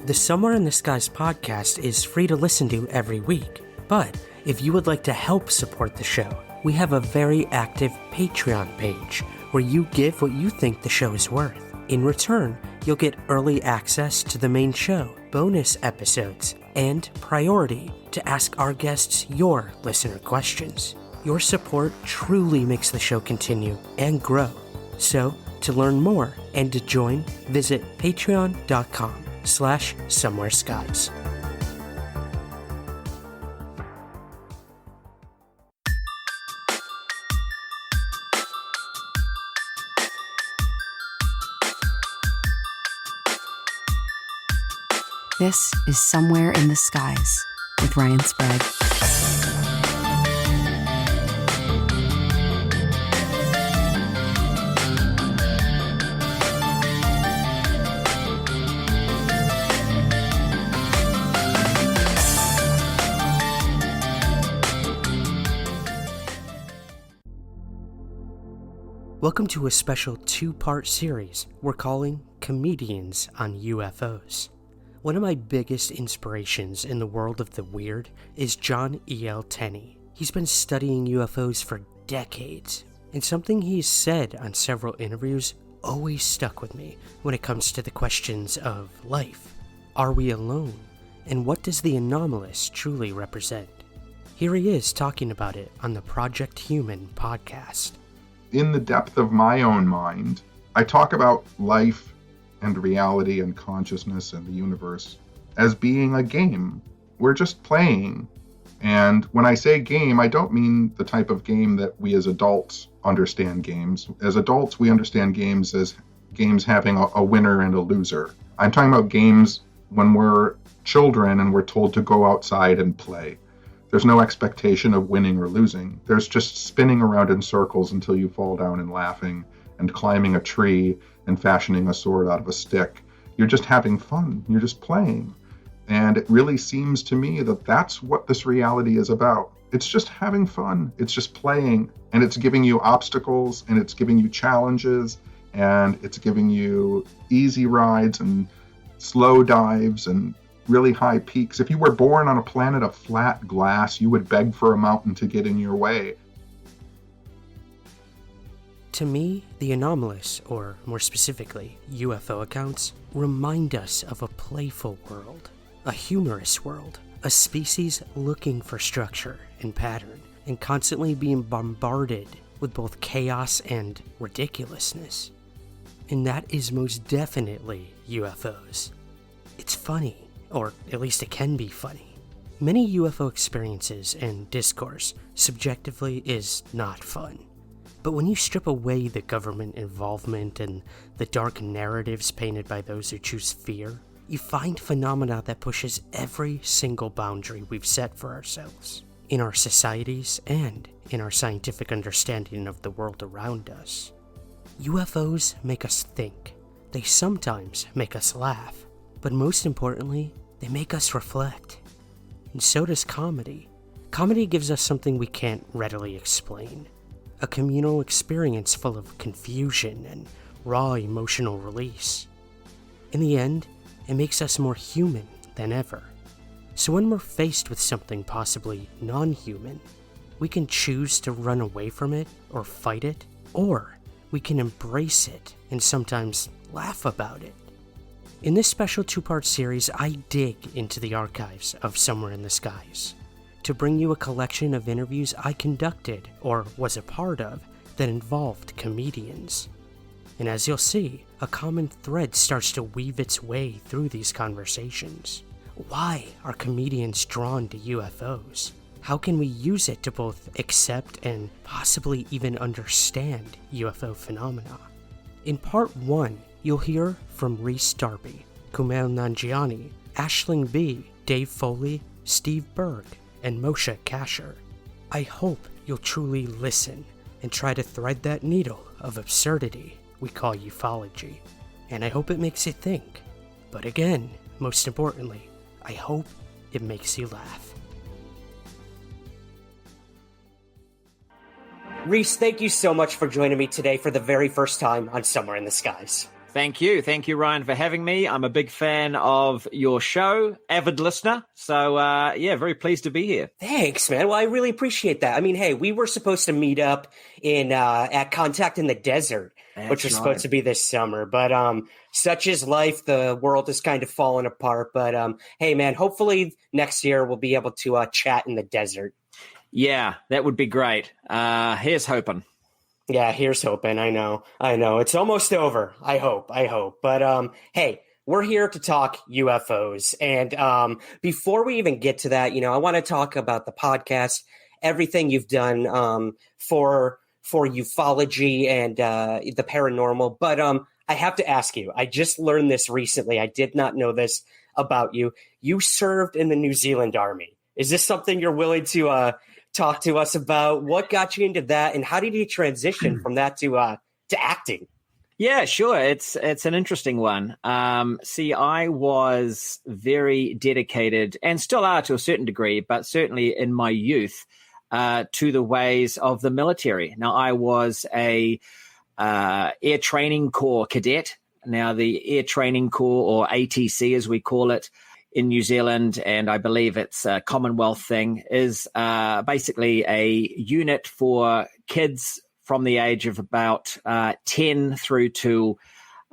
The Somewhere in the Skies podcast is free to listen to every week, but if you would like to help support the show, we have a very active Patreon page where you give what you think the show is worth. In return, you'll get early access to the main show, bonus episodes, and priority to ask our guests your listener questions. Your support truly makes the show continue and grow. So, to learn more and to join, visit patreon.com/somewhereskies. This is Somewhere in the Skies with Ryan's Berg. Welcome to a special two-part series we're calling Comedians on UFOs. One of my biggest inspirations in the world of the weird is John E.L. Tenney. He's been studying UFOs for decades, and something he's said on several interviews always stuck with me when it comes to the questions of life. Are we alone? And what does the anomalous truly represent? Here he is talking about it on the Project Human podcast. In the depth of my own mind, I talk about life and reality and consciousness and the universe as being a game. We're just playing. And when I say game, I don't mean the type of game that we as adults understand games. As adults, we understand games as games having a winner and a loser. I'm talking about games when we're children and we're told to go outside and play. There's no expectation of winning or losing. There's just spinning around in circles until you fall down and laughing, and climbing a tree and fashioning a sword out of a stick. You're just having fun. You're just playing. And it really seems to me that that's what this reality is about. It's just having fun. It's just playing. And it's giving you obstacles, and it's giving you challenges, and it's giving you easy rides and slow dives and really high peaks. If you were born on a planet of flat glass, you would beg for a mountain to get in your way. To me, the anomalous, or more specifically, UFO accounts, remind us of a playful world, a humorous world, a species looking for structure and pattern, and constantly being bombarded with both chaos and ridiculousness. And that is most definitely UFOs. It's funny, or at least it can be funny. Many UFO experiences and discourse, subjectively, is not fun. But when you strip away the government involvement and the dark narratives painted by those who choose fear, you find phenomena that pushes every single boundary we've set for ourselves, in our societies and in our scientific understanding of the world around us. UFOs make us think. They sometimes make us laugh. But most importantly, they make us reflect. And so does comedy. Comedy gives us something we can't readily explain. A communal experience full of confusion and raw emotional release. In the end, it makes us more human than ever. So when we're faced with something possibly non-human, we can choose to run away from it or fight it, or we can embrace it and sometimes laugh about it. In this special two-part series, I dig into the archives of Somewhere in the Skies to bring you a collection of interviews I conducted or was a part of that involved comedians. And as you'll see, a common thread starts to weave its way through these conversations. Why are comedians drawn to UFOs? How can we use it to both accept and possibly even understand UFO phenomena? In part 1, you'll hear from Rhys, Darby, Kumail Nanjiani, Aisling B, Dave Foley, Steve Berg, and Moshe Kasher. I hope you'll truly listen and try to thread that needle of absurdity we call ufology. And I hope it makes you think. But again, most importantly, I hope it makes you laugh. Rhys, thank you so much for joining me today for the very first time on Somewhere in the Skies. Thank you. Thank you, Ryan, for having me. I'm a big fan of your show, avid listener. So, very pleased to be here. Thanks, man. Well, I really appreciate that. I mean, hey, we were supposed to meet up in at Contact in the Desert, which was supposed to be this summer. But such is life. The world has kind of fallen apart. But hey, man, hopefully next year we'll be able to chat in the desert. Yeah, that would be great. Here's hoping. Yeah, here's hoping. I know. It's almost over. I hope. But hey, we're here to talk UFOs. And before we even get to that, I want to talk about the podcast, everything you've done for ufology and the paranormal. But I have to ask you, I just learned this recently. I did not know this about you. You served in the New Zealand Army. Is this something you're willing to talk to us about? What got you into that, and how did you transition from that to acting? Yeah, sure. It's an interesting one. See, I was very dedicated, and still are to a certain degree, but certainly in my youth, to the ways of the military. Now, I was a Air Training Corps cadet. Now, the Air Training Corps, or ATC as we call it, in New Zealand, and I believe it's a Commonwealth thing, is basically a unit for kids from the age of about 10 through to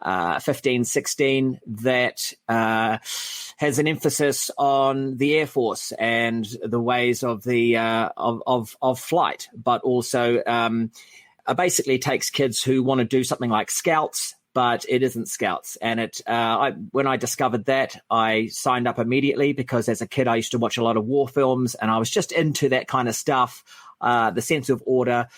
15, 16 that has an emphasis on the Air Force and the ways of the of flight, but also basically takes kids who want to do something like Scouts, but it isn't Scouts. And when I discovered that, I signed up immediately because as a kid, I used to watch a lot of war films and I was just into that kind of stuff, the sense of order.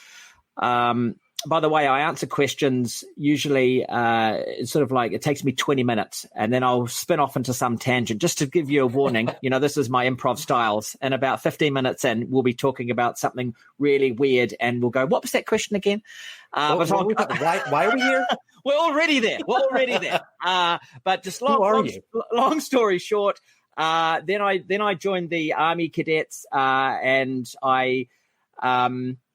By the way, I answer questions usually it's sort of like it takes me 20 minutes and then I'll spin off into some tangent just to give you a warning. This is my improv styles. And about 15 minutes in, we'll be talking about something really weird and we'll go, what was that question again? Why are we here? We're already there. But just long story short, then I joined the Army cadets and I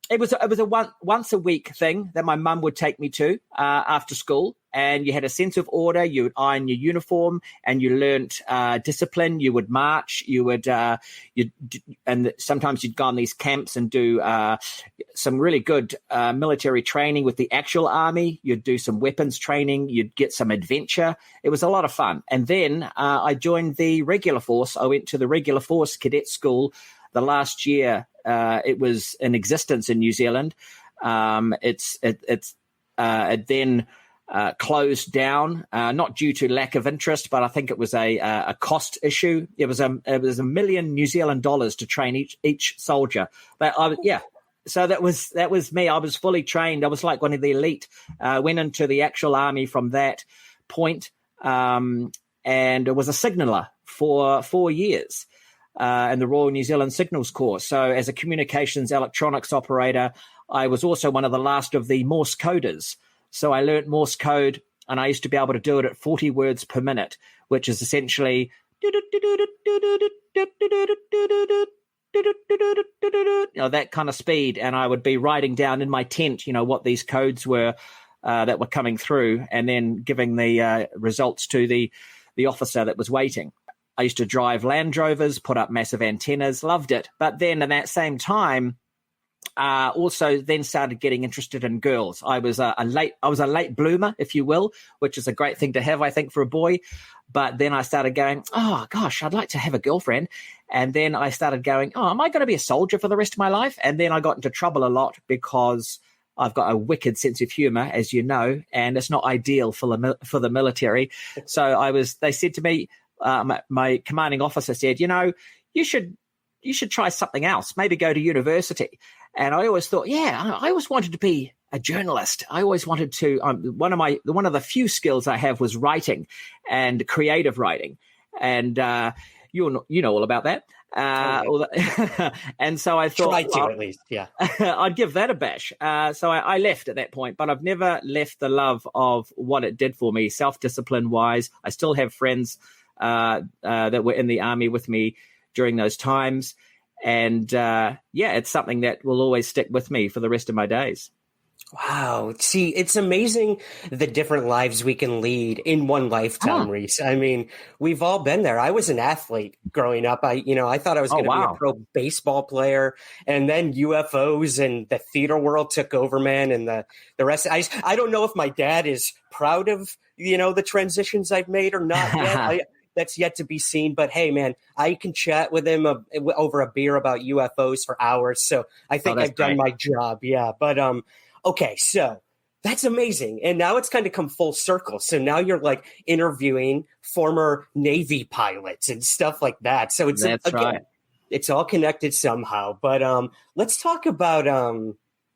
it was a once a week thing that my mum would take me to after school, and you had a sense of order. You would iron your uniform, and you learnt discipline. You would march. And sometimes you'd go on these camps and do some really good military training with the actual army. You'd do some weapons training. You'd get some adventure. It was a lot of fun. And then I joined the regular force. I went to the regular force cadet school the last year. It was in existence in New Zealand. It then closed down, not due to lack of interest, but I think it was a cost issue. It was $1 million New Zealand dollars to train each soldier. But so that was me. I was fully trained. I was like one of the elite. Went into the actual army from that point, and was a signaller for 4 years. In the Royal New Zealand Signals Corps. So as a communications electronics operator, I was also one of the last of the Morse coders. So I learnt Morse code, and I used to be able to do it at 40 words per minute, which is essentially that kind of speed. And I would be writing down in my tent, what these codes were that were coming through, and then giving the results to the officer that was waiting. I used to drive Land Rovers, put up massive antennas, loved it. But then at that same time, also then started getting interested in girls. I was a late bloomer, if you will, which is a great thing to have, I think, for a boy. But then I started going, oh, gosh, I'd like to have a girlfriend. And then I started going, oh, am I going to be a soldier for the rest of my life? And then I got into trouble a lot because I've got a wicked sense of humor, as you know, and it's not ideal for the military. So they said to me, my commanding officer said, you should try something else, maybe go to university. And I always thought, I always wanted to be a journalist. I always wanted to, one of the few skills I have was writing and creative writing. And you know all about that. And so I thought, try to at least, yeah. I'd give that a bash. So I left at that point, but I've never left the love of what it did for me, self-discipline wise. I still have friends that were in the army with me during those times. And it's something that will always stick with me for the rest of my days. Wow. See, it's amazing the different lives we can lead in one lifetime, Rhys. I mean, we've all been there. I was an athlete growing up. I thought I was going to be a pro baseball player, and then UFOs and the theater world took over, man. And the rest, I don't know if my dad is proud of, the transitions I've made or not yet. That's yet to be seen. But hey, man, I can chat with him over a beer about UFOs for hours. So I think I've done my job. Yeah. But, okay, so that's amazing. And now it's kind of come full circle. So now you're like interviewing former Navy pilots and stuff like that. So it's it's all connected somehow. But let's talk about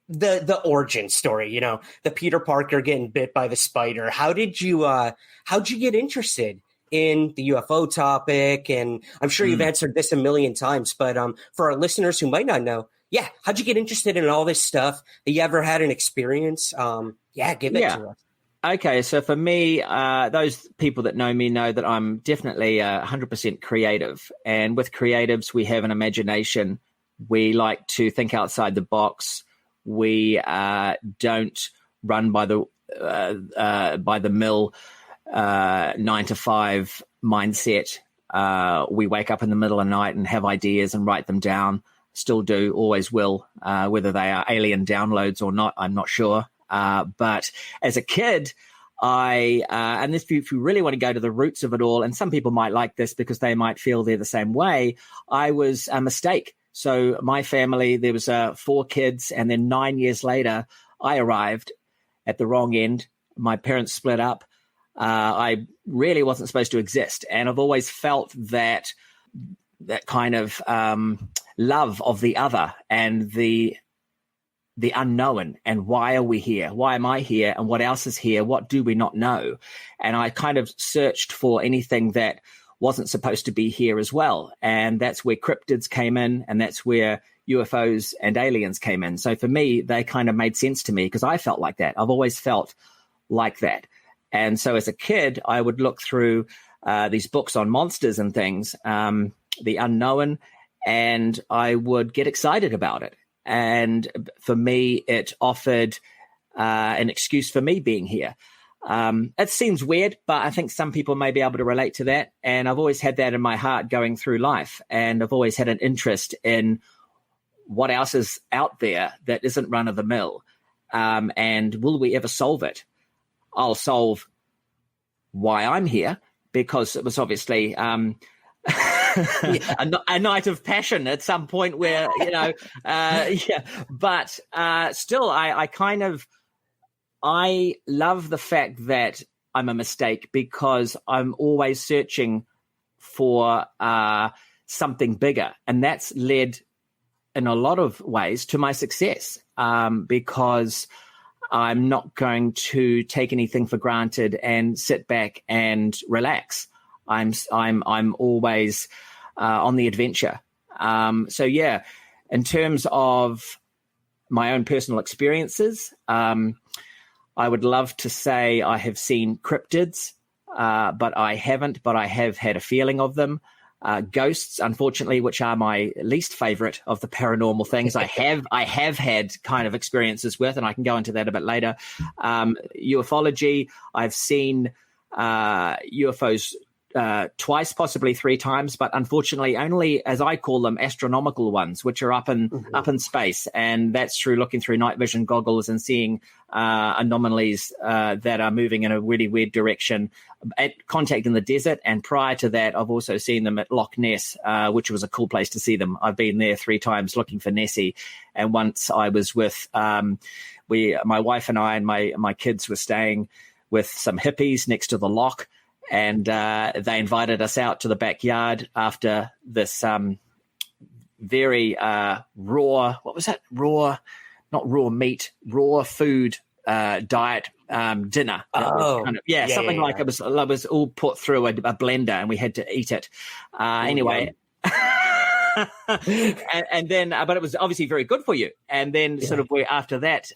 the origin story, the Peter Parker getting bit by the spider. How'd you get interested in the UFO topic? And I'm sure you've answered this a million times, but for our listeners who might not know, how'd you get interested in all this stuff? Have you ever had an experience? Give it to us. Okay, so for me, those people that know me know that I'm definitely 100% creative. And with creatives, we have an imagination. We like to think outside the box. We don't run by the mill 9 to 5 mindset. We wake up in the middle of the night and have ideas and write them down. Still do, always will. Whether they are alien downloads or not, I'm not sure. But as a kid, and if you really want to go to the roots of it all, and some people might like this because they might feel they're the same way, I was a mistake. So my family, there was 4 kids, and then 9 years later, I arrived at the wrong end. My parents split up. I really wasn't supposed to exist. And I've always felt that kind of love of the other and the unknown, and why are we here? Why am I here? And what else is here? What do we not know? And I kind of searched for anything that wasn't supposed to be here as well. And that's where cryptids came in, and that's where UFOs and aliens came in. So for me, they kind of made sense to me because I felt like that. I've always felt like that. And so as a kid, I would look through these books on monsters and things, the unknown, and I would get excited about it. And for me, it offered an excuse for me being here. It seems weird, but I think some people may be able to relate to that. And I've always had that in my heart going through life. And I've always had an interest in what else is out there that isn't run of the mill. And will we ever solve it? I'll solve why I'm here, because it was obviously a night of passion at some point where, but still I love the fact that I'm a mistake, because I'm always searching for something bigger. And that's led in a lot of ways to my success, because I'm not going to take anything for granted and sit back and relax. I'm always on the adventure. In terms of my own personal experiences, I would love to say I have seen cryptids, but I haven't, but I have had a feeling of them. Ghosts, unfortunately, which are my least favorite of the paranormal things, I have had kind of experiences with, and I can go into that a bit later. Ufology, I've seen UFOs twice, possibly 3 times, but unfortunately only, as I call them, astronomical ones, which are up in space, and that's through looking through night vision goggles and seeing anomalies that are moving in a really weird direction at contact in the desert. And prior to that, I've also seen them at Loch Ness, which was a cool place to see them. I've been there 3 times looking for Nessie, and once I was with my wife and I and my kids were staying with some hippies next to the loch. And they invited us out to the backyard after this very raw, what was that? Not raw meat, raw food diet dinner. Something like it was all put through a blender, and we had to eat it. Anyway. and then, but it was obviously very good for you. And then after that,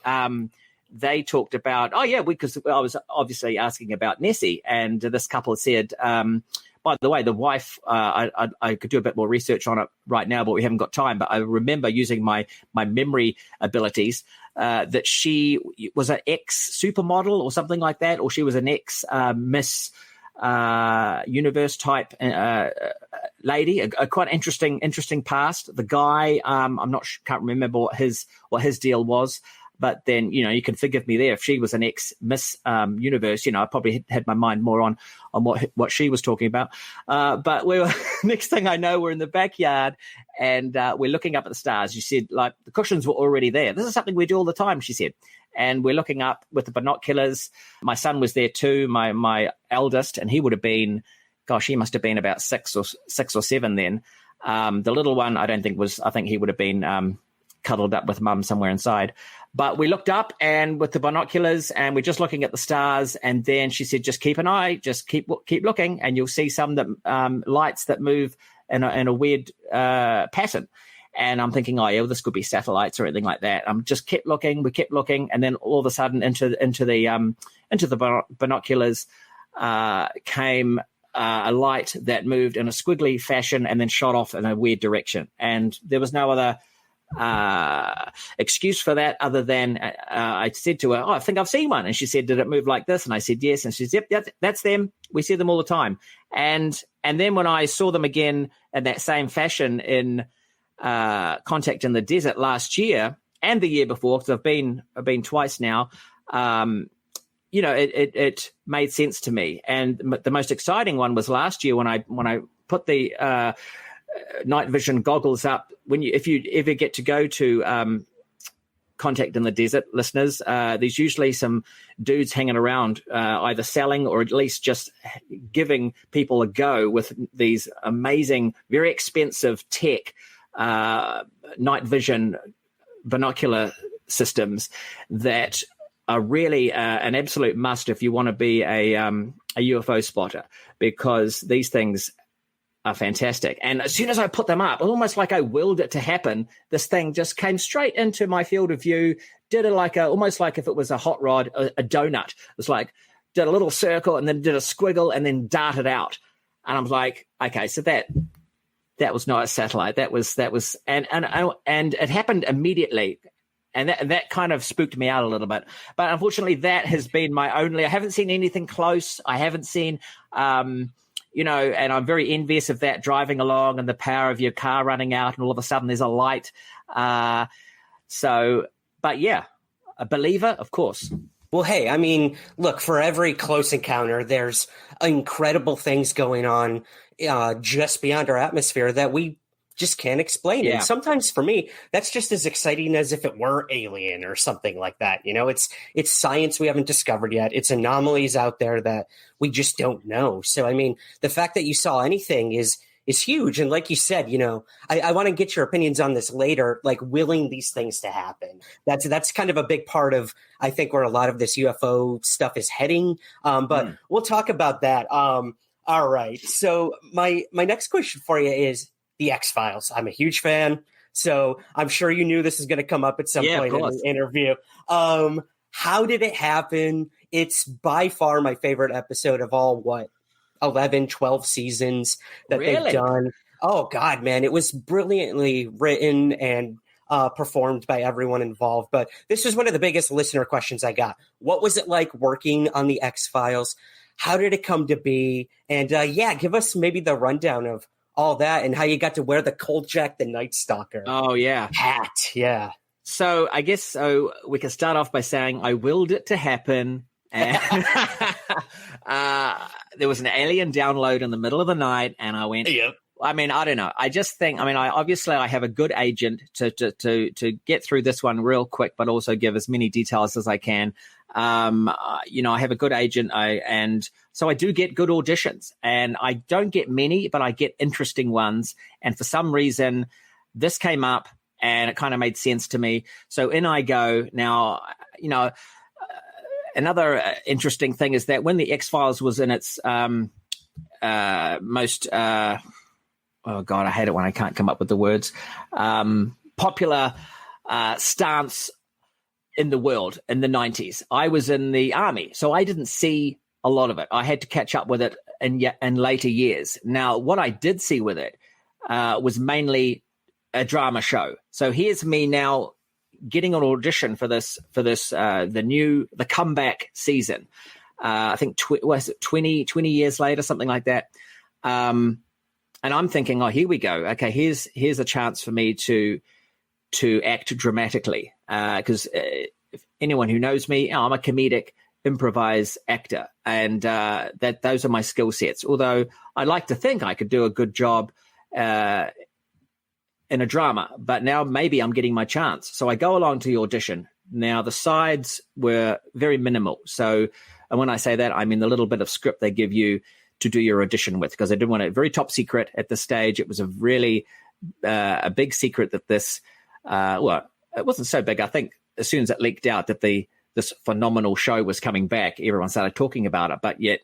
they talked about, because I was obviously asking about Nessie, and this couple said, by the way, the wife, I could do a bit more research on it right now, but we haven't got time. But I remember using my memory abilities. that she was an ex-supermodel or something like that, or she was an ex-Miss Universe type lady, a quite interesting past. The guy, can't remember what his deal was. But then, you can forgive me there. If she was an ex-Miss Universe, I probably had my mind more on what she was talking about. But we were, next thing I know, we're in the backyard and we're looking up at the stars. You said, like, the cushions were already there. This is something we do all the time, she said. And we're looking up with the binoculars. My son was there too, my eldest, and he would have been, he must have been about six or seven then. The little one, I think he would have been cuddled up with mum somewhere inside. But we looked up and with the binoculars and we're just looking at the stars. And then she said, just keep an eye, just keep looking, and you'll see some that lights that move in a weird pattern. And I'm thinking, this could be satellites or anything like that. Just kept looking, we kept looking, and then all of a sudden into the binoculars came a light that moved in a squiggly fashion and then shot off in a weird direction. And there was no other excuse for that other than I said to her, I think I've seen one. And she said, did it move like this? And I said, yes. And she said, yep, that's them. We see them all the time. And then when I saw them again in that same fashion in Contact in the Desert last year and the year before, because I've been twice now, it made sense to me. And the most exciting one was last year when I put the night vision goggles up. If you ever get to go to Contact in the Desert, listeners, there's usually some dudes hanging around, either selling or at least just giving people a go with these amazing, very expensive tech night vision binocular systems that are really an absolute must if you want to be a UFO spotter, because these things are fantastic. And as soon as I put them up, almost like I willed it to happen, this thing just came straight into my field of view, did it almost like if it was a hot rod, a donut. It's like, did a little circle and then did a squiggle and then darted out. And I was like, okay, so that was not a satellite. That was, and it happened immediately. And that kind of spooked me out a little bit. But unfortunately, that has been my only, I haven't seen anything close. I haven't seen, and I'm very envious of that, driving along and the power of your car running out and all of a sudden there's a light. But yeah, a believer, of course. Well, hey, I mean, look, for every close encounter, there's incredible things going on just beyond our atmosphere that we just can't explain. Yeah. And sometimes for me, that's just as exciting as if it were alien or something like that. It's science we haven't discovered yet. It's anomalies out there that we just don't know. So, I mean, the fact that you saw anything is huge. And like you said, I want to get your opinions on this later, like willing these things to happen. That's kind of a big part of, I think, where a lot of this UFO stuff is heading. But we'll talk about that. All right. So my next question for you is The X-Files. I'm a huge fan, so I'm sure you knew this is going to come up at some point in the interview. How did it happen? It's by far my favorite episode of all, 11, 12 seasons that they've done. Oh, God, man. It was brilliantly written and performed by everyone involved. But this was one of the biggest listener questions I got. What was it like working on The X-Files? How did it come to be? And, give us maybe the rundown of all that and how you got to wear the Kolchak the Night Stalker hat. Yeah. So I guess we can start off by saying I willed it to happen. And there was an alien download in the middle of the night and I went, yep. I mean, I don't know. I just think, I have a good agent to get through this one real quick, but also give as many details as I can. I have a good agent, and so I do get good auditions, and I don't get many, but I get interesting ones. And for some reason, this came up, and it kind of made sense to me. So in I go. Now, another interesting thing is that when the X-Files was in its most oh God, I hate it when I can't come up with the words, popular stance in the world in the 90s. I was in the army, so I didn't see a lot of it. I had to catch up with it in later years. Now, what I did see with it was mainly a drama show. So here's me now getting an audition for the comeback season. I think 20 years later, something like that. And I'm thinking, oh, here we go. Okay, here's a chance for me to act dramatically. Because if anyone who knows me, I'm a comedic improvise actor, and those are my skill sets. Although I like to think I could do a good job in a drama, but now maybe I'm getting my chance. So I go along to the audition. Now the sides were very minimal. So, and when I say that, I mean the little bit of script they give you to do your audition with, because I didn't want it very top secret at this stage. It was a really a big secret that this, well, it wasn't so big. I think as soon as it leaked out that this phenomenal show was coming back, everyone started talking about it, but yet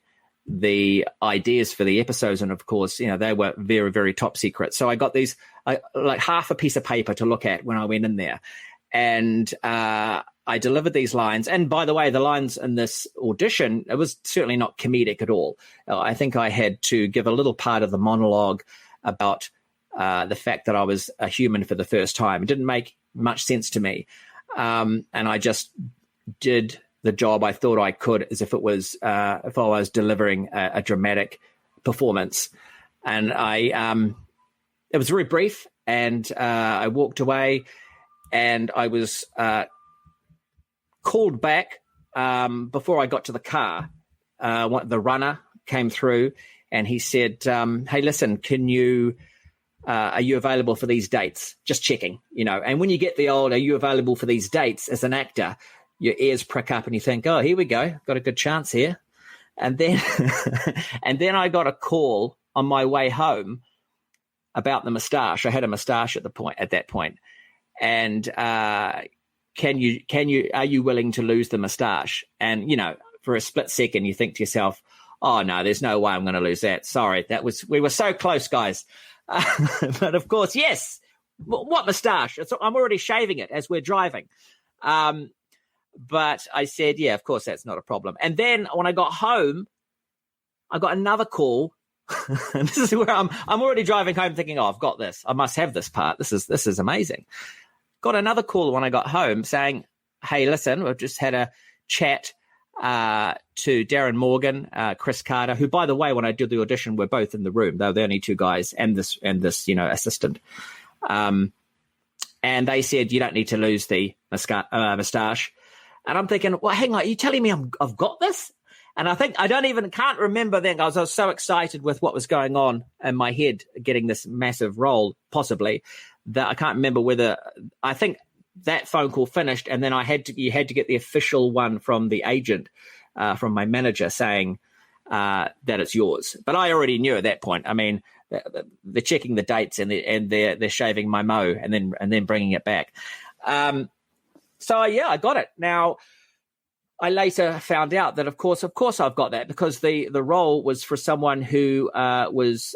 the ideas for the episodes, and of course, they were very, very top secret. So I got these like half a piece of paper to look at when I went in there, and I delivered these lines. And by the way, the lines in this audition, it was certainly not comedic at all. I think I had to give a little part of the monologue about the fact that I was a human for the first time. It didn't make much sense to me, and I just did the job I thought I could, as if it was if I was delivering a dramatic performance. And it was very brief, and I walked away, and I was called back before I got to the car. The runner came through, and he said, "Hey, listen, are you available for these dates? Just checking, And when you get the old, are you available for these dates as an actor?" Your ears prick up and you think, oh, here we go. Got a good chance here. And then and then I got a call on my way home about the moustache. I had a moustache at that point. And are you willing to lose the moustache? And, for a split second, you think to yourself, oh, no, there's no way I'm going to lose that. Sorry, we were so close, guys. But of course, yes. What moustache? I'm already shaving it as we're driving. But I said, yeah, of course, that's not a problem. And then when I got home, I got another call. And this is where I'm already driving home thinking, oh, I've got this. I must have this part. This is amazing. Got another call when I got home saying, hey, listen, we've just had a chat to Darren Morgan, Chris Carter, who, by the way, when I did the audition, were both in the room. They were the only two guys and this assistant. And they said, you don't need to lose the moustache. And I'm thinking, well, hang on, are you telling me I've got this? And I think can't remember then. I was so excited with what was going on in my head, getting this massive role, possibly, that I can't remember whether, I think that phone call finished, and then you had to get the official one from the agent, from my manager, saying that it's yours. But I already knew at that point. I mean, they're checking the dates and they're shaving my mo and then bringing it back. So yeah, I got it. Now, I later found out that of course I've got that, because the role was for someone who was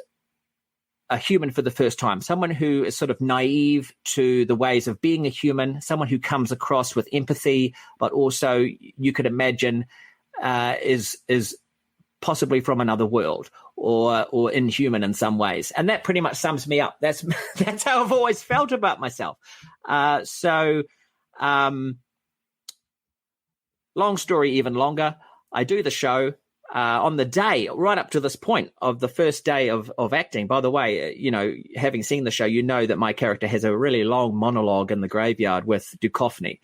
a human for the first time, someone who is sort of naive to the ways of being a human, someone who comes across with empathy, but also you could imagine is possibly from another world or inhuman in some ways. And that pretty much sums me up. That's how I've always felt about myself. Long story, even longer. I do the show on the day, right up to this point of the first day of acting. By the way, having seen the show, that my character has a really long monologue in the graveyard with Duchovny.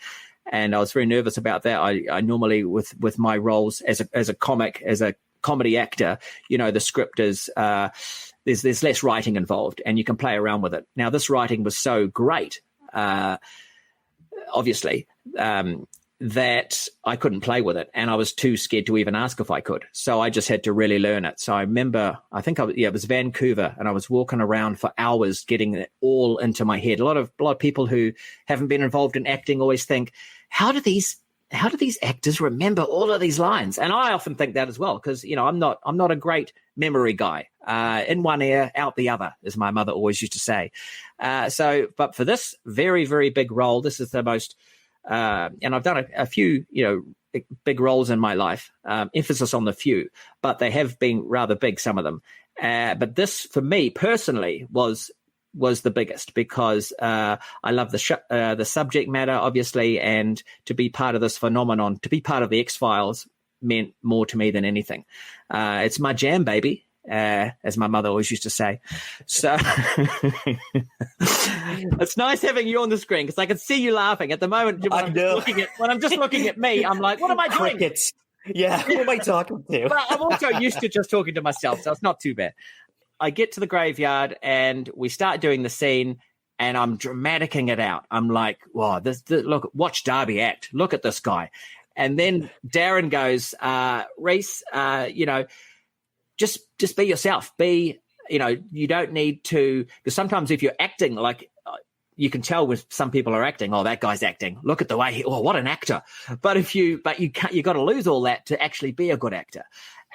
And I was very nervous about that. I normally, with my roles as a comic, as a comedy actor, the script is there's less writing involved, and you can play around with it. Now, this writing was so great, obviously, that I couldn't play with it, and I was too scared to even ask if I could. So I just had to really learn it. So I remember, it was Vancouver, and I was walking around for hours getting it all into my head. A lot of people who haven't been involved in acting always think, how do these actors remember all of these lines? And I often think that as well, because I'm not a great memory guy. In one ear, out the other, as my mother always used to say. But for this very, very big role, this is the most. And I've done a few, big roles in my life, emphasis on the few, but they have been rather big, some of them. But this, for me personally, was was the biggest, because I love the subject matter, obviously, and to be part of this phenomenon, to be part of the X-Files meant more to me than anything. It's my jam, baby, as my mother always used to say. So it's nice having you on the screen because I can see you laughing at the moment. When I'm just looking at me, I'm like, what am I doing? Crickets. Yeah, who am I talking to? But I'm also used to just talking to myself, so it's not too bad. I get to the graveyard and we start doing the scene, and I'm dramaticking it out. I'm like, wow, look, watch Darby act. Look at this guy. And then Darren goes, Rhys, just be yourself. You don't need to, because sometimes if you're acting, like, you can tell when some people are acting, oh, that guy's acting. Look at the way what an actor. But you got to lose all that to actually be a good actor.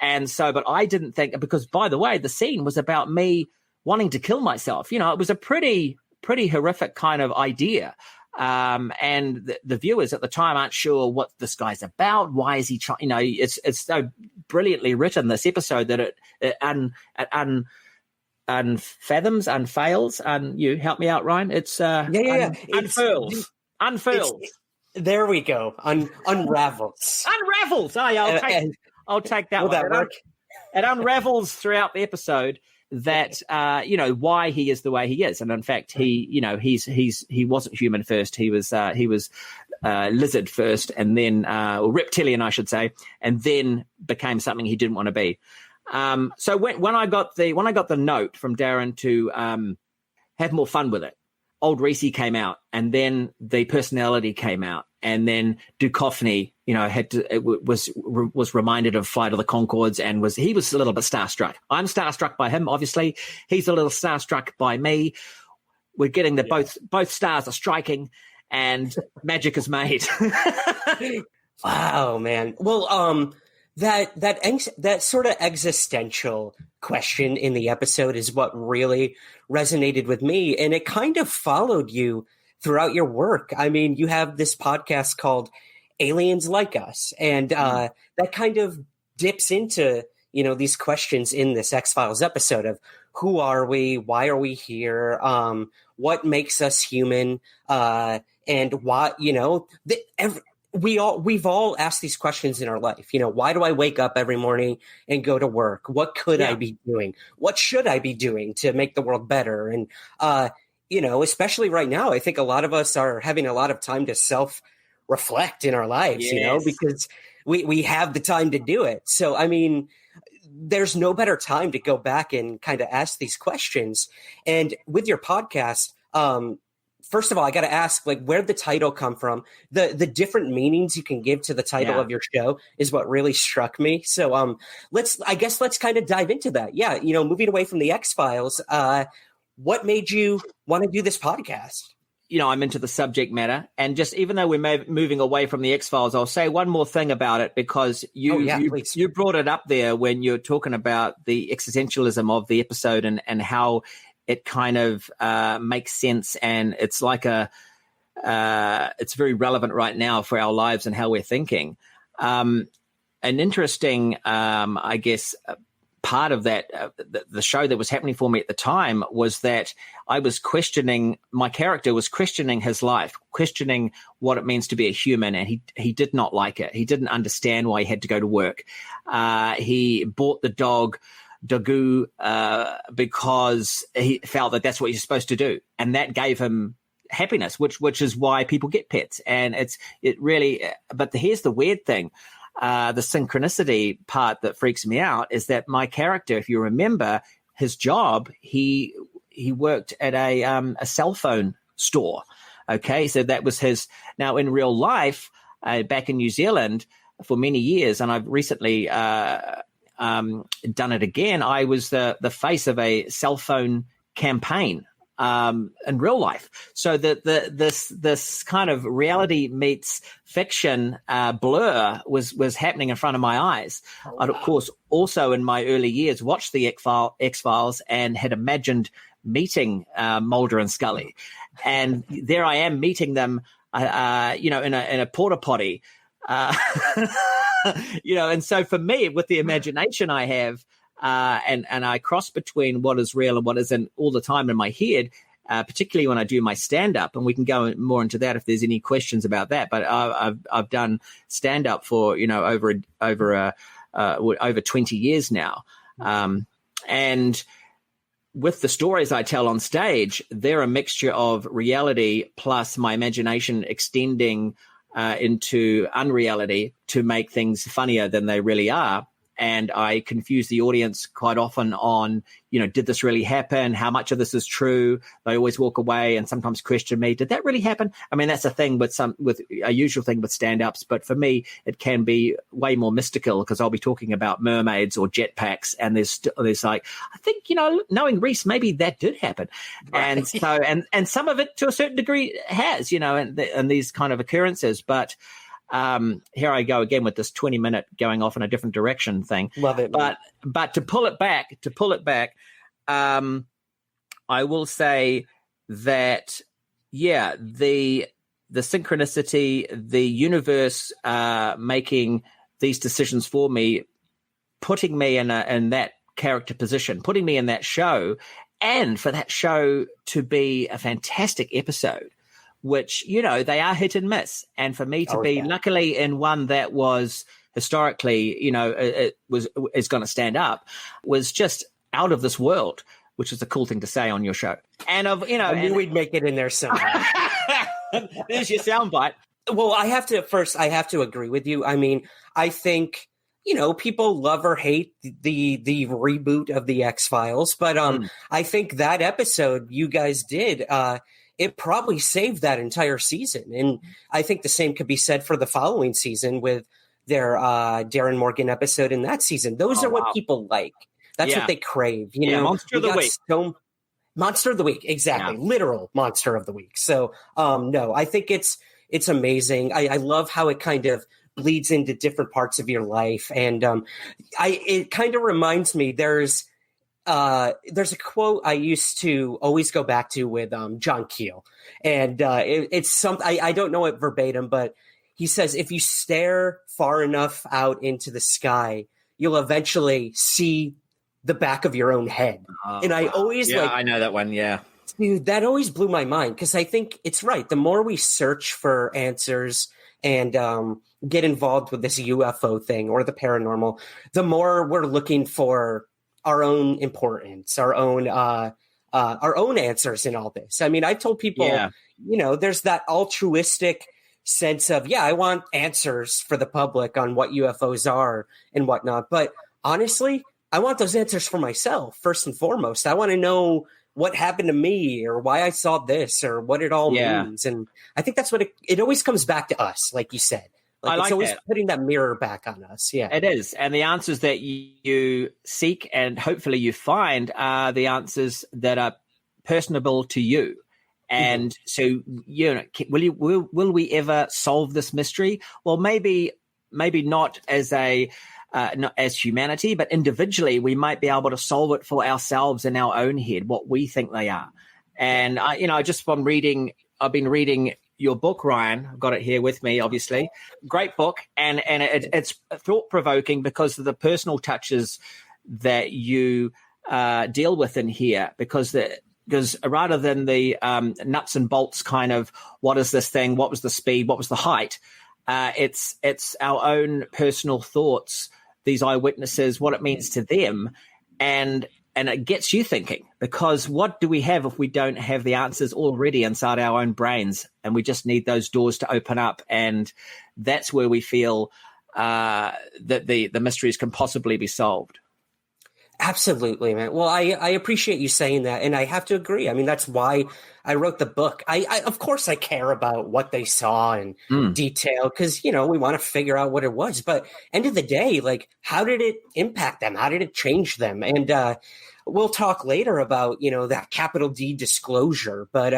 And so, but I didn't think, because by the way, the scene was about me wanting to kill myself. It was a pretty horrific kind of idea. And the viewers at the time aren't sure what this guy's about. Why is he trying? It's so brilliantly written, this episode, that it unfathoms, unfails, and you help me out, Ryan. It's unfurls. There we go. Unravels. Unravels. Oh, yeah, I'll take that Will one. That work? It unravels throughout the episode that why he is the way he is, and in fact he wasn't human first. He was lizard first, and then or reptilian, I should say, and then became something he didn't want to be. So when I got the note from Darren to have more fun with it, old Rhys came out, and then the personality came out, and then Duchovny, was reminded of Flight of the Conchords, and he was a little bit starstruck. I'm starstruck by him, obviously. He's a little starstruck by me. We're getting both stars are striking, and magic is made. Wow, man. Well, that sort of existential question in the episode is what really resonated with me, and it kind of followed you throughout your work. I mean, you have this podcast called Aliens Like Us, and that kind of dips into these questions in this X-Files episode of who are we, why are we here, what makes us human, and why we've all asked these questions in our life. Why do I wake up every morning and go to work? What could I be doing? What should I be doing to make the world better? And, especially right now, I think a lot of us are having a lot of time to self-reflect in our lives, because we have the time to do it. So, I mean, there's no better time to go back and kind of ask these questions. And with your podcast, first of all, I got to ask, where'd the title come from? The different meanings you can give to the title of your show is what really struck me. So let's kind of dive into that. Yeah, moving away from the X-Files, what made you want to do this podcast? I'm into the subject matter, and just even though we're moving away from the X-Files, I'll say one more thing about it, because you brought it up there when you're talking about the existentialism of the episode and how it kind of makes sense, and it's like it's very relevant right now for our lives and how we're thinking. An interesting, I guess, part of that, the show that was happening for me at the time was that my character was questioning his life, questioning what it means to be a human, and he did not like it. He didn't understand why he had to go to work. He bought the dog Dagu because he felt that that's what you're supposed to do, and that gave him happiness, which is why people get pets. And but here's the weird thing. The synchronicity part that freaks me out is that my character, if you remember his job, he worked at a cell phone store. Okay, so that was his. Now in real life, back in New Zealand for many years, and I've recently done it again. I was the face of a cell phone campaign in real life. So this kind of reality meets fiction blur was happening in front of my eyes. Oh, wow. I'd, of course, also in my early years watched the X-Files and had imagined meeting Mulder and Scully. And there I am meeting them, in a porta potty. And so for me, with the imagination I have, and I cross between what is real and what isn't all the time in my head, particularly when I do my stand-up, and we can go more into that if there's any questions about that. But I've done stand-up for over 20 years now, and with the stories I tell on stage, they're a mixture of reality plus my imagination extending into unreality to make things funnier than they really are. And I confuse the audience quite often on, did this really happen? How much of this is true? They always walk away and sometimes question me, did that really happen? I mean, that's a thing with a usual thing with stand-ups, but for me, it can be way more mystical because I'll be talking about mermaids or jetpacks, and there's like, I think, knowing Rhys, maybe that did happen. Right. And so, and some of it to a certain degree has, and these kind of occurrences, but here I go again with this 20-minute going off in a different direction thing. Love it. But to pull it back, I will say that, the synchronicity, the universe making these decisions for me, putting me in that character position, putting me in that show, and for that show to be a fantastic episode, which, they are hit and miss. And for me to be luckily in one that was historically, is going to stand up, was just out of this world, which is a cool thing to say on your show. And I knew we'd make it in there somehow. There's your soundbite. Well, I have to agree with you. I mean, I think, people love or hate the reboot of the X-Files, but I think that episode you guys did, it probably saved that entire season. And I think the same could be said for the following season with their Darren Morgan episode in that season. Those are what people like. That's what they crave. Monster of the Week. Monster of the Week. Exactly. Yeah. Literal Monster of the Week. So, no, I think it's amazing. I love how it kind of bleeds into different parts of your life. And it kind of reminds me, there's a quote I used to always go back to with John Keel, and it's something I don't know it verbatim, but he says, if you stare far enough out into the sky, you'll eventually see the back of your own head. And I always I know that one. Yeah, dude, that always blew my mind, because I think it's right. The more we search for answers and get involved with this UFO thing or the paranormal, the more we're looking for our own importance, our own answers in all this. I mean, I've told people, there's that altruistic sense of, I want answers for the public on what UFOs are and whatnot. But honestly, I want those answers for myself, first and foremost. I want to know what happened to me, or why I saw this, or what it all means. And I think that's what it always comes back to us, like you said. It's always putting that mirror back on us. Yeah, it is. And the answers that you seek and hopefully you find are the answers that are personable to you. And so, will we ever solve this mystery? Well, maybe not as not as humanity, but individually, we might be able to solve it for ourselves in our own head, what we think they are. And I've been reading your book, Ryan. I've got it here with me, obviously. Great book. And it's thought-provoking because of the personal touches that you deal with in here, because rather than the nuts and bolts kind of, what is this thing? What was the speed? What was the height? It's our own personal thoughts, these eyewitnesses, what it means to them. And it gets you thinking, because what do we have if we don't have the answers already inside our own brains, and we just need those doors to open up? And that's where we feel that the mysteries can possibly be solved. Absolutely, man. Well, I appreciate you saying that, and I have to agree. I mean, that's why I wrote the book. I of course I care about what they saw in detail, because we want to figure out what it was. But end of the day, like, how did it impact them? How did it change them? And we'll talk later about that capital D disclosure. But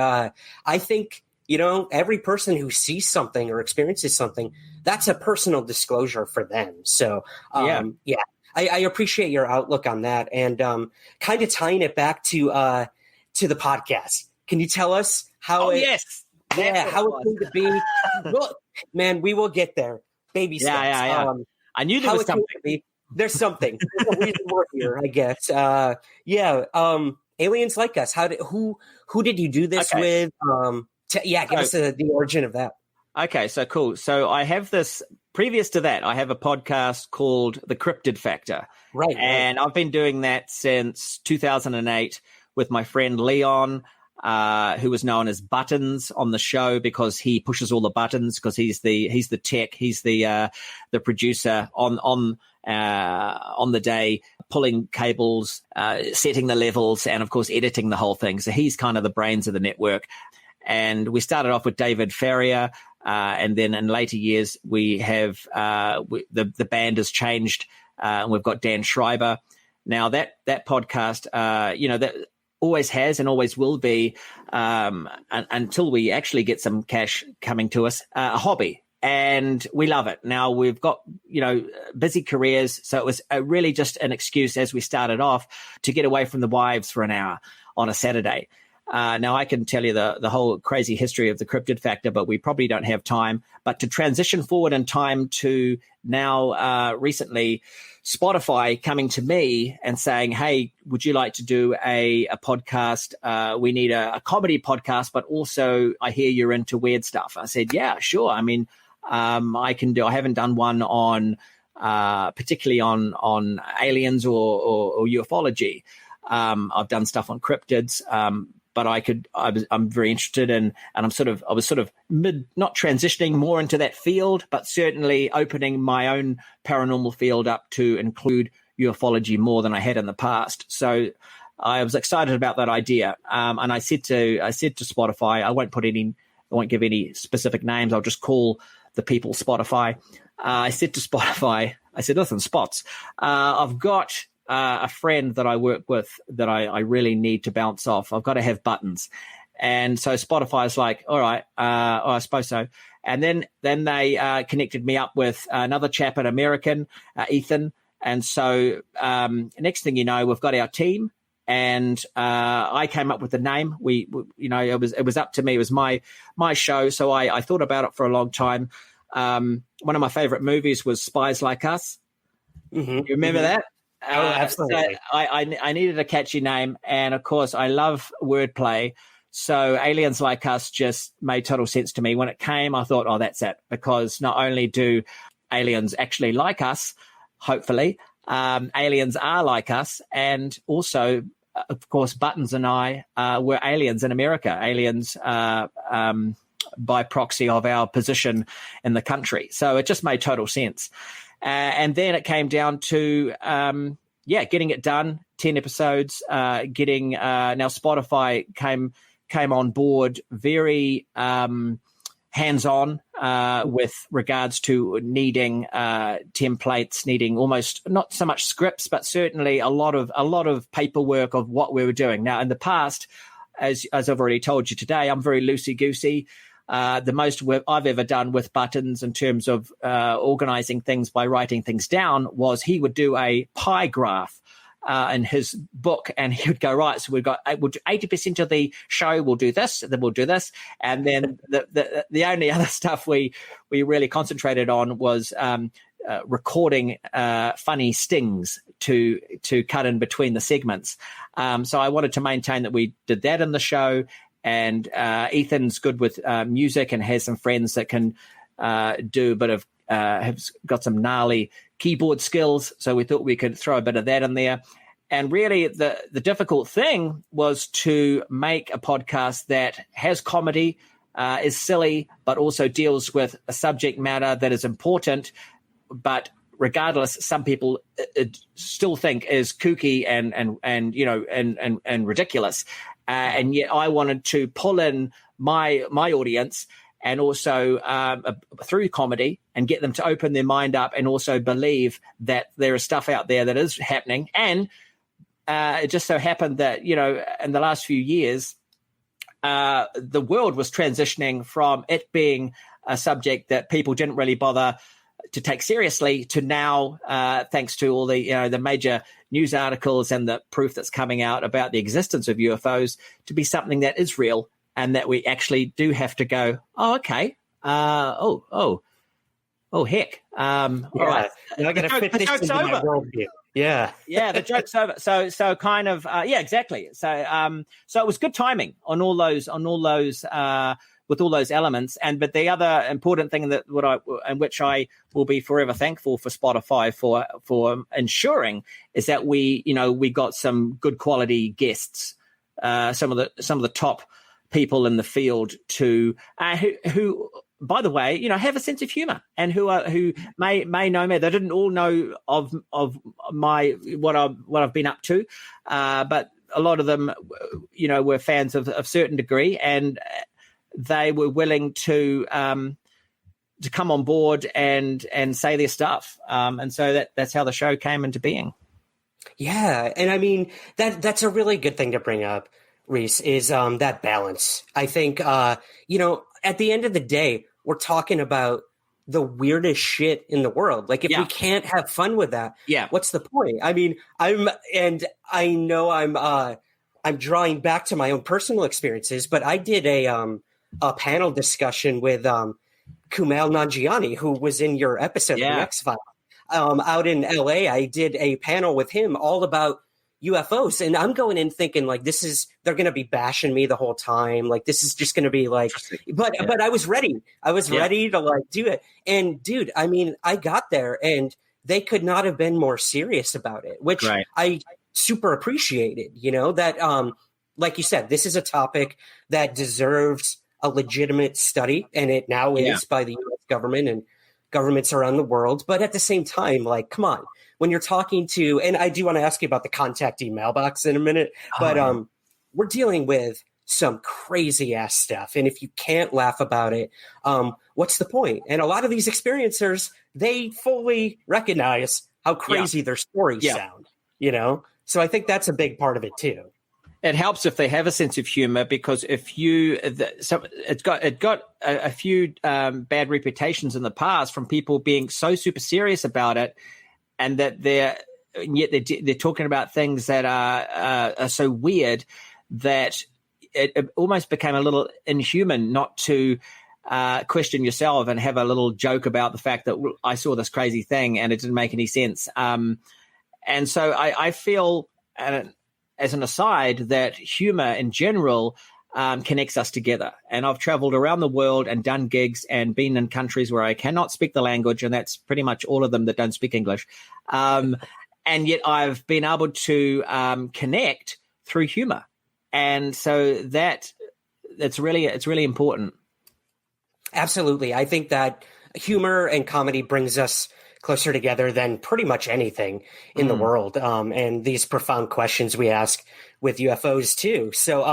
I think every person who sees something or experiences something, that's a personal disclosure for them. So yeah. I appreciate your outlook on that, and kind of tying it back to the podcast. Can you tell us how? Yes, how it's going to be? Well, man, we will get there. Baby steps. Yeah. I knew there was something. There's something. There's a reason we're here, I guess. Aliens Like Us. Who did you do this with? Give us the origin of that. Okay, so cool. So I have this, previous to that, I have a podcast called The Cryptid Factor. Right. And I've been doing that since 2008 with my friend Leon, who was known as Buttons on the show because he pushes all the buttons, because he's the tech, he's the producer on the day, pulling cables, setting the levels, and of course editing the whole thing. So he's kind of the brains of the network. And we started off with David Farrier, and then in later years we have the band has changed, and we've got Dan Schreiber. Now that podcast, that always has and always will be, until we actually get some cash coming to us, a hobby. And we love it. Now we've got, busy careers. So it was really just an excuse as we started off to get away from the wives for an hour on a Saturday. Now I can tell you the whole crazy history of the Cryptid Factor, but we probably don't have time. But to transition forward in time to now, recently, Spotify coming to me and saying, "Hey, would you like to do a podcast? We need a comedy podcast, but also I hear you're into weird stuff." I said, "Yeah, sure. I mean, I can do. I haven't done one on particularly on aliens or ufology. I've done stuff on cryptids." But I'm very interested in, and I was sort of not transitioning more into that field, but certainly opening my own paranormal field up to include ufology more than I had in the past. So I was excited about that idea. And I said to Spotify, I won't give any specific names. I'll just call the people Spotify. I said to Spotify, listen, Spots, I've got a friend that I work with that I really need to bounce off. I've got to have buttons. And so Spotify's like, all right, I suppose so. And then they connected me up with another chap, an American, Ethan. And so next thing you know, we've got our team, and I came up with the name. It was up to me. It was my show. So I thought about it for a long time. One of my favorite movies was Spies Like Us. Mm-hmm. You remember that? Oh, absolutely. So I needed a catchy name, and of course I love wordplay. So Aliens Like Us just made total sense to me. When it came, I thought, oh, that's it, because not only do aliens actually like us, hopefully, aliens are like us, and also, of course, Buttons and I were aliens in America, aliens by proxy of our position in the country. So it just made total sense. And then it came down to, getting it done, 10 episodes, now Spotify came on board very hands-on with regards to needing templates, needing almost not so much scripts, but certainly a lot of paperwork of what we were doing. Now, in the past, as I've already told you today, I'm very loosey-goosey. The most I've ever done with Buttons in terms of organizing things by writing things down was he would do a pie graph in his book, and he would go, right, so we'll do 80% of the show, we'll do this, then we'll do this. And then the only other stuff we really concentrated on was recording funny stings to cut in between the segments. So I wanted to maintain that we did that in the show. And Ethan's good with music and has some friends that can do a bit of, have got some gnarly keyboard skills. So we thought we could throw a bit of that in there. And really the difficult thing was to make a podcast that has comedy, is silly, but also deals with a subject matter that is important. But regardless, some people still think is kooky and ridiculous. And yet I wanted to pull in my audience and also through comedy and get them to open their mind up and also believe that there is stuff out there that is happening. And it just so happened that, in the last few years, the world was transitioning from it being a subject that people didn't really bother to take seriously to now, thanks to all the major news articles and the proof that's coming out about the existence of UFOs, to be something that is real and that we actually do have to go, oh, okay. Heck. All right. Now I got to fit this into my worldview. Yeah, the joke's over. So kind of, yeah, exactly. So it was good timing on all those with all those elements. But the other important thing which I will be forever thankful for Spotify for ensuring is that we got some good quality guests, some of the top people in the field who by the way, have a sense of humor and who may know me. They didn't all know of my what I've been up to, but a lot of them, were fans of a certain degree, and they were willing to come on board and say their stuff. And so that's how the show came into being. Yeah, and I mean that's a really good thing to bring up, Rhys, is that balance. I think at the end of the day, we're talking about the weirdest shit in the world. Like, if we can't have fun with that, what's the point? I mean, I'm drawing back to my own personal experiences, but I did a panel discussion with Kumail Nanjiani, who was in your episode of the X-Files. Out in LA, I did a panel with him all about UFOs, and I'm going in thinking like they're going to be bashing me the whole time. Like, this is just going to be like, but I was ready. I was ready to like do it. And dude, I mean, I got there and they could not have been more serious about it, which I super appreciated, that, like you said, this is a topic that deserves a legitimate study, and it now is by the US government and governments around the world. But at the same time, like, come on. When you're talking to, and I do want to ask you about the contact mailbox in a minute, but we're dealing with some crazy ass stuff. And if you can't laugh about it, what's the point? And a lot of these experiencers, they fully recognize how crazy their stories sound, So I think that's a big part of it too. It helps if they have a sense of humor, because it's got a few bad reputations in the past from people being so super serious about it. And that they're talking about things that are so weird that it almost became a little inhuman not to question yourself and have a little joke about the fact that I saw this crazy thing and it didn't make any sense. And so I feel, as an aside, that humor in general connects us together. And I've traveled around the world and done gigs and been in countries where I cannot speak the language, and that's pretty much all of them that don't speak English. And yet I've been able to connect through humor. And so it's really important. Absolutely. I think that humor and comedy brings us closer together than pretty much anything in the world. And these profound questions we ask with UFOs too. So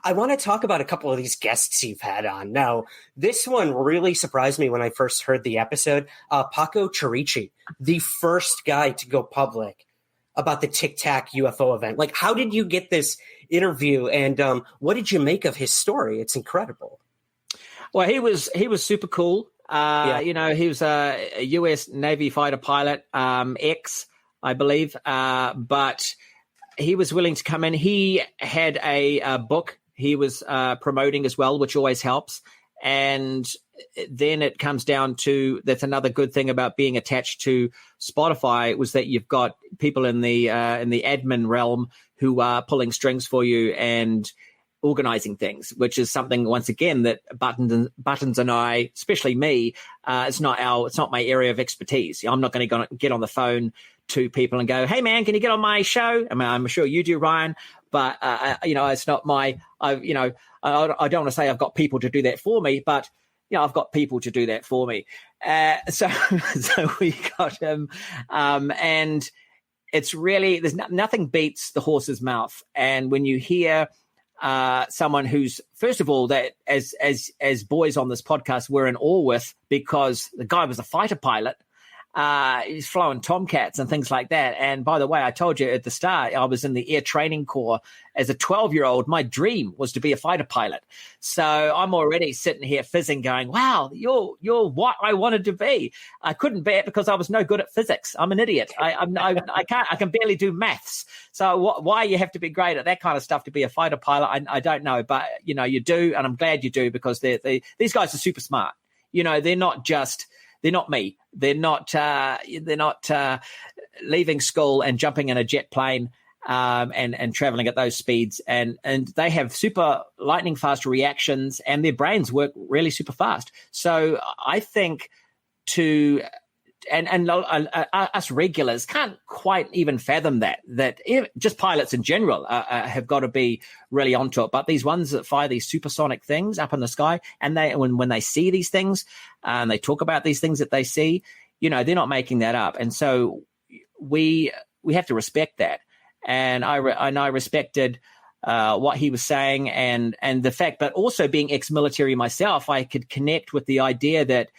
I want to talk about a couple of these guests you've had on. Now, this one really surprised me when I first heard the episode. Paco Chirichi, the first guy to go public about the Tic Tac UFO event. Like, how did you get this interview, and what did you make of his story? It's incredible. Well, he was super cool. He was a U.S. Navy fighter pilot, I believe, but he was willing to come in. He had a book he was promoting as well, which always helps. And then it comes down to, that's another good thing about being attached to Spotify, was that you've got people in the admin realm who are pulling strings for you and organizing things, which is something, once again, that Buttons and I, especially me, it's not my area of expertise. I'm not going to get on the phone to people and go, "Hey man, can you get on my show?" I mean, I'm sure you do, Ryan, but it's not my. I don't want to say I've got people to do that for me, but I've got people to do that for me. So we got him, and it's really, there's nothing beats the horse's mouth. And when you hear someone who's, first of all, that as boys on this podcast we're in awe with, because the guy was a fighter pilot. He's flying Tomcats and things like that. And by the way, I told you at the start, I was in the Air Training Corps as a 12-year-old. My dream was to be a fighter pilot. So I'm already sitting here fizzing, going, "Wow, you're what I wanted to be." I couldn't be it because I was no good at physics. I'm an idiot. I can barely do maths. So why you have to be great at that kind of stuff to be a fighter pilot, I don't know. But you do, and I'm glad you do, because these guys are super smart. They're not just They're not me. They're not leaving school and jumping in a jet plane and traveling at those speeds. And they have super lightning fast reactions, and their brains work really super fast. So I think us regulars can't quite even fathom that just pilots in general have got to be really onto it. But these ones that fire these supersonic things up in the sky, and when they see these things and they talk about these things that they see, they're not making that up. And so we have to respect that. And I respected what he was saying and the fact, but also being ex-military myself, I could connect with the idea that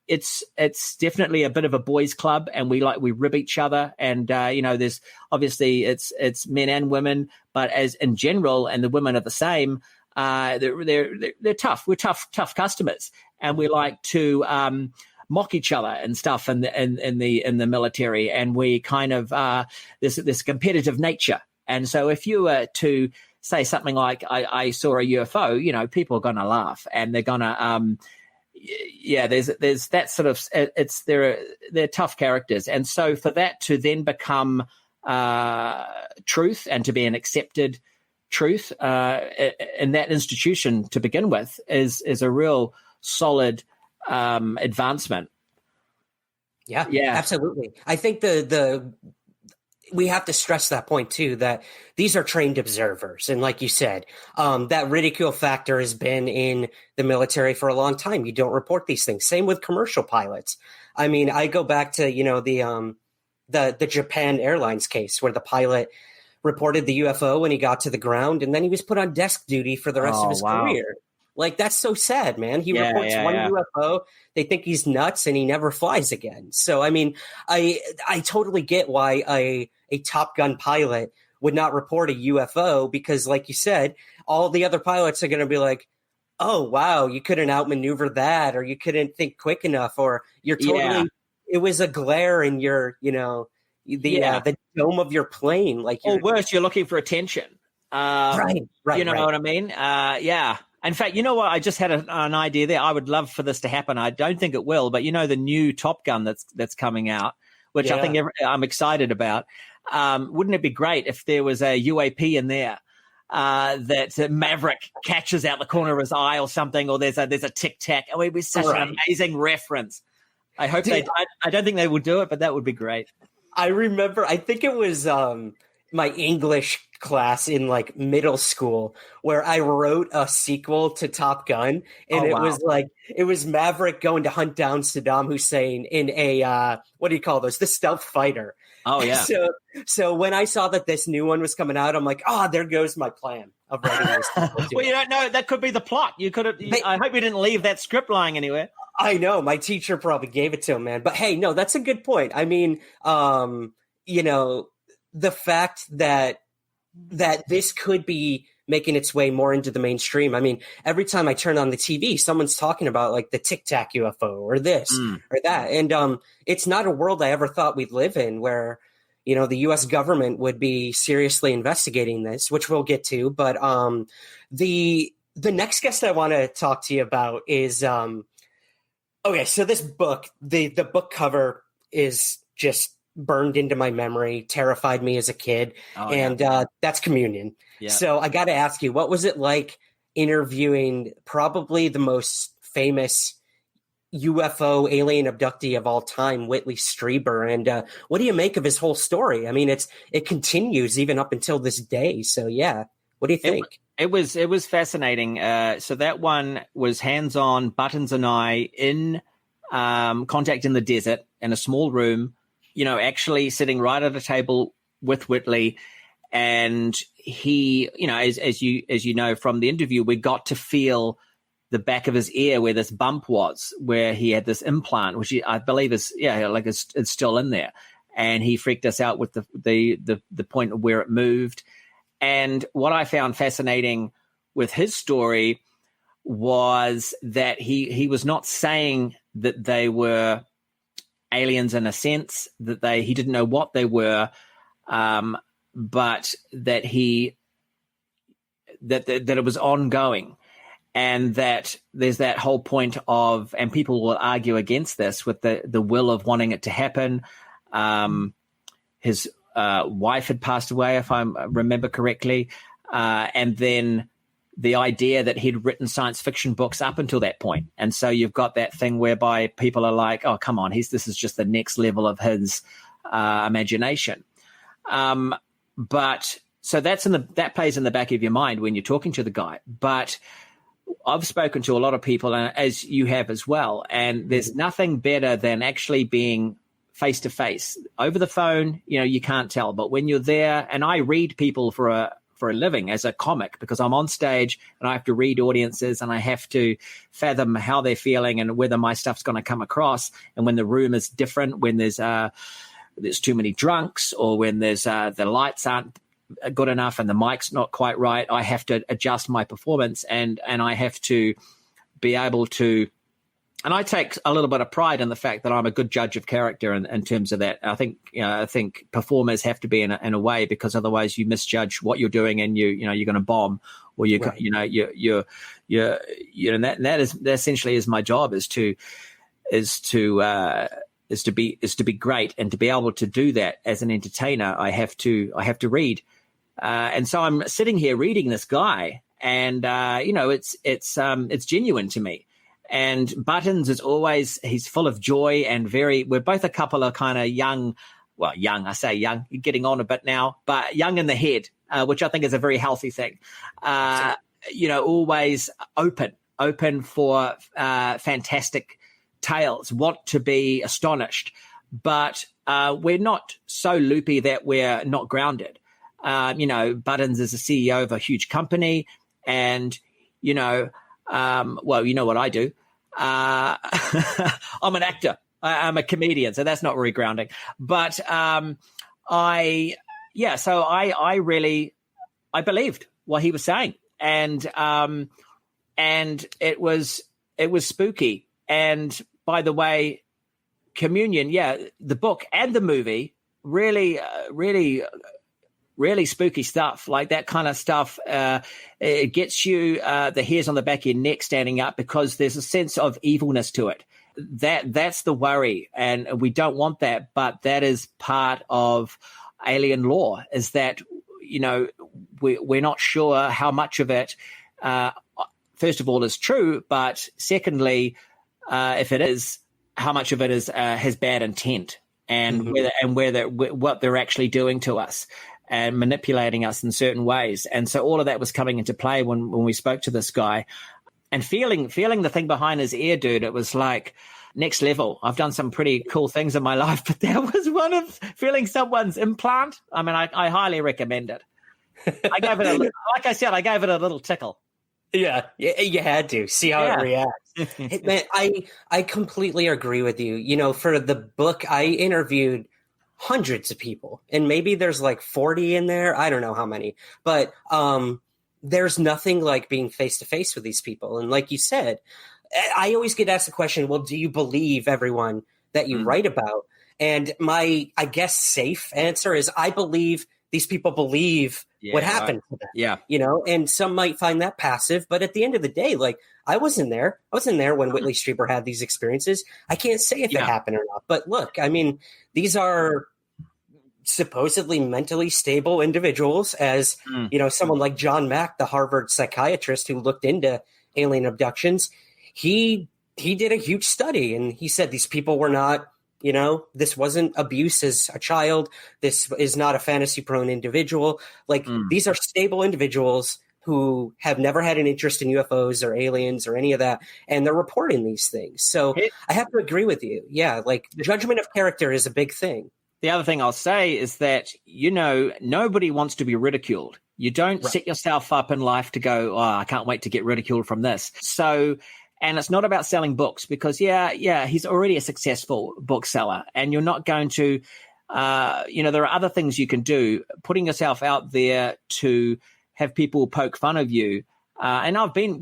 it's definitely a bit of a boys' club, and we rib each other, and there's obviously it's men and women, but as in general, and the women are the same. They're tough. We're tough customers, and we like to mock each other and stuff in the military, and we kind of this competitive nature. And so if you were to say something like I saw a UFO, people are going to laugh, and they're going to there's that sort of they're tough characters. And so for that to then become truth and to be an accepted truth in that institution to begin with is a real solid advancement. Yeah, absolutely. I think we have to stress that point too, that these are trained observers. And like you said, that ridicule factor has been in the military for a long time. You don't report these things. Same with commercial pilots. I mean, I go back to, the Japan Airlines case where the pilot reported the UFO when he got to the ground, and then he was put on desk duty for the rest of his career. Like, that's so sad, man. He reports one UFO, they think he's nuts, and he never flies again. So, I mean, I totally get why a Top Gun pilot would not report a UFO, because, like you said, all the other pilots are going to be like, oh, wow, you couldn't outmaneuver that, or you couldn't think quick enough, or you're totally it was a glare in your, the dome of your plane. Like, or worse, you're looking for attention. Right. You know what I mean? Yeah. In fact, you know what? I just had an idea there. I would love for this to happen. I don't think it will, but the new Top Gun that's coming out, which I think I'm excited about. Wouldn't it be great if there was a UAP in there that Maverick catches out the corner of his eye or something, or there's a tic tac? It would be such an amazing reference. I hope I don't think they will do it, but that would be great. I remember, I think it was my English class in like middle school where I wrote a sequel to Top Gun, and it was Maverick going to hunt down Saddam Hussein in a what do you call those? The stealth fighter. Oh yeah. So when I saw that this new one was coming out, I'm like, there goes my plan of writing this sequel. Well, you don't know, that could be the plot. You could have. I hope you didn't leave that script lying anywhere. I know my teacher probably gave it to him, man. But hey, no, that's a good point. I mean, the fact that this could be making its way more into the mainstream. I mean, every time I turn on the TV, someone's talking about like the Tic Tac UFO or this or that. And it's not a world I ever thought we'd live in, where, the U.S. government would be seriously investigating this, which we'll get to. But the next guest I want to talk to you about is okay, so this book, the book cover is just burned into my memory, terrified me as a kid. That's Communion. Yeah. So I got to ask you, what was it like interviewing probably the most famous UFO alien abductee of all time, Whitley Strieber? And what do you make of his whole story? I mean, it continues even up until this day. So yeah, what do you think? It was fascinating. So that one was hands-on, Buttons and I in contact in the desert in a small room, actually sitting right at a table with Whitley. And he, as you know from the interview, we got to feel the back of his ear where this bump was, where he had this implant, which I believe is it's still in there. And he freaked us out with the point of where it moved. And what I found fascinating with his story was that he was not saying that they were aliens in a sense, that he didn't know what they were, but that that it was ongoing. and that there's that whole point of, and people will argue against this with the will of wanting it to happen. His wife had passed away, if I remember correctly, and then the idea that he'd written science fiction books up until that point. And so you've got that thing whereby people are like, oh, come on, this is just the next level of his imagination. But so that plays in the back of your mind when you're talking to the guy. But I've spoken to a lot of people, as you have as well, and there's nothing better than actually being face to face. Over the phone, you can't tell, but when you're there, and I read people for a living as a comic, because I'm on stage and I have to read audiences and I have to fathom how they're feeling and whether my stuff's going to come across. And when the room is different, when there's too many drunks, or when there's the lights aren't good enough and the mic's not quite right, I have to adjust my performance, and I have to be able to. And I take a little bit of pride in the fact that I'm a good judge of character in terms of that. I think performers have to be in a way, because otherwise you misjudge what you're doing, and you're going to bomb, or that essentially is my job, is to be great, and to be able to do that as an entertainer, I have to read, and so I'm sitting here reading this guy, and it's genuine to me. And Buttons is always, he's full of joy and we're both a couple of kind of young, I say young, getting on a bit now, but young in the head, which I think is a very healthy thing. Always open for fantastic tales, want to be astonished, but we're not so loopy that we're not grounded. Buttons is a CEO of a huge company, and, you know what I do. I'm an actor. I'm a comedian, so that's not very grounding. But I believed what he was saying, and it was spooky. And by the way, Communion, the book and the movie, really spooky stuff. Like that kind of stuff, it gets you the hairs on the back of your neck standing up, because there's a sense of evilness to it. That's the worry, and we don't want that. But that is part of alien lore, is that we're not sure how much of it, first of all, is true, but secondly, if it is, how much of it has bad intent, and what they're actually doing to us and manipulating us in certain ways. And so all of that was coming into play when we spoke to this guy, and feeling the thing behind his ear, dude. It was like next level. I've done some pretty cool things in my life, but that was one of feeling someone's implant. I mean, I highly recommend it. I gave it I gave it a little tickle. Yeah, you had to see how it reacts. Man, I completely agree with you. For the book, I interviewed hundreds of people, and maybe there's like 40 in there. I don't know how many, but there's nothing like being face to face with these people. And like you said, I always get asked the question, well, do you believe everyone that you write about? And my, I guess, safe answer is I believe these people believe what happened to them. Yeah. And some might find that passive, but at the end of the day, like I wasn't there. I wasn't there when Whitley Strieber had these experiences. I can't say if it happened or not. But look, I mean, these are supposedly mentally stable individuals, as someone like John Mack, the Harvard psychiatrist who looked into alien abductions, he did a huge study, and he said these people were not, this wasn't abuse as a child. This is not a fantasy prone individual. Like these are stable individuals who have never had an interest in UFOs or aliens or any of that, and they're reporting these things. So I have to agree with you. Yeah, like judgment of character is a big thing. The other thing I'll say is that, nobody wants to be ridiculed. You don't set yourself up in life to go, I can't wait to get ridiculed from this. So, and it's not about selling books, because, he's already a successful bookseller, and you're not going to, there are other things you can do. Putting yourself out there to have people poke fun of you. And I've been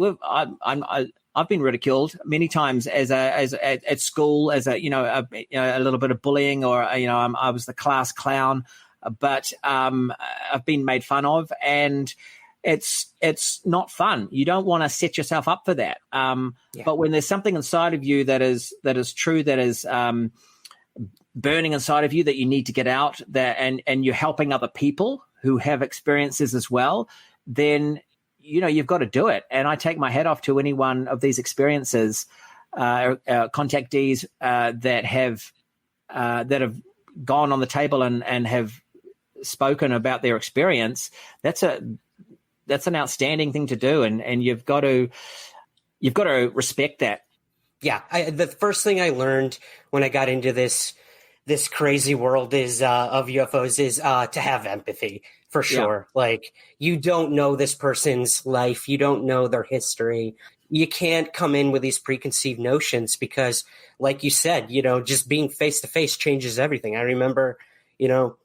ridiculed many times at school as a little bit of bullying, or I was the class clown, but I've been made fun of, and it's not fun. You don't want to set yourself up for that. But when there's something inside of you that is true, that is burning inside of you, that you need to get out, that and you're helping other people who have experiences as well, then you've got to do it. And I take my hat off to any one of these experiences, contactees that have gone on the table and have spoken about their experience. That's an outstanding thing to do, and you've got to respect that. Yeah, the first thing I learned when I got into this crazy world of UFOs is to have empathy, for sure. Yeah. Like, you don't know this person's life, you don't know their history. You can't come in with these preconceived notions because, like you said, just being face to face changes everything. I remember,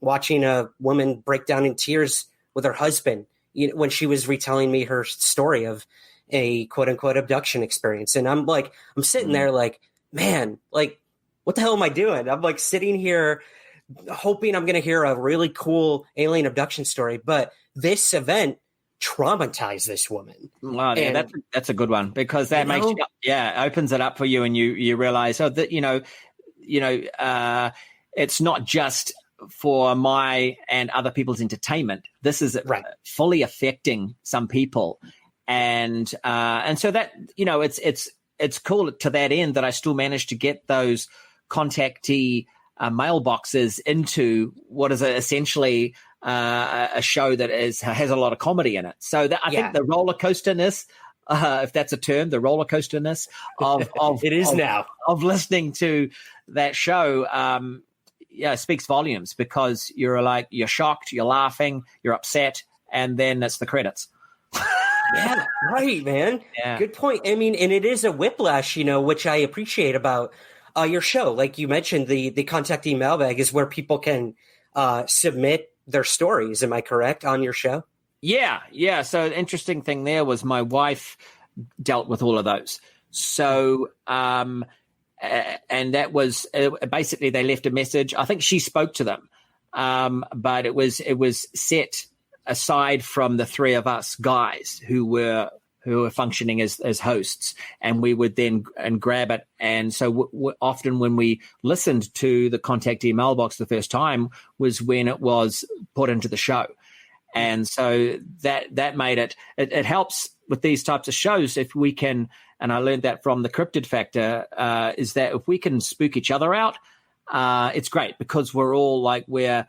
watching a woman break down in tears with her husband when she was retelling me her story of a quote unquote abduction experience. And I'm sitting there like, man, like, what the hell am I doing? I'm like sitting here hoping I'm going to hear a really cool alien abduction story. But this event traumatized this woman. Wow, yeah, that's a good one, because that makes opens it up for you, and you realize, that it's not just for my and other people's entertainment. This is fully affecting some people, and so that it's cool to that end that I still managed to get those contactee mailboxes into what is essentially a show that has a lot of comedy in it. So I think the roller coasterness, if that's a term, the roller coasterness of it is now of listening to that show, speaks volumes, because you're shocked, you're laughing, you're upset, and then it's the credits. Yeah, right, man. Yeah. Good point. I mean, and it is a whiplash, which I appreciate about your show. Like you mentioned, the contactee mailbag is where people can submit their stories. Am I correct, on your show? Yeah. So the interesting thing there was my wife dealt with all of those. So, and that was basically, they left a message. I think she spoke to them, but it was set aside from the three of us guys who were functioning as hosts, and we would then grab it. And so often when we listened to the contactee mailbox the first time was when it was put into the show. And so that made it helps with these types of shows if we can, and I learned that from the Cryptid Factor, is that if we can spook each other out, it's great, because we're all like, we're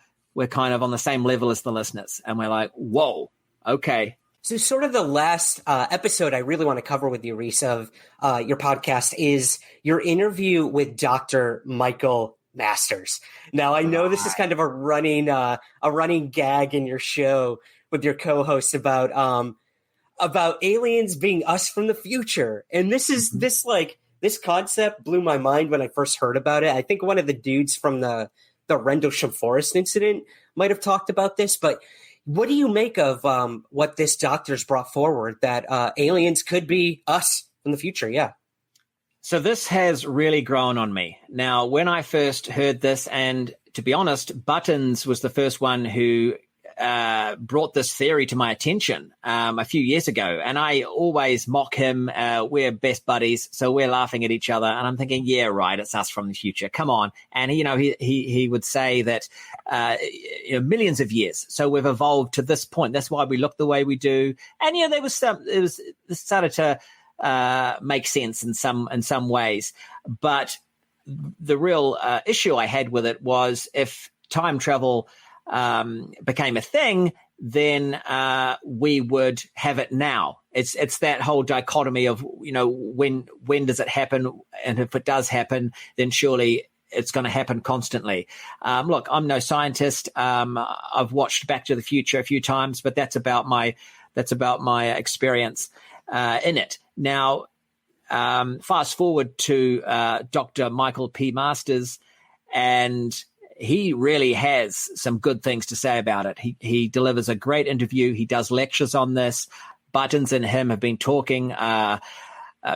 kind of on the same level as the listeners, and we're like, whoa, okay. So sort of the last episode I really want to cover with you, Rhys, of your podcast is your interview with Dr. Michael Masters. Now, I know this is kind of a running gag in your show with your co-host about aliens being us from the future. And this concept blew my mind when I first heard about it. I think one of the dudes from the Rendlesham Forest incident might have talked about this, but what do you make of what this doctor's brought forward, that aliens could be us in the future? Yeah. So this has really grown on me. Now, when I first heard this, and to be honest, Buttons was the first one who brought this theory to my attention a few years ago. And I always mock him. We're best buddies, so we're laughing at each other. And I'm thinking, yeah, right, it's us from the future. Come on. And, he would say that millions of years. So we've evolved to this point. That's why we look the way we do. And, this started to make sense in some ways. But the real issue I had with it was, if time travel became a thing, then we would have it now. It's that whole dichotomy of, when does it happen? And if it does happen, then surely it's going to happen constantly. Look, I'm no scientist. I've watched Back to the Future a few times, but that's about my experience in it. Now, fast forward to Dr. Michael P. Masters, and he really has some good things to say about it. He delivers a great interview. He does lectures on this. Buttons and him have been talking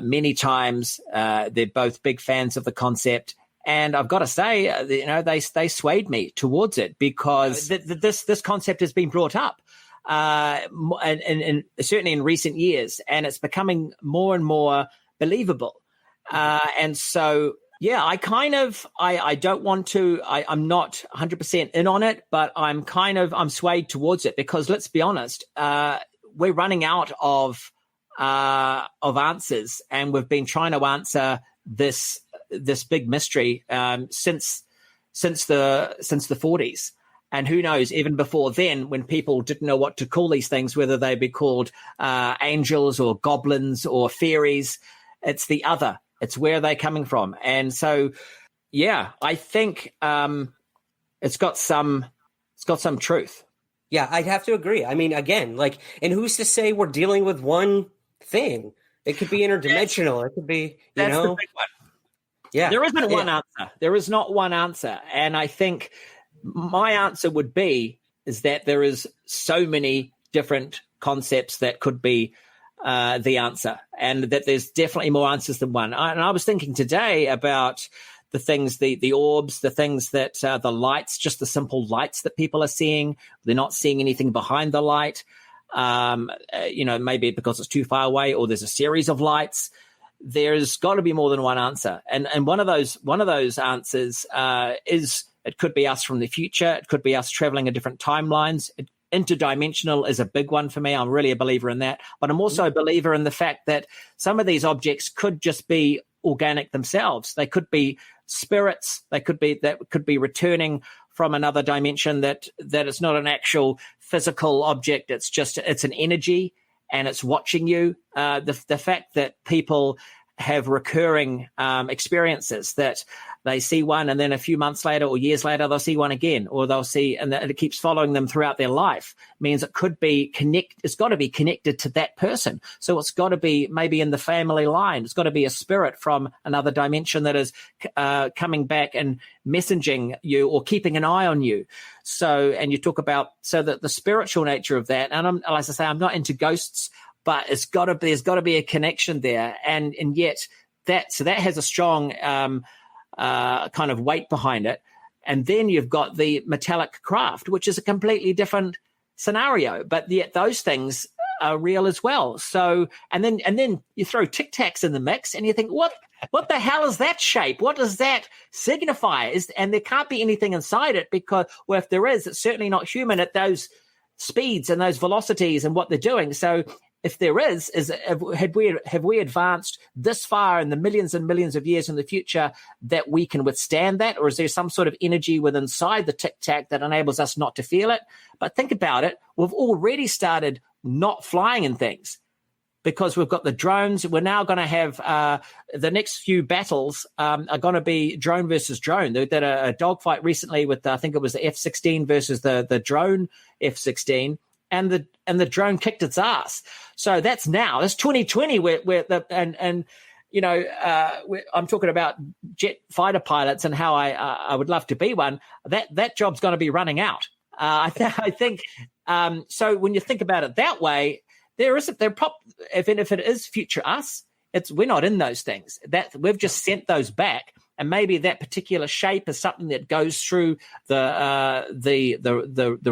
many times. They're both big fans of the concept. And I've got to say, they swayed me towards it, because this concept has been brought up. and certainly in recent years, and it's becoming more and more believable. And so, yeah, I don't want to, I'm not 100% in on it, but I'm swayed towards it because let's be honest, we're running out of answers, and we've been trying to answer this big mystery since the 40s. And who knows, even before then, when people didn't know what to call these things, whether they be called angels or goblins or fairies, it's the other. It's where they're coming from. And so, yeah, I think it's got some truth. Yeah, I'd have to agree. I mean, again, and who's to say we're dealing with one thing? It could be interdimensional. It could be, That's the big one. Yeah. There isn't one answer. There is not one answer. And I think my answer would be is that there is so many different concepts that could be the answer, and that there's definitely more answers than one. And I was thinking today about the things, the orbs, the things that the lights, just the simple lights that people are seeing. They're not seeing anything behind the light. Maybe because it's too far away, or there's a series of lights. There's got to be more than one answer. And one of those answers is, it could be us from the future. It could be us traveling in different timelines. Interdimensional is a big one for me. I'm really a believer in that. But I'm also a believer in the fact that some of these objects could just be organic themselves. They could be spirits. That could be returning from another dimension, that it's not an actual physical object. It's an energy, and it's watching you. The fact that people have recurring experiences, that they see one and then a few months later or years later they'll see one again, or they'll see, and it keeps following them throughout their life, means it could be it's got to be connected to that person. So it's got to be maybe in the family line. It's got to be a spirit from another dimension that is coming back and messaging you or keeping an eye on you. So, and you talk about, so that the spiritual nature of that, and as I say, I'm not into ghosts, but there's got to be a connection there, and yet that has a strong kind of weight behind it. And then you've got the metallic craft, which is a completely different scenario, but yet those things are real as well. So, and then you throw Tic Tacs in the mix, and you think, what the hell is that shape? What does that signify? And there can't be anything inside it, because, well, if there is, it's certainly not human at those speeds and those velocities and what they're doing. So if there is have we advanced this far in the millions and millions of years in the future that we can withstand that? Or is there some sort of energy within inside the Tic Tac that enables us not to feel it? But think about it. We've already started not flying in things, because we've got the drones. We're now going to have the next few battles are going to be drone versus drone. They did a dogfight recently with, I think it was the F-16 versus the drone F-16. And the drone kicked its ass. So that's 2020. I'm talking about jet fighter pilots and how I would love to be one. That job's going to be running out. I think. So when you think about it that way, if it is future us, we're not in those things. That we've just sent those back. And maybe that particular shape is something that goes through the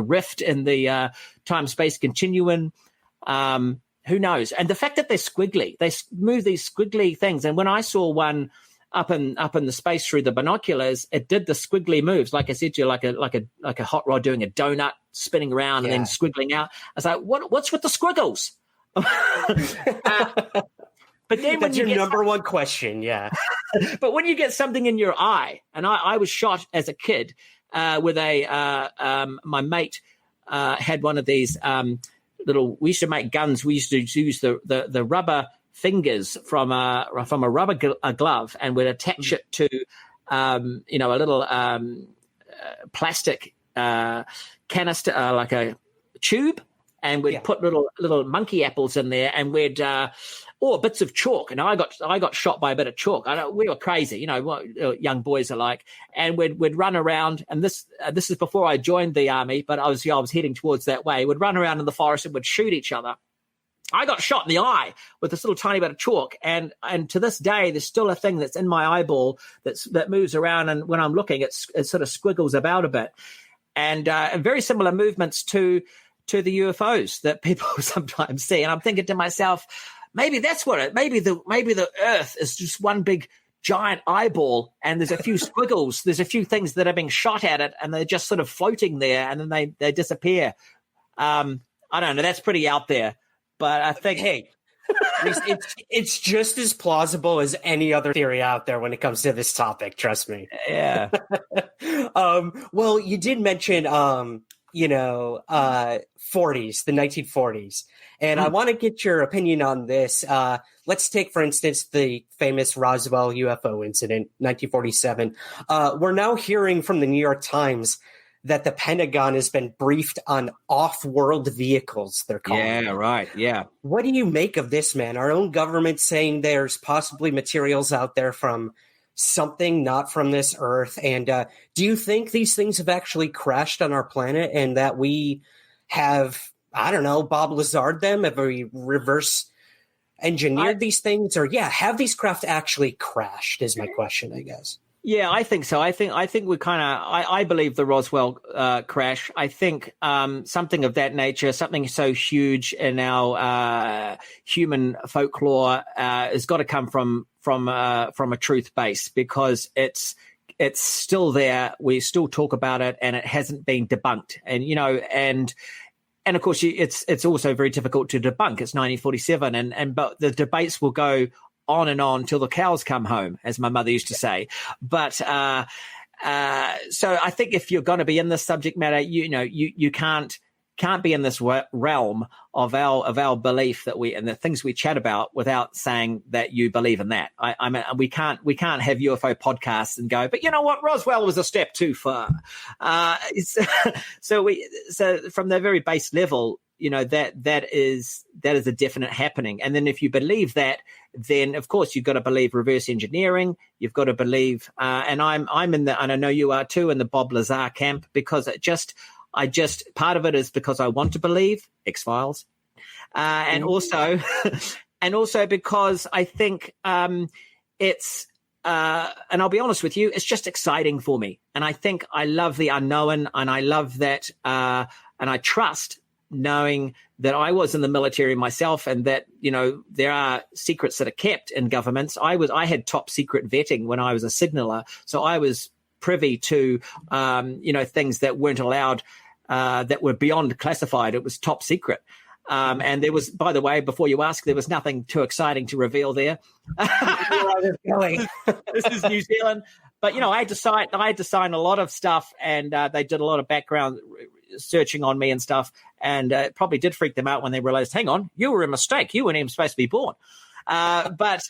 rift in the time-space continuum. Who knows? And the fact that they're squiggly, they move these squiggly things. And when I saw one up in the space through the binoculars, it did the squiggly moves, like I said to you, like a hot rod doing a donut, spinning around and then squiggling out. I was like, what's with the squiggles? But then that's your number one question, yeah. But when you get something in your eye, and I was shot as a kid with my mate had one of these we used to make guns. We used to use the rubber fingers from a rubber glove, and we'd attach it to a little plastic canister, like a tube, and we'd put little monkey apples in there, and we'd or bits of chalk. And I got shot by a bit of chalk. We were crazy, what young boys are like. And we'd run around. And this is before I joined the army, but I was heading towards that way. We'd run around in the forest and would shoot each other. I got shot in the eye with this little tiny bit of chalk, and to this day, there's still a thing that's in my eyeball that moves around, and when I'm looking, it sort of squiggles about a bit. And very similar movements to to the UFOs that people sometimes see. And I'm thinking to myself, maybe that's what it. Maybe the Earth is just one big giant eyeball, and there's a few squiggles. There's a few things that are being shot at it, and they're just sort of floating there, and then they disappear. I don't know. That's pretty out there, but I think, hey, it's just as plausible as any other theory out there when it comes to this topic. Trust me. Yeah. Well, you did mention, 40s, the 1940s. And I want to get your opinion on this. Let's take, for instance, the famous Roswell UFO incident, 1947. We're now hearing from the New York Times that the Pentagon has been briefed on off-world vehicles, they're calling them. Yeah, right, yeah. What do you make of this, man? Our own government saying there's possibly materials out there from something not from this Earth. And do you think these things have actually crashed on our planet and that we have, I don't know, Bob Lazard them? Have we reverse engineered these things? Or, have these craft actually crashed is my question, I guess. Yeah, I think so. I think we kind of. I believe the Roswell crash. I think something of that nature, something so huge in our human folklore, has got to come from a truth base, because it's still there. We still talk about it, and it hasn't been debunked. And and of course, it's also very difficult to debunk. It's 1947, but the debates will go on and on till the cows come home, as my mother used to say. But so I think if you're going to be in this subject matter, you can't be in this realm of our belief that and the things we chat about without saying that you believe in that. I mean, we can't have UFO podcasts and go, but you know what, Roswell was a step too far. So from the very base level, that is a definite happening. And then if you believe that, then of course you've got to believe reverse engineering. You've got to believe, and I'm in and I know you are too, in the Bob Lazar camp, because I just part of it is because I want to believe X-Files, and also because I think it's and I'll be honest with you, it's just exciting for me, and I think I love the unknown, and I love that, and I trust knowing that I was in the military myself, and that there are secrets that are kept in governments. I had top secret vetting when I was a signaller, so I was privy to things that weren't allowed, that were beyond classified. It was top secret, and there was, by the way, before you ask, there was nothing too exciting to reveal there. This is New Zealand, but I had to sign a lot of stuff, and they did a lot of background searching on me and stuff, and it probably did freak them out when they realized, hang on, you were a mistake, you weren't even supposed to be born. But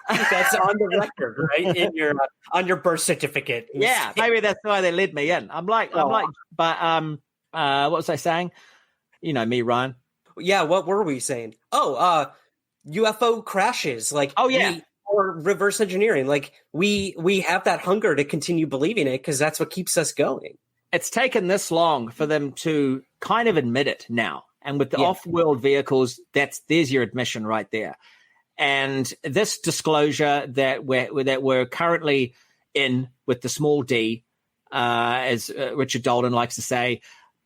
that's on the record, right? In your on your birth certificate. Yeah, maybe that's why they led me in. But what was I saying? You know me, Ryan. Yeah, what were we saying? UFO crashes, or reverse engineering. Like we have that hunger to continue believing it because that's what keeps us going. It's taken this long for them to kind of admit it now. And with the off-world vehicles, there's your admission right there. And this disclosure that we're currently in with the small d, as Richard Dolan likes to say,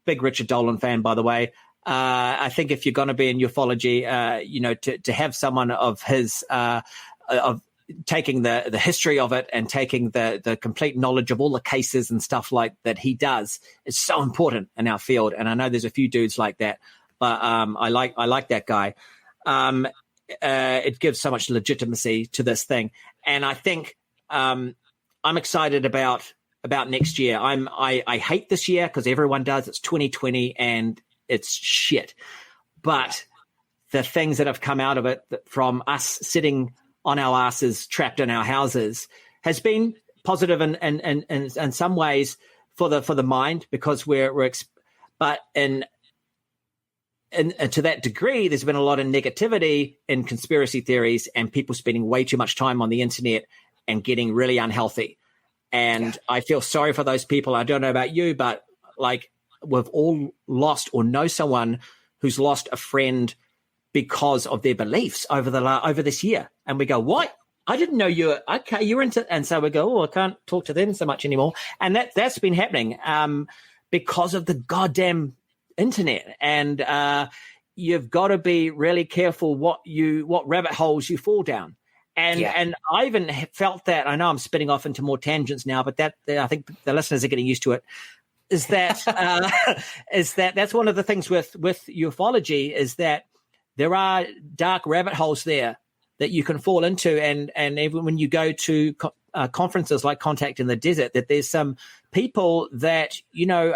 big Richard Dolan fan, by the way. I think if you're going to be in ufology, to have someone of his of taking the history of it and taking the complete knowledge of all the cases and stuff like that he does is so important in our field. And I know there's a few dudes like that, but I like that guy. It gives so much legitimacy to this thing, and I think I'm excited about next year. I hate this year because everyone does. It's 2020 and it's shit. But the things that have come out of it from us sitting on our asses, trapped in our houses, has been positive in some ways for the mind, because but and to that degree, there's been a lot of negativity in conspiracy theories and people spending way too much time on the internet and getting really unhealthy. And I feel sorry for those people. I don't know about you, but we've all lost or know someone who's lost a friend because of their beliefs over this year. And we go, what? I didn't know you were into, and so we go, I can't talk to them so much anymore. And that's been happening because of the goddamn internet, and you've got to be really careful what rabbit holes you fall down. And I even felt that, I know I'm spinning off into more tangents now, but I think the listeners are getting used to it, is that that's one of the things with ufology, is that there are dark rabbit holes there that you can fall into. And even when you go to conferences like Contact in the Desert, that there's some people that,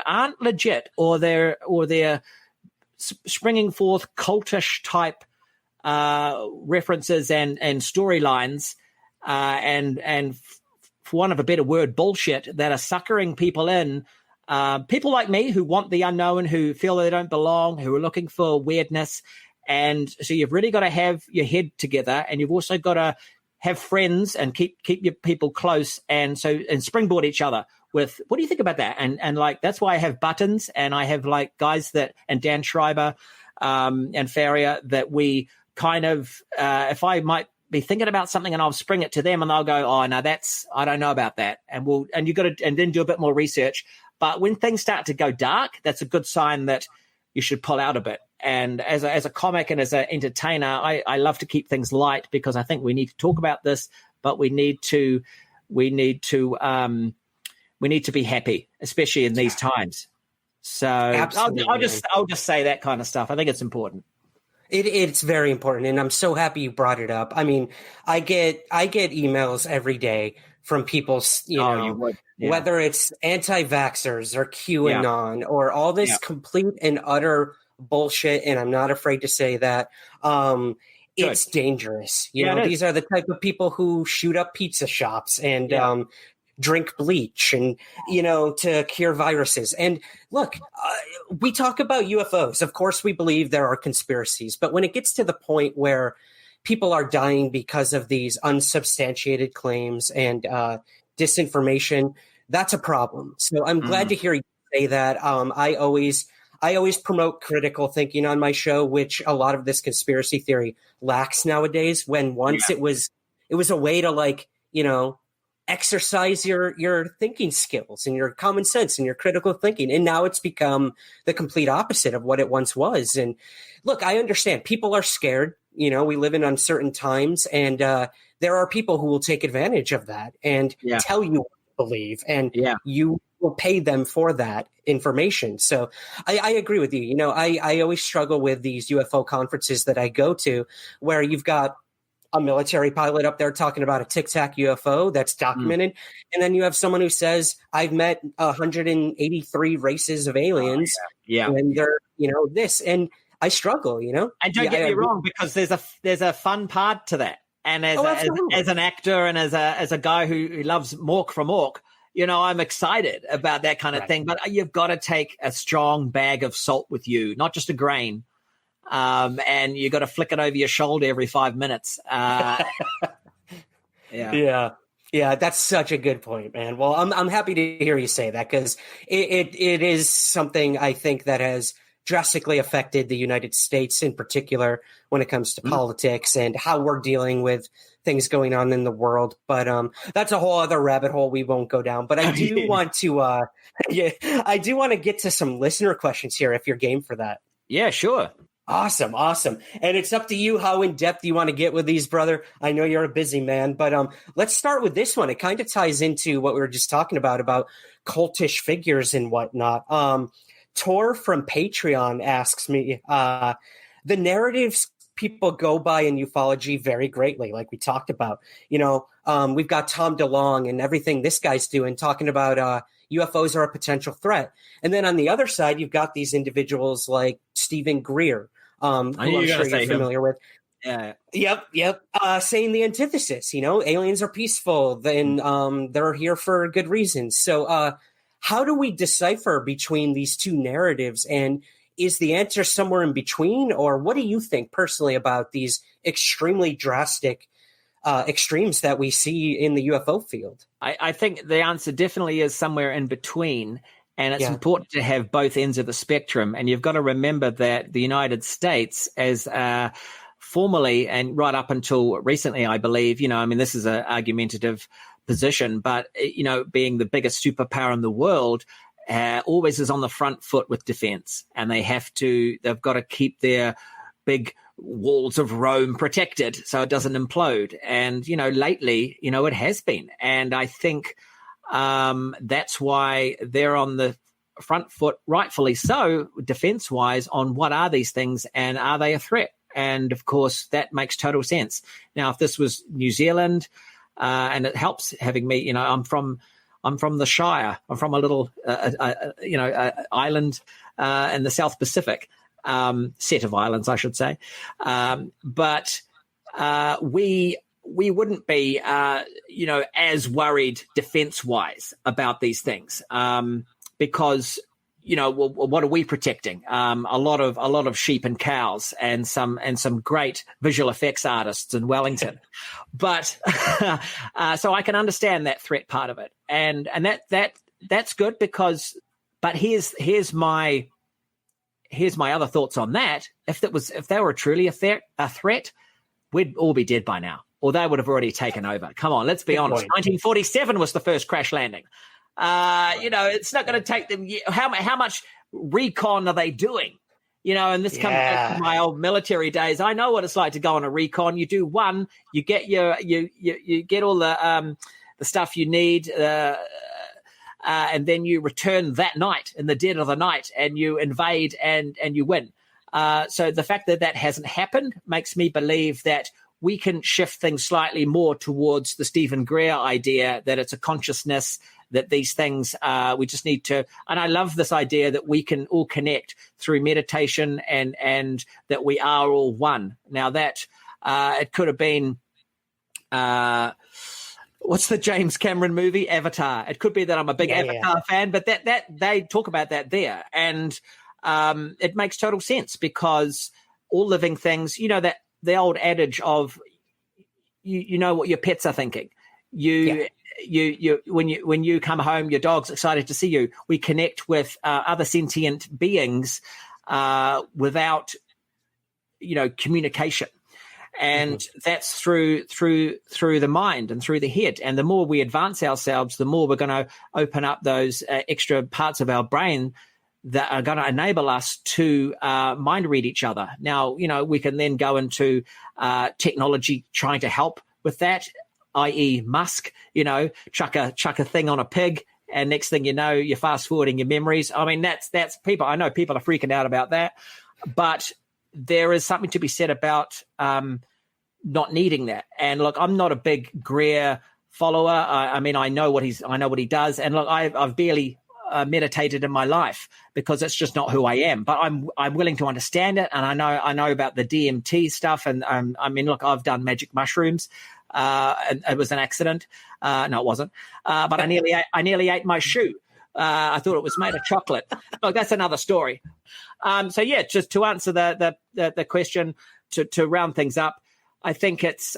aren't legit, or they're springing forth cultish type references and storylines, and for want of a better word, bullshit, that are suckering people in. People like me who want the unknown, who feel they don't belong, who are looking for weirdness. And so you've really got to have your head together, and you've also got to have friends and keep your people close, and springboard each other with, what do you think about that? And like, that's why I have buttons, and I have like guys and Dan Schreiber and Farrier, that we kind of, if I might be thinking about something and I'll spring it to them, and they'll go, oh no, I don't know about that. And you got to, and then do a bit more research. But when things start to go dark, that's a good sign that you should pull out a bit. And as a comic and as an entertainer, I love to keep things light, because I think we need to talk about this, but we need to be happy, especially in these times. So I'll just say that kind of stuff. I think it's important. It's very important, and I'm so happy you brought it up. I mean, I get emails every day from people, whether it's anti-vaxxers or QAnon or all this complete and utter bullshit, and I'm not afraid to say that. It's dangerous. These are the type of people who shoot up pizza shops and drink bleach and, to cure viruses. And look, we talk about UFOs. Of course, we believe there are conspiracies, but when it gets to the point where people are dying because of these unsubstantiated claims and disinformation, that's a problem. So I'm glad to hear you say that. I always promote critical thinking on my show, which a lot of this conspiracy theory lacks nowadays, when once it was a way to exercise your thinking skills and your common sense and your critical thinking. And now it's become the complete opposite of what it once was. And look, I understand people are scared. We live in uncertain times, and there are people who will take advantage of that and tell you what to believe, and you will pay them for that information. So I agree with you. I always struggle with these UFO conferences that I go to, where you've got a military pilot up there talking about a Tic Tac UFO that's documented. And then you have someone who says, I've met 183 races of aliens. And they're, this. And I struggle, And don't get me wrong, because there's a fun part to that. And as an actor and as a guy who loves Mork from Ork, I'm excited about that kind of thing. But you've got to take a strong bag of salt with you, not just a grain. And you got to flick it over your shoulder every 5 minutes. Yeah, that's such a good point, man. Well, I'm happy to hear you say that, because it is something I think that has drastically affected the United States in particular when it comes to politics and how we're dealing with things going on in the world. But that's a whole other rabbit hole we won't go down. But I do want to I do want to get to some listener questions here, if you're game for that. Yeah, sure. Awesome. And it's up to you how in-depth you want to get with these, brother. I know you're a busy man, but let's start with this one. It kind of ties into what we were just talking about cultish figures and whatnot. Tor from Patreon asks me, the narratives people go by in ufology vary greatly, like we talked about. We've got Tom DeLonge and everything this guy's doing, talking about UFOs are a potential threat. And then on the other side, you've got these individuals like Stephen Greer, who I'm sure you're familiar with. Yeah. Yep. Saying the antithesis, aliens are peaceful, then they're here for good reasons. So how do we decipher between these two narratives? And is the answer somewhere in between? Or what do you think personally about these extremely drastic extremes that we see in the UFO field? I think the answer definitely is somewhere in between. And it's important to have both ends of the spectrum. And you've got to remember that the United States, as formerly and right up until recently, I believe, this is an argumentative position, but, being the biggest superpower in the world, always is on the front foot with defense, and they've got to keep their big walls of Rome protected so it doesn't implode. And, lately, it has been. And I think that's why they're on the front foot, rightfully so, defense-wise, on what are these things and are they a threat? And, of course, that makes total sense. Now, if this was New Zealand, and it helps having me, I'm from the Shire. I'm from a little, island in the South Pacific, set of islands, I should say. But we wouldn't be, as worried defense-wise about these things, because what are we protecting? A lot of sheep and cows and some great visual effects artists in Wellington. But so I can understand that threat part of it. And that's good but here's my other thoughts on that. If they were truly a threat, we'd all be dead by now, or they would have already taken over. Come on, let's be honest. 1947 was the first crash landing. It's not going to take them. How much recon are they doing? And this comes back to my old military days. I know what it's like to go on a recon. You do one, you get you get all the stuff you need, and then you return that night in the dead of the night, and you invade and you win. So the fact that hasn't happened makes me believe that we can shift things slightly more towards the Stephen Greer idea that it's a consciousness, that these things we just need to, and I love this idea that we can all connect through meditation and that we are all one. Now that it could have been, what's the James Cameron movie, Avatar? It could be that I'm a big Avatar fan, but that they talk about that there, and it makes total sense because all living things, that the old adage of you know what your pets are thinking. You when you come home, your dog's excited to see you. We connect with other sentient beings without communication, and that's through the mind and through the head. And the more we advance ourselves, the more we're going to open up those extra parts of our brain that are going to enable us to mind read each other. Now, we can then go into technology trying to help with that, i.e. Musk, chuck a thing on a pig, and next thing you know, you're fast forwarding your memories. I mean, that's people. I know people are freaking out about that, but there is something to be said about not needing that. And look, I'm not a big Greer follower. I mean, I know what he does, and look, I've barely meditated in my life because it's just not who I am. But I'm willing to understand it, and I know about the DMT stuff. And I mean, look, I've done magic mushrooms. And it was an accident. No, it wasn't. But I nearly ate my shoe. I thought it was made of chocolate. Look, that's another story. So yeah, just to answer the question, to round things up, I think it's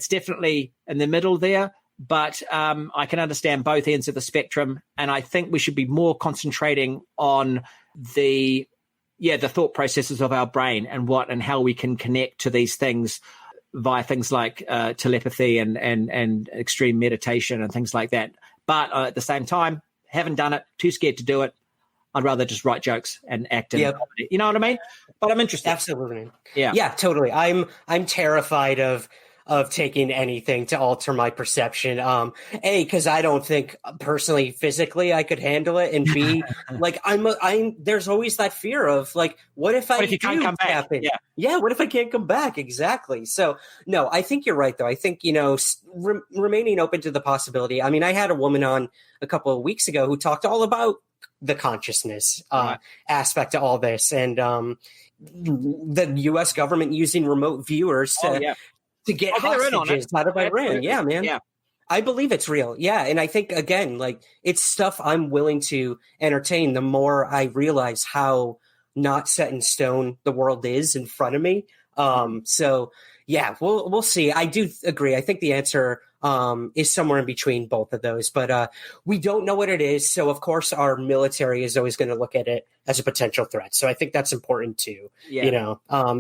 definitely in the middle there. But I can understand both ends of the spectrum, and I think we should be more concentrating on the thought processes of our brain and how we can connect to these things via things like telepathy and extreme meditation and things like that. But at the same time, haven't done it, too scared to do it. I'd rather just write jokes and act in comedy. You know what I mean? But I'm interested. Absolutely. Yeah, totally. I'm terrified of taking anything to alter my perception. Because I don't think personally, physically, I could handle it, and B, like there's always that fear of like, what if you can't come back? Yeah. What if I can't come back? Exactly. So no, I think you're right though. I think, remaining open to the possibility. I mean, I had a woman on a couple of weeks ago who talked all about the consciousness aspect to all this, and the U.S. government using remote viewers to get hostages out of Iran. Yeah, man. Yeah. I believe it's real. Yeah. And I think, again, like, it's stuff I'm willing to entertain the more I realize how not set in stone the world is in front of me. So, yeah, we'll see. I do agree. I think the answer is somewhere in between both of those. But we don't know what it is. So, of course, our military is always going to look at it as a potential threat. So I think that's important, too. Yeah.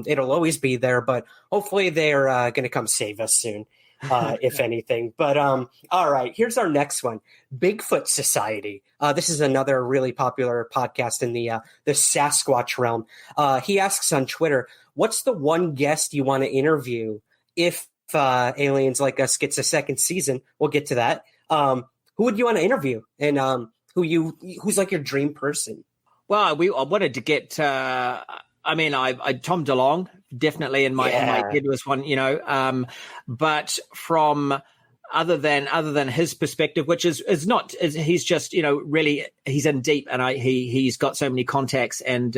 It'll always be there. But hopefully they're going to come save us soon. if anything. But all right, here's our next one. Bigfoot Society. This is another really popular podcast in the Sasquatch realm. He asks on Twitter, what's the one guest you want to interview if Aliens Like Us gets a second season? We'll get to that. Who would you want to interview, and who's like your dream person? Well, I wanted to get. Tom DeLonge definitely in my head was one, but from other than his perspective, which is not, he's just really he's in deep, and he's got so many contacts, and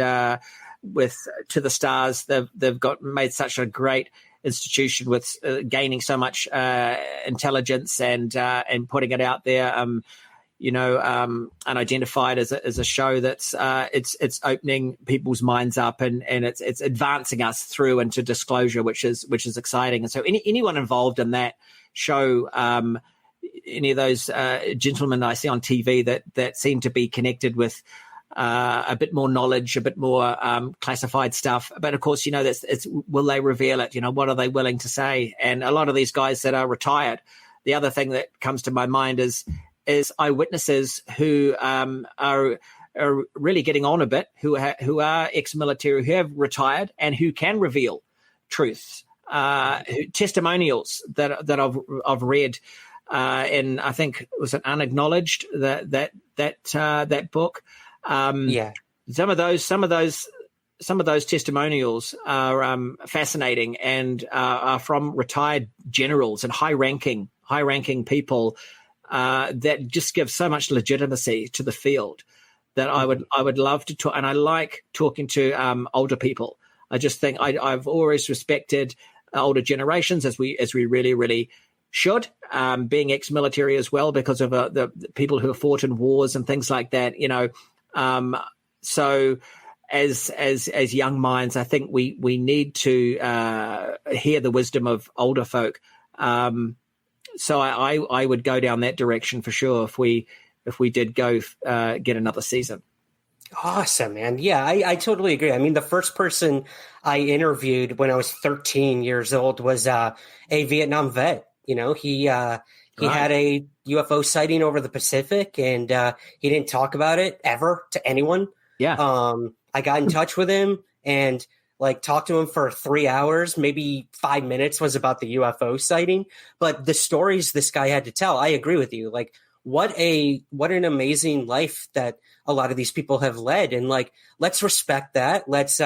with To the Stars, they've made such a great institution with gaining so much intelligence and putting it out there. Unidentified as a show that's it's opening people's minds up, and it's advancing us through into disclosure, which is exciting. And so anyone involved in that show, any of those gentlemen I see on TV that seem to be connected with a bit more knowledge, a bit more classified stuff. But of course, will they reveal it? What are they willing to say? And a lot of these guys that are retired. The other thing that comes to my mind is eyewitnesses who are really getting on a bit, who are ex-military, who have retired, and who can reveal truths, testimonials that I've read, and I think it was an Unacknowledged that book. Some of those testimonials are fascinating, and are from retired generals and high-ranking people. That just gives so much legitimacy to the field that I would love to talk. And I like talking to older people. I just think I've always respected older generations, as we really, really should, being ex-military as well, because of the people who have fought in wars and things like that. So as young minds, I think we need to hear the wisdom of older folk. So I would go down that direction for sure if we did go get another season. Awesome, man. Yeah, I totally agree. I mean, the first person I interviewed when I was 13 years old was a Vietnam vet. He had a UFO sighting over the Pacific, and he didn't talk about it ever to anyone. Yeah. I got in touch with him and talked to him for 3 hours, maybe 5 minutes was about the UFO sighting. But the stories this guy had to tell, I agree with you. What an amazing life that a lot of these people have led. And let's respect that. Let's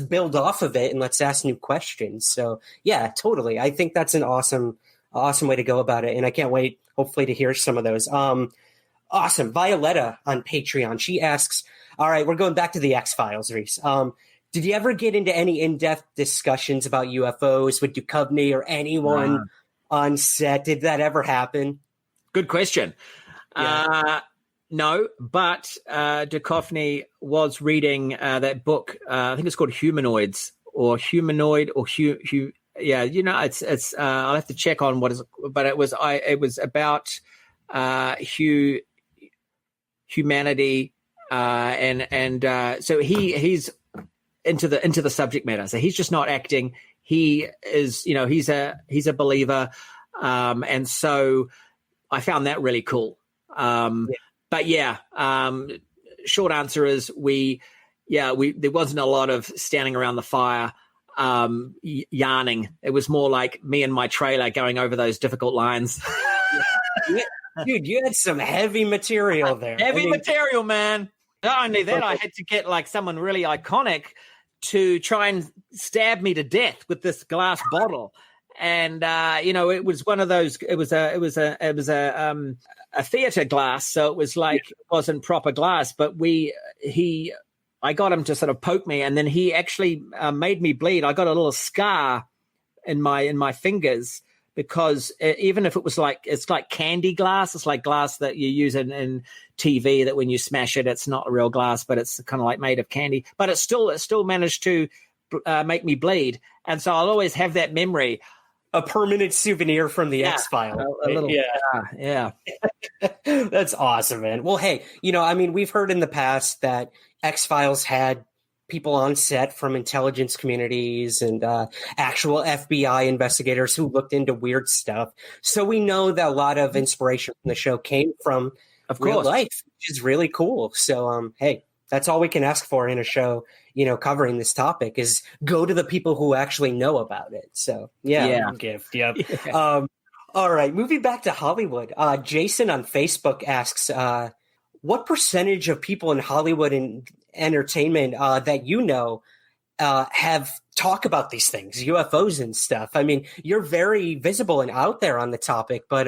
build off of it, and let's ask new questions. So yeah, totally. I think that's an awesome way to go about it. And I can't wait, hopefully, to hear some of those. Awesome. Violetta on Patreon. She asks, all right, we're going back to the X-Files, Rhys. Did you ever get into any in-depth discussions about UFOs with Duchovny or anyone on set? Did that ever happen? Good question. Yeah. No, but Duchovny was reading that book. I think it's called Humanoids or Humanoid or yeah. It's. I'll have to check on what is. But it was about humanity, and so he's into the subject matter. So he's just not acting. He is, he's a believer. And so I found that really cool. But yeah, short answer is there wasn't a lot of standing around the fire, yarning. It was more like me and my trailer going over those difficult lines. Dude, you had some heavy material there. Material, man. Not only that, I had to get someone really iconic to try and stab me to death with this glass bottle. And it was one of those. It was a theater glass, so it was it wasn't proper glass. But I got him to sort of poke me, and then he actually made me bleed. I got a little scar in my fingers, because even if it was it's like candy glass, it's like glass that you use in TV, that when you smash it, it's not real glass, but it's kind of made of candy. But it still managed to make me bleed, and so I'll always have that memory. A permanent souvenir from the X-Files. A little, yeah. That's awesome, man. Well, hey, we've heard in the past that X-Files had people on set from intelligence communities and actual FBI investigators who looked into weird stuff. So we know that a lot of inspiration from the show came from real life, which is really cool. So, hey, that's all we can ask for in a show, covering this topic is go to the people who actually know about it. So, gift. Yep. Yeah. All right. Moving back to Hollywood. Jason on Facebook asks, what percentage of people in Hollywood and entertainment that have talk about these things, UFOs and stuff? I mean, you're very visible and out there on the topic, but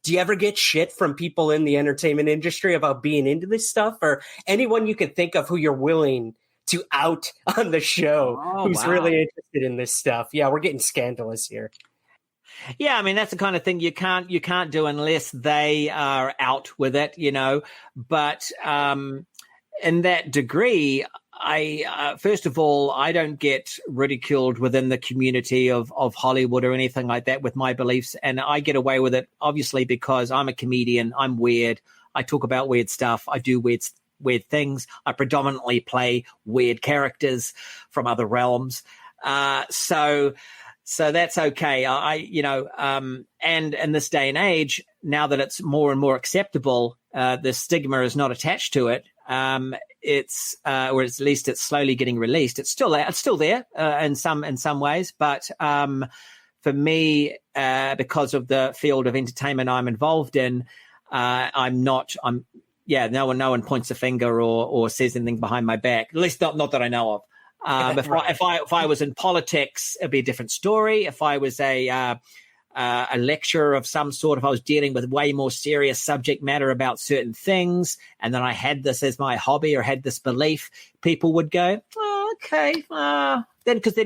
do you ever get shit from people in the entertainment industry about being into this stuff, or anyone you could think of who you're willing to out on the show who's really interested in this stuff? Yeah, we're getting scandalous here. Yeah, I mean, that's the kind of thing you can't do unless they are out with it, But in that degree, first of all, I don't get ridiculed within the community of Hollywood or anything like that with my beliefs. And I get away with it, obviously, because I'm a comedian. I'm weird. I talk about weird stuff. I do weird things. I predominantly play weird characters from other realms. So that's okay. And in this day and age, now that it's more and more acceptable, the stigma is not attached to it. It's or at least it's slowly getting released. It's still there in some ways, but for me, because of the field of entertainment I'm involved in, no one points a finger or says anything behind my back. At least not that I know of. If I was in politics, it'd be a different story. If I was a lecturer of some sort, if I was dealing with way more serious subject matter about certain things, and then I had this as my hobby or had this belief, people would go, oh, okay. Because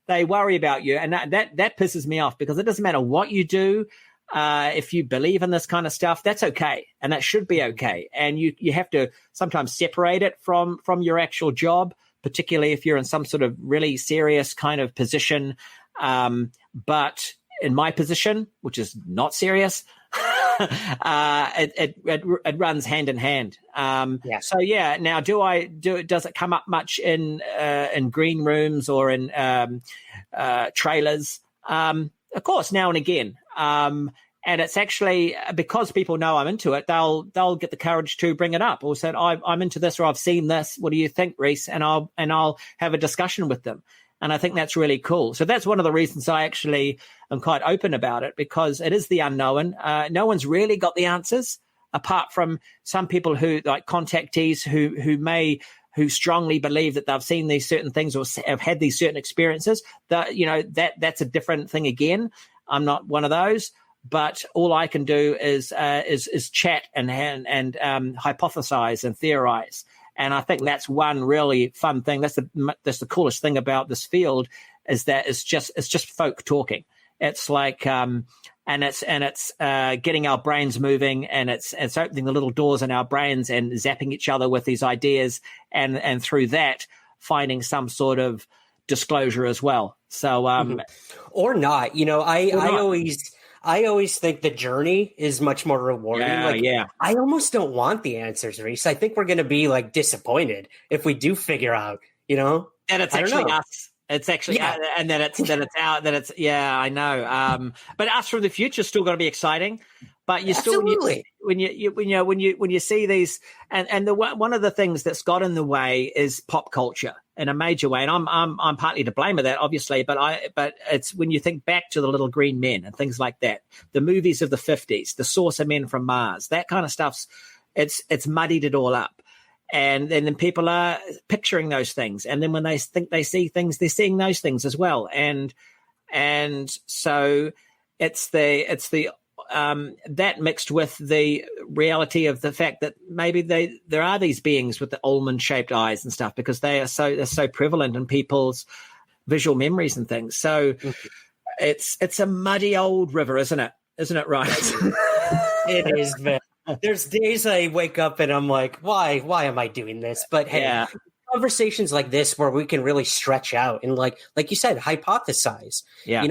they worry about you, and that pisses me off, because it doesn't matter what you do. If you believe in this kind of stuff, that's okay, and that should be okay. And you have to sometimes separate it from your actual job, particularly if you're in some sort of really serious kind of position. But in my position, which is not serious, it runs hand in hand. So yeah. Now, does it come up much in green rooms or in trailers? Of course, now and again. And it's actually because people know I'm into it, they'll get the courage to bring it up or say, I'm into this, or I've seen this. What do you think, Rhys? And I'll have a discussion with them. And I think that's really cool. So that's one of the reasons I actually am quite open about it, because it is the unknown. No one's really got the answers, apart from some people who, like contactees, who strongly believe that they've seen these certain things or have had these certain experiences. That's a different thing again. I'm not one of those. But all I can do is chat and hypothesize and theorize, and I think that's one really fun thing. That's the coolest thing about this field, is that it's just folk talking. It's like and it's getting our brains moving, and it's opening the little doors in our brains and zapping each other with these ideas, and through that finding some sort of disclosure as well. So or not, I always think the journey is much more rewarding. I almost don't want the answers, Rhys. I think we're going to be disappointed if we do figure out, that it's actually us. It's actually, and then it's out. That it's, I know. But us from the future is still going to be exciting. But you still, when you see these, and one of the things that's got in the way is pop culture in a major way, and I'm partly to blame of that, obviously. But it's when you think back to the Little Green Men and things like that, the movies of the 50s, the Saucer Men from Mars, that kind of stuff's it's muddied it all up. And then people are picturing those things, and then when they think they see things, they're seeing those things as well. And so it's the that mixed with the reality of the fact that maybe there are these beings with the almond-shaped eyes and stuff, because they're so prevalent in people's visual memories and things. So it's a muddy old river, isn't it? Isn't it, right? It is, man. There's days I wake up and I'm like, why am I doing this? But hey, conversations like this where we can really stretch out and like you said, hypothesize. Yeah.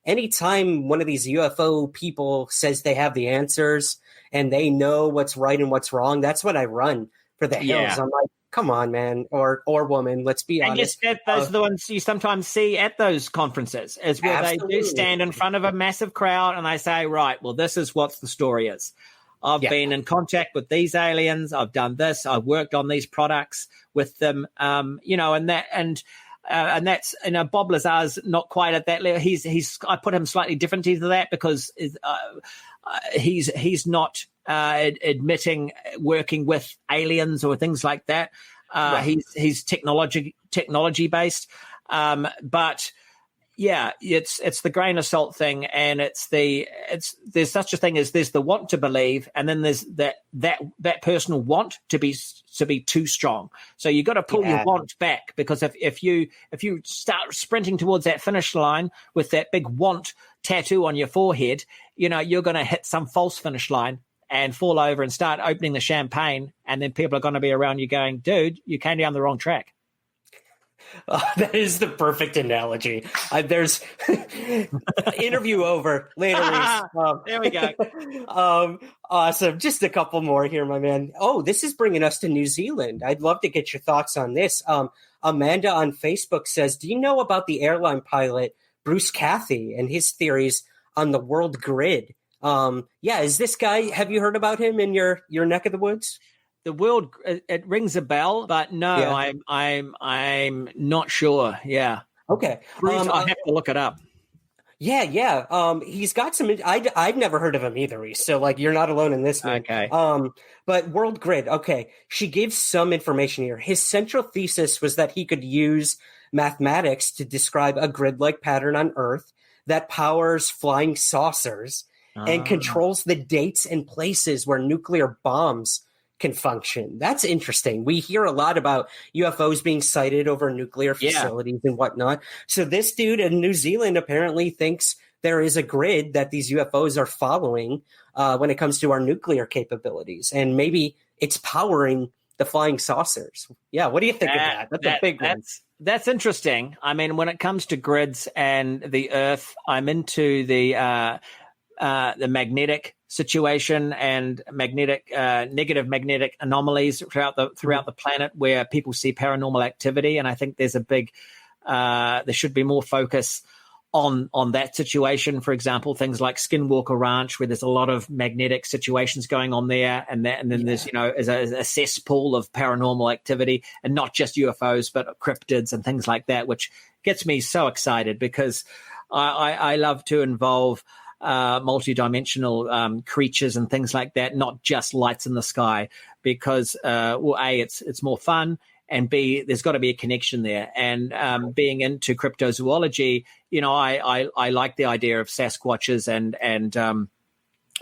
Anytime one of these UFO people says they have the answers and they know what's right and what's wrong, that's when I run for the hills. I'm like, come on, man, or woman. Let's be honest. And yes, those are the ones you sometimes see at those conferences, is where Absolutely. they do stand in front of a massive crowd and they say, right, well, this is what the story is. I've been in contact with these aliens. I've done this. I've worked on these products with them. And that's, Bob Lazar's not quite at that level. I put him slightly differently to that because he's not admitting working with aliens or things like that. Right. He's technology based. But yeah, it's the grain of salt thing, and there's such a thing as there's the want to believe, and then there's that personal want to be too strong. So you got to pull your want back, because if you start sprinting towards that finish line with that big want tattoo on your forehead, you're going to hit some false finish line and fall over and start opening the champagne, and then people are going to be around you going, dude, you came down the wrong track. Oh, that is the perfect analogy. There's interview over later. There we go. Awesome. Just a couple more here, my man. Oh, this is bringing us to New Zealand. I'd love to get your thoughts on this. Amanda on Facebook says, do you know about the airline pilot Bruce Cathy and his theories on the world grid? Is this guy, have you heard about him in your neck of the woods? The world, it rings a bell, but no, I'm not sure. Yeah. Okay. Bruce, I have to look it up. Yeah. He's got some. I've never heard of him either, Rhys. So you're not alone in this, man. Okay. But world grid. Okay. She gives some information here. His central thesis was that he could use mathematics to describe a grid-like pattern on Earth that powers flying saucers and controls the dates and places where nuclear bombs can function. That's interesting. We hear a lot about UFOs being sighted over nuclear facilities and whatnot. So this dude in New Zealand apparently thinks there is a grid that these UFOs are following when it comes to our nuclear capabilities. And maybe it's powering the flying saucers. Yeah, what do you think of that? That's a big one. That's interesting. I mean, when it comes to grids and the Earth, I'm into the magnetic situation and negative magnetic anomalies throughout the planet where people see paranormal activity, and I think there's a big there should be more focus on that situation. For example, things like Skinwalker Ranch, where there's a lot of magnetic situations going on there, and then there's is a cesspool of paranormal activity, and not just UFOs but cryptids and things like that, which gets me so excited because I love to involve multi-dimensional creatures and things like that, not just lights in the sky, because A, it's more fun, and B, there's got to be a connection there. And being into cryptozoology, I like the idea of Sasquatches and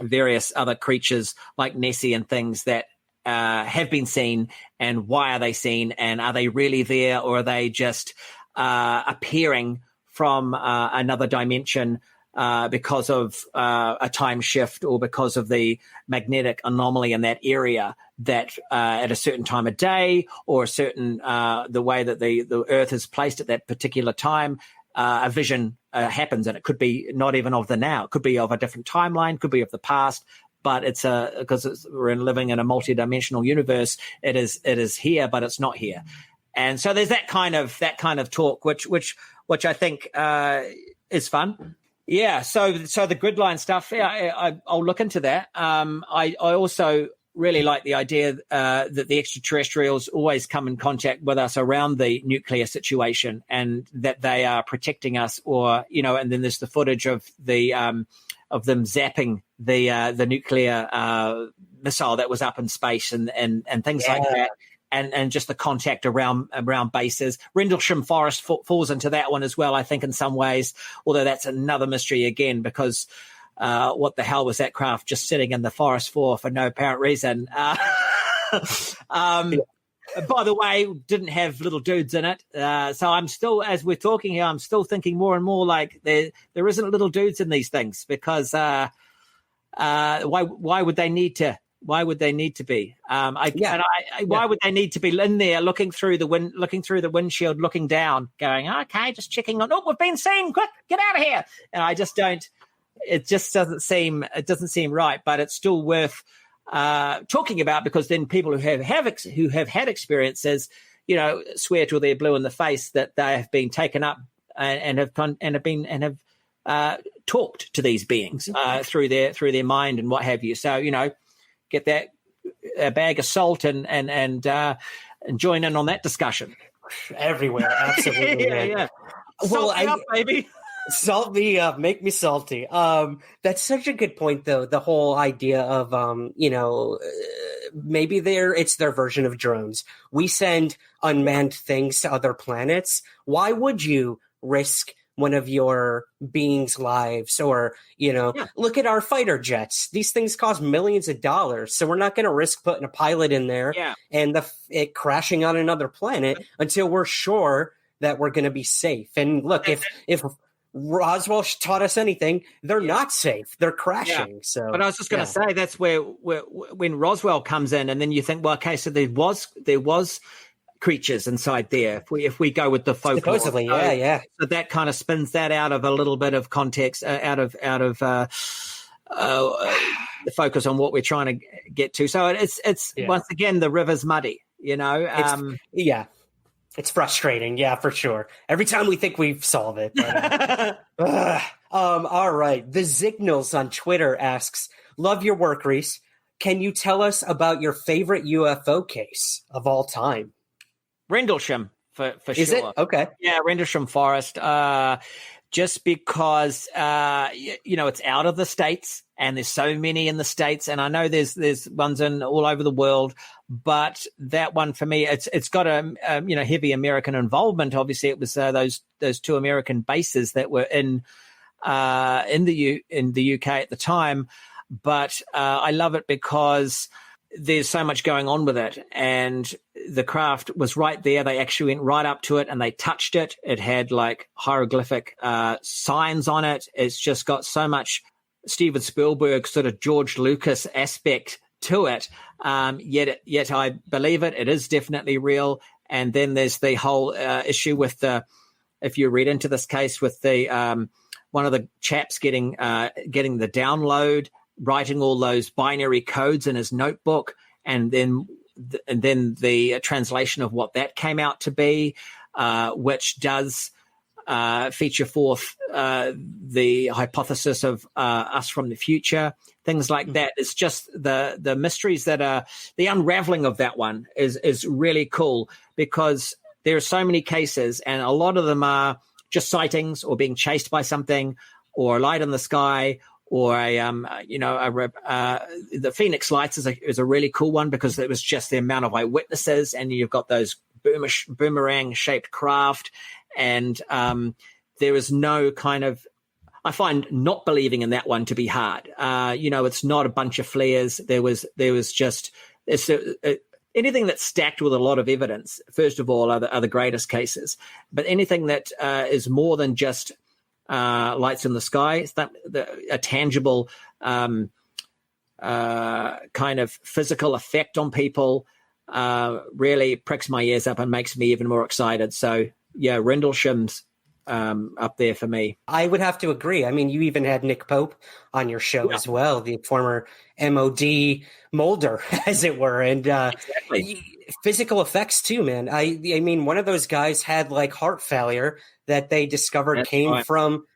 various other creatures like Nessie and things that have been seen, and why are they seen, and are they really there, or are they just appearing from another dimension because of a time shift, or because of the magnetic anomaly in that area, that at a certain time of day, or a certain the way that the Earth is placed at that particular time, a vision happens, and it could be not even of the now, it could be of a different timeline, could be of the past, but it's because we're living in a multi-dimensional universe. It is here, but it's not here, and so there's that kind of talk, which I think is fun. Yeah, so the grid line stuff, I'll look into that. I also really like the idea that the extraterrestrials always come in contact with us around the nuclear situation, and that they are protecting us, or and then there's the footage of them zapping the nuclear missile that was up in space and things like that. And just the contact around bases. Rendlesham Forest falls into that one as well, I think, in some ways, although that's another mystery again, because what the hell was that craft just sitting in the forest for no apparent reason? By the way, didn't have little dudes in it. So I'm still, as we're talking here, I'm still thinking more and more like there isn't little dudes in these things, because why would they need to? Why would they need to be? Why would they need to be in there looking through the windshield, looking down, going, okay, just checking on. Oh, we've been seen. Quick, get out of here! And I just don't. It just doesn't seem right. But it's still worth talking about, because then people who have had experiences, swear till they're blue in the face that they have been taken up and have talked to these beings through their mind and what have you. So get that a bag of salt and join in on that discussion. Everywhere, absolutely. Yeah. Salt me up, baby. Salt me up, make me salty. That's such a good point, though. The whole idea of maybe it's their version of drones. We send unmanned things to other planets. Why would you risk one of your beings' lives? Or look at our fighter jets. These things cost millions of dollars, so we're not going to risk putting a pilot in there and it crashing on another planet until we're sure that we're going to be safe. And look, if Roswell taught us anything, they're not safe. They're crashing. Yeah. So, but I was just going to say that's where when Roswell comes in, and then you think, well, okay, so there was creatures inside there. If we go with the folklore, supposedly, so that kind of spins that out of a little bit of context, out of the focus on what we're trying to get to. So it's once again the river's muddy. It's frustrating, for sure. Every time we think we've solved it. But, all right. The Signals on Twitter asks, love your work, Rhys. Can you tell us about your favorite UFO case of all time? Rendlesham, for sure. Is it? Okay. Yeah, Rendlesham Forest. Just because, it's out of the States, and there's so many in the States, and I know there's ones in all over the world, but that one for me, it's got a heavy American involvement. Obviously, it was those two American bases that were in the UK at the time, but I love it because there's so much going on with it, and the craft was right there. They actually went right up to it and they touched it. It had like hieroglyphic signs on it. It's just got so much Steven Spielberg sort of George Lucas aspect to it. Yet I believe it. It is definitely real. And then there's the whole issue with if you read into this case, with the one of the chaps getting the download, writing all those binary codes in his notebook, and then the translation of what that came out to be, which does feature forth the hypothesis of us from the future, things like that. It's just the mysteries that are the unraveling of that one is really cool, because there are so many cases, and a lot of them are just sightings or being chased by something or a light in the sky. Or the Phoenix Lights is a really cool one, because it was just the amount of eyewitnesses, and you've got those boomerang shaped craft, and there is no kind of. I find not believing in that one to be hard. It's not a bunch of flares. There was just anything that's stacked with a lot of evidence. First of all, are the greatest cases, but anything that is more than just lights in the sky, it's a tangible kind of physical effect on people really pricks my ears up and makes me even more excited. So yeah, Rendlesham's up there for me. I would have to agree. I mean, you even had Nick Pope on your show as well, the former MOD molder, as it were, and exactly. Physical effects too, man. I mean, one of those guys had like heart failure that they discovered came from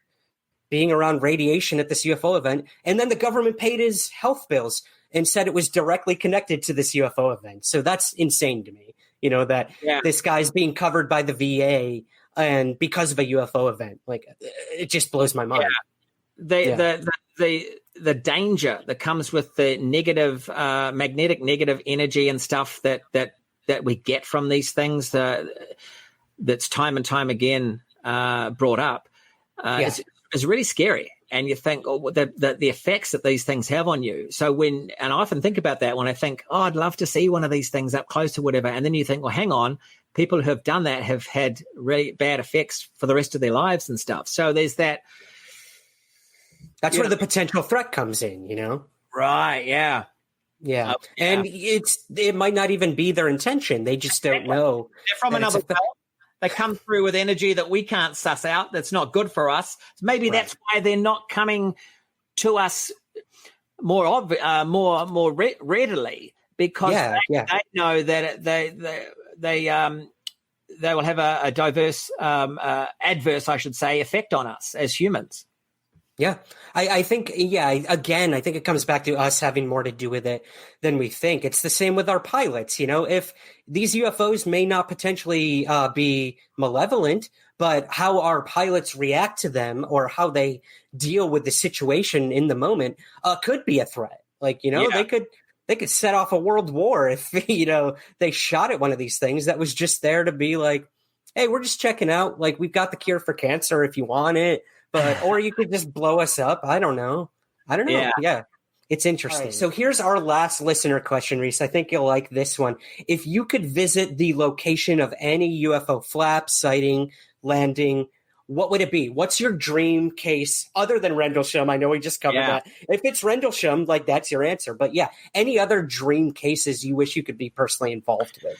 being around radiation at this UFO event. And then the government paid his health bills and said it was directly connected to this UFO event. So that's insane to me, that this guy's being covered by the VA and because of a UFO event. Like, it just blows my mind. Yeah. The danger that comes with the negative, magnetic negative energy and stuff that we get from these things, that's time and time again brought up, is really scary. And you think the effects that these things have on you. So and I often think about that when I think, I'd love to see one of these things up close or whatever. And then you think, well, hang on, people who have done that have had really bad effects for the rest of their lives and stuff. So there's that. That's where the potential threat comes in, Right, yeah. Yeah. And it might not even be their intention. They just don't know. They're from another world. They come through with energy that we can't suss out. That's not good for us. Maybe that's why they're not coming to us readily, because they know that they will have a diverse, adverse, I should say, effect on us as humans. Yeah, I think, again, I think it comes back to us having more to do with it than we think. It's the same with our pilots. If these UFOs may not potentially be malevolent, but how our pilots react to them or how they deal with the situation in the moment could be a threat. They could set off a world war if, they shot at one of these things that was just there to be like, hey, we're just checking out. Like, we've got the cure for cancer if you want it. Or you could just blow us up. I don't know. Yeah. It's interesting. Right. So here's our last listener question, Rhys. I think you'll like this one. If you could visit the location of any UFO flap, sighting, landing, what would it be? What's your dream case other than Rendlesham? I know we just covered that. If it's Rendlesham, that's your answer. But any other dream cases you wish you could be personally involved with?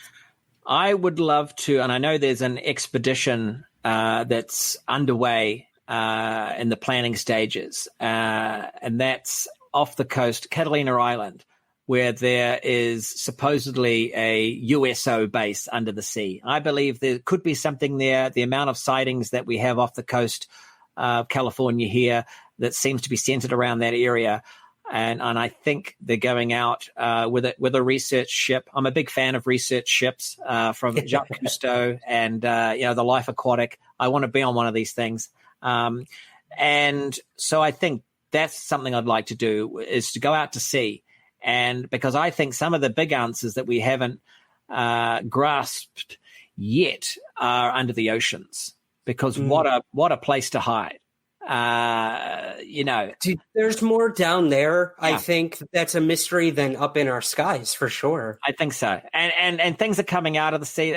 I would love to, and I know there's an expedition that's underway in the planning stages, and that's off the coast, Catalina Island, where there is supposedly a USO base under the sea. I believe there could be something there. The amount of sightings that we have off the coast of California here that seems to be centered around that area. And I think they're going out with a research ship. I'm a big fan of research ships from Jacques Cousteau and the Life Aquatic. I want to be on one of these things. And so I think that's something I'd like to do, is to go out to sea. And because I think some of the big answers that we haven't grasped yet are under the oceans, because what a place to hide. There's more down there. Yeah. I think that's a mystery than up in our skies for sure. I think so. And things are coming out of the sea.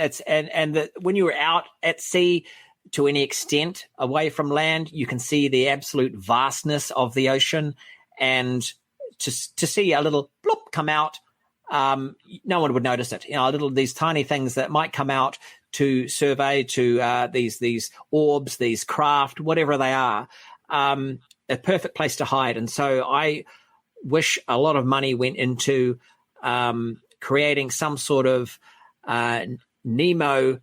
When you're out at sea, to any extent away from land, you can see the absolute vastness of the ocean, and to see a little bloop come out, no one would notice it. These tiny things that might come out to survey, to these orbs, these craft, whatever they are, a perfect place to hide. And so I wish a lot of money went into creating some sort of Nemo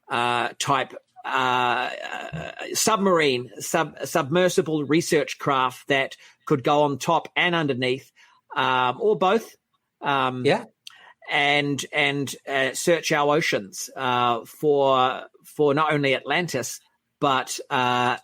type submersible research craft that could go on top and underneath, or both. And search our oceans for not only Atlantis, but the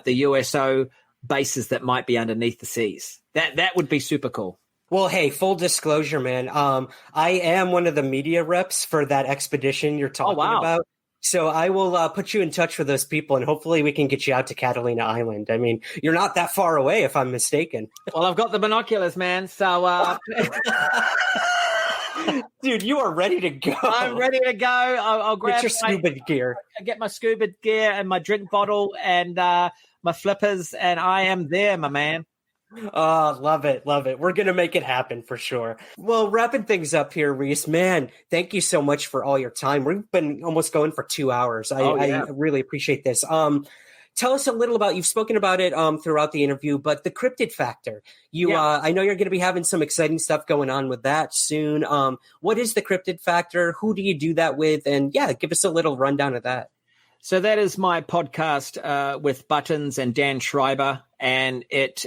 USO bases that might be underneath the seas. That would be super cool. Well, hey, full disclosure, man. I am one of the media reps for that expedition you're talking about. So I will put you in touch with those people, and hopefully we can get you out to Catalina Island. I mean, you're not that far away, if I'm mistaken. Well, I've got the binoculars, man. So, dude, you are ready to go. I'm ready to go. I'll grab your scuba gear. I get my scuba gear and my drink bottle and my flippers, and I am there, my man. Oh, love it. Love it. We're going to make it happen for sure. Well, wrapping things up here, Rhys, man, thank you so much for all your time. We've been almost going for 2 hours. I really appreciate this. Tell us a little about, you've spoken about it throughout the interview, but the cryptid factor. I know you're going to be having some exciting stuff going on with that soon. What is the cryptid factor? Who do you do that with? And give us a little rundown of that. So that is my podcast with Buttons and Dan Schreiber, and it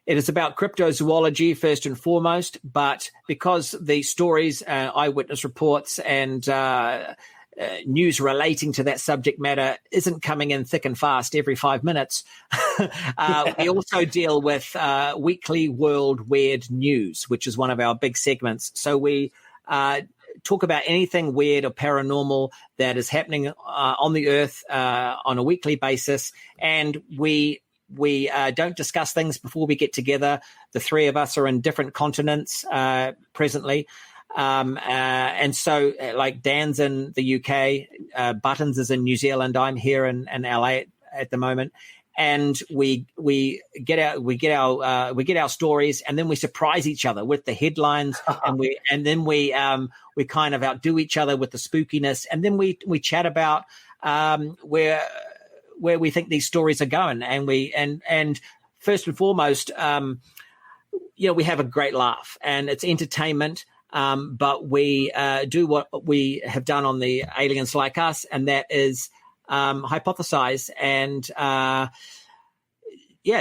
is about cryptozoology first and foremost, but because the stories, eyewitness reports, and news relating to that subject matter isn't coming in thick and fast every 5 minutes, we also deal with weekly world weird news, which is one of our big segments. So we talk about anything weird or paranormal that is happening on the earth on a weekly basis, and we don't discuss things before we get together. The three of us are in different continents presently. And so like Dan's in the UK, Buttons is in New Zealand. I'm here in LA at the moment. And we get our stories, and then we surprise each other with the headlines, and then we kind of outdo each other with the spookiness, and then we chat about where we think these stories are going, and first and foremost, we have a great laugh and it's entertainment. But we do what we have done on the Aliens Like Us, and that is hypothesize and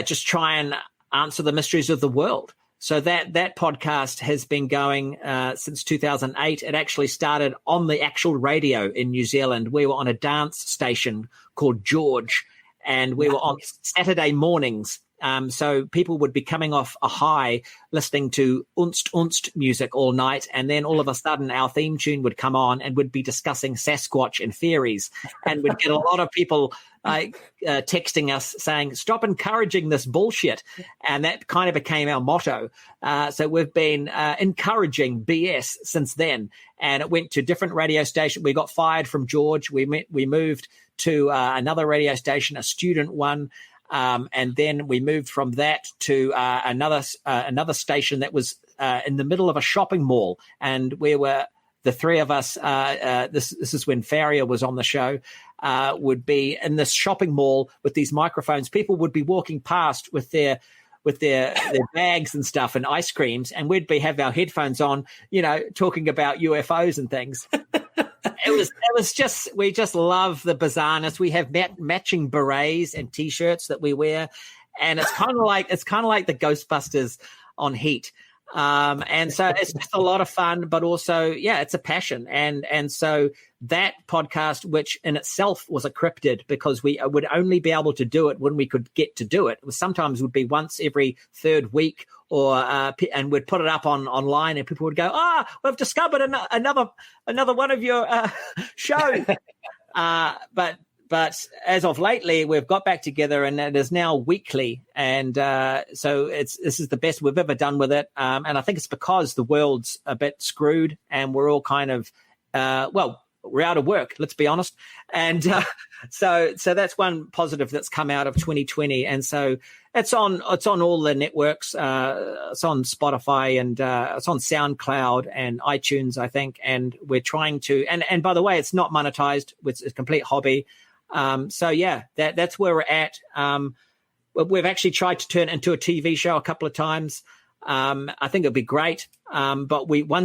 just try and answer the mysteries of the world. So that podcast has been going since 2008. It actually started on the actual radio in New Zealand. We were on a dance station called George, and we were on Saturday mornings. So people would be coming off a high listening to unst music all night, and then all of a sudden our theme tune would come on and would be discussing Sasquatch and fairies, and we'd get a lot of people texting us saying, stop encouraging this bullshit. And that kind of became our motto. So we've been encouraging BS since then, and it went to different radio stations. We got fired from George. We moved to another radio station, a student one. And then we moved from that to another station that was in the middle of a shopping mall, and we were the three of us. This is when Farrier was on the show. Would be in this shopping mall with these microphones. People would be walking past with their bags and stuff and ice creams, and we'd have our headphones on, talking about UFOs and things. It was just, we just love the bizarreness. We have matching berets and T-shirts that we wear, and it's kind of like the Ghostbusters on Heat. And so it's just a lot of fun, but also, it's a passion. And so that podcast, which in itself was a cryptid because we would only be able to do it when we could get to do it. It was sometimes would be once every third week, or and we'd put it up online, and people would go, we've discovered another one of your shows. But as of lately, we've got back together, and it is now weekly. And so this is the best we've ever done with it. And I think it's because the world's a bit screwed, and we're all kind of, we're out of work, let's be honest. And so that's one positive that's come out of 2020. And so it's on all the networks. It's on Spotify, and it's on SoundCloud and iTunes, I think. And we're trying to, and by the way, it's not monetized. It's a complete hobby. That's where we're at. We've actually tried to turn it into a TV show a couple of times. I think it'd be great. But one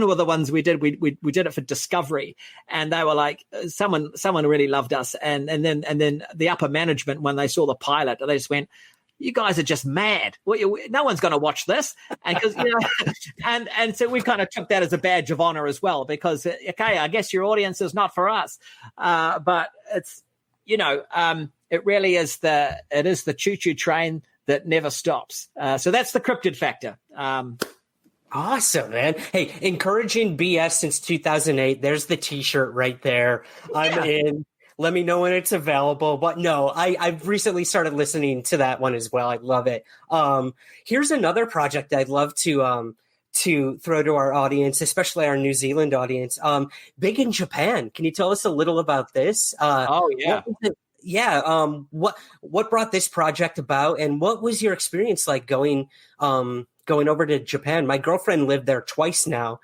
of the ones we did, we did it for Discovery, and they were like, someone really loved us. And then the upper management, when they saw the pilot, they just went, you guys are just mad. No one's going to watch this. And and so we kind of took that as a badge of honor as well, because, okay, I guess your audience is not for us. But it's, it really is the choo-choo train that never stops. So that's the cryptid factor. Awesome, man. Hey, encouraging BS since 2008. There's the T-shirt right there. I'm in. Let me know when it's available. But no, I've recently started listening to that one as well. I love it. Here's another project I'd love to throw to our audience, especially our New Zealand audience. Big in Japan. Can you tell us a little about this? What brought this project about, and what was your experience like going over to Japan? My girlfriend lived there twice now.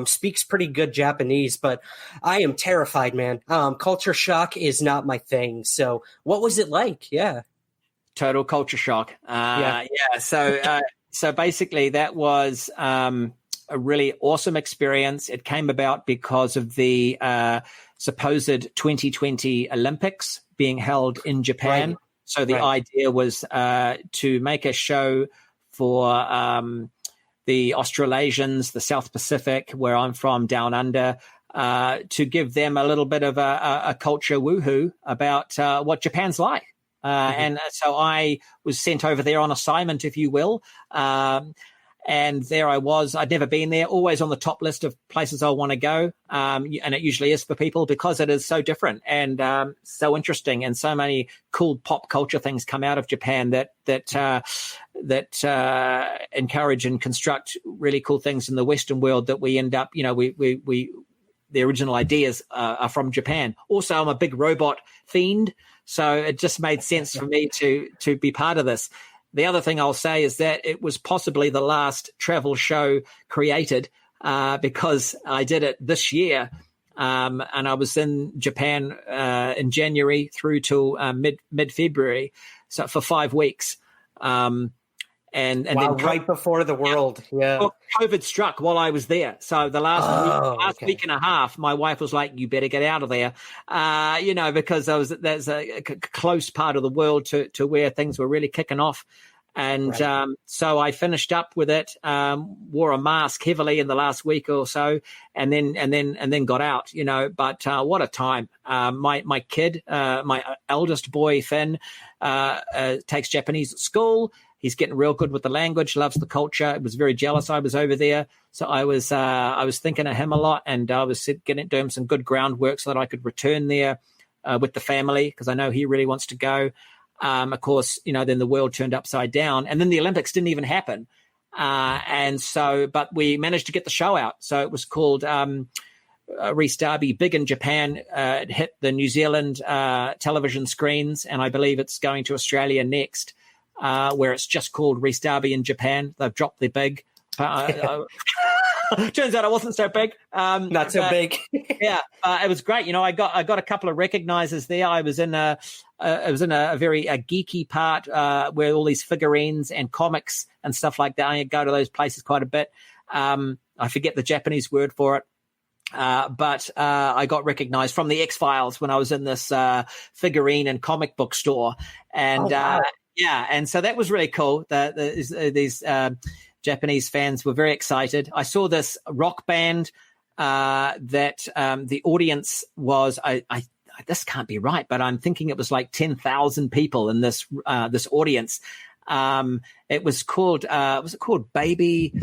Speaks pretty good Japanese, but I am terrified, man. Culture shock is not my thing. So what was it like? Yeah. Total culture shock. So basically that was a really awesome experience. It came about because of the supposed 2020 Olympics being held in Japan. Right. So the idea was to make a show for the Australasians, the South Pacific, where I'm from, down under, to give them a little bit of a culture woohoo about what Japan's like. And so I was sent over there on assignment, if you will. And there I was. I'd never been there, always on the top list of places I want to go. And it usually is for people because it is so different and so interesting, and so many cool pop culture things come out of Japan that encourage and construct really cool things in the Western world that we end up, the original ideas are from Japan. Also, I'm a big robot fiend, so it just made sense for me to be part of this. The other thing I'll say is that it was possibly the last travel show created because I did it this year, and I was in Japan in January through till mid-February, so for 5 weeks. And wow, then right before the world. Yeah. well, COVID struck while I was there. So the last week and a half, my wife was like, "You better get out of there," because there's a close part of the world to where things were really kicking off. And so I finished up with it, wore a mask heavily in the last week or so, and then got out. But what a time! My kid, my eldest boy Finn, takes Japanese at school. He's getting real good with the language, loves the culture. I was very jealous I was over there. So I was thinking of him a lot, and I was doing some good groundwork so that I could return there with the family, because I know he really wants to go. Of course, then the world turned upside down, and then the Olympics didn't even happen. But we managed to get the show out. So it was called Rhys Darby, big in Japan. It hit the New Zealand television screens, and I believe it's going to Australia next. Where it's just called Rhys Darby in Japan. They've dropped their big. Turns out I wasn't so big. Not so big. Yeah, it was great. I got a couple of recognizers there. I was in a very geeky part where all these figurines and comics and stuff like that. I go to those places quite a bit. I forget the Japanese word for it. But I got recognized from the X-Files when I was in this figurine and comic book store. And wow. And so that was really cool. These Japanese fans were very excited. I saw this rock band that the audience was, this can't be right, but I'm thinking it was like 10,000 people in this audience. It was called, was it called Baby,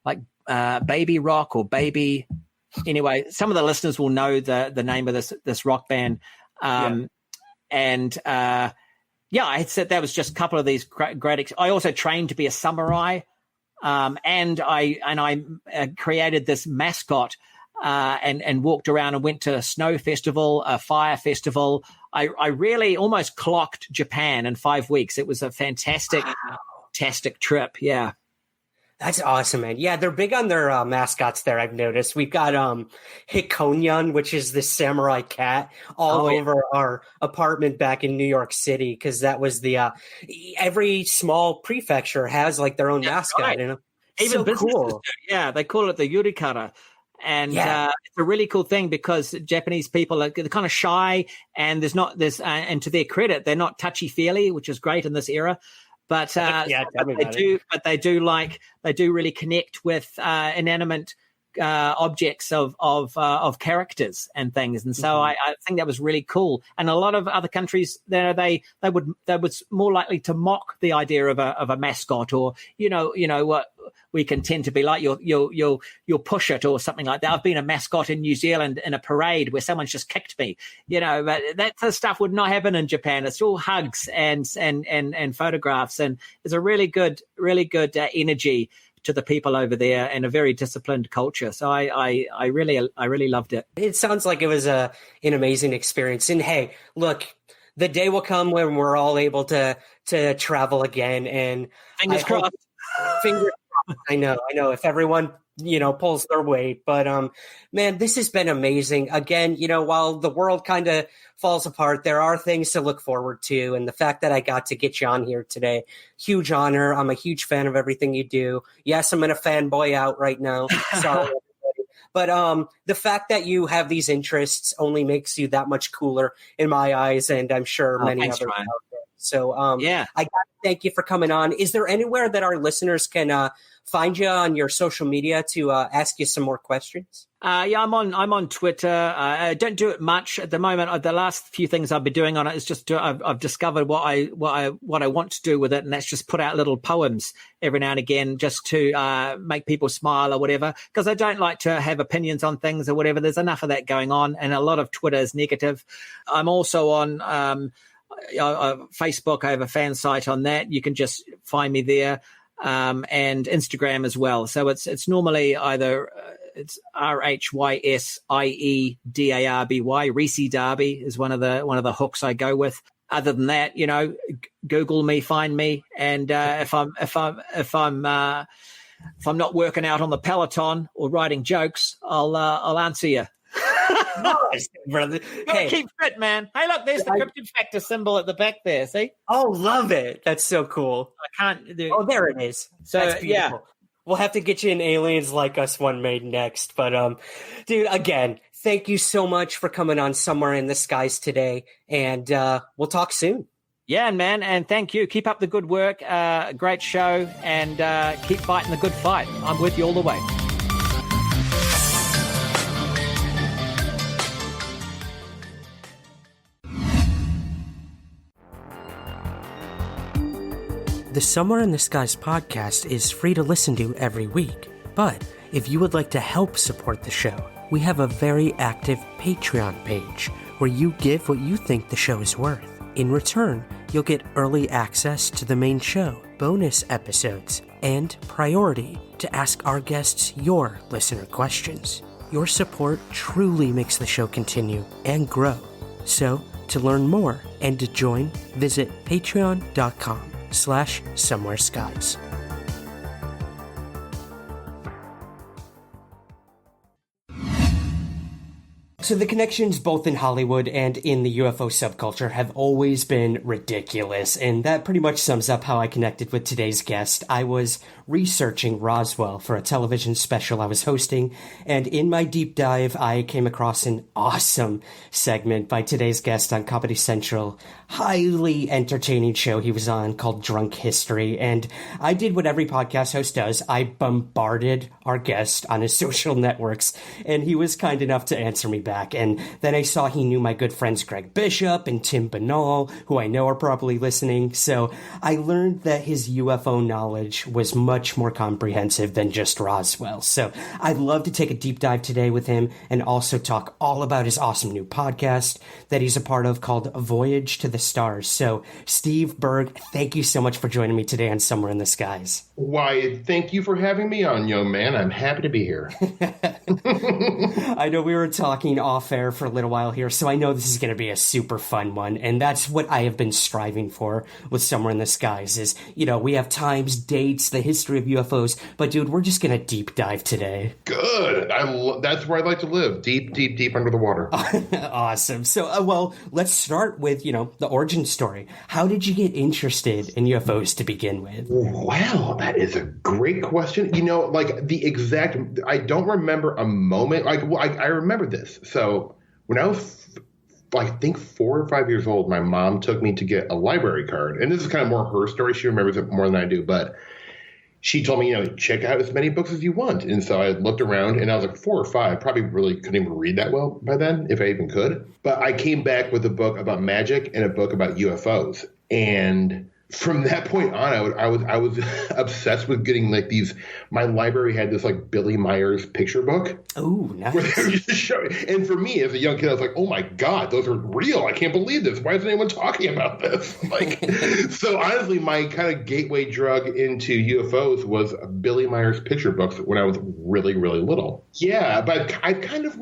like Baby Rock or Baby? Anyway, some of the listeners will know the name of this rock band. I had said that was just a couple of these great. I also trained to be a samurai, and I created this mascot and walked around and went to a snow festival, a fire festival. I really almost clocked Japan in 5 weeks. It was a fantastic trip. Yeah. That's awesome, man. Yeah, they're big on their mascots there, I've noticed. We've got Hikonyan, which is the samurai cat, all over our apartment back in New York City, because that was the every small prefecture has like their own mascot. Right. Even so cool. Yeah, they call it the yurikara. And it's a really cool thing because Japanese people are kind of shy, and and to their credit, they're not touchy-feely, which is great in this era. But they do really connect with inanimate objects of characters and things, and so I think that was really cool. And a lot of other countries, they would more likely to mock the idea of a mascot, or what we can tend to be like, you'll push it or something like that. I've been a mascot in New Zealand in a parade where someone's just kicked me, but that stuff would not happen in Japan. It's all hugs and photographs, and there's a really good energy to the people over there, and a very disciplined culture. So I really loved it. It sounds like it was an amazing experience. And hey, look, the day will come when we're all able to travel again. And fingers crossed. I know. If everyone pulls their weight, but man, this has been amazing. Again, while the world kind of falls apart, there are things to look forward to, and the fact that I got to get you on here today, huge honor. I'm a huge fan of everything you do. Yes, I'm in a fanboy out right now. Sorry, everybody. But the fact that you have these interests only makes you that much cooler in my eyes, and I'm sure many others out there. So I got to thank you for coming on. Is there anywhere that our listeners can find you on your social media to ask you some more questions? I'm on Twitter. I don't do it much at the moment. The last few things I've been doing on it is just I've discovered what I want to do with it, and that's just put out little poems every now and again, just to make people smile or whatever. Because I don't like to have opinions on things or whatever. There's enough of that going on, and a lot of Twitter is negative. I'm also on Facebook. I have a fan site on that. You can just find me there. And Instagram as well. So it's normally either it's RHYSIEDARBY. Rhys Darby is one of the hooks I go with. Other than that, Google me, find me, and if I'm not working out on the Peloton or writing jokes, I'll answer you. Nice, brother. Gotta keep fit, man. Hey, look, there's the cryptid factor symbol at the back there. See? Oh, love it. That's so cool. I can't do. Oh, there it is. So, that's beautiful. yeah. We'll have to get you an Aliens Like Us one made next. But, dude, again, thank you so much for coming on Somewhere in the Skies today. And we'll talk soon. Yeah, man. And thank you. Keep up the good work. Great show. And keep fighting the good fight. I'm with you all the way. The Somewhere in the Skies podcast is free to listen to every week, but if you would like to help support the show, we have a very active Patreon page where you give what you think the show is worth. In return, you'll get early access to the main show, bonus episodes, and priority to ask our guests your listener questions. Your support truly makes the show continue and grow. So, to learn more and to join, visit patreon.com/Somewhere Skies. So the connections both in Hollywood and in the UFO subculture have always been ridiculous, and that pretty much sums up how I connected with today's guest. I was researching Roswell for a television special I was hosting, and in my deep dive, I came across an awesome segment by today's guest on Comedy Central. Highly entertaining show he was on called Drunk History, and I did what every podcast host does. I bombarded our guest on his social networks, and he was kind enough to answer me back. And then I saw he knew my good friends Greg Bishop and Tim Banal, who I know are probably listening. So I learned that his UFO knowledge was much more comprehensive than just Roswell. So I'd love to take a deep dive today with him and also talk all about his awesome new podcast that he's a part of called Voyage to the Stars. So Steve, Berg, thank you so much for joining me today on Somewhere in the Skies. Why, thank you for having me on, young man. I'm happy to be here. I know we were talking off air for a little while here, so I know this is going to be a super fun one, and that's what I have been striving for with Somewhere in the Skies is, we have times, dates, the history of UFOs, but dude, we're just going to deep dive today. Good. That's where I'd like to live. Deep, deep, deep under the water. Awesome. So, well, let's start with, the origin story. How did you get interested in UFOs to begin with? Wow, that is a great question. I don't remember a moment. I remember this. So when I was, I think 4 or 5 years old, my mom took me to get a library card. And this is kind of more her story. She remembers it more than I do. But she told me, check out as many books as you want. And so I looked around, and I was like 4 or 5. Probably really couldn't even read that well by then, if I even could. But I came back with a book about magic and a book about UFOs. And from that point on, I was obsessed with getting my library had this Billy Myers picture book. Oh, nice. Where they would just show it. And for me as a young kid, I was like, oh my God, those are real. I can't believe this. Why isn't anyone talking about this? So honestly, my kind of gateway drug into UFOs was Billy Myers picture books when I was really, really little. Yeah, but I kind of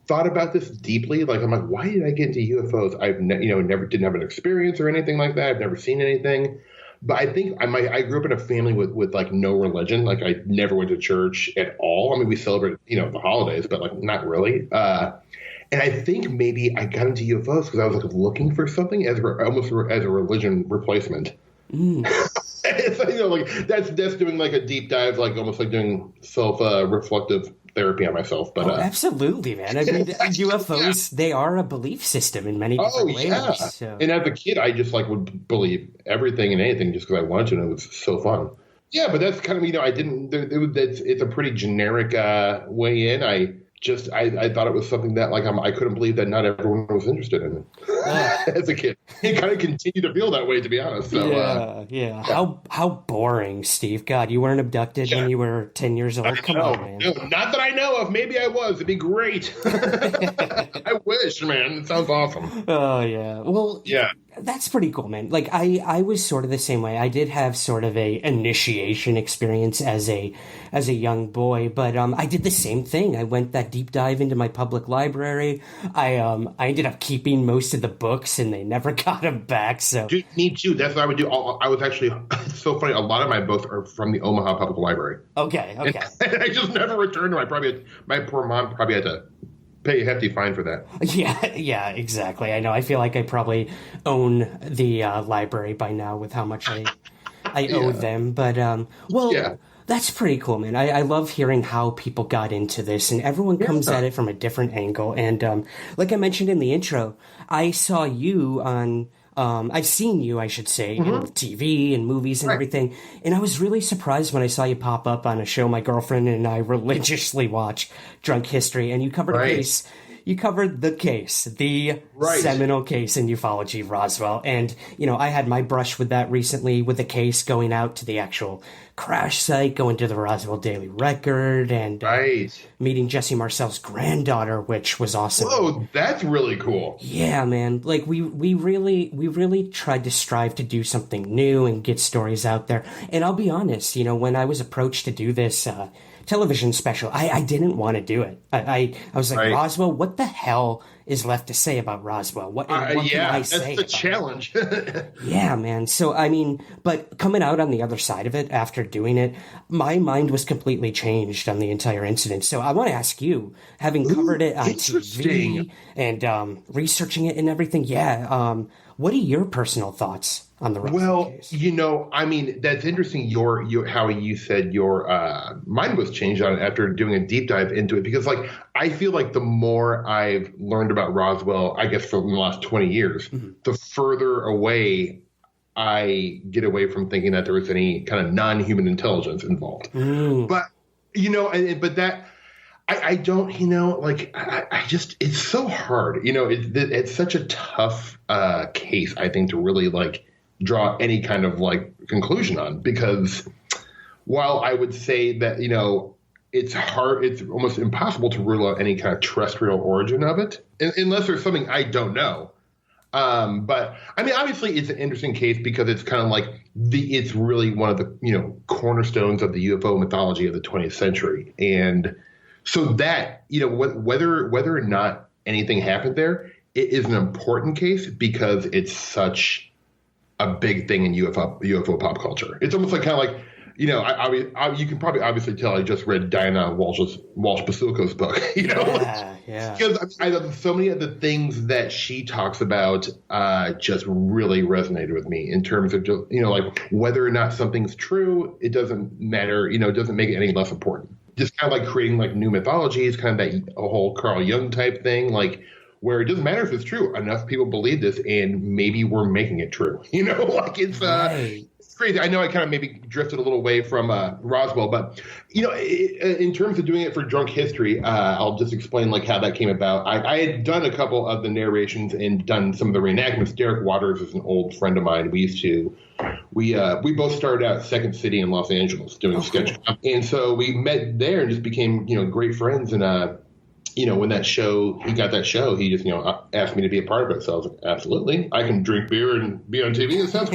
thought about this deeply. I'm like, why did I get into UFOs? I've never didn't have an experience or anything like that. I've never seen anything. But I think I grew up in a family with no religion. I never went to church at all. I mean, we celebrated, the holidays, but not really. And I think maybe I got into UFOs because I was looking for something almost as a religion replacement. Mm. So, that's doing a deep dive, almost doing self-reflective therapy on myself. But absolutely, man. I mean, UFOs, they are a belief system in many different ways. Yeah. So. And as a kid, I just would believe everything and anything just because I wanted to, and it was so fun. Yeah, but that's kind of, it's a pretty generic way in. I thought it was something that I couldn't believe that not everyone was interested in it as a kid. It kind of continued to feel that way, to be honest. So, yeah. How boring, Steve. God, you weren't abducted when you were 10 years old. Come on, man. No, not that I know of. Maybe I was. It'd be great. I wish, man. It sounds awesome. Oh, yeah. Well, yeah. That's pretty cool, man. I was sort of the same way. I did have sort of a initiation experience as a young boy, but I did the same thing. I went that deep dive into my public library. I ended up keeping most of the books, and they never got them back. So Dude, me too. That's what I would do. I was actually it's so funny. A lot of my books are from the Omaha Public Library. Okay. And I just never returned them. My poor mom probably had to pay a hefty fine for that. Yeah, exactly. I know. I feel like I probably own the library by now with how much I owe them. But, that's pretty cool, man. I love hearing how people got into this, and everyone comes at it from a different angle. And like I mentioned in the intro, I saw you on... I've seen you, I should say, in TV and movies and everything. And I was really surprised when I saw you pop up on a show my girlfriend and I religiously watch, Drunk History, and you covered a case. You covered the case, the seminal case in ufology, Roswell. And, I had my brush with that recently with the case going out to the actual crash site, going to the Roswell Daily Record, and meeting Jesse Marcel's granddaughter, which was awesome. Whoa, that's really cool. Yeah, man. Like, we really tried to strive to do something new and get stories out there. And I'll be honest, when I was approached to do this television special, I didn't want to do it. I was like, Roswell, what the hell is left to say about Roswell? What can I say? That's the challenge. Yeah, man. So, but coming out on the other side of it after doing it, my mind was completely changed on the entire incident. So I want to ask you, having covered it on TV and researching it and everything, what are your personal thoughts on the Roswell case? That's interesting. How you said your mind was changed on it after doing a deep dive into it, because I feel like the more I've learned about Roswell, I guess from the last 20 years, the further away I get away from thinking that there was any kind of non-human intelligence involved. But I don't, I just, it's so hard, it's such a tough case, I think, to really draw any kind of conclusion on, because while I would say that, it's hard, it's almost impossible to rule out any kind of terrestrial origin of it, unless there's something I don't know. But obviously it's an interesting case because it's kind of it's really one of the, cornerstones of the UFO mythology of the 20th century. And so that, whether or not anything happened there, it is an important case because it's such a big thing in UFO pop culture. It's almost you can probably obviously tell I just read Diana Walsh Basuko's book, Because so many of the things that she talks about just really resonated with me in terms of just, whether or not something's true, it doesn't matter, it doesn't make it any less important. Just kind of creating new mythologies, kind of that whole Carl Jung type thing, where it doesn't matter if it's true. Enough people believe this, and maybe we're making it true. It's crazy. I know I kind of maybe drifted a little away from Roswell, but in terms of doing it for Drunk History, I'll just explain how that came about. I had done a couple of the narrations and done some of the reenactments. Derek Waters is an old friend of mine. We both started out at Second City in Los Angeles doing sketch, and so we met there and just became great friends. And when he got that show, he just asked me to be a part of it. So I was like, absolutely, I can drink beer and be on TV. It sounds.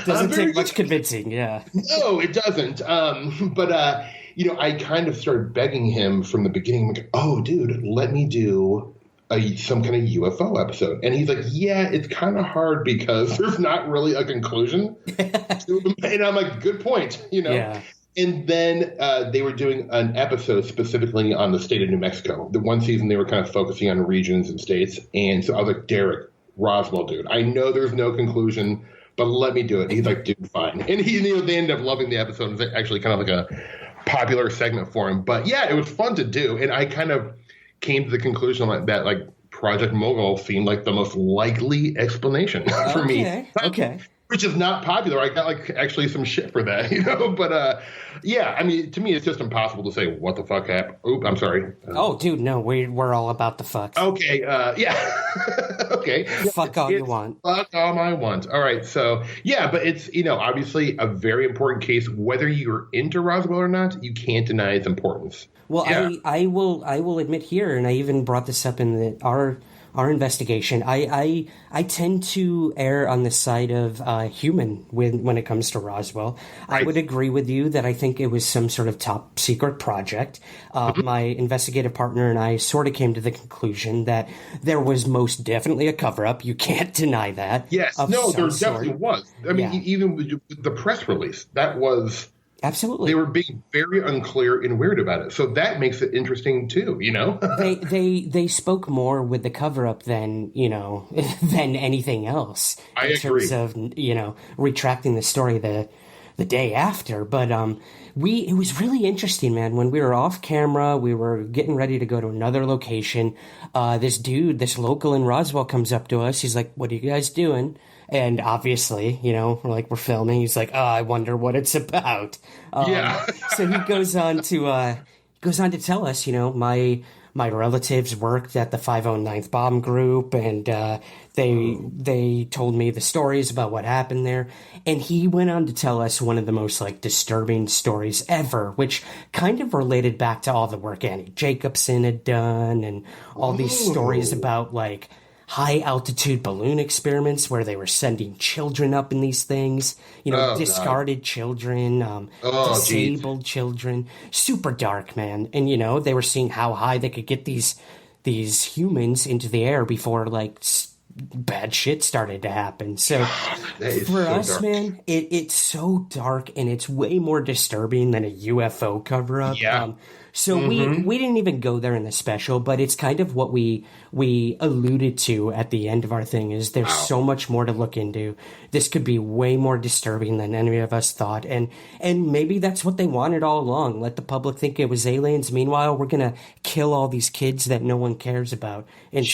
Doesn't take much convincing, yeah. No, it doesn't. But I kind of started begging him from the beginning. Like, oh, dude, let me do some kind of UFO episode. And he's like, yeah, it's kind of hard because there's not really a conclusion. And I'm like, good point, Yeah. And then they were doing an episode specifically on the state of New Mexico. The one season they were kind of focusing on regions and states. And so I was like, Derek, Roswell, dude, I know there's no conclusion, but let me do it. He's like, dude, fine. And they ended up loving the episode. It was actually kind of a popular segment for him. But yeah, it was fun to do. And I kind of came to the conclusion that Project Mogul seemed like the most likely explanation for me. Okay. Which is not popular. I got actually some shit for that, But yeah, to me, it's just impossible to say what the fuck happened. Oop, I'm sorry. Oh, dude, no, we're all about the fuck. Okay, yeah. Okay. Fuck all you want. Fuck all I want. All right, so yeah, but it's obviously a very important case. Whether you're into Roswell or not, you can't deny its importance. Well, yeah. I will admit here, and I even brought this up in our investigation, I tend to err on the side of human when it comes to Roswell. I would agree with you that I think it was some sort of top secret project. My investigative partner and I sort of came to the conclusion that there was most definitely a cover-up. You can't deny that. Yes. No, there definitely was. Even with the press release, that was... Absolutely. They were being very unclear and weird about it. So that makes it interesting too, you know? they spoke more with the cover up than, than anything else. I in agree. terms of, retracting the story the day after. But it was really interesting, man. When we were off camera, we were getting ready to go to another location. This local in Roswell comes up to us. He's like, "What are you guys doing?" And obviously, we're filming. He's like, "Oh, I wonder what it's about." Yeah. So he goes on to tell us, my relatives worked at the 509th Bomb Group, and they told me the stories about what happened there. And he went on to tell us one of the most disturbing stories ever, which kind of related back to all the work Annie Jacobson had done, and all these stories about high altitude balloon experiments where they were sending children up in these things, discarded God. Children, disabled children, super dark, man. And, they were seeing how high they could get these humans into the air before bad shit started to happen. So for us, dark. man, it's so dark, and it's way more disturbing than a UFO cover up. Yeah. So we didn't even go there in the special, but it's kind of what we alluded to at the end of our thing is there's so much more to look into. This could be way more disturbing than any of us thought. And maybe that's what they wanted all along. Let the public think it was aliens. Meanwhile, we're going to kill all these kids that no one cares about and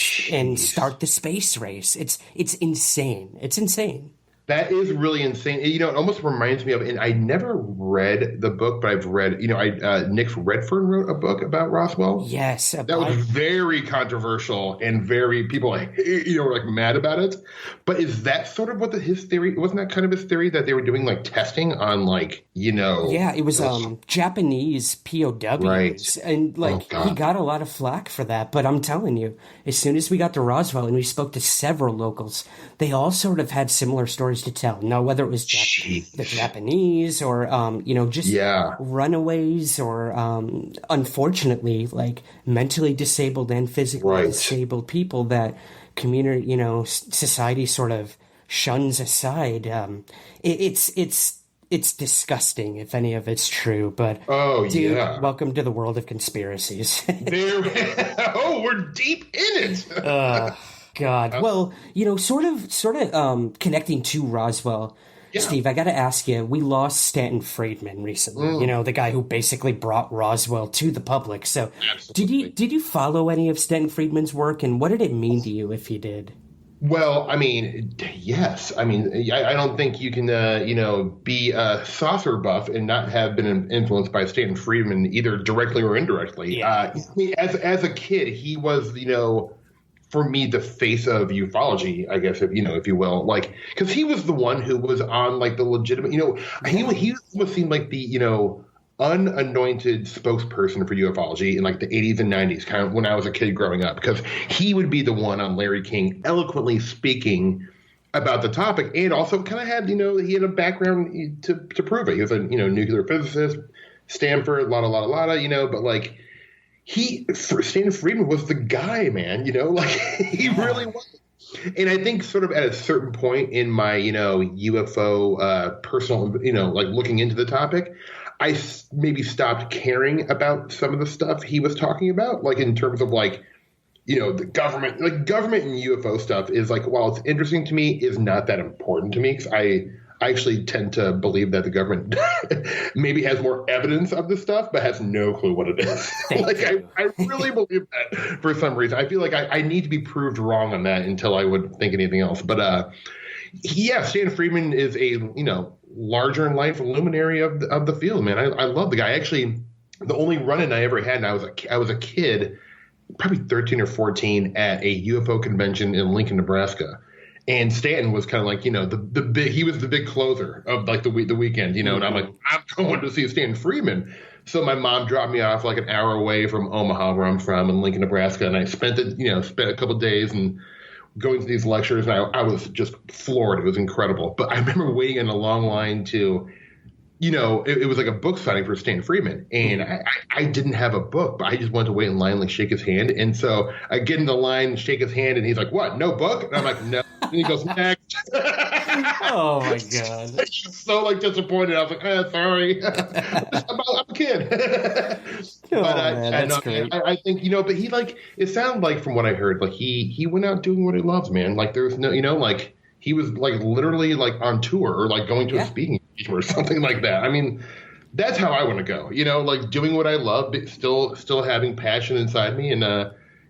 start the space race. It's insane. It's insane. That is really insane. It almost reminds me of, and I never read the book, but I've read, Nick Redfern wrote a book about Roswell. Yes. That was very controversial and very, people were mad about it. But is that sort of what his theory, wasn't that kind of his theory that they were doing testing on Yeah, it was Japanese POWs. Right. And he got a lot of flack for that. But I'm telling you, as soon as we got to Roswell and we spoke to several locals, they all sort of had similar stories to tell. Now, whether it was the Japanese or, just runaways or, unfortunately, mentally disabled and physically disabled people that community, society sort of shuns aside. It's disgusting if any of it's true, but welcome to the world of conspiracies. We're deep in it. God. Well, sort of connecting to Roswell, Steve, I got to ask you, we lost Stanton Friedman recently, the guy who basically brought Roswell to the public. So did you follow any of Stanton Friedman's work, and what did it mean to you if you did? Well, I mean, yes. I mean, I don't think you can, be a saucer buff and not have been influenced by Stanton Friedman either directly or indirectly. Yeah. As a kid, he was, for me, the face of ufology, I guess, if you will, because he was the one who was on the legitimate, he almost seemed like the, unanointed spokesperson for ufology in the 80s and 90s, kind of when I was a kid growing up, because he would be the one on Larry King eloquently speaking about the topic, and also kind of had, he had a background to prove it. He was a, nuclear physicist, Stanford, la, but Stanton Friedman was the guy, man, he really was. And I think sort of at a certain point in my, UFO personal, looking into the topic, I maybe stopped caring about some of the stuff he was talking about, in terms of the government, government and UFO stuff is while it's interesting to me, is not that important to me, because I actually tend to believe that the government maybe has more evidence of this stuff, but has no clue what it is. I really believe that for some reason. I feel like I need to be proved wrong on that until I would think anything else. But Stan Friedman is a, larger in life luminary of the field, man. I love the guy. Actually, the only run-in I ever had, and I was a kid, probably 13 or 14, at a UFO convention in Lincoln, Nebraska. And Stanton was kind of the big, he was the big closer of the weekend, and I'm like, I'm going to see Stanton Friedman. So my mom dropped me off an hour away from Omaha, where I'm from, in Lincoln, Nebraska. And I spent a couple of days and going to these lectures, and I was just floored. It was incredible. But I remember waiting in a long line to it was like a book signing for Stan Freeman, and I didn't have a book, but I just wanted to wait in line and like shake his hand. And so I get in the line, shake his hand, and he's like, "What? No book?" And I'm like, "No." And he goes, "Next." Oh my god! He's so like disappointed. I was like, "Sorry, I'm a kid." That's great. I think but he like it sounded like from what I heard, like he went out doing what he loves, man. Like there's no, like he was like literally like on tour or like going to a speaking engagement or something like that. I mean, that's how I want to go. Like doing what I love, but still having passion inside me, and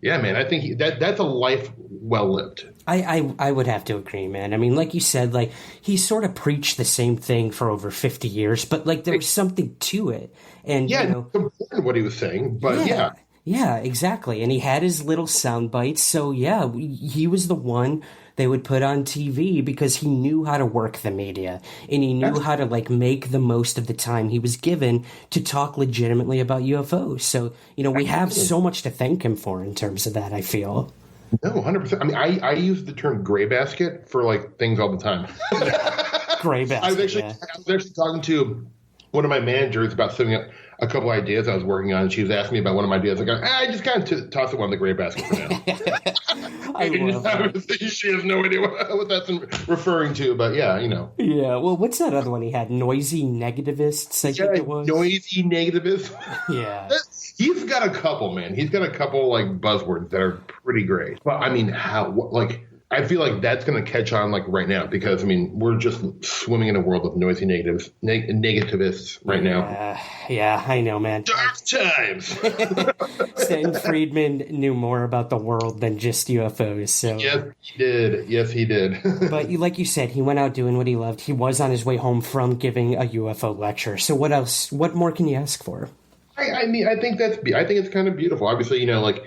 yeah, man, I think that's a life well lived. I would have to agree, man. I mean, like you said, like he sort of preached the same thing for over 50 years, but like there was something to it. And it's important what he was saying, but yeah, exactly. And he had his little sound bites. So yeah, he was the one they would put on TV because he knew how to work the media and he knew how to like make the most of the time he was given to talk legitimately about UFOs. So, we have so much to thank him for in terms of that, I feel. No, 100%. I mean, I use the term gray basket for like things all the time. Gray basket. I was actually talking to one of my managers about setting up a couple ideas I was working on, and she was asking me about one of my ideas. I just kind of toss it one in the gray basket for now. I love that. She has no idea what that's referring to, but yeah, Yeah, well, what's that other one he had? Noisy negativists, I think it was. Noisy negativists. Yeah. He's got a couple, man. He's got a couple like buzzwords that are pretty great. But I mean, I feel like that's going to catch on like right now because I mean we're just swimming in a world of noisy negativists right now. Yeah, I know, man. Dark times. Stan Friedman knew more about the world than just UFOs. So Yes, he did. But like you said, he went out doing what he loved. He was on his way home from giving a UFO lecture. So what else? What more can you ask for? I mean, I think it's kind of beautiful. Obviously, like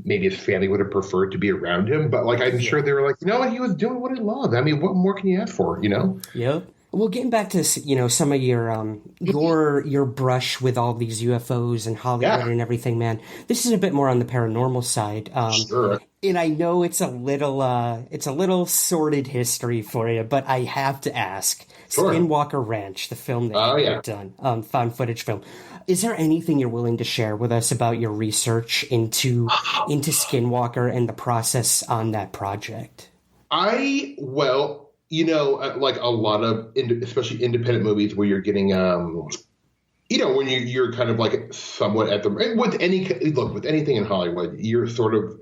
maybe his family would have preferred to be around him, but like I'm sure they were like, he was doing what he loved. I mean, what more can you ask for? Yep. Well, getting back to some of your brush with all these UFOs and Hollywood and everything, man. This is a bit more on the paranormal side. Sure. And I know it's a little sordid history for you, but I have to ask. Sure. Skinwalker Ranch, the film that you've done, found footage film. Is there anything you're willing to share with us about your research into Skinwalker and the process on that project? Like a lot of, especially independent movies where you're getting, when you're kind of like somewhat with anything in Hollywood, you're sort of,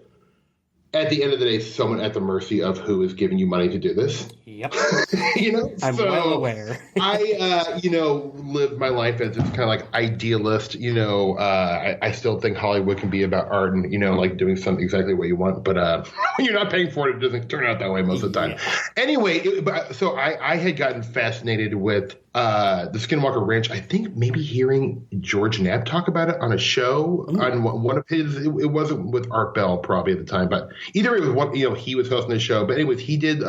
at the end of the day, somewhat at the mercy of who is giving you money to do this. Yep. I'm well aware. I, lived my life as this kind of like idealist. I still think Hollywood can be about art and, like doing something exactly what you want. But when you're not paying for it, it doesn't turn out that way most of the time. Yeah. Anyway, so I had gotten fascinated with the Skinwalker Ranch. I think maybe hearing George Knapp talk about it on a show on one of his. It wasn't with Art Bell probably at the time, but either it was one. He was hosting the show. But anyways, he did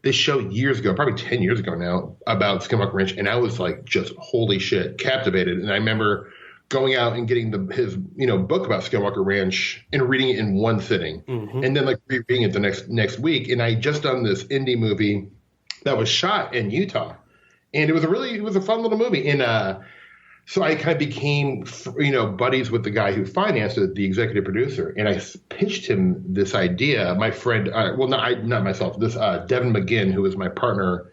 this show years ago, probably 10 years ago now, about Skinwalker Ranch, and I was like, just holy shit, captivated. And I remember going out and getting his book about Skinwalker Ranch and reading it in one sitting, and then like rereading it the next week. And I just done this indie movie that was shot in Utah. And it was a fun little movie. And so I kind of became, buddies with the guy who financed it, the executive producer. And I pitched him this idea. My friend, not myself, this Devin McGinn, who was my partner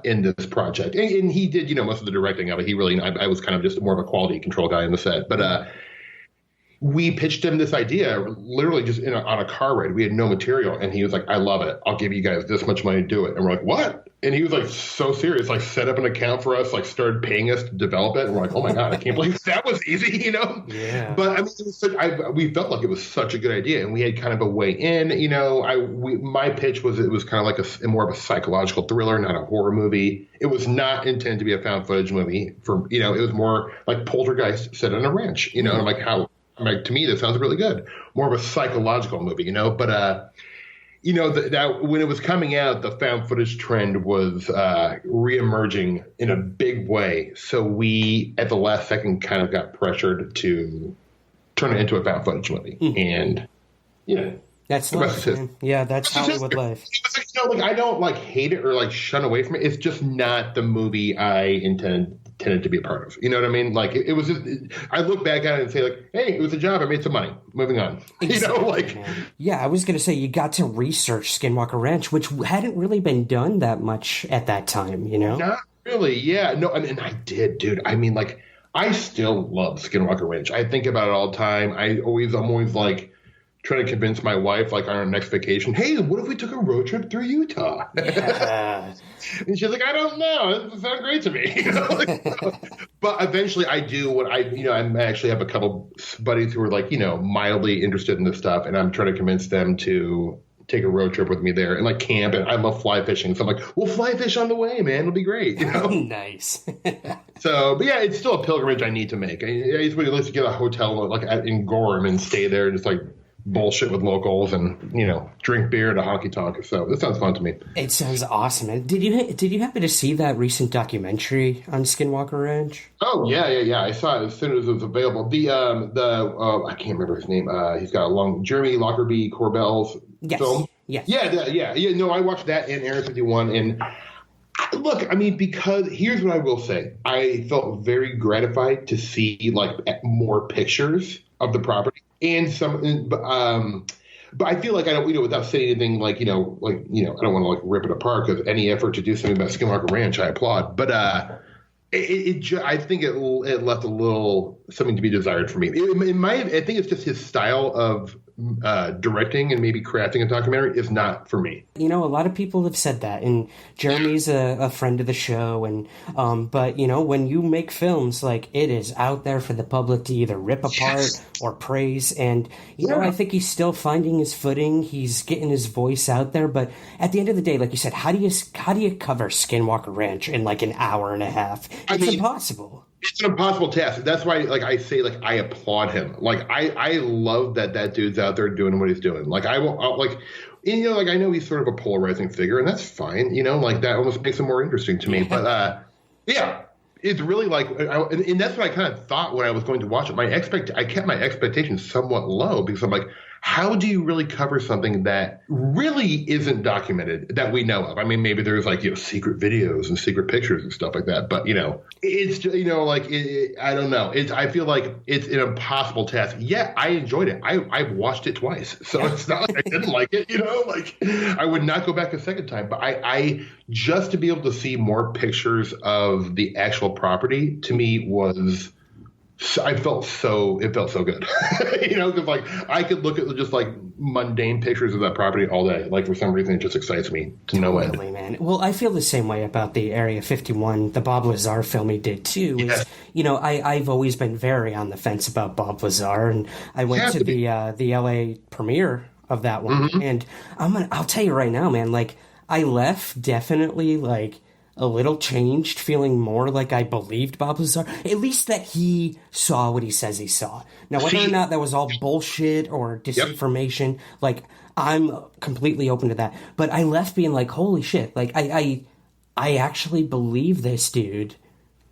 in this project. And he did, most of the directing of it. He really, I was kind of just more of a quality control guy on the set. But we pitched him this idea literally just on a car ride. We had no material. And he was like, I love it. I'll give you guys this much money to do it. And we're like, what? And he was like so serious, like set up an account for us, like started paying us to develop it. And we're like, oh my God, I can't believe that was easy, Yeah. But I mean, we felt like it was such a good idea. And we had kind of a way in, my pitch was it was kind of like more of a psychological thriller, not a horror movie. It was not intended to be a found footage movie it was more like Poltergeist set on a ranch, and I'm like, to me, that sounds really good. More of a psychological movie, but, that when it was coming out, the found footage trend was reemerging in a big way. So we, at the last second, kind of got pressured to turn it into a found footage movie. And, that's life, man. Yeah, that's Hollywood life. I don't hate it or shun away from it. It's just not the movie I intend intended to be a part of. You know what I mean? Like it was just, I look back at it and say like, hey, it was a job. I made some money. Moving on. Exactly, Yeah, I was going to say you got to research Skinwalker Ranch, which hadn't really been done that much at that time, Not really. Yeah. No, and I did, dude. I mean, like, I still love Skinwalker Ranch. I think about it all the time. I'm always like trying to convince my wife, like on our next vacation, hey, what if we took a road trip through Utah? Yeah. And she's like, I don't know. It doesn't sound great to me. But eventually I do what I actually have a couple buddies who are like, mildly interested in this stuff. And I'm trying to convince them to take a road trip with me there and like camp. And I love fly fishing. So I'm like, we'll fly fish on the way, man. It'll be great. Nice. So, but yeah, it's still a pilgrimage I need to make. I used to at least get a hotel like in Gorham and stay there and just like bullshit with locals and drink beer at a honky tonk. So that sounds fun to me. It sounds awesome. And did you happen to see that recent documentary on Skinwalker Ranch? Oh yeah. I saw it as soon as it was available. The I can't remember his name. He's got a long Jeremy Lockerbie Corbell's film. Yes. Yeah. No, I watched that and Area 51. And look, I mean, because here's what I will say: I felt very gratified to see like more pictures of the property. And but I feel like I don't, without saying anything like, I don't want to like rip it apart because any effort to do something about Skinwalker Ranch, I applaud. But I think it left a little something to be desired for me. I think it's just his style of directing and maybe crafting a documentary is not for me. A lot of people have said that, and Jeremy's a friend of the show, and but when you make films, like, it is out there for the public to either rip apart or praise, and I think he's still finding his footing. He's getting his voice out there, but at the end of the day, like you said, how do you cover Skinwalker Ranch in like an hour and a half? It's impossible. It's an impossible task. That's why, like, I say, like, I applaud him. Like, I love that dude's out there doing what he's doing. Like, I know he's sort of a polarizing figure, and that's fine. Like, that almost makes him more interesting to me. But, yeah, it's really like, and that's what I kind of thought when I was going to watch it. I kept my expectations somewhat low because I'm like, how do you really cover something that really isn't documented that we know of? I mean, maybe there's like, secret videos and secret pictures and stuff like that. But, it's, I don't know. I feel like it's an impossible task. Yeah, I enjoyed it. I've watched it twice. So it's not like I didn't like it, like I would not go back a second time. But I just to be able to see more pictures of the actual property to me was... it felt so good, because like I could look at just like mundane pictures of that property all day. Like for some reason, it just excites me to no end. Totally, man. Well, I feel the same way about the Area 51, the Bob Lazar film he did too. Yes. I've always been very on the fence about Bob Lazar, and I went to the LA premiere of that one, and I'll tell you right now, man. Like I left definitely like a little changed, feeling more like I believed Bob Lazar. At least that he saw what he says he saw. Now, whether or not that was all bullshit or disinformation, like, I'm completely open to that. But I left being like, holy shit, like, I actually believe this dude.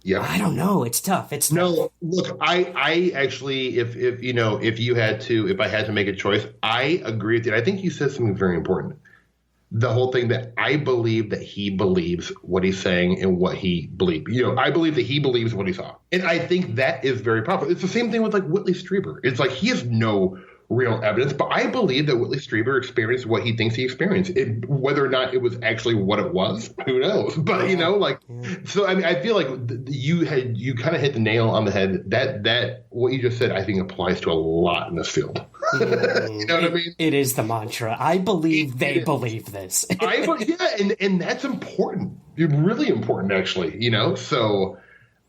Yeah. I don't know. It's tough. It's tough. No, look, I actually, if I had to make a choice, I agree with you. I think you said something very important. The whole thing that I believe that he believes what he's saying and what he believes. I believe that he believes what he saw. And I think that is very powerful. It's the same thing with like Whitley Strieber. It's like he has no real evidence, but I believe that Whitley Strieber experienced what he thinks he experienced. Whether or not it was actually what it was, who knows? But so I mean, I feel like you kind of hit the nail on the head. That what you just said, I think applies to a lot in this field. You know what I mean? It is the mantra. I believe they believe this. And that's important. Really important, actually. So.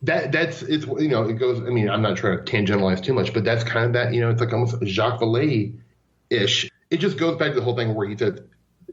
It goes. I mean, I'm not trying to tangentialize too much, but that's kind of that. It's like almost Jacques Vallée-ish. It just goes back to the whole thing where he said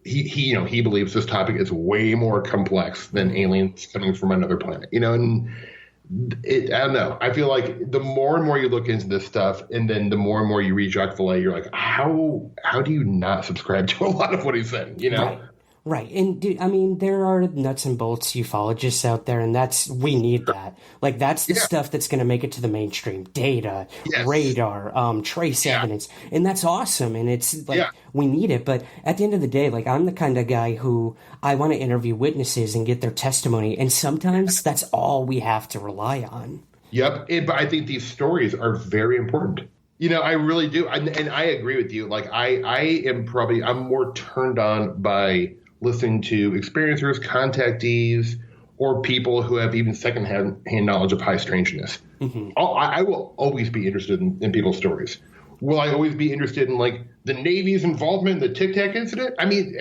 he believes this topic is way more complex than aliens coming from another planet. And I don't know. I feel like the more and more you look into this stuff, and then the more and more you read Jacques Vallée, you're like, how do you not subscribe to a lot of what he's saying? Right. Right. And dude, I mean, there are nuts and bolts ufologists out there, and we need that. Like, that's the stuff that's going to make it to the mainstream. Data, radar, trace evidence. And that's awesome. And it's like, we need it. But at the end of the day, like, I'm the kind of guy who I want to interview witnesses and get their testimony. And sometimes that's all we have to rely on. Yep. But I think these stories are very important. I really do. And I agree with you. Like, I'm more turned on by listening to experiencers, contactees, or people who have even secondhand knowledge of high strangeness. Mm-hmm. I will always be interested in people's stories. Will I always be interested in, like, the Navy's involvement in the Tic Tac incident? I mean,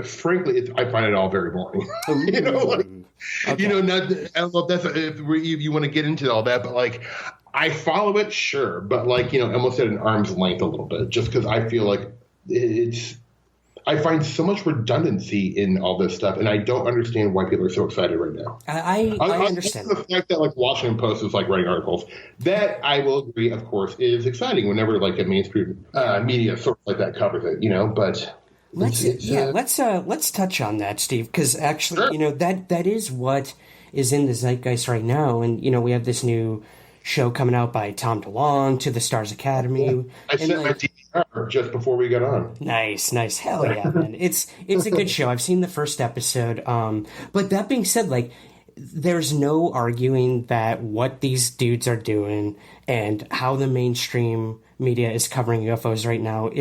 frankly, I find it all very boring. Okay. I don't know if you want to get into all that, but, like, I follow it, sure, but, like, almost at an arm's length a little bit, just because I feel like I find so much redundancy in all this stuff, and I don't understand why people are so excited right now. I understand the fact that, like, Washington Post is, like, writing articles. That, I will agree, of course, is exciting whenever, like, a mainstream media sort of like that covers it, but let's touch on that, Steve, because actually, sure. That is what is in the zeitgeist right now, and we have this new show coming out by Tom DeLonge, To the Stars Academy. Yeah. I sent my DVR just before we got on. Nice. Hell yeah, man. It's a good show. I've seen the first episode. But that being said, like, there's no arguing that what these dudes are doing and how the mainstream media is covering UFOs right now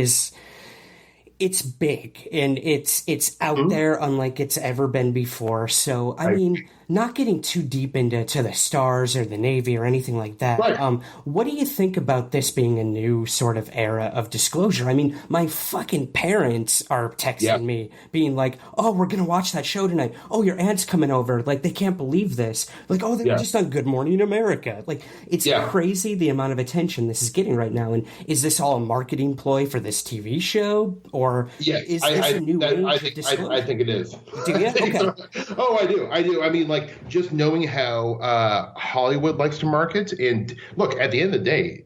it's big and it's out there unlike it's ever been before. So, I mean, not getting too deep into the stars or the Navy or anything like that. Right. What do you think about this being a new sort of era of disclosure? I mean, my fucking parents are texting me being like, oh, we're going to watch that show tonight. Oh, your aunt's coming over. Like, they can't believe this. Like, oh, they were just on Good Morning America. Like, it's crazy the amount of attention this is getting right now. And is this all a marketing ploy for this TV show? Or is this a new age disclosure? I think it is. Do you? Okay. Oh, I do. I mean, like, just knowing how Hollywood likes to market. And look, at the end of the day,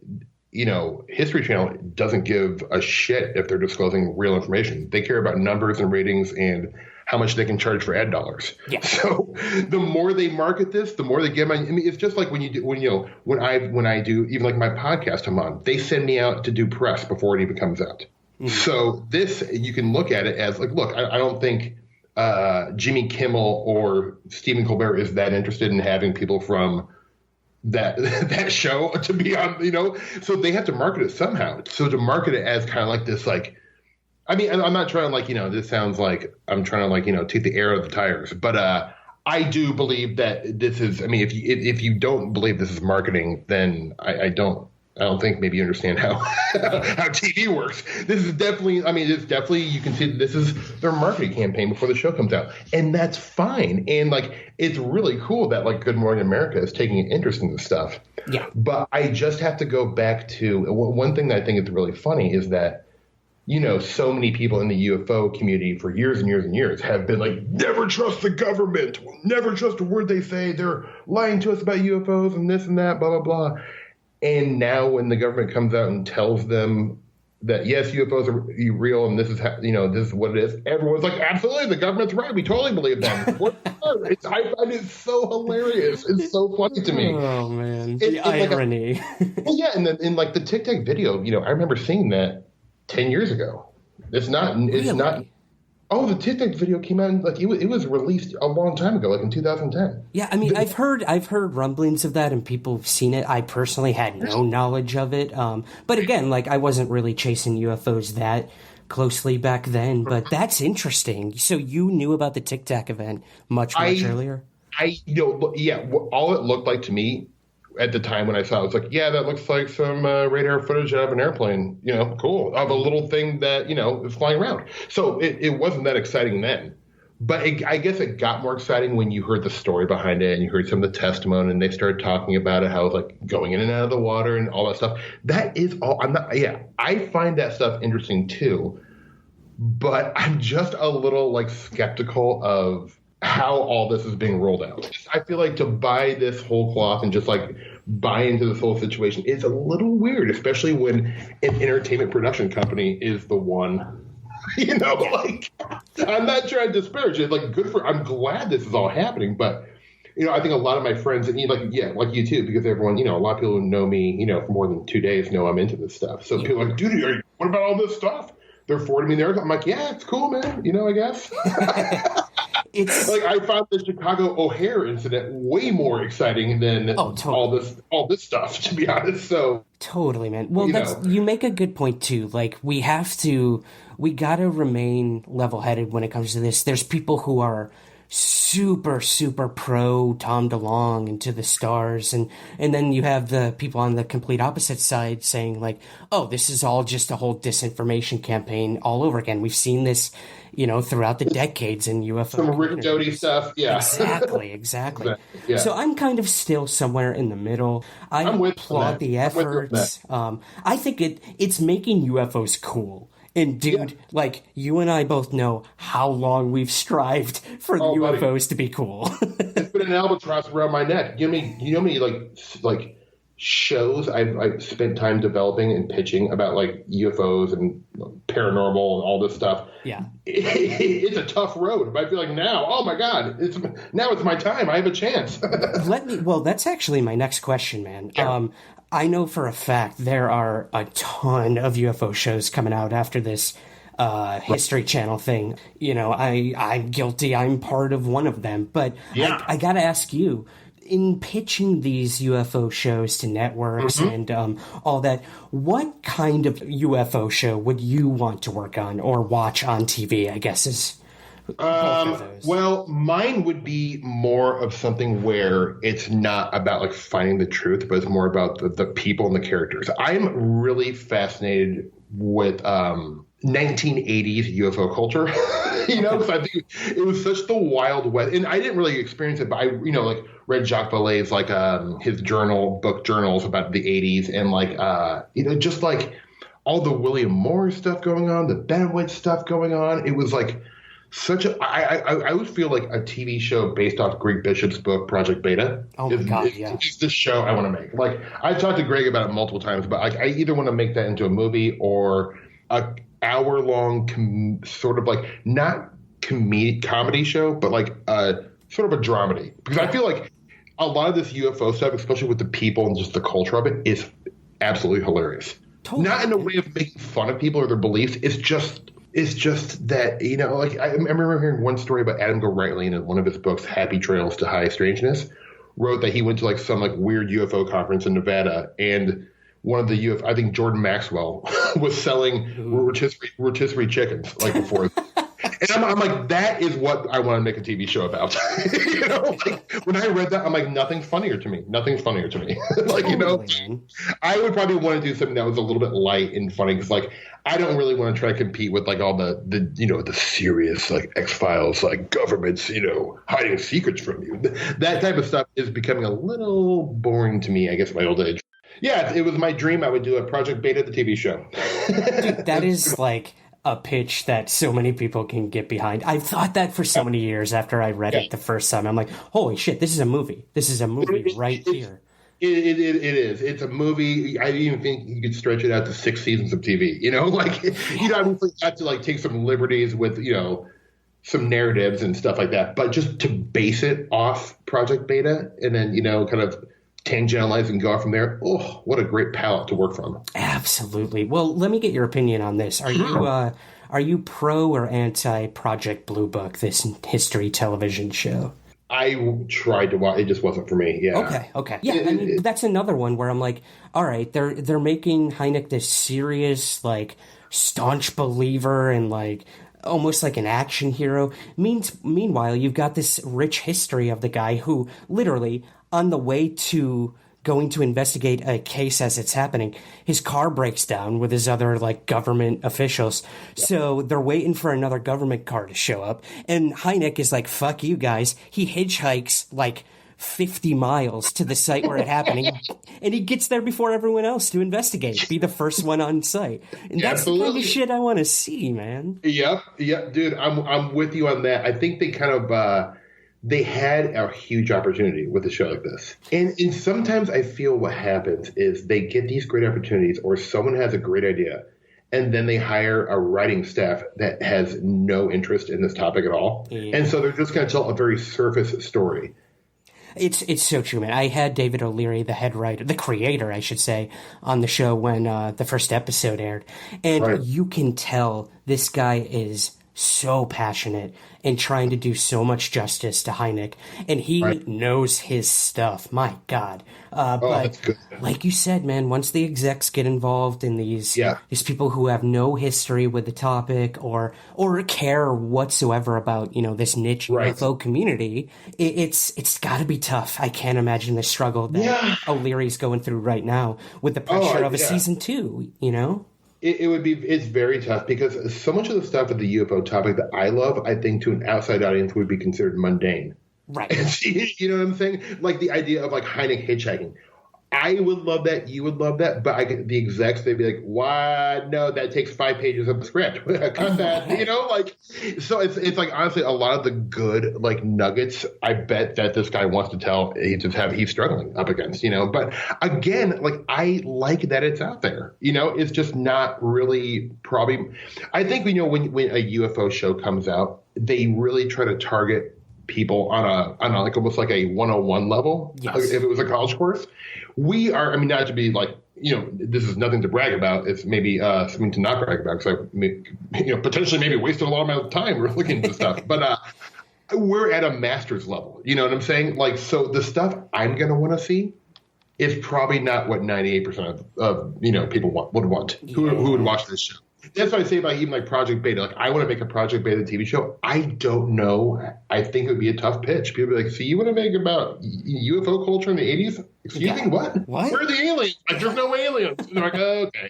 History Channel doesn't give a shit if they're disclosing real information. They care about numbers and ratings and how much they can charge for ad dollars. Yeah. So the more they market this, the more they get I mean, it's just like when I do even like my podcast I'm on, they send me out to do press before it even comes out. Mm-hmm. So this, you can look at it as like, look, I don't think Jimmy Kimmel or Stephen Colbert is that interested in having people from that show to be on, so they have to market it somehow. So to market it as kind of like this, like, I mean, I'm not trying to, like, this sounds like I'm trying to, like, take the air out of the tires, but I do believe that this is, I mean, if you don't believe this is marketing, then I don't think maybe you understand how TV works. This is definitely, I mean, it's definitely, you can see this is their marketing campaign before the show comes out. And that's fine. And, like, it's really cool that, like, Good Morning America is taking an interest in this stuff. Yeah. But I just have to go back to one thing that I think is really funny is that, so many people in the UFO community for years and years and years have been like, never trust the government. Never trust a word they say. They're lying to us about UFOs and this and that, blah, blah, blah. And now when the government comes out and tells them that, yes, UFOs are real and this is how, this is what it is, everyone's like, absolutely, the government's right. We totally believe them. I find it so hilarious. It's so funny to me. Oh, man. The irony. Well, yeah, and then in, like, the Tic Tac video, I remember seeing that 10 years ago. It's not. Oh, the Tic Tac video came out, like, it was released a long time ago, like in 2010. Yeah, I mean, I've heard rumblings of that and people have seen it. I personally had no knowledge of it. But again, like, I wasn't really chasing UFOs that closely back then, but that's interesting. So you knew about the Tic Tac event much earlier? All it looked like to me at the time when I saw it, I was like, yeah, that looks like some radar footage of an airplane, cool, of a little thing that, is flying around. So it wasn't that exciting then. But I guess it got more exciting when you heard the story behind it and you heard some of the testimony and they started talking about it, how it was like going in and out of the water and all that stuff. That is all. I find that stuff interesting too. But I'm just a little, like, skeptical of how all this is being rolled out. I feel like to buy this whole cloth and just, like, buy into this whole situation is a little weird, especially when an entertainment production company is the one Like, I'm not trying to disparage it. Like, I'm glad this is all happening, but I think a lot of my friends, and like you too, because everyone, a lot of people who know me, for more than 2 days know I'm into this stuff. So people are like, dude, what about all this stuff? They're forwarding me there. I'm like, yeah, it's cool, man. I guess. It's like I found the Chicago O'Hare incident way more exciting than all this stuff, to be honest. So totally, man. Well, you make a good point too. Like we gotta remain level-headed when it comes to this. There's people who are super, super pro Tom DeLonge and To the Stars, and then you have the people on the complete opposite side saying like, oh, this is all just a whole disinformation campaign all over again. We've seen this, throughout the decades in UFO. Some Rick Doty stuff, yeah. Exactly. Yeah. So I'm kind of still somewhere in the middle. I applaud the efforts. I think it's making UFOs cool. And dude, like you and I both know how long we've strived for the UFOs to be cool. It's been an albatross around my neck. You know me like shows I've spent time developing and pitching about like UFOs and paranormal and all this stuff. Yeah, it's a tough road. But I feel like now, oh my God, it's my time. I have a chance. Well, that's actually my next question, man. Sure. I know for a fact there are a ton of UFO shows coming out after this History Channel thing. I'm guilty. I'm part of one of them. But I got to ask you, in pitching these UFO shows to networks and all that, what kind of UFO show would you want to work on or watch on TV, I guess is... Well, mine would be more of something where it's not about like finding the truth, but it's more about the people and the characters. I'm really fascinated with 1980s UFO culture, because I think it was such the Wild West, and I didn't really experience it, but I, like read Jacques Vallée's like his book journals about the 80s, and like just like all the William Morris stuff going on, the Benowitz stuff going on. It was like I would feel like a TV show based off Greg Bishop's book Project Beta. Oh my God, yeah. It's the show I want to make. Like I've talked to Greg about it multiple times, but like I either want to make that into a movie or a hour-long sort of like not comedy show, but like sort of a dramedy. Because I feel like a lot of this UFO stuff, especially with the people and just the culture of it, is absolutely hilarious. Totally. Not in a way of making fun of people or their beliefs. It's just that, like I remember hearing one story about Adam Gorightly in one of his books, Happy Trails to High Strangeness, wrote that he went to like some like weird UFO conference in Nevada, and one of the I think Jordan Maxwell was selling rotisserie chickens like before. And I'm like, that is what I want to make a TV show about. Like when I read that, I'm like, nothing's funnier to me. Like, I would probably want to do something that was a little bit light and funny because, like, I don't really want to try to compete with like all the serious like X-Files, like governments, hiding secrets from you. That type of stuff is becoming a little boring to me, I guess, at my old age. Yeah, it was my dream. I would do a Project Beta, the TV show. Dude, that is like a pitch that so many people can get behind. I've thought that for so many years after I read it the first time. I'm like, holy shit, this is a movie. This is a movie right here. It is. It's a movie. I even think you could stretch it out to 6 seasons of TV. Obviously have to like take some liberties with, some narratives and stuff like that. But just to base it off Project Beta and then, kind of tangentialize and go off from there. Oh, what a great palette to work from. Absolutely. Well, let me get your opinion on this. Are you pro or anti Project Blue Book, this history television show? I tried to watch. It just wasn't for me. Yeah. Okay. Yeah, I mean, that's another one where I'm like, all right, they're making Hynek this serious, like, staunch believer and like almost like an action hero. Meanwhile, you've got this rich history of the guy who literally, on the way to going to investigate a case as it's happening, his car breaks down with his other like government officials. Yep. So they're waiting for another government car to show up. And Hynek is like, fuck you guys. He hitchhikes like 50 miles to the site where it happened. And he gets there before everyone else to investigate, be the first one on site. And that's the kind of shit I want to see, man. Yep, dude, I'm with you on that. I think they kind of they had a huge opportunity with a show like this. And sometimes I feel what happens is they get these great opportunities or someone has a great idea and then they hire a writing staff that has no interest in this topic at all. Yeah. And so they're just going to tell a very surface story. It's so true, man. I had David O'Leary, the head writer, the creator, I should say, on the show when the first episode aired. And you can tell this guy is so passionate and trying to do so much justice to Hynek. And he knows his stuff. My God. But like you said, man, once the execs get involved in these people who have no history with the topic or care whatsoever about, this niche UFO community, it's got to be tough. I can't imagine the struggle that O'Leary's going through right now with the pressure of a season 2, It's very tough because so much of the stuff with the UFO topic that I love, I think to an outside audience would be considered mundane. Right. You know what I'm saying? Like the idea of like Hynek hitchhiking. I would love that. You would love that. But the execs, they'd be like, what? No, that takes 5 pages of the script. Cut that. So it's like, honestly, a lot of the good like nuggets, I bet that this guy wants to tell, he's struggling up against, But again, like I like that it's out there. It's just not really probably. I think, when a UFO show comes out, they really try to target people on a like almost like a 101 level. Yes. If it was a college course. We are, not to be like, this is nothing to brag about. It's maybe something to not brag about because I, potentially maybe wasted a lot of my time looking into stuff. But we're at a master's level. You know what I'm saying? Like, so the stuff I'm going to want to see is probably not what 98% of people would want who would watch this show. That's what I say about even like Project Beta. Like, I want to make a Project Beta TV show. I don't know. I think it would be a tough pitch. People would be like, so you want to make about UFO culture in the 80s? Excuse me, what? Where are the aliens? Like, there's no aliens. And they're like, oh, okay.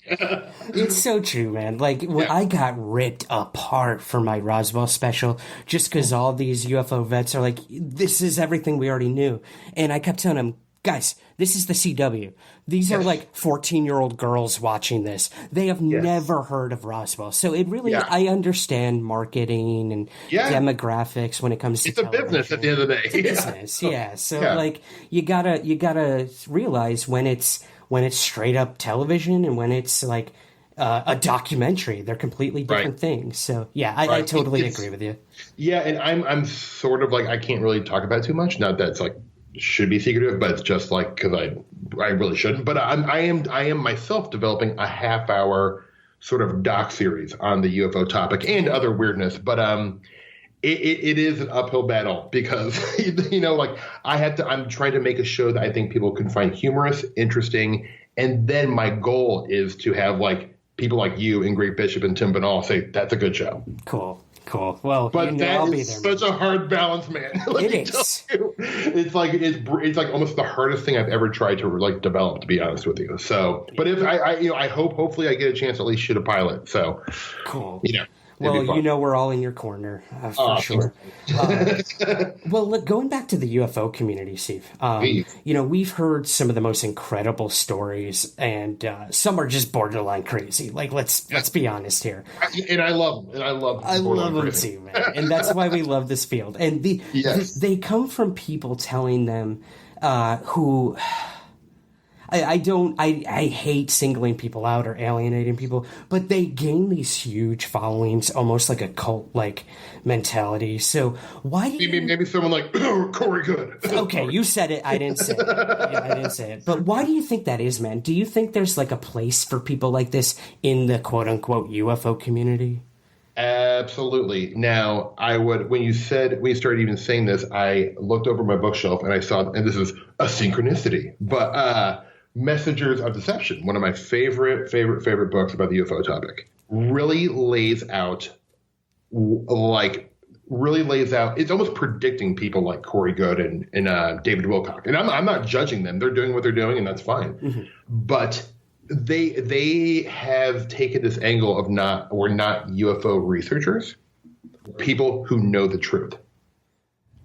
It's so true, man. Like, I got ripped apart for my Roswell special just because all these UFO vets are like, this is everything we already knew. And I kept telling them, guys, this is the CW. These are like 14-year-old girls watching this. They have never heard of Roswell. So it really, I understand marketing and demographics when it comes to It's television. A business at the end of the day. It's a business, yeah. So like you gotta realize when it's straight up television and when it's like a documentary. They're completely different things. So I totally agree with you. Yeah, and I'm sort of like, I can't really talk about it too much. Not that it's like should be secretive, but it's just like because I really shouldn't. But I am myself developing a half-hour sort of doc series on the UFO topic and other weirdness. But it is an uphill battle because like I'm trying to make a show that I think people can find humorous, interesting, and then my goal is to have like people like you and Great Bishop and Tim Banal say that's a good show. Cool. Well, but I'll that be is there, such a hard balance, man. It is. It's like almost the hardest thing I've ever tried to like develop, to be honest with you. So, but if I hopefully I get a chance to at least shoot a pilot. So, cool. Well, we're all in your corner for sure. Well, look, going back to the UFO community, Steve, we've heard some of the most incredible stories, and some are just borderline crazy. Like, let's be honest here. And I love them. I love them too, man. And that's why we love this field. And they come from people telling them who. I hate singling people out or alienating people, but they gain these huge followings, almost like a cult-like mentality. So why do maybe someone like Corey Good? Okay, you said it. I didn't say it. I didn't say it. But why do you think that is, man? Do you think there's like a place for people like this in the quote-unquote UFO community? Absolutely. Now, when you started even saying this, I looked over my bookshelf and I saw, and this is a synchronicity, but Messengers of Deception, one of my favorite books about the UFO topic, really lays out. It's almost predicting people like Corey Good and David Wilcock. And I'm not judging them. They're doing what they're doing, and that's fine. Mm-hmm. But they have taken this angle of we're not UFO researchers, people who know the truth.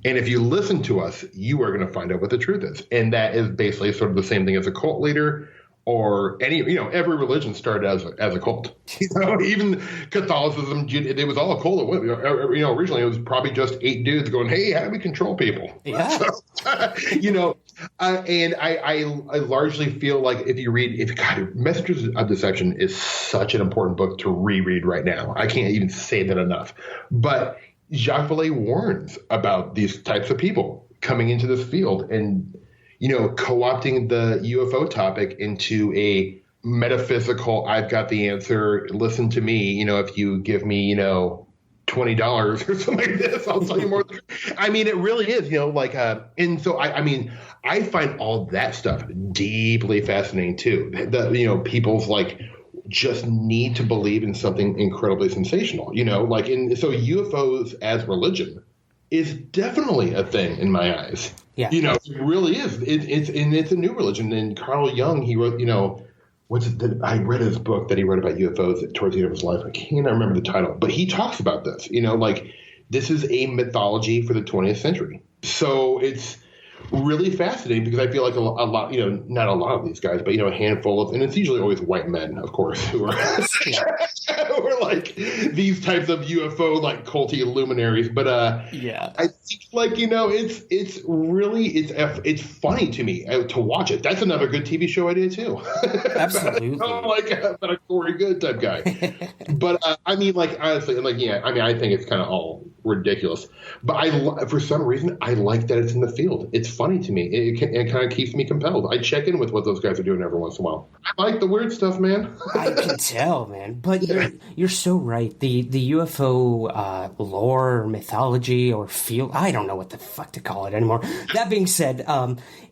And if you listen to us, you are going to find out what the truth is. And that is basically sort of the same thing as a cult leader or any, every religion started as a cult. Even Catholicism, it was all a cult. Originally it was probably just 8 dudes going, "Hey, how do we control people?" Yeah. So, and I largely feel like God, Messengers of Deception is such an important book to reread right now. I can't even say that enough. But Jacques Vallée warns about these types of people coming into this field and, co-opting the UFO topic into a metaphysical, I've got the answer, listen to me, if you give me, $20 or something like this, I'll tell you more. I mean, it really is, and so I find all that stuff deeply fascinating too. People's just need to believe in something incredibly sensational, so UFOs as religion is definitely a thing in my eyes. Yeah. It really is. It's a new religion. And Carl Jung, he wrote, I read his book that he wrote about UFOs towards the end of his life. I can't remember the title, but he talks about this, this is a mythology for the 20th century. So it's really fascinating because I feel like a lot, not a lot of these guys, but, a handful of, and it's usually always white men, of course, who are, who are like these types of UFO, culty luminaries. But I think it's really, it's funny to me to watch it. That's another good TV show idea too. Absolutely. But a Corey Good type guy. But honestly, I think it's kind of all ridiculous. But for some reason, I like that it's in the field. It's funny to me. It kind of keeps me compelled. I check in with what those guys are doing every once in a while. I like the weird stuff, man. I can tell, man. But you're so right. The UFO lore or mythology or field, I don't know what the fuck to call it anymore. That being said,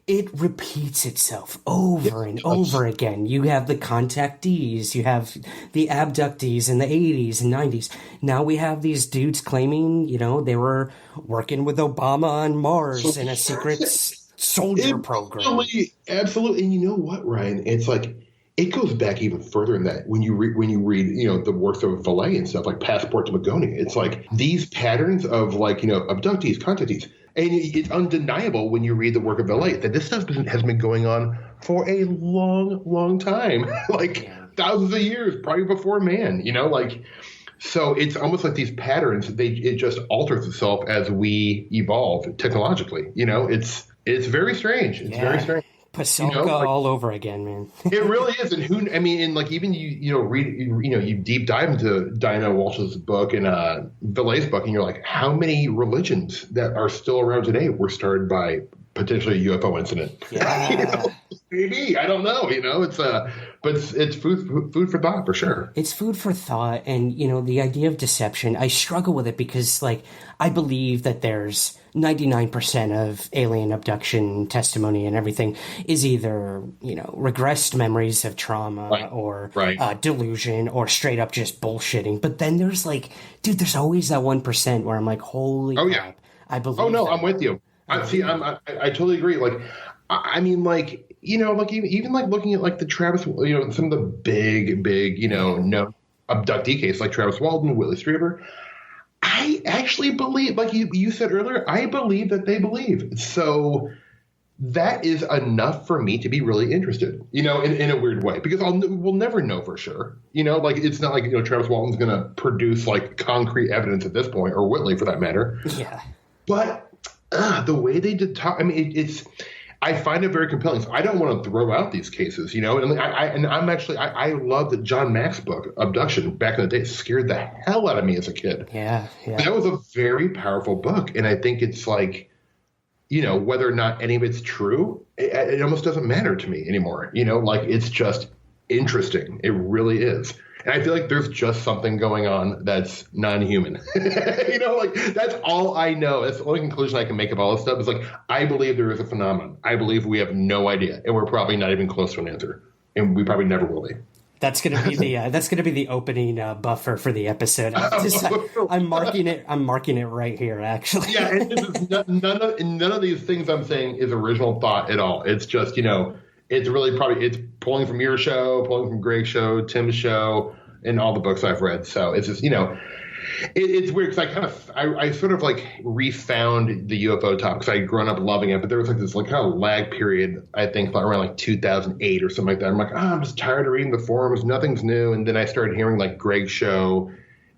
it repeats itself over and over again. You have the contactees, you have the abductees in the 80s and 90s. Now we have these dudes claiming, they were working with Obama on Mars in a secret soldier program. Absolutely. And you know what, Ryan? It's it goes back even further than that. When you read, the works of Foley and stuff like Passport to Magoni, it's these patterns of abductees, contactees. And it's undeniable when you read the work of Foley that this stuff has been going on for a long, long time, thousands of years, probably before man, So it's almost like these patterns, it just alters itself as we evolve technologically. It's very strange. It's very strange. Paselka all over again, man. It really is. And even you deep dive into Diana Walsh's book and Vallée's book, and you're like, how many religions that are still around today were started by potentially a UFO incident? Yeah. Maybe, I don't know. It's food for thought for sure. It's food for thought, and the idea of deception. I struggle with it because, I believe that there's 99% of alien abduction testimony and everything is either regressed memories of trauma or delusion or straight up just bullshitting. But then there's there's always that 1% where I'm like, holy crap, I believe. Oh no, I'm with you. I totally agree. Even looking at the Travis, some of the big, no abductee cases like Travis Walton, Whitley Strieber. I actually believe, like you said earlier, I believe that they believe. So that is enough for me to be really interested, in a weird way, because we'll never know for sure. It's not like, Travis Walton's going to produce concrete evidence at this point, or Whitley for that matter. Yeah. But the way they did talk, I find it very compelling. So I don't want to throw out these cases, and I love that John Mack's book, Abduction, back in the day, scared the hell out of me as a kid. Yeah. That was a very powerful book. And I think it's whether or not any of it's true, it almost doesn't matter to me anymore. It's just interesting. It really is. And I feel like there's just something going on that's non-human. That's all I know. That's the only conclusion I can make of all this stuff is I believe there is a phenomenon. I believe we have no idea, and we're probably not even close to an answer, and we probably never will be. That's gonna be the opening buffer for the episode. I'm marking it. I'm marking it right here. Actually, yeah. And this is none of these things I'm saying is original thought at all. It's just it's really it's pulling from your show, pulling from Greg's show, Tim's show, and all the books I've read. So it's just it's weird because I sort of like refound the UFO topic because I had grown up loving it, but there was like this like kind of lag period, I think around like 2008 or something like that. I'm like, I'm just tired of reading the forums. Nothing's new. And then I started hearing like Greg's show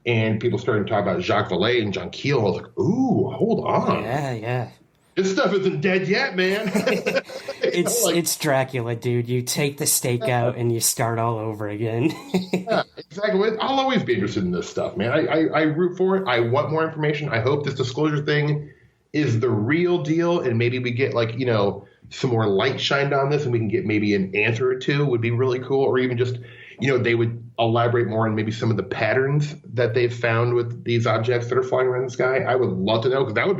and people started to talk about Jacques Vallée and John Keel. I was like, ooh, hold on. Yeah. This stuff isn't dead yet, man. It's Dracula, dude. You take the stake out and you start all over again. Yeah, exactly. I'll always be interested in this stuff, man. I root for it. I want more information. I hope this disclosure thing is the real deal, and maybe we get like, some more light shined on this, and we can get maybe an answer or two would be really cool, or even just, they would elaborate more on maybe some of the patterns that they've found with these objects that are flying around the sky. I would love to know, because that would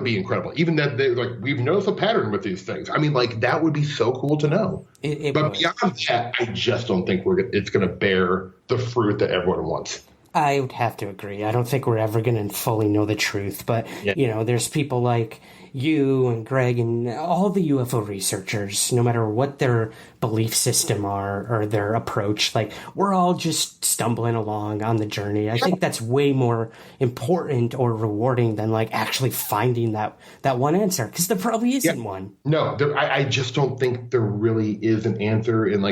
be incredible. Even that they like, we've noticed a pattern with these things. I mean, like that would be so cool to know. But beyond that, I just don't think it's going to bear the fruit that everyone wants. I would have to agree. I don't think we're ever going to fully know the truth. But, there's people like you and Greg and all the UFO researchers, no matter what their belief system or their approach, like we're all just stumbling along on the journey. I think that's way more important or rewarding than like actually finding that one answer, because there probably isn't one. No, I just don't think there really is an answer in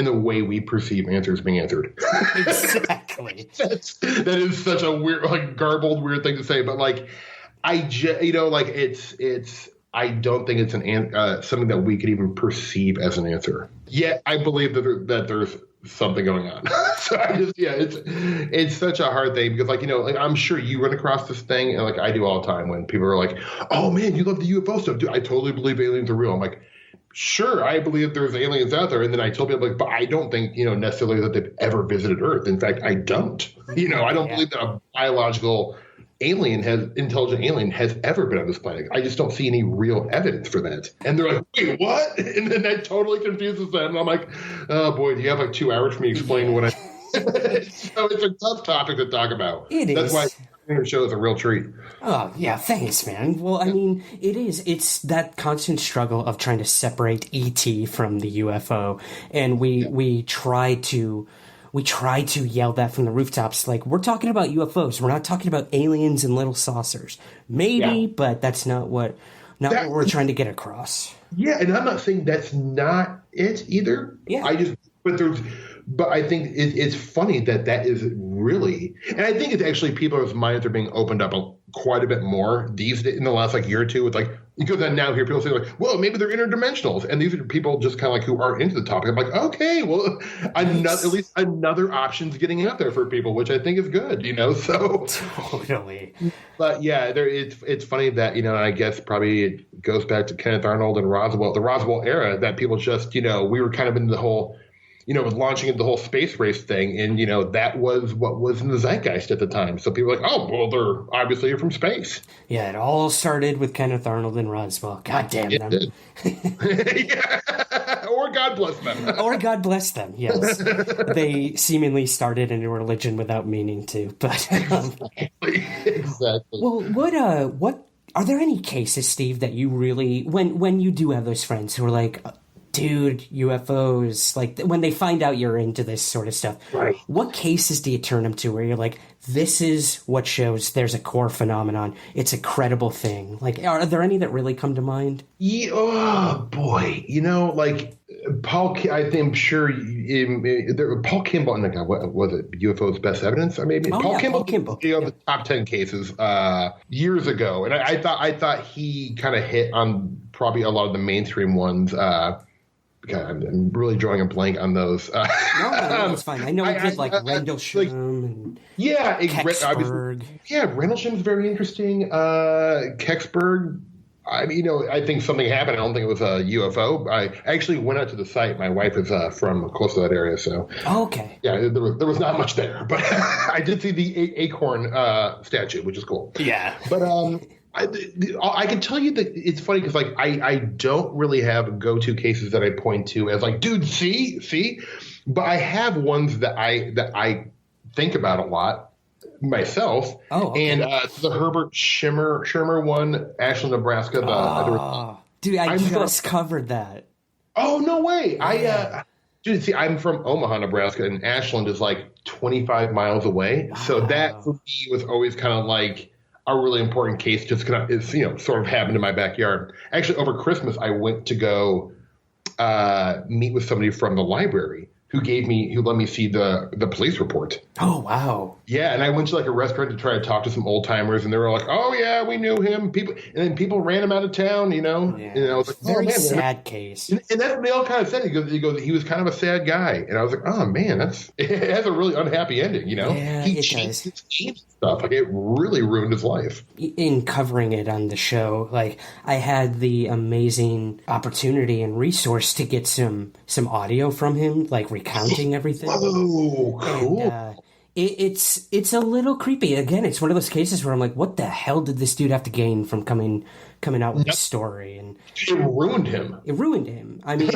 the way we perceive answers being answered. Exactly. That is such a weird, like garbled, weird thing to say, but like, I don't think it's something that we could even perceive as an answer. Yet I believe that there's something going on. So it's such a hard thing because I'm sure you run across this thing, and like I do all the time when people are like, "Oh man, you love the UFO stuff, dude. I totally believe aliens are real." I'm like, sure, I believe there's aliens out there. And then I tell people, but I don't think, necessarily that they've ever visited Earth. In fact, I don't. I don't believe that a biological intelligent alien has ever been on this planet. I just don't see any real evidence for that. And they're like, wait, what? And then that totally confuses them. And I'm like, oh boy, do you have like 2 hours for me explaining what I... So it's a tough topic to talk about. That's why your show is a real treat. Oh, yeah, thanks, man. Well, I mean, it is. It's that constant struggle of trying to separate ET from the UFO. And we try to yell that from the rooftops. Like, we're talking about UFOs. We're not talking about aliens and little saucers. Maybe, but that's not what we're trying to get across. Yeah, and I'm not saying that's not it either. Yeah. But I think it's funny that is really, and I think it's actually people's minds are being opened up quite a bit more these days in the last year or two. With because then now hear people say well, maybe they're interdimensionals, and these are people just kind of who aren't into the topic. I'm like, okay, well, at least another option's getting out there for people, which I think is good. So totally. But yeah, it's funny that I guess probably it goes back to Kenneth Arnold and the Roswell era, that people just we were kind of in the whole. Launching into the whole space race thing. And, that was what was in the zeitgeist at the time. So people were like, oh, well, they're obviously from space. Yeah, it all started with Kenneth Arnold and Roswell. God damn them. Yeah. Or God bless them. Or God bless them, yes. They seemingly started in a religion without meaning to. But Exactly. Well, what are there any cases, Steve, that you really, when you do have those friends who are like, dude, UFOs, like when they find out you're into this sort of stuff, right? What cases do you turn them to where you're like, this is what shows there's a core phenomenon, it's a credible thing? Like, are there any that really come to mind? Yeah, oh boy, Paul, I'm sure Paul Kimball, what was it, UFOs Best Evidence? Paul Kimball. The top 10 cases years ago, and I thought he kind of hit on probably a lot of the mainstream ones. God, I'm really drawing a blank on those. No, it's fine. I know he did Rendlesham. Kecksburg. Rendlesham's very interesting. Kecksburg. I think something happened. I don't think it was a UFO. I actually went out to the site. My wife is from close to that area, so. Oh, okay. Yeah, there was not much there, but I did see the acorn statue, which is cool. Yeah. But I can tell you that it's funny because I don't really have go-to cases that I point to as dude, see, but I have ones that I think about a lot myself. Oh, okay. And the Herbert Schirmer one, Ashland, Nebraska. Dude, I just covered that. Oh, no way. Yeah. Dude, see, I'm from Omaha, Nebraska, and Ashland is like 25 miles away. So that for me was always kind of like a really important case, just kind of is, sort of happened in my backyard. Actually, over Christmas, I went to go meet with somebody from the library who let me see the police report. Oh, wow. Yeah, and I went to like a restaurant to try to talk to some old timers, and they were like, "Oh yeah, we knew him." And then people ran him out of town. Yeah. And I was like, very sad case. And that's what they all kind of said. He goes, he was kind of a sad guy, and I was like, "Oh man, it has a really unhappy ending." Yeah, he it changed does. his name and stuff. Like it really ruined his life. In covering it on the show, like I had the amazing opportunity and resource to get some audio from him, like recounting everything. Oh, cool. And, it's a little creepy. Again, it's one of those cases where I'm like, what the hell did this dude have to gain from coming out with this story? And it ruined him. It ruined him. I mean,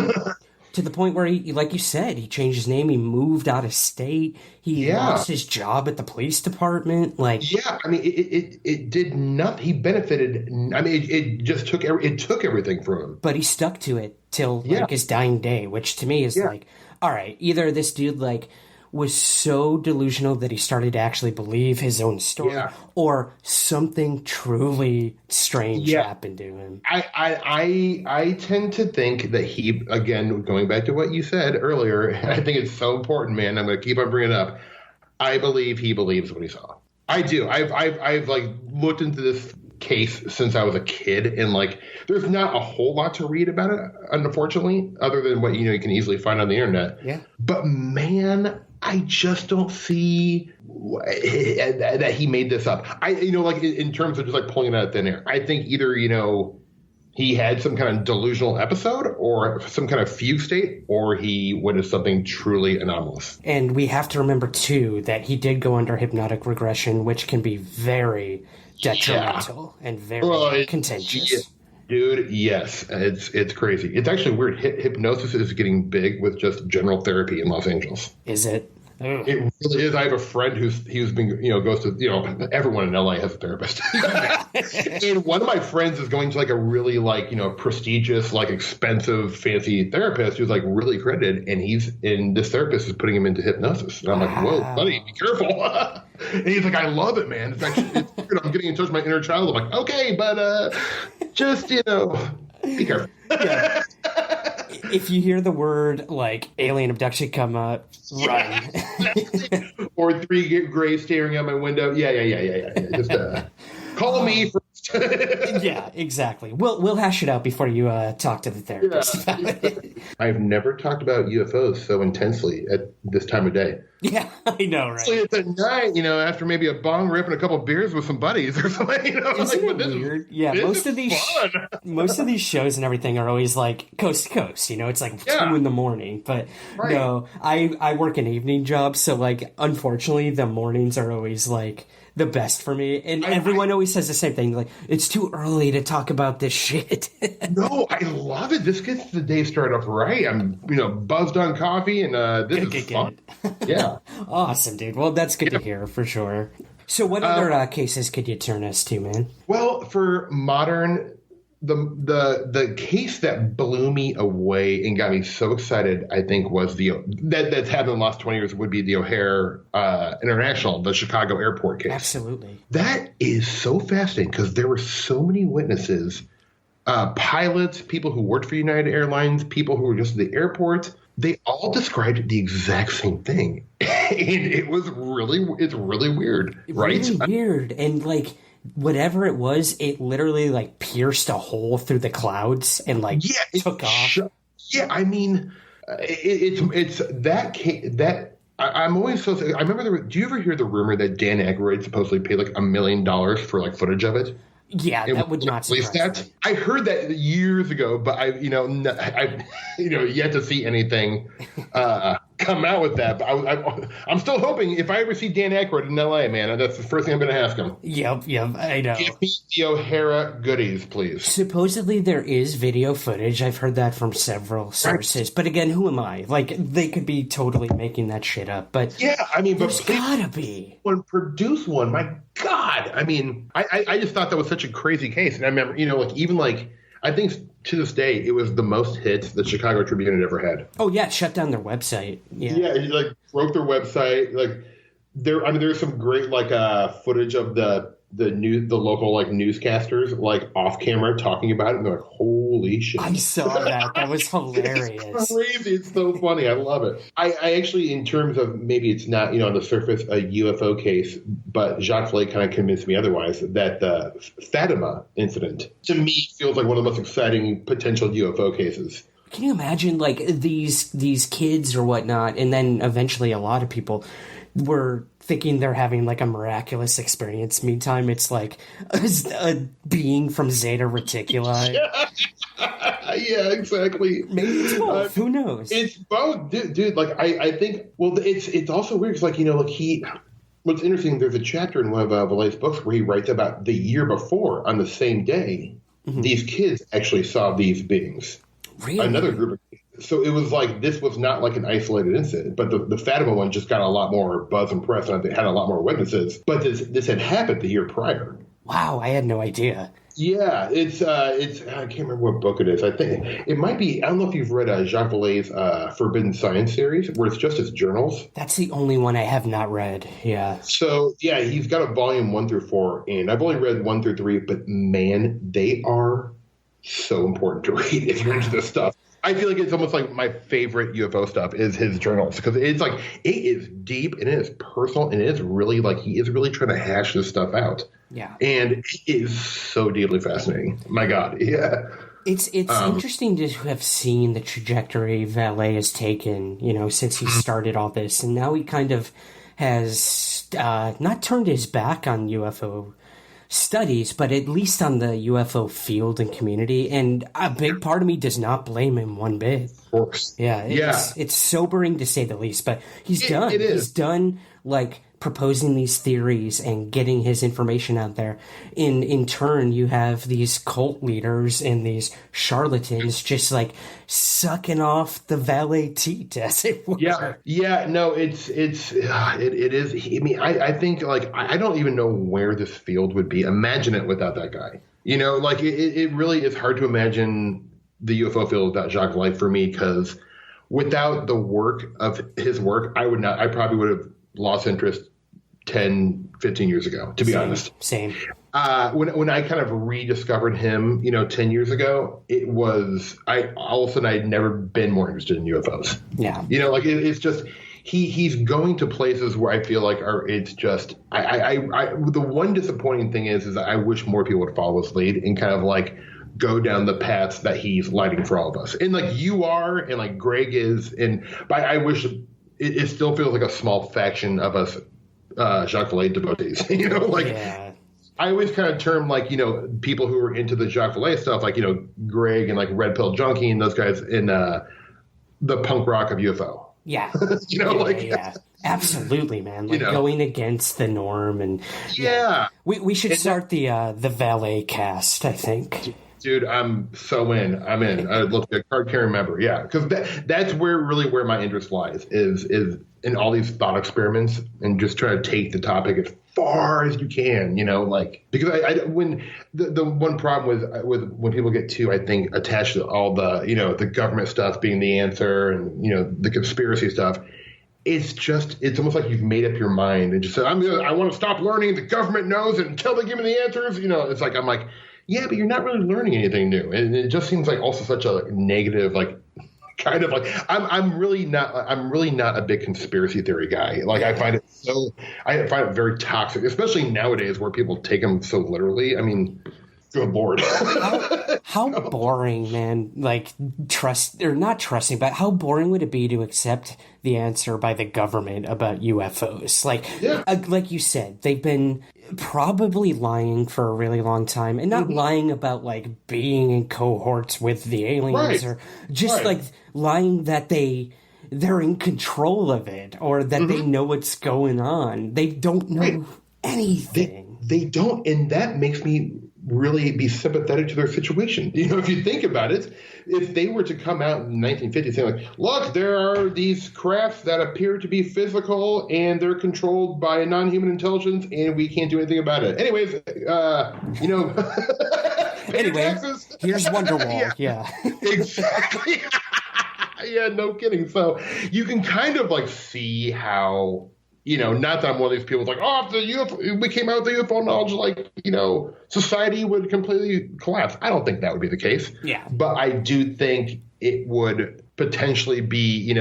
to the point where he, like you said, he changed his name. He moved out of state. He lost his job at the police department. Yeah, I mean, it did not. He benefited. I mean, it just took everything from him. But he stuck to it till like his dying day, which to me is like, all right, either this dude was so delusional that he started to actually believe his own story, or something truly strange happened to him. I tend to think that he, again, going back to what you said earlier, I think it's so important, man. I'm going to keep on bringing it up. I believe he believes what he saw. I do. I've like looked into this case since I was a kid, and like there's not a whole lot to read about it, unfortunately, other than what you can easily find on the internet. Yeah. But man, I just don't see that he made this up. Like in terms of just like pulling it out of thin air. I think either he had some kind of delusional episode or some kind of fugue state, or he witnessed something truly anomalous. And we have to remember too that he did go under hypnotic regression, which can be very detrimental and very contentious. Yeah. Dude, yes, it's crazy. It's actually weird. Hypnosis is getting big with just general therapy in Los Angeles. Is it? Ugh. It really is. I have a friend who's been goes to everyone in LA has a therapist, and one of my friends is going to like a really prestigious, like expensive, fancy therapist who's like really credited, and this therapist is putting him into hypnosis, and I'm like, whoa, buddy, be careful. And he's like, I love it, man. It's weird. I'm getting in touch with my inner child. I'm like, okay, but just be careful. Yeah. If you hear the word like alien abduction come up, run. Or three grays staring out my window. Yeah. Just call me first. Yeah, exactly. We'll hash it out before you talk to the therapist about it. I've never talked about UFOs so intensely at this time of day. Yeah, I know, right? So it's at night, after maybe a bong rip and a couple of beers with some buddies or something. Isn't it weird? Most of these shows and everything are always like coast to coast. It's like 2 a.m. But no, I work an evening job, so like unfortunately the mornings are always like the best for me, and everyone always says the same thing, like it's too early to talk about this shit. No, I love it. This gets the day started off right. I'm buzzed on coffee, and this is fun. Yeah. Awesome, dude. Well, that's good to hear for sure. So what other cases could you turn us to, man? Well, for modern, the case that blew me away and got me so excited, I think, was that's happened in the last 20 years would be the O'Hare International, the Chicago airport case. Absolutely. That is so fascinating because there were so many witnesses, pilots, people who worked for United Airlines, people who were just at the airport. They all described the exact same thing. And it's really weird, right? Really weird. And like, whatever it was, it literally like pierced a hole through the clouds and like took off. Yeah, I mean, it's that case that I'm always so. I remember. Do you ever hear the rumor that Dan Aykroyd supposedly paid like $1 million for like footage of it? Yeah, that would not surprise me. I heard that years ago, but I've yet to see anything come out with that. But I'm still hoping if I ever see Dan Aykroyd in LA, man, that's the first thing I'm going to ask him. Yep, I know. Give me the O'Hara goodies, please. Supposedly there is video footage. I've heard that from several sources. Right. But again, who am I? Like, they could be totally making that shit up. But yeah, I mean, there's gotta be. Produce one. My God. I mean, I just thought that was such a crazy case. And I remember, I think to this day, it was the most hits the Chicago Tribune had ever had. Oh yeah, shut down their website. Yeah, it, like broke their website. Like there's some great footage of the local like newscasters like off camera talking about it, and they're like, "Holy shit!" I saw that. That was hilarious. It's crazy. It's so funny. I love it. I actually, in terms of maybe it's not on the surface a UFO case, but Jacques Vallée kind of convinced me otherwise that the Fatima incident to me feels like one of the most exciting potential UFO cases. Can you imagine like these kids or whatnot, and then eventually a lot of people were thinking they're having like a miraculous experience. Meantime, it's like a being from Zeta Reticuli. Yeah, exactly. Maybe it's both. Who knows? It's both, dude. Like I think. Well, it's also weird. It's like what's interesting. There's a chapter in one of Vallée's books where he writes about the year before on the same day, these kids actually saw these beings. Really? Another group of kids. So it was like this was not like an isolated incident, but the Fatima one just got a lot more buzz and press, and it had a lot more witnesses. But this had happened the year prior. Wow, I had no idea. Yeah, it's I can't remember what book it is. I think it might be. I don't know if you've read Jacques Vallée's Forbidden Science series, where it's just his journals. That's the only one I have not read. Yeah. So yeah, he's got a volume 1 through 4, and I've only read 1 through 3. But man, they are so important to read if you're into this stuff. I feel like it's almost like my favorite UFO stuff is his journals, because it's like it is deep and it is personal and it is really like he is really trying to hash this stuff out. Yeah. And it is so deeply fascinating. My God. Yeah. It's interesting to have seen the trajectory Vallée has taken, since he started all this. And now he kind of has not turned his back on UFO studies, but at least on the UFO field and community. And a big part of me does not blame him one bit. Of course. Yeah. It's sobering to say the least, but he's done. It is. He's done like proposing these theories and getting his information out there. In turn, you have these cult leaders and these charlatans just like sucking off the Vallée teat, as it were. Yeah. No, it is. I mean, I think like I don't even know where this field would be. Imagine it without that guy. Like it really is hard to imagine the UFO field without Jacques Vallée for me, because without the work of his work, I probably would have lost interest 10, 15 years ago, to be honest. Same. When I kind of rediscovered him, 10 years ago, it was, all of a sudden I'd never been more interested in UFOs. Yeah. It's just, he's going to places where I feel like it's just, the one disappointing thing is I wish more people would follow his lead and kind of like go down the paths that he's lighting for all of us. And like you are, and like Greg is, but I wish it still feels like a small faction of us Jacques Vallée devotees. I always kind of term like people who are into the Jacques Vallée stuff, like Greg and like Red Pill Junkie and those guys in the punk rock of UFO. Yeah. Yeah. Absolutely, man. Like going against the norm, and we should start the Vallée cast, I think. Dude, I'm so in. I'm in. I'd love to be a card-carrying member. Yeah, because that's where my interest lies is in all these thought experiments and just try to take the topic as far as you can. Because I when the one problem with when people get too, I think, attached to all the the government stuff being the answer and the conspiracy stuff. It's almost like you've made up your mind and just said, I want to stop learning. The government knows it until they give me the answers. It's like I'm like. Yeah, but you're not really learning anything new, and it just seems like also such a negative, like kind of like I'm really not a big conspiracy theory guy. Like I find it very toxic, especially nowadays where people take them so literally. I mean, good Lord, how boring, man! Like not trusting, but how boring would it be to accept the answer by the government about UFOs? Like you said, they've been probably lying for a really long time, and not lying about like being in cohorts with the aliens, or just like lying that they're in control of it, or that they know what's going on. They don't know anything. They don't, and that makes me really be sympathetic to their situation. If you think about it, if they were to come out in 1950 saying like, look, there are these crafts that appear to be physical and they're controlled by a non-human intelligence and we can't do anything about it. Anyways, Anyway, here's Wonderwall. Yeah. Exactly. Yeah, no kidding. So you can kind of like see how, not that I'm one of these people like, oh, if the UFO, we came out with the UFO knowledge, like, society would completely collapse. I don't think that would be the case. Yeah. But I do think it would potentially be,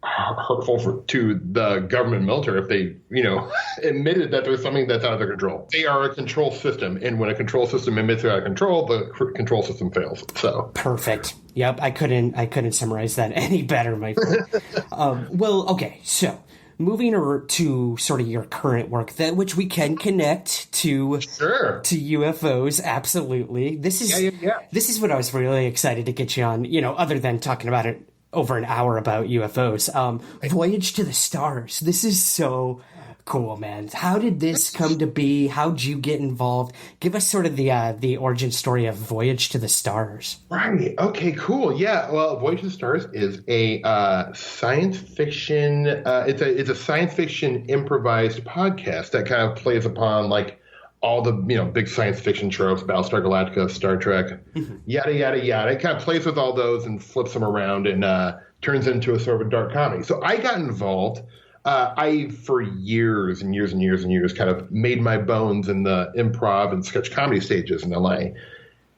hurtful to the government military if they, admitted that there's something that's out of their control. They are a control system, and when a control system admits they're out of control, the control system fails. So perfect. Yep, I couldn't summarize that any better, my friend. Well, okay, so moving over to sort of your current work, that which we can connect to UFOs. Absolutely. This is what I was really excited to get you on. Other than talking about it over an hour about UFOs. Voyage to the Stars. This is so cool, man. How did this come to be? How'd you get involved? Give us sort of the origin story of Voyage to the Stars. Right. Okay, cool. Yeah. Well, Voyage to the Stars is a science fiction, it's a science fiction improvised podcast that kind of plays upon like all the, big science fiction tropes, Battlestar Galactica, Star Trek, yada, yada, yada. It kind of plays with all those and flips them around and turns into a sort of a dark comedy. So I got involved. I, for years and years and years and years, kind of made my bones in the improv and sketch comedy stages in LA.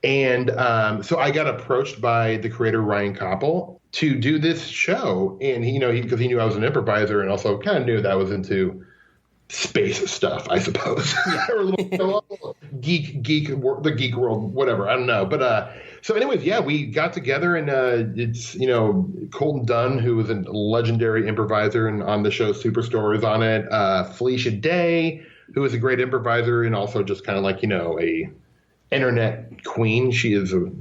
And so I got approached by the creator, Ryan Koppel, to do this show. And, because he knew I was an improviser and also kind of knew that I was into space stuff, I suppose, or the geek world, whatever. I don't know. But so anyways, yeah, we got together and it's, Colton Dunn, who was a legendary improviser and on the show Superstore, is on it. Felicia Day, who is a great improviser and also just kind of like, a internet queen. She is a,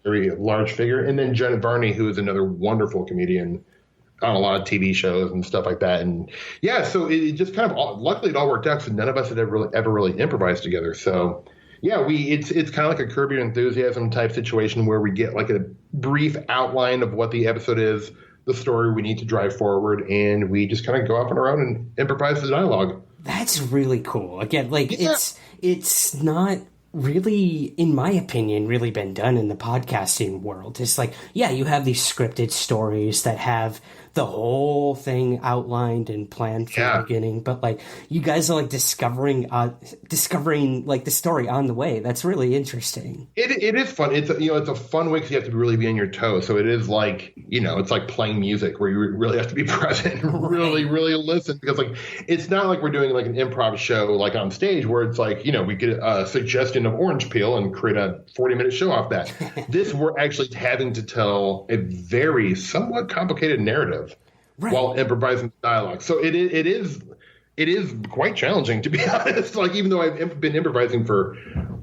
very large figure. And then Jenna Varney, who is another wonderful comedian on a lot of TV shows and stuff like that. And yeah, so it just kind of, luckily it all worked out. So none of us had ever really improvised together. So yeah, it's kind of like a Curb Your Enthusiasm type situation where we get like a brief outline of what the episode is, the story we need to drive forward. And we just kind of go off on our own and improvise the dialogue. That's really cool. Again, like it's not really, in my opinion, really been done in the podcasting world. It's like, yeah, you have these scripted stories that have the whole thing outlined and planned from the beginning, but like you guys are like discovering like the story on the way. That's really interesting. It is fun. It's a fun way because you have to really be on your toes. So it is like, it's like playing music where you really have to be present and really, really listen, because like it's not like we're doing like an improv show like on stage where it's like, we get a suggestion of orange peel and create a 40-minute show off that. This, we're actually having to tell a very somewhat complicated narrative. Right. While improvising dialogue. So it is quite challenging, to be honest. Like, even though I've been improvising for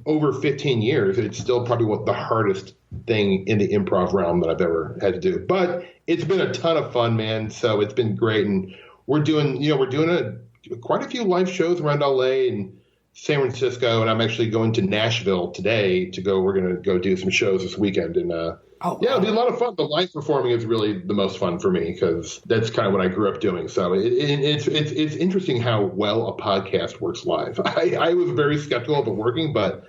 over 15 years, it's still probably the hardest thing in the improv realm that I've ever had to do. But it's been a ton of fun, man. So it's been great. And we're doing quite a few live shows around LA and San Francisco. And I'm actually going to Nashville today we're going to go do some shows this weekend. And it'll be a lot of fun. The live performing is really the most fun for me because that's kind of what I grew up doing. So it's interesting how well a podcast works live. I was very skeptical of it working, but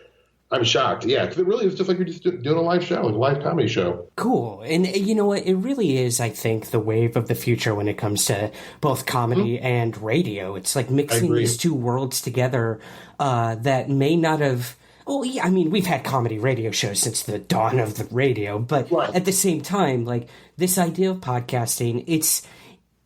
I'm shocked. Yeah, because it really is just like you're just doing a live show, like a live comedy show. Cool. And you know what? It really is, I think, the wave of the future when it comes to both comedy and radio. It's like mixing these two worlds together that may not have... Well, yeah, I mean, we've had comedy radio shows since the dawn of the radio, but at the same time, like, this idea of podcasting,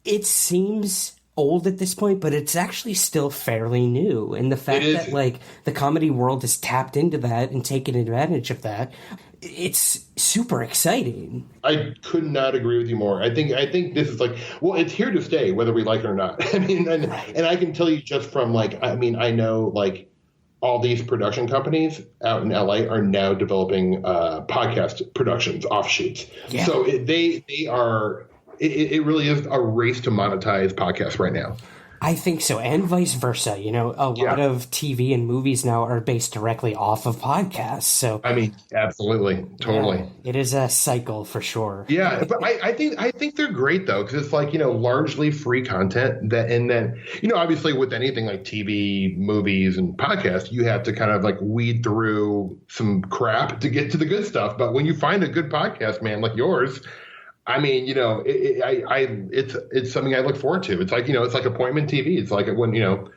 it seems old at this point, but it's actually still fairly new. And the fact that, like, the comedy world has tapped into that and taken advantage of that, it's super exciting. I could not agree with you more. I think this is like, well, it's here to stay, whether we like it or not. I mean, and I can tell you just from, like, I mean, I know, like, all these production companies out in LA are now developing podcast productions, offshoots. Yeah. So it really is a race to monetize podcasts right now. I think so, and vice versa. You know, a lot of TV and movies now are based directly off of podcasts. So, I mean, absolutely, totally. Yeah, it is a cycle for sure. Yeah, but I think they're great though, because it's like, you know, largely free content and then, you know, obviously with anything like TV, movies, and podcasts, you have to kind of like weed through some crap to get to the good stuff. But when you find a good podcast, man, like yours, I mean, you know, it's something I look forward to. It's like, you know, it's like appointment TV. It's like when, you know,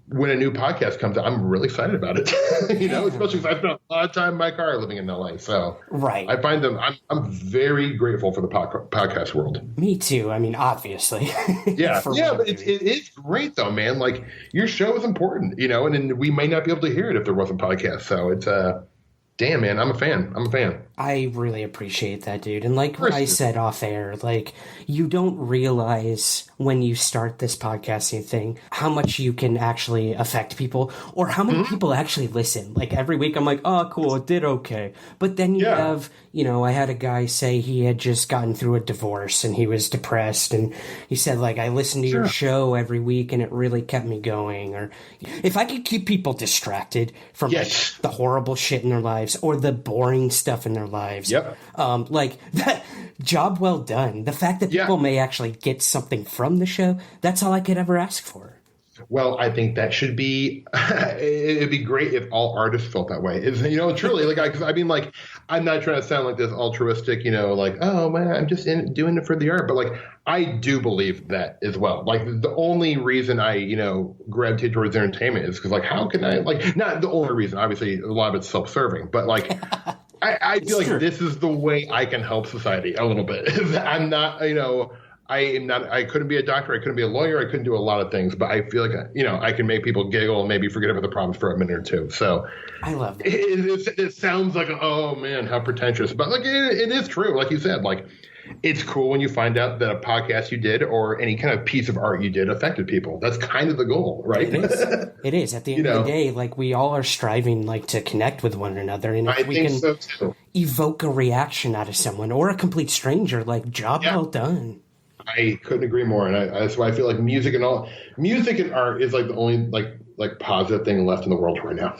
when a new podcast comes out, I'm really excited about it. You know, especially because I spent a lot of time in my car living in LA. So right, I find them. I'm very grateful for the podcast world. Me too. I mean, obviously. Yeah, but it's great though, man. Like your show is important, you know, and we may not be able to hear it if there wasn't podcast. So it's damn, man, I'm a fan. I really appreciate that, dude. And like I said off air, like you don't realize when you start this podcasting thing how much you can actually affect people or how many people actually listen. Like every week I'm like, oh, cool, it did okay. But then you have, you know, I had a guy say he had just gotten through a divorce and he was depressed. And he said, like, I listened to your show every week and it really kept me going. Or if I could keep people distracted from like, the horrible shit in their lives or the boring stuff in their lives. Like that job well done. The fact that people may actually get something from the show, that's all I could ever ask for. Well, I think that should be, it'd be great if all artists felt that way. It's, you know, truly, like, I mean, like, I'm not trying to sound like this altruistic, you know, like, oh man, I'm just doing it for the art. But like, I do believe that as well. Like the only reason I, you know, gravitate towards entertainment is because like, how can I, like, not the only reason, obviously a lot of it's self-serving, but like, I feel like this is the way I can help society a little bit. I'm not, you know, I couldn't be a doctor. I couldn't be a lawyer. I couldn't do a lot of things, but I feel like, you know, I can make people giggle and maybe forget about the problems for a minute or two. So I love that. It sounds like, oh man, how pretentious, but like, it is true. Like you said, like it's cool when you find out that a podcast you did or any kind of piece of art you did affected people. That's kind of the goal, right? It is. At the end of the day, like we all are striving like to connect with one another. And if we can evoke a reaction out of someone or a complete stranger, like job well done. I couldn't agree more, and that's why I feel like music and art is like the only like positive thing left in the world right now.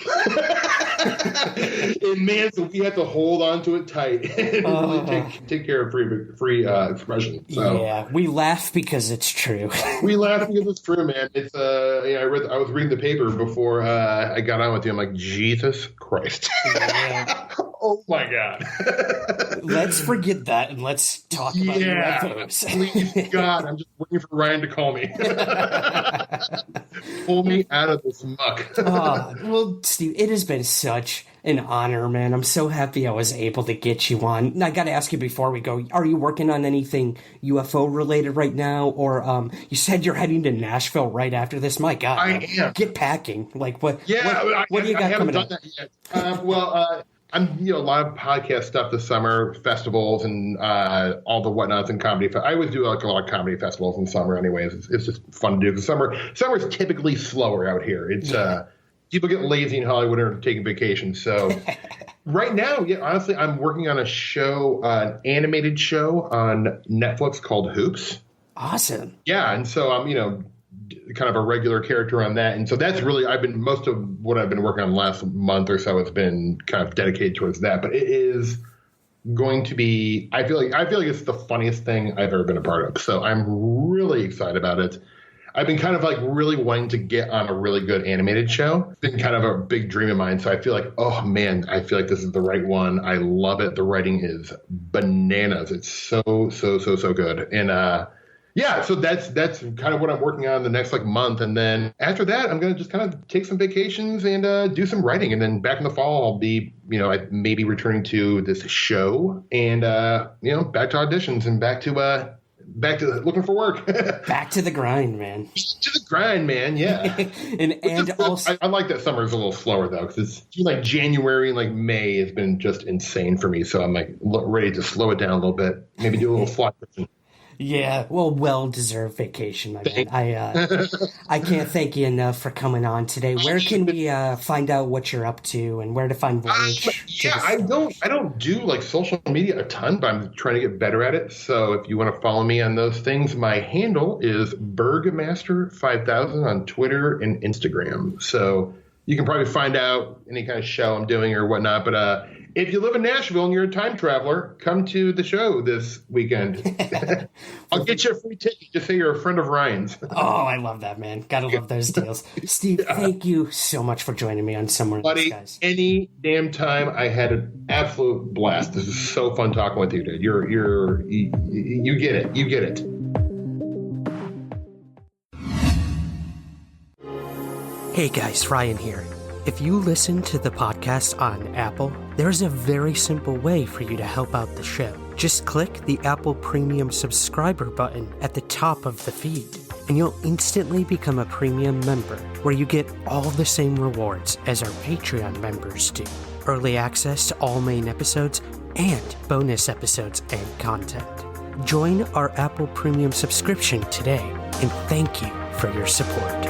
And man, so we have to hold on to it tight and really take care of free expression. So. Yeah, we laugh because it's true. We laugh because it's true, man. It's I was reading the paper before I got on with you. I'm like, Jesus Christ. Yeah. Oh my God. Let's forget that and let's talk about UFOs. Please, God, I'm just waiting for Ryan to call me. Pull me out of this muck. Well, Steve, it has been such an honor, man. I'm so happy I was able to get you on. And I got to ask you before we go, are you working on anything UFO related right now? Or you said you're heading to Nashville right after this. My God. I am. Get packing. Like what? Yeah, what do you got coming up? That yet. I'm, you know, a lot of podcast stuff this summer, festivals and all the whatnots and comedy. I always do like a lot of comedy festivals in summer anyways. It's just fun to do. Summer's typically slower out here. It's people get lazy in Hollywood and are taking vacations. So right now, honestly, I'm working on a show, an animated show on Netflix called Hoops. Awesome. Yeah. And so I'm, you know, kind of a regular character on that. And so that's really, most of what I've been working on the last month or so has been kind of dedicated towards that. But it is going to be, I feel like it's the funniest thing I've ever been a part of. So I'm really excited about it. I've been kind of like really wanting to get on a really good animated show. It's been kind of a big dream of mine. So I feel like, oh man, I feel like this is the right one. I love it. The writing is bananas. It's so good. And, yeah, so that's kind of what I'm working on the next like month, and then after that, I'm gonna just kind of take some vacations and do some writing, and then back in the fall, I'll be, you know, I may be returning to this show, and you know, back to auditions and back to looking for work. Back to the grind, man. To the grind, man. Yeah. and also, I like that summer is a little slower though, because it's like January and like May has been just insane for me. So I'm like ready to slow it down a little bit, maybe do a little fly fishing. Yeah, well-deserved vacation, my man. I can't thank you enough for coming on today. Where can we find out what you're up to and where to find Voyage? I don't do like social media a ton, but I'm trying to get better at it. So if you want to follow me on those things, my handle is Bergmaster5000 on Twitter and Instagram. So you can probably find out any kind of show I'm doing or whatnot. But if you live in Nashville and you're a time traveler, come to the show this weekend. I'll get you a free ticket. Just say you're a friend of Ryan's. Oh, I love that, man. Gotta love those deals. Steve, thank you so much for joining me on Somewhere in the Skies. Any damn time. I had an absolute blast. This is so fun talking with you, dude. You get it. You get it. Hey guys, Ryan here. If you listen to the podcast on Apple, there's a very simple way for you to help out the show. Just click the Apple Premium subscriber button at the top of the feed, and you'll instantly become a premium member, where you get all the same rewards as our Patreon members do. Early access to all main episodes and bonus episodes and content. Join our Apple Premium subscription today, and thank you for your support.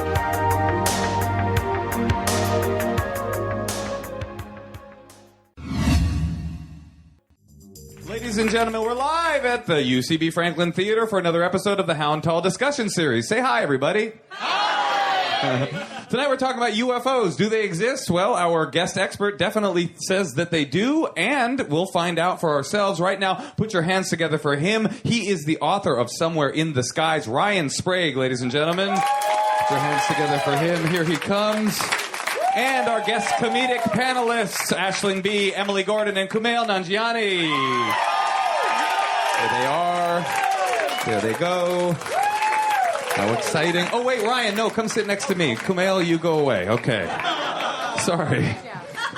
Ladies and gentlemen, we're live at the UCB Franklin Theater for another episode of the Hound Tall Discussion Series. Say hi, everybody. Hi! Tonight we're talking about UFOs. Do they exist? Well, our guest expert definitely says that they do, and we'll find out for ourselves right now. Put your hands together for him. He is the author of Somewhere in the Skies, Ryan Sprague, ladies and gentlemen. Put your hands together for him. Here he comes. And our guest comedic panelists, Aisling B., Emily Gordon, and Kumail Nanjiani. There they are. There they go. How exciting. Oh, wait, Ryan, no, come sit next to me. Kumail, you go away. Okay. Sorry.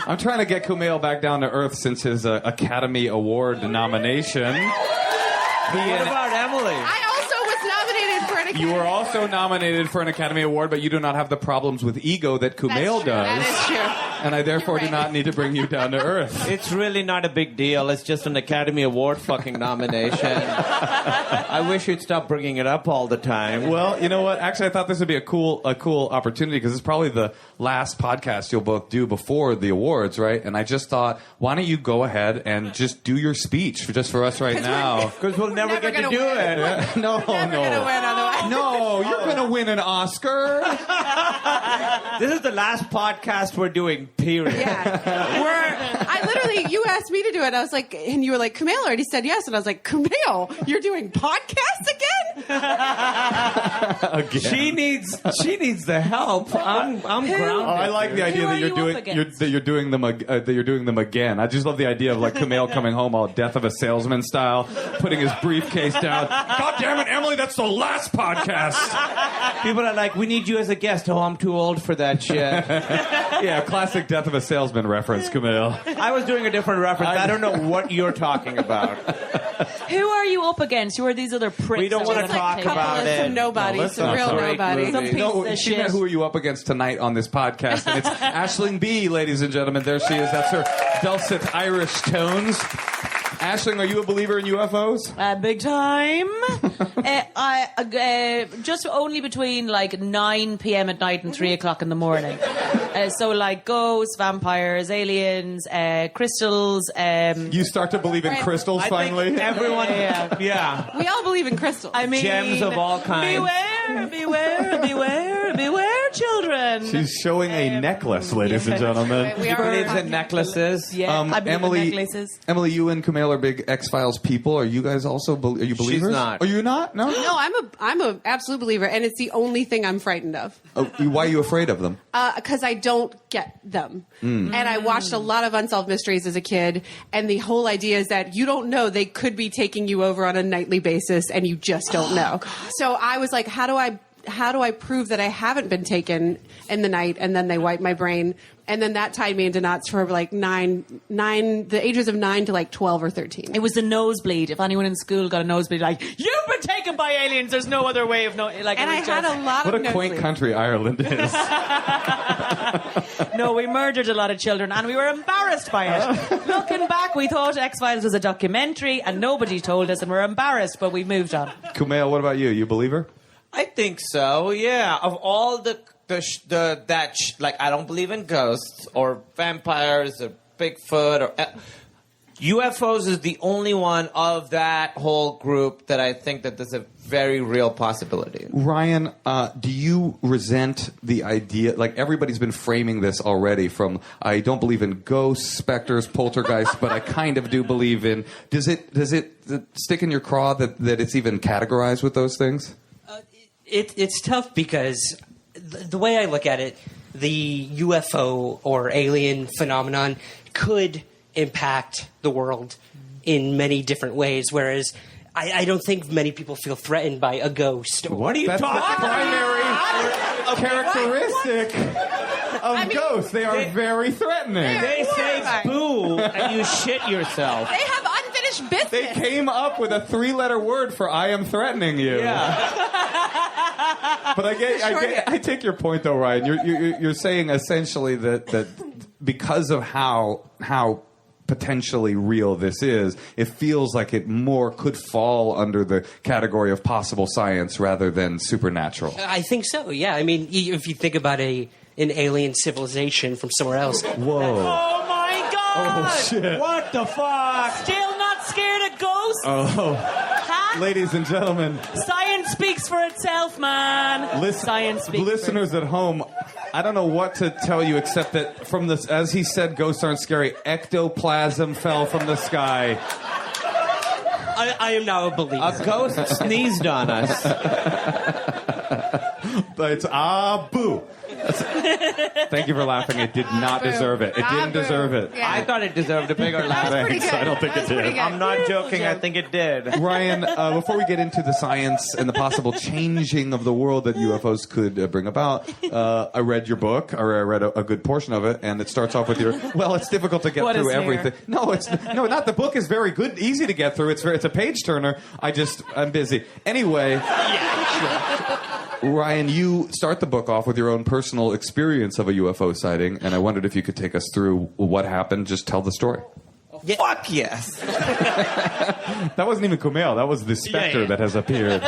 I'm trying to get Kumail back down to earth since his Academy Award nomination. What about Emily? You were also nominated for an Academy Award, but you do not have the problems with ego that Kumail does. That is true. And I therefore do not need to bring you down to earth. It's really not a big deal. It's just an Academy Award fucking nomination. I wish you'd stop bringing it up all the time. Well, you know what? Actually, I thought this would be a cool opportunity because it's probably the last podcast you'll both do before the awards, right? And I just thought, why don't you go ahead and just do your speech just for us right now? Because we'll never get to do it. No. No, you're going to win an Oscar. This is the last podcast we're doing, period. Yeah. I literally, you asked me to do it. I was like, and you were like, Kumail already said yes. And I was like, Kumail, you're doing podcasts again? Again. She needs the help. I'm grounded. Oh, I like the idea that you're doing them again. I just love the idea of like Kumail coming home all Death of a Salesman style, putting his briefcase down. God damn it, Emily, that's the last podcast. People are like, we need you as a guest. Oh, I'm too old for that shit. Yeah, classic Death of a Salesman reference, Kumail. I was doing a different reference. I don't know what you're talking about. Who are you up against? Who are these other pricks? We don't want to talk about it. Some nobodies, some real nobodies. Some pieces of she meant shit. who are you up against tonight on this podcast? And it's Aisling B., ladies and gentlemen. There she is. That's her dulcet Irish tones. Aisling, are you a believer in UFOs? Big time. I just only between like 9 p.m. at night and 3 o'clock in the morning. So like ghosts, vampires, aliens, crystals. You start to believe in crystals finally? Everyone, yeah. We all believe in crystals. I mean, gems of all kinds. Beware, children. She's showing a necklace, ladies and gentlemen. We She believes in necklaces. Yeah, I believe Emily, in necklaces. Emily, you and Kumail are big X-Files people. Are you guys also are you believers? She's not. Are you not? No? No, I'm a absolute believer, and it's the only thing I'm frightened of. Why are you afraid of them? Because I don't get them. And I watched a lot of Unsolved Mysteries as a kid, and the whole idea is that you don't know. They could be taking you over on a nightly basis, and you just don't know. So I was like, how do I how do I prove that I haven't been taken in the night? And then they wiped my brain. And then that tied me into knots for like the ages of 9 to like 12 or 13. It was the nosebleed. If anyone in school got a nosebleed, like, you've been taken by aliens. There's no other way of knowing. Like, and I had a lot what of a quaint nosebleeds. country Ireland is. No, we murdered a lot of children and we were embarrassed by it. Looking back, we thought X-Files was a documentary and nobody told us and we're embarrassed, but we moved on. Kumail, what about you? You a believer? I think so. Yeah. Of all I don't believe in ghosts or vampires or Bigfoot or UFOs is the only one of that whole group that I think that there's a very real possibility. Ryan, do you resent the idea? Like, everybody's been framing this already from, I don't believe in ghosts, specters, poltergeists, but I kind of do believe in. Does it stick in your craw that it's even categorized with those things? It's tough because the way I look at it, the UFO or alien phenomenon could impact the world in many different ways, whereas I don't think many people feel threatened by a ghost. What are you talking about? That's the primary characteristic of ghosts. They are very threatening. They say boo and you shit yourself. They have unfinished business. They came up with a 3-letter word for "I am threatening you." Yeah. But I take your point though, Ryan. You're saying essentially that because of how potentially real this is, it feels like it more could fall under the category of possible science rather than supernatural. I think so. Yeah. I mean, if you think about an alien civilization from somewhere else. Whoa. Oh my God! Oh shit! What the fuck? Still not scared of ghosts? Oh, Huh? ladies and gentlemen, Science speaks for itself, man. Science speaks listeners at home, I don't know what to tell you except that from this, as he said, ghosts aren't scary. Ectoplasm fell from the sky. I am now a believer. A ghost sneezed on us. It's boo. Thank you for laughing. It did not deserve it. It didn't deserve it. Yeah. I thought it deserved a bigger laugh. Pretty good. I don't think it did. I'm not joking. I think it did. Ryan, before we get into the science and the possible changing of the world that UFOs could bring about, I read your book, or I read a good portion of it, and it starts off with well, it's difficult to get What through is here? everything. No, not the book is very good, easy to get through. It's a page turner. I'm busy. Anyway, Ryan, you start the book off with your own personal experience of a UFO sighting, and I wondered if you could take us through what happened. Just tell the story. Yeah. Fuck yes. That wasn't even Kumail. That was the specter that has appeared.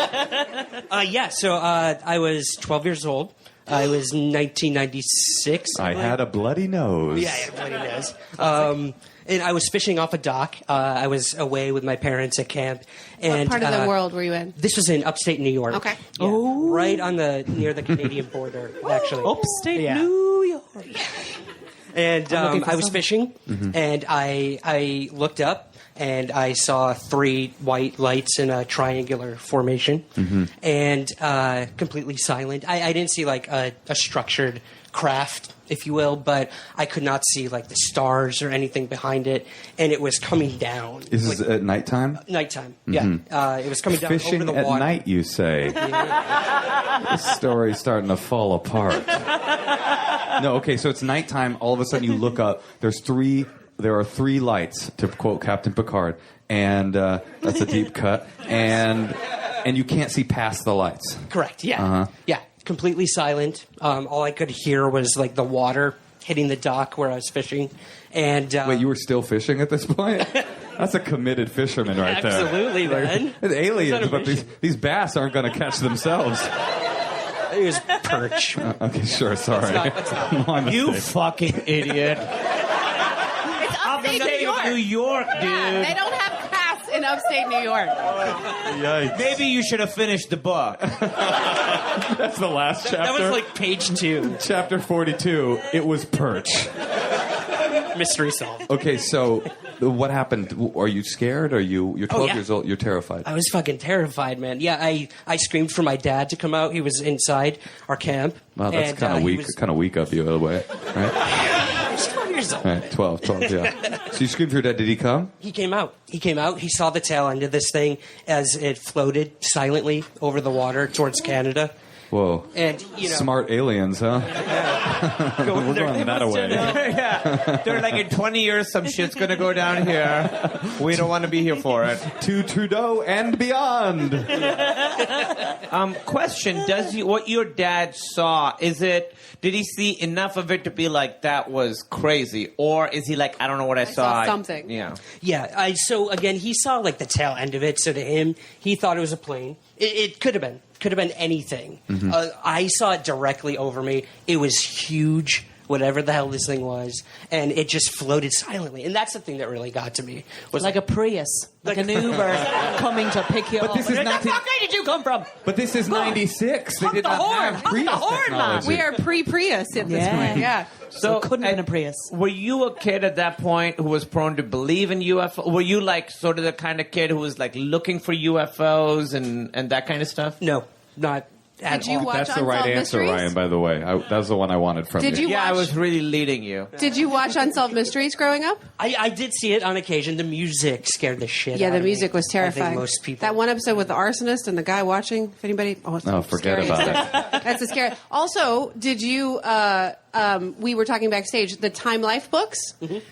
So I was 12 years old. I was 1996. I had a bloody nose. Yeah, bloody nose. And I was fishing off a dock. I was away with my parents at camp. And, What part of the world were you in? This was in upstate New York. Okay. Yeah, right on near the Canadian border, actually. Upstate Yeah. New York. And looking for I was some. fishing, and I looked up, and I saw 3 white lights in a triangular formation, and completely silent. I didn't see like a structured craft, if you will, but I could not see like the stars or anything behind it, and it was coming down. Is this at nighttime? Nighttime, yeah. It was coming down Fishing over the at water. night, you say? This story's starting to fall apart. No, okay, so it's nighttime. All of a sudden you look up. There are 3 lights, to quote Captain Picard, and that's a deep cut, and you can't see past the lights. Correct, yeah. Yeah, completely silent. All I could hear was like the water hitting the dock where I was fishing. And Wait, you were still fishing at this point? That's a committed fisherman right there. Absolutely, man. It's aliens, but mission. these bass aren't going to catch themselves. It was perch. Okay, sure, sorry. It's not. My mistake. You fucking idiot. It's upstate New York. New York, dude. Yeah, they don't have crafts in upstate New York. Yikes. Maybe you should have finished the book. That's the last chapter. That was like page 2. Chapter 42, it was perch. Mystery solved. Okay, so what happened? Are you scared? You're 12 yeah. years old, you're terrified. I was fucking terrified, man. Yeah, I screamed for my dad to come out. He was inside our camp. Wow, that's and, kind of he weak. was- Kind of weak of you, by the way. Right? I was 12 years old. Right, 12, yeah. So you screamed for your dad. Did he come? He came out. He saw the tail end of this thing as it floated silently over the water towards Canada. Whoa. And, smart aliens, huh? We're going that away. Yeah. They're like, in 20 years, some shit's going to go down here. We don't want to be here for it. To Trudeau and beyond. Question, what your dad saw, did he see enough of it to be like, that was crazy? Or is he like, I don't know what I saw. Something. Yeah. Yeah. So again, he saw like the tail end of it. So to him, he thought it was a plane. It could have been. Could have been anything. Mm-hmm. I saw it directly over me. It was huge, whatever the hell this thing was, and it just floated silently. And that's the thing that really got to me. Was Like a Prius, like an Uber coming to pick you up. But this is Where not the fuck did you come from? But this is 96. They did the not horn. have Honk Prius the horn, technology. We are pre-Prius at this point. Yeah. So it couldn't have been a Prius. Were you a kid at that point who was prone to believe in UFOs? Were you like sort of the kind of kid who was like looking for UFOs and that kind of stuff? No, not at Did you all. watch That's the right Unsolved answer, Mysteries? Ryan, by the way. That's the one I wanted from Did you Yeah, I watch- was really leading you. Did you watch Unsolved Mysteries growing up? I did see it on occasion. The music scared the shit Yeah, out the of me. music was I terrifying. think most people. That one episode with the arsonist and the guy watching. If anybody, it's Oh, forget scary. about it. That's a scary. Also, did you? We were talking backstage. The Time Life books.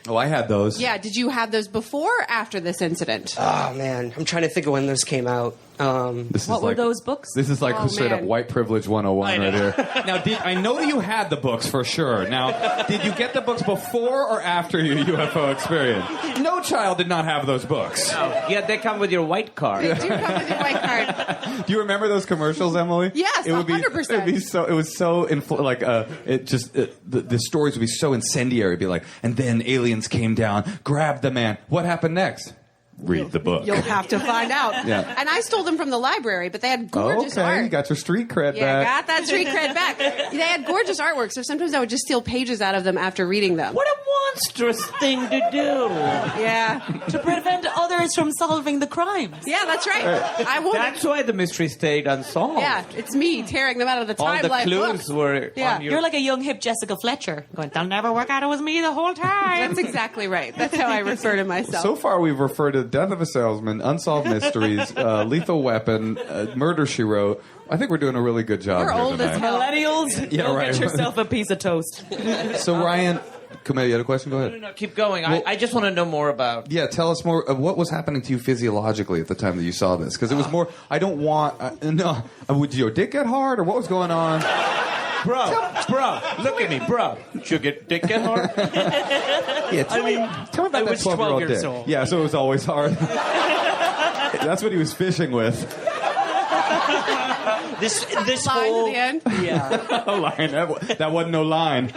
Oh, I had those. Yeah. Did you have those before or after this incident? Oh man, I'm trying to think of when those came out. What were those books? This is like Oh, straight up man. white privilege 101 right here. Now, I know you had the books for sure. Now, did you get the books before or after your UFO experience? No child did not have those books. Yeah, they come with your white card. They do come with your white card. Do you remember those commercials, Emily? Yes, it would be, 100%. It'd be so. It was so the stories would be so incendiary. It'd be like, and then aliens came down, grabbed the man. What happened next? Read the book. You'll have to find out. Yeah. And I stole them from the library, but they had gorgeous okay, art. you got your street cred Yeah, back. got that street cred back. They had gorgeous artwork, so sometimes I would just steal pages out of them after reading them. What a monstrous thing to do. Yeah. To prevent others from solving the crimes. Yeah, that's right. I won't. That's why the mystery stayed unsolved. Yeah, it's me tearing them out of the All Time the Life clues books. were Yeah. on your... You're like a young hip Jessica Fletcher going, they'll never work out it was me the whole time. That's exactly right. That's how I refer to myself. So far, we've referred to Death of a Salesman, Unsolved Mysteries, Lethal Weapon, Murder, She Wrote. I think we're doing a really good job We're here old as tonight. hell. Millennials, Yeah, go right. get yourself a piece of toast. So, Ryan, Kumail, you had a question? Go ahead. No, keep going. Well- I just want to know more about... Yeah, tell us more of what was happening to you physiologically at the time that you saw this. Because it was more, I don't want, would your dick get hard or what was going on? Bro, look at me, bro. Did your dick get hard? Yeah, tell me about I that was 12-year-old 12 years dick. old. Yeah, so it was always hard. That's what he was fishing with. This Line whole to the end. yeah. A line. That wasn't no line.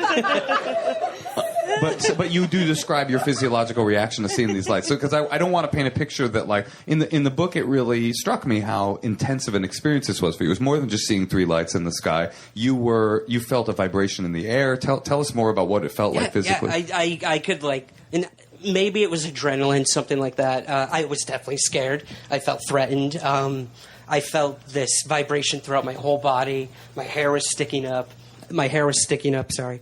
But you do describe your physiological reaction to seeing these lights. So because I don't want to paint a picture that like in the book it really struck me how intense of an experience this was for you. It was more than just seeing three lights in the sky. You felt a vibration in the air. Tell us more about what it felt like physically. Yeah, I could like, and maybe it was adrenaline, something like that. I was definitely scared. I felt threatened. I felt this vibration throughout my whole body. My hair was sticking up. Sorry.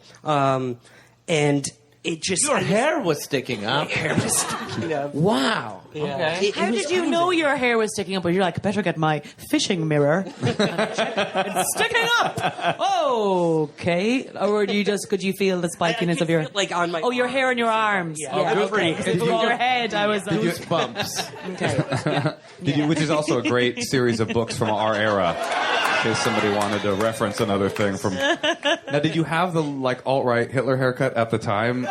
And it just Your hair was sticking up. My hair was sticking up. Wow. Yeah. Okay. How did you know your hair was sticking up? But you're like, I better get my fishing mirror. It's sticking up. Okay. Or could you feel the spikiness of your like on my your hair on your arms? Yeah, Okay. pretty. If it was your head, I was Goosebumps. okay. Did you, which is also a great series of books from our era. In case somebody wanted to reference another thing from. Now, did you have the like alt-right Hitler haircut at the time?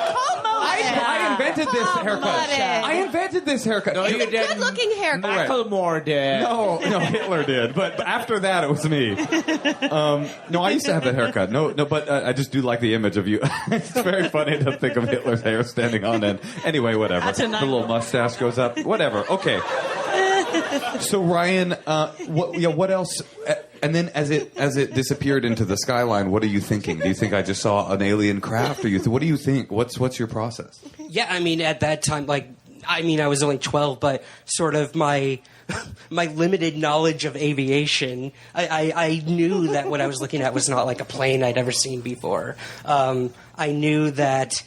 I invented this haircut. I invented this haircut. No, you didn't. Good-looking haircut. Macklemore did. No, Hitler did. But after that, it was me. No, I used to have that haircut. No, but I just do like the image of you. It's very funny to think of Hitler's hair standing on end. Anyway, whatever. The little mustache goes up. Whatever. Okay. So Ryan, what else? And then as it disappeared into the skyline, what are you thinking? Do you think I just saw an alien craft, or what do you think? What's your process? Yeah, I mean, at that time, I was only 12, but sort of my limited knowledge of aviation, I knew that what I was looking at was not like a plane I'd ever seen before. I knew that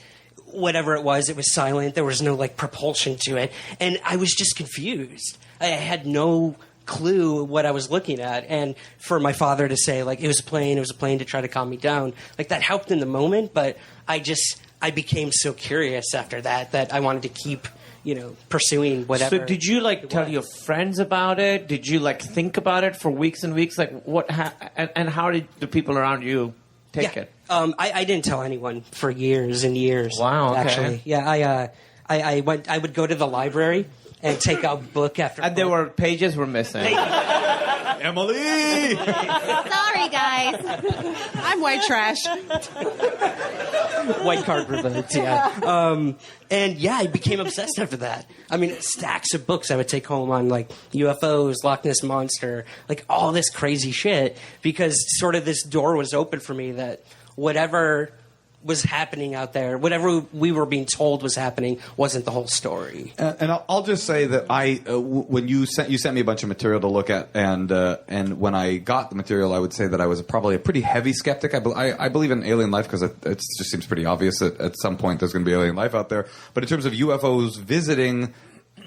whatever it was silent. There was no like propulsion to it, and I was just confused. I had no clue what I was looking at. And for my father to say, like, it was a plane to try to calm me down, like, that helped in the moment. But I became so curious after that I wanted to keep, pursuing whatever. So did you tell your friends about it? Did you think about it for weeks and weeks? Like and how did the people around you take it? I didn't tell anyone for years and years. Wow. Okay. Actually, yeah. I would go to the library and take out book after and book. Pages were missing. Emily! Sorry, guys. I'm white trash. White card revoked, yeah. And yeah, I became obsessed after that. I mean, stacks of books I would take home on UFOs, Loch Ness Monster, all this crazy shit, because sort of this door was open for me that whatever was happening out there, whatever we were being told was happening, wasn't the whole story. And I'll just say that when you sent me a bunch of material to look at, and when I got the material, I would say that I was probably a pretty heavy skeptic. I believe in alien life because it just seems pretty obvious that at some point there's going to be alien life out there. But in terms of UFOs visiting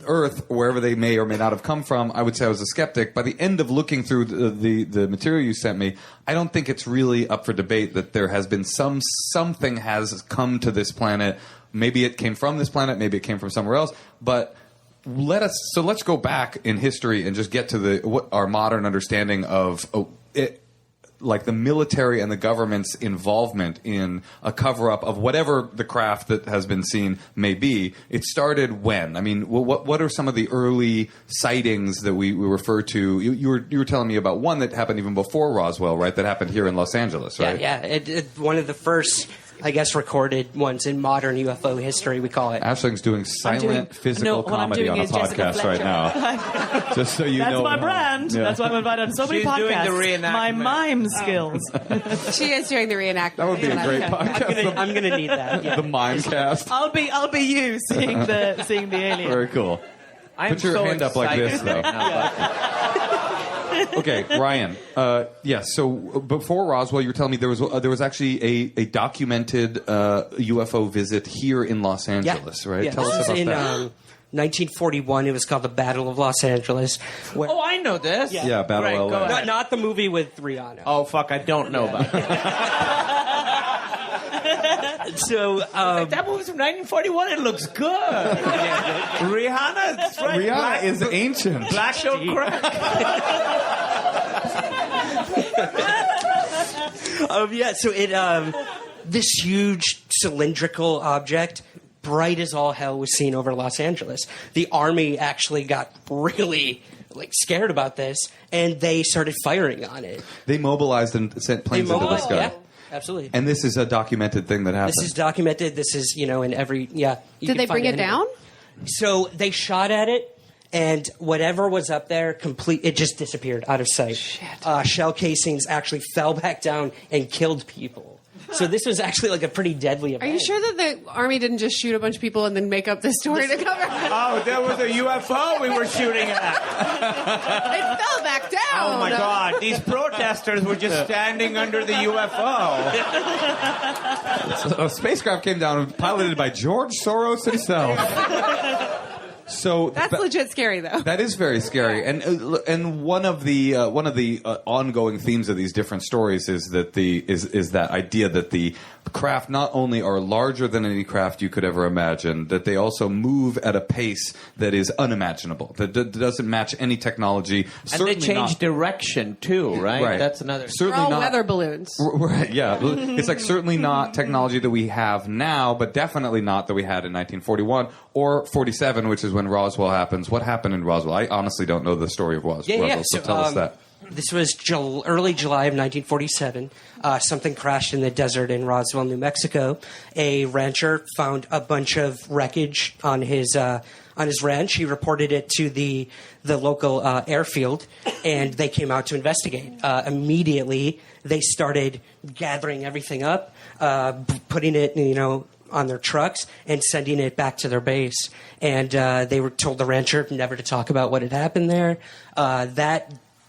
Earth, wherever they may or may not have come from, I would say I was a skeptic. By the end of looking through the material you sent me, I don't think it's really up for debate that there has been something has come to this planet. Maybe it came from this planet, maybe it came from somewhere else, but let's go back in history and just get to our modern understanding of it. The military and the government's involvement in a cover-up of whatever the craft that has been seen may be. It started when? I mean, what are some of the early sightings that we refer to? You were telling me about one that happened even before Roswell, right? That happened here in Los Angeles, right? Yeah. One of the first, I guess, recorded ones in modern UFO history, we call it. Ashling's doing silent physical comedy on a podcast right now. Just so you know. That's my brand. Yeah. That's why I'm invited on so many podcasts. Doing the reenactment. My mime skills. She is doing the reenactment. That would be a great podcast. I'm gonna need that. Yeah. The mime cast. I'll be you seeing the alien. Very cool. Put your hand up like this, though. Okay, Ryan. So before Roswell, you were telling me there was actually a documented UFO visit here in Los Angeles, right? Yeah, Tell us about that. 1941, it was called the Battle of Los Angeles. I know this. Yeah, Battle of LA. Not the movie with Rihanna. Oh, fuck, I don't know about it. So that movie's from 1941. It looks good. Rihanna, that's right. Rihanna is ancient. Black don't crack. So it this huge cylindrical object, bright as all hell, was seen over Los Angeles. The Army actually got really scared about this, and they started firing on it. They mobilized and sent planes into the sky. Yeah, absolutely. And this is a documented thing that happened. This is documented. This is, in every, Did they bring it down? So they shot at it, and whatever was up there, it just disappeared out of sight. Shit. Shell casings actually fell back down and killed people. So this was actually a pretty deadly event. Are you sure that the Army didn't just shoot a bunch of people and then make up this story to cover? Oh, there was a UFO we were shooting at. It fell back down. Oh, my God. These protesters were just standing under the UFO. A spacecraft came down piloted by George Soros himself. So that's legit scary, though. That is very scary, and one of the ongoing themes of these different stories is that that idea that the craft not only are larger than any craft you could ever imagine, that they also move at a pace that is unimaginable, that doesn't match any technology. And they change direction too, right? Right. That's another. Certainly They're all not weather balloons. Right? Yeah, it's certainly not technology that we have now, but definitely not that we had in 1941 or 47, which is when Roswell happens. What happened in Roswell? I honestly don't know the story of Roswell. So tell us that. This was early July of 1947. Something crashed in the desert in Roswell, New Mexico. A rancher found a bunch of wreckage on his ranch. He reported it to the local airfield, and they came out to investigate. Immediately, they started gathering everything up, putting it, on their trucks and sending it back to their base. And they were told the rancher never to talk about what had happened there.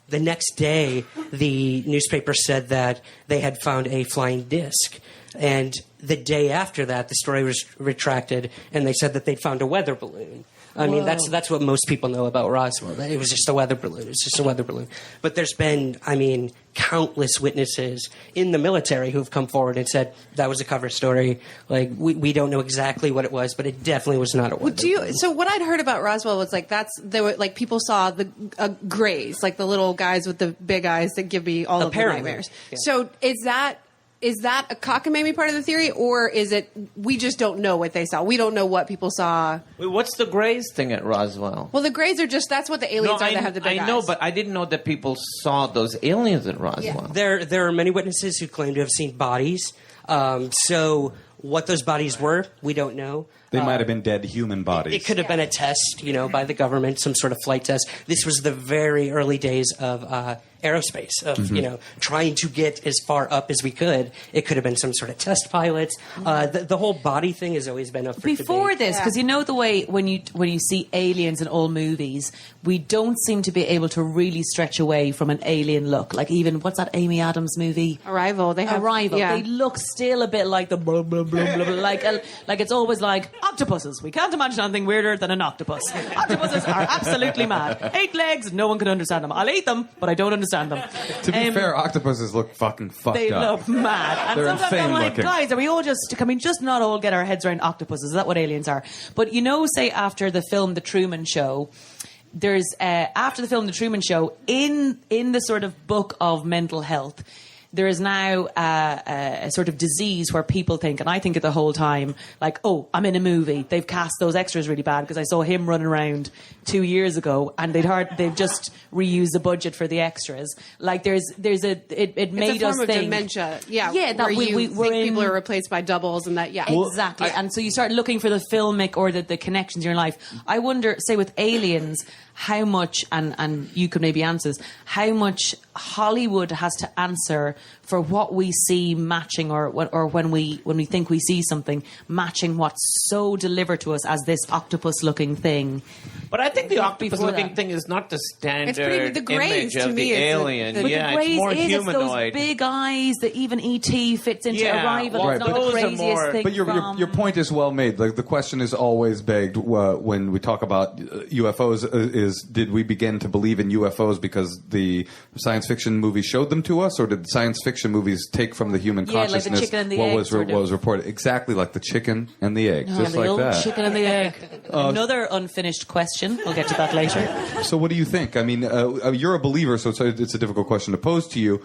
The next day, the newspaper said that they had found a flying disc. And the day after that, the story was retracted, and they said that they'd found a weather balloon. I mean, that's what most people know about Roswell. It was just a weather balloon. It's just a weather balloon. But there's been, I mean, countless witnesses in the military who've come forward and said that was a cover story. Like, we don't know exactly what it was, but it definitely was not a weather balloon. So what I'd heard about Roswell was like there were like people saw the grays, like the little guys with the big eyes that give me all of the nightmares. Yeah. So is that a cockamamie part of the theory, or is it we just don't know what they saw? We don't know what people saw. Wait, what's the Greys thing at Roswell? Well, the Greys are that's what the aliens are that have the big eyes. I know, but I didn't know that people saw those aliens at Roswell. Yeah. There are many witnesses who claim to have seen bodies. So what those bodies were, we don't know. They might have been dead human bodies. It could have been a test, by the government, some sort of flight test. This was the very early days of aerospace, of, trying to get as far up as we could. It could have been some sort of test pilots. The whole body thing has always been up for before debate. this, because the way when you see aliens in old movies, we don't seem to be able to really stretch away from an alien look. Like even, what's that Amy Adams movie? Arrival. Arrival. Yeah. They look still a bit like the blah, blah, blah, blah, blah, like it's always like octopuses. We can't imagine anything weirder than an octopus. Octopuses are absolutely mad. 8 legs, no one can understand them. I'll eat them, but I don't understand them. To be fair, octopuses look fucking fucked they up. Look mad. And they're sometimes insane I'm like, looking. guys, are we all can we just not all get our heads around octopuses? Is that what aliens are? But say after the film The Truman Show, there's after the film The Truman Show, in the sort of book of mental health, there is now a sort of disease where people think, and I think it the whole time, like, oh, I'm in a movie. They've cast those extras really bad because I saw him running around 2 years ago, and they've just reused the budget for the extras. Like it made us think. It's a form of dementia. Yeah, that where people are replaced by doubles, and that exactly. And so you start looking for the filmic or the connections in your life. I wonder, say with aliens, how much, and you could maybe answer this, how much Hollywood has to answer for what we see matching, or when we think we see something matching what's so delivered to us as this octopus-looking thing. But I think the octopus-looking thing is not the standard image of the alien. It's more humanoid. It's those big eyes that even E.T. fits into Arrival. Right, it's not the craziest thing. But your point is well made. Like the question is always begged when we talk about UFOs: is did we begin to believe in UFOs because the science fiction movies showed them to us, or did science fiction movies take from the human consciousness like the chicken and the what egg, was reported? Exactly like the chicken and the egg, just the like old that. Chicken and the egg. Another unfinished question. We'll get to that later. So what do you think? I mean, you're a believer, so it's a difficult question to pose to you.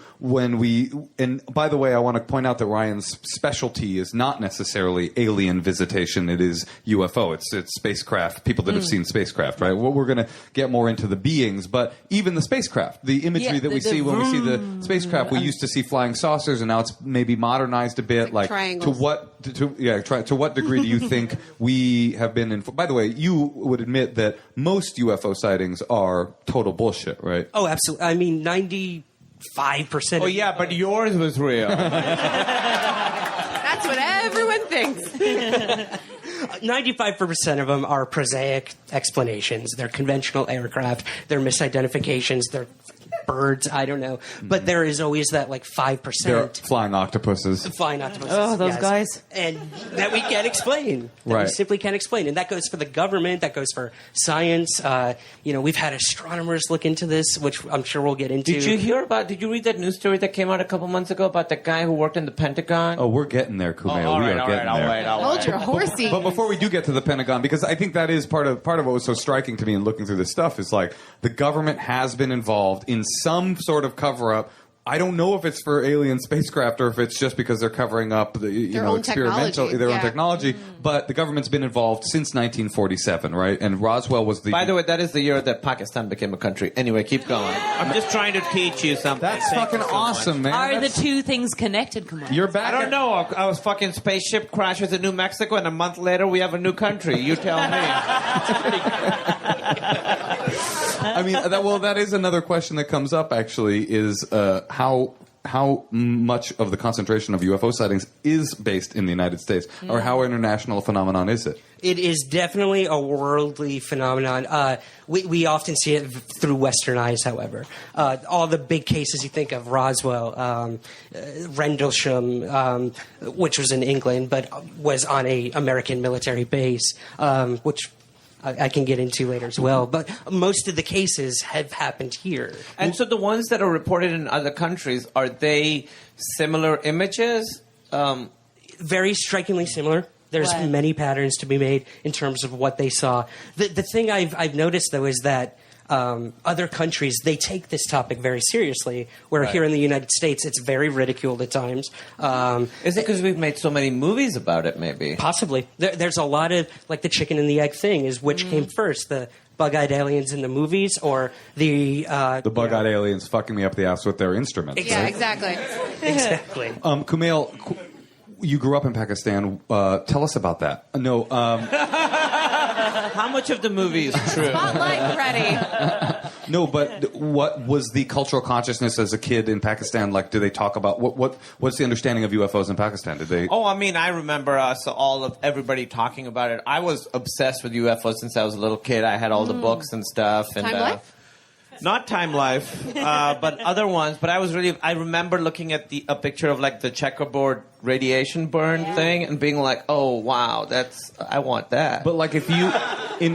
And by the way, I want to point out that Ryan's specialty is not necessarily alien visitation. It is UFO. It's spacecraft, people that have seen spacecraft, right? Well, we're going to get more into the beings, but even the spacecraft, the imagery that we see when we see the spacecraft, we used to see flying saucers, and now it's maybe modernized a bit. Like triangles. To what degree do you think we have been? By the way, you would admit that most UFO sightings are total bullshit, right? Oh, absolutely. I mean, 95%. Oh yeah, but yours was real. That's what everyone thinks. 95% of them are prosaic explanations. They're conventional aircraft. They're misidentifications. They're birds. I don't know. But there is always that 5%. They're flying octopuses. Flying octopuses. Oh, those guys. And that we can't explain. Right. We simply can't explain. And that goes for the government. That goes for science. We've had astronomers look into this, which I'm sure we'll get into. Did you read that news story that came out a couple months ago about the guy who worked in the Pentagon? Oh, we're getting there, Kumail. All we right, are getting there. Hold your horsey. But before we do get to the Pentagon, because I think that is part of what was so striking to me in looking through this stuff, is like the government has been involved in some sort of cover-up. I don't know if it's for alien spacecraft or if it's just because they're covering up their own technology. But the government's been involved since 1947, right? And Roswell was the. By the way, that is the year that Pakistan became a country. Anyway, keep going. I'm just trying to teach you something. That's fucking awesome, man. Are the two things connected, Kumail? You're back. I don't know. I was fucking spaceship crashes in New Mexico, and a month later we have a new country. You tell me. I mean, that is another question that comes up. Actually, is how much of the concentration of UFO sightings is based in the United States, or how international a phenomenon is it? It is definitely a worldly phenomenon. We often see it through Western eyes, however. All the big cases you think of, Roswell, Rendlesham, which was in England, but was on a American military base, which I can get into later as well. But most of the cases have happened here. And so the ones that are reported in other countries, are they similar images? Very strikingly similar. There's many patterns to be made in terms of what they saw. The thing I've noticed, though, is that other countries, they take this topic very seriously, where here in the United States, it's very ridiculed at times. Is it because we've made so many movies about it, maybe? Possibly. There's a lot of, like the chicken and the egg thing, is which came first, the bug-eyed aliens in the movies or the bug-eyed aliens fucking me up the ass with their instruments. Yeah, exactly. Exactly. Kumail, you grew up in Pakistan. Tell us about that. No. How much of the movie is true? Spotlight ready. No, but what was the cultural consciousness as a kid in Pakistan like? Do they talk about what's the understanding of UFOs in Pakistan? Did they? Oh, I mean, I remember everybody talking about it. I was obsessed with UFOs since I was a little kid. I had all the books and stuff. And, Time Life? Not Time Life, but other ones. But I remember looking at a picture of like the checkerboard radiation burn thing and being like, oh, wow, I want that. But like if you,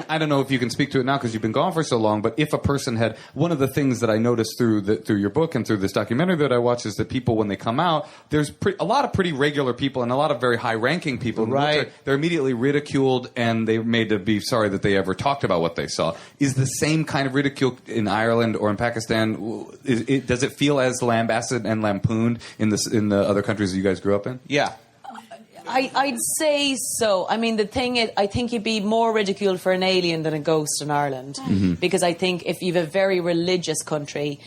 I don't know if you can speak to it now because you've been gone for so long, but if a person had, one of the things that I noticed through your book and through this documentary that I watched is that people, when they come out, there's a lot of pretty regular people and a lot of very high-ranking people. Right. They're immediately ridiculed and they're made to be sorry that they ever talked about what they saw. Is the same kind of ridicule in Ireland or in Pakistan? Does it feel as lambasted and lampooned in the other countries that you guys grew up in? Yeah. I'd say so. I mean, the thing is, I think you'd be more ridiculed for an alien than a ghost in Ireland. Mm-hmm. Because I think if you have a very religious country,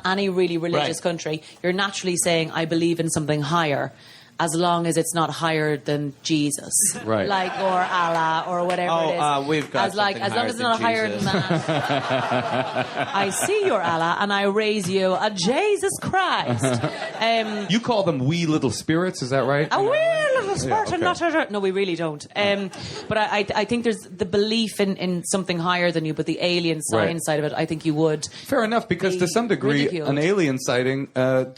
any really religious country, you're naturally saying, I believe in something higher. As long as it's not higher than Jesus, right? Like or Allah or whatever it is. We've got as long as it's not higher than that. I see your Allah and I raise you a Jesus Christ. You call them wee little spirits, is that right? A wee little spirit, and not no, we really don't. But I think there's the belief in something higher than you, but the alien science side of it, I think you would. Fair enough, because to some degree, ridiculed. An alien sighting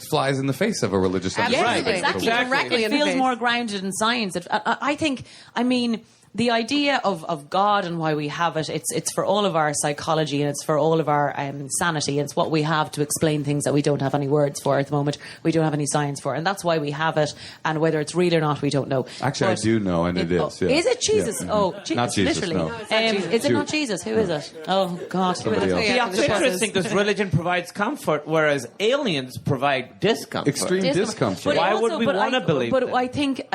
flies in the face of a religious understanding. Yes, exactly. It feels more grounded in science. I think, the idea of God and why we have it, it's for all of our psychology and it's for all of our sanity. It's what we have to explain things that we don't have any words for at the moment. We don't have any science for. And that's why we have it. And whether it's real or not, we don't know. Actually, I do know, and it is. Yeah. Is it Jesus? Yeah. Oh, not Jesus, literally. no. Is it not Jesus? Who is it? Oh, God. Somebody else. Yeah, it's interesting because religion provides comfort, whereas aliens provide discomfort. Extreme discomfort. Why would we want to believe But that? I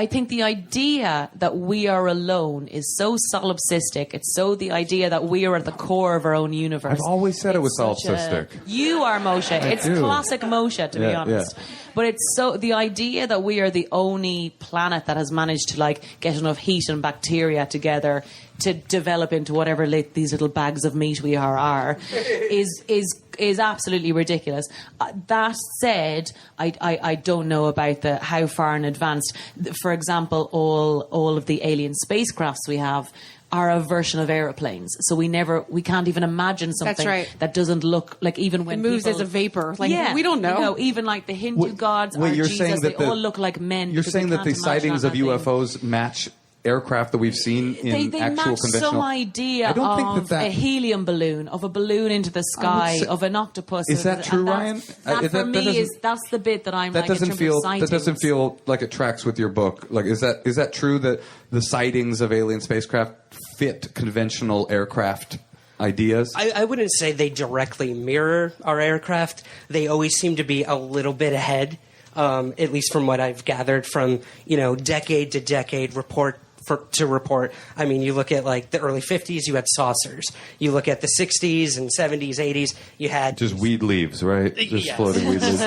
think the idea that we are alone is so solipsistic. It's so the idea that we are at the core of our own universe. I've always said it was solipsistic. You are, Moshe. It's classic Moshe, to be honest. But it's so the idea that we are the only planet that has managed to get enough heat and bacteria together to develop into whatever these little bags of meat we are is absolutely ridiculous. That said, I don't know about how far in advance. For example, all of the alien spacecrafts we have are a version of aeroplanes, so we can't even imagine something that doesn't look like, even when it moves as a vapor. We don't know. No, even like the Hindu gods or you're Jesus, saying that they all look like men. You're saying that the sightings of UFOs match aircraft that we've seen in they actual match conventional. some idea I don't of think that a helium balloon, of a balloon into the sky, of an octopus. Is that true, Ryan? That's the bit that I'm. That doesn't feel like it tracks with your book. Like, is that true that the sightings of alien spacecraft fit conventional aircraft ideas? I wouldn't say they directly mirror our aircraft. They always seem to be a little bit ahead, at least from what I've gathered from decade to decade, report to report. I mean, you look at the early 50s, you had saucers. You look at the 60s and 70s, 80s, you had just weed leaves, right? Just floating weed leaves.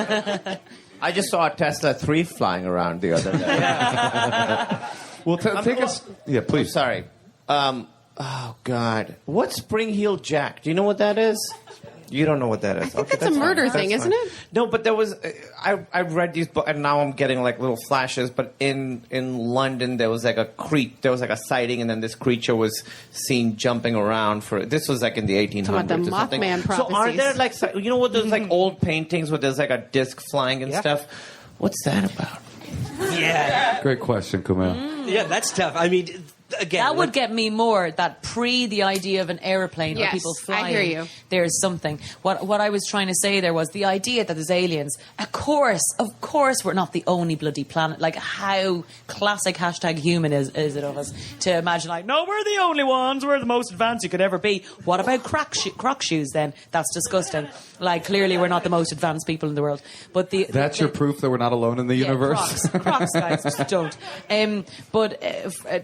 I just saw a Tesla 3 flying around the other day. Well, take us. Yeah, please. Oh, sorry. Oh God, what's Spring Heel Jack? Do you know what that is? You don't know what that is. I think that's a murder thing, isn't it? No, but there was. I read these books, and now I'm getting little flashes. But in London, there was there was a sighting, and then this creature was seen jumping around. This was in the 1800s. Talking about the Mothman prophecies. So are there what those old paintings where there's a disc flying and stuff? What's that about? Yeah. Great question, Kumail. Yeah, that's tough. I mean, again, that would get me more. That the idea of an airplane or Yes, people flying. I hear you. There's something. What I was trying to say there was the idea that there's aliens. Of course, we're not the only bloody planet. Like, how classic #human is it of us to imagine like, no, we're the only ones. We're the most advanced you could ever be. What about croc shoes then? That's disgusting. Like, clearly we're not the most advanced people in the world. But that's your proof that we're not alone in the universe. Crocs, guys, just don't. But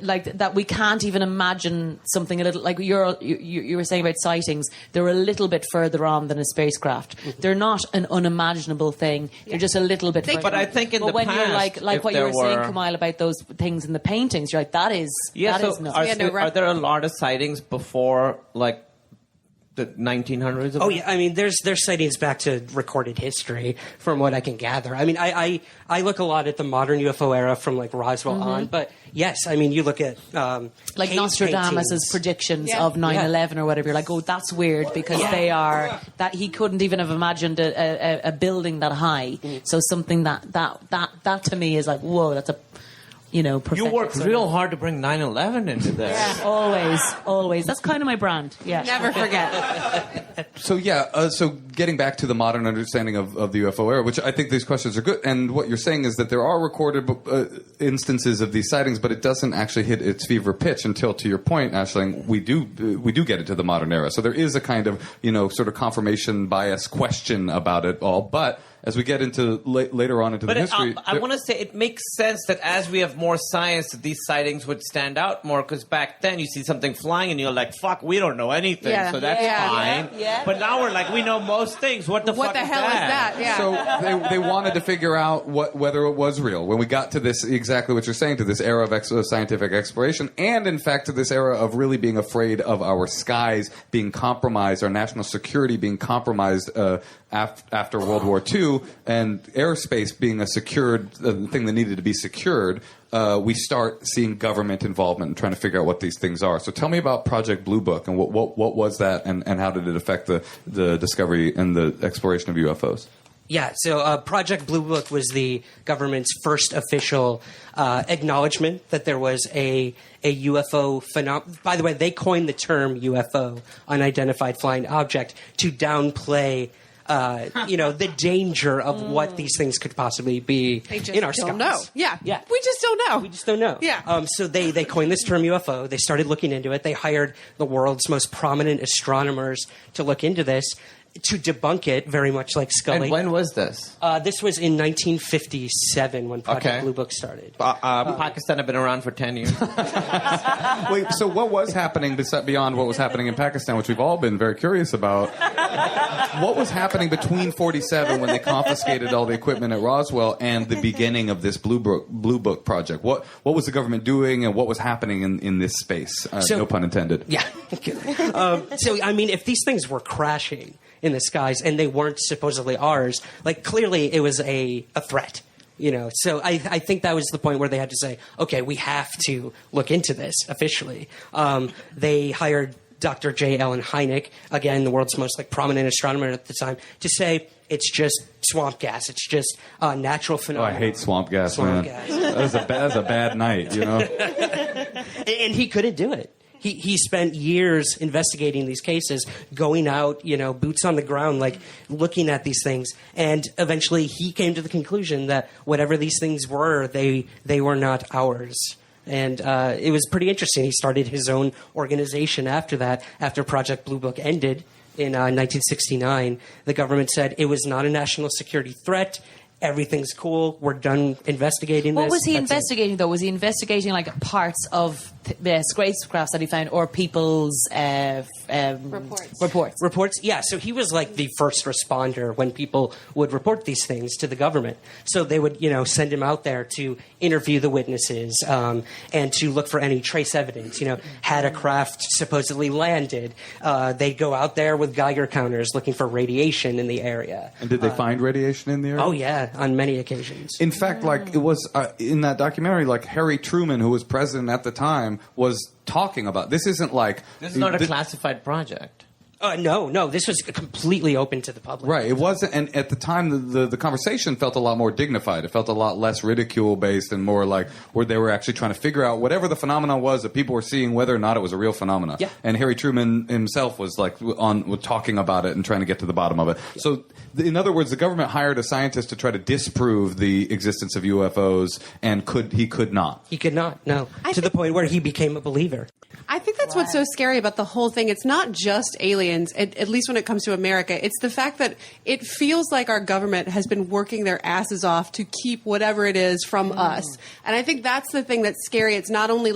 like that, we can't even imagine something a little like you were saying about sightings. They're a little bit further on than a spacecraft. They're not an unimaginable thing. They're just a little bit further. But I think in the when past, you're like what you were saying, Kumail, about those things in the paintings, you're like, that is nuts. Are there a lot of sightings before like the 1900s? Oh yeah, I mean, there's sightings back to recorded history, from what I can gather. I mean, I look a lot at the modern UFO era from like Roswell on, but yes, I mean, you look at like Nostradamus's predictions of 9/11 or whatever. You're like, oh, that's weird because they are that he couldn't even have imagined a building that high. So something that to me is like, whoa, that's a. You worked real hard to bring 9/11 into this. Yeah, always. That's kind of my brand. Yeah, never forget. So getting back to the modern understanding of the UFO era, which I think these questions are good, and what you're saying is that there are recorded instances of these sightings, but it doesn't actually hit its fever pitch until, to your point, Aisling, we do get it to the modern era. So there is a kind of sort of confirmation bias question about it all, but. As we get into later on into the history... I want to say it makes sense that as we have more science, that these sightings would stand out more, because back then you see something flying and you're like, fuck, we don't know anything, so that's fine. Yeah. But now we're like, we know most things. What the hell is that? Yeah. So they wanted to figure out whether it was real. When we got to this, exactly what you're saying, to this era of scientific exploration, and in fact to this era of really being afraid of our skies being compromised, our national security being compromised after World War II, and airspace being a secured thing that needed to be secured, we start seeing government involvement and trying to figure out what these things are. So tell me about Project Blue Book, and what was that, and how did it affect the discovery and the exploration of UFOs? Yeah, so Project Blue Book was the government's first official acknowledgement that there was a UFO phenomenon. By the way, they coined the term UFO, unidentified flying object, to downplay the danger of what these things could possibly be in our skies. Know. Yeah. We just don't know. Yeah. So they coined this term UFO. They started looking into it. They hired the world's most prominent astronomers to look into this, to debunk it, very much like Scully. And when was this? This was in 1957 when Project Blue Book started. Pakistan had been around for 10 years. Wait, so what was happening beyond what was happening in Pakistan, which we've all been very curious about? What was happening between 47 when they confiscated all the equipment at Roswell and the beginning of this Blue Book project? What was the government doing, and what was happening in this space? No pun intended. Yeah. So, I mean, if these things were crashing in the skies and they weren't supposedly ours, like, clearly it was a threat. So I think that was the point where they had to say, okay, we have to look into this officially. They hired Dr. J. Allen Hynek, again, the world's most prominent astronomer at the time, to say it's just swamp gas. It's just natural phenomenon. Oh, I hate swamp gas, man. That was a bad night, And he couldn't do it. He spent years investigating these cases, going out, boots on the ground, looking at these things. And eventually he came to the conclusion that whatever these things were, they were not ours. And it was pretty interesting. He started his own organization after that, after Project Blue Book ended in 1969. The government said it was not a national security threat. Everything's cool. We're done investigating this. What was he investigating, though? Was he investigating parts of the spacecrafts that he found, or people's reports? Reports, yeah. So he was the first responder when people would report these things to the government. So they would, send him out there to interview the witnesses and to look for any trace evidence. Had a craft supposedly landed, they'd go out there with Geiger counters looking for radiation in the area. And did they find radiation in the area? Oh, yeah, on many occasions. In fact, it was in that documentary, Harry Truman, who was president at the time, was talking about this. Isn't this is not a classified project. No. This was completely open to the public. Right. It wasn't, and at the time, the conversation felt a lot more dignified. It felt a lot less ridicule-based and more like where they were actually trying to figure out whatever the phenomenon was that people were seeing, whether or not it was a real phenomenon. Yeah. And Harry Truman himself was like talking about it and trying to get to the bottom of it. Yeah. So, in other words, the government hired a scientist to try to disprove the existence of UFOs, and he could not. He could not, no. To the point where he became a believer. I think that's what's so scary about the whole thing. It's not just aliens, at least when it comes to America. It's the fact that it feels like our government has been working their asses off to keep whatever it is from us. And I think that's the thing that's scary. It's not only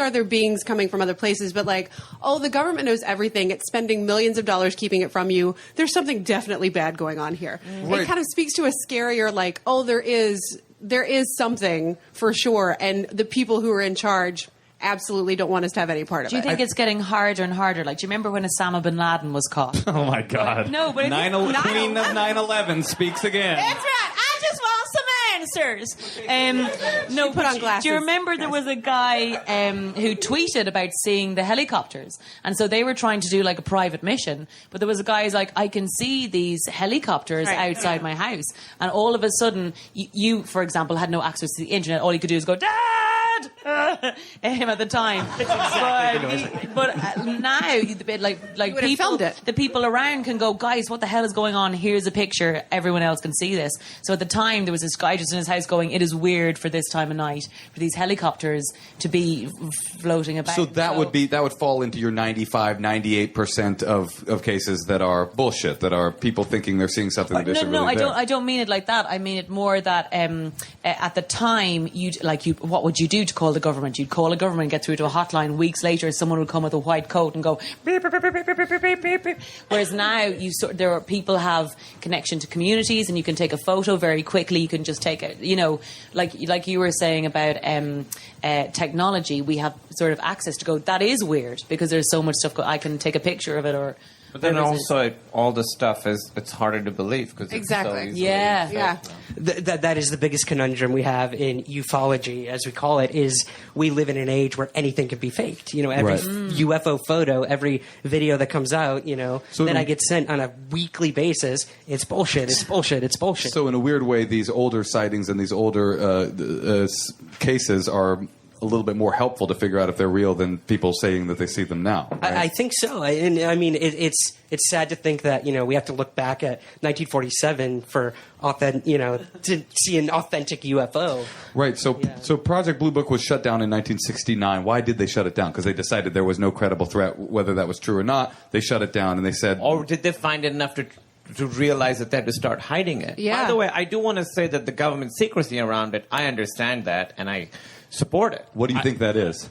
are there beings coming from other places, but the government knows everything. It's spending millions of dollars keeping it from you. There's something definitely bad going on here. Right. It kind of speaks to a scarier, there is something for sure. And the people who are in charge absolutely don't want us to have any part of it. Do you think it's getting harder and harder? Do you remember when Osama bin Laden was caught? Oh my God! No, but Queen of 9/11 speaks again. That's right. I just want some answers. No, put on glasses. Do you remember there was a guy who tweeted about seeing the helicopters, and so they were trying to do a private mission, but there was a guy who's like, I can see these helicopters outside my house, and all of a sudden, you, for example, had no access to the internet. All you could do is go, Dad! At the time, but now people, the people around can go, guys, what the hell is going on? Here's a picture. Everyone else can see this. So at the time, there was this guy just in his house going, it is weird for this time of night for these helicopters to be floating about. So that would fall into your 98% of cases that are bullshit, that are people thinking they're seeing something that isn't really there. I don't mean it like that. I mean it more that at the time, what would you do to call the government? You'd call a government, get through to a hotline. Weeks later, someone would come with a white coat and go beep, beep, beep, beep, beep, beep, beep, beep, beep. Whereas now, people have connection to communities, and you can take a photo very quickly. You can just take it, like you were saying about technology. We have sort of access to go. That is weird because there's so much stuff. I can take a picture of it or. But then also, all the stuff it's harder to believe because exactly. It's so yeah. That is the biggest conundrum we have in ufology, as we call it, is we live in an age where anything can be faked. Every UFO photo, every video that comes out, that I get sent on a weekly basis, it's bullshit, it's bullshit, it's bullshit. So in a weird way, these older sightings and these older cases are a little bit more helpful to figure out if they're real than people saying that they see them now. Right? I think so. It's sad to think that we have to look back at 1947 for to see an authentic UFO. Right. So Project Blue Book was shut down in 1969. Why did they shut it down? Because they decided there was no credible threat, whether that was true or not. They shut it down, and they said, or did they find it enough to realize that they had to start hiding it? Yeah. By the way, I do want to say that the government secrecy around it, I understand that, and I support it. What do you think that is?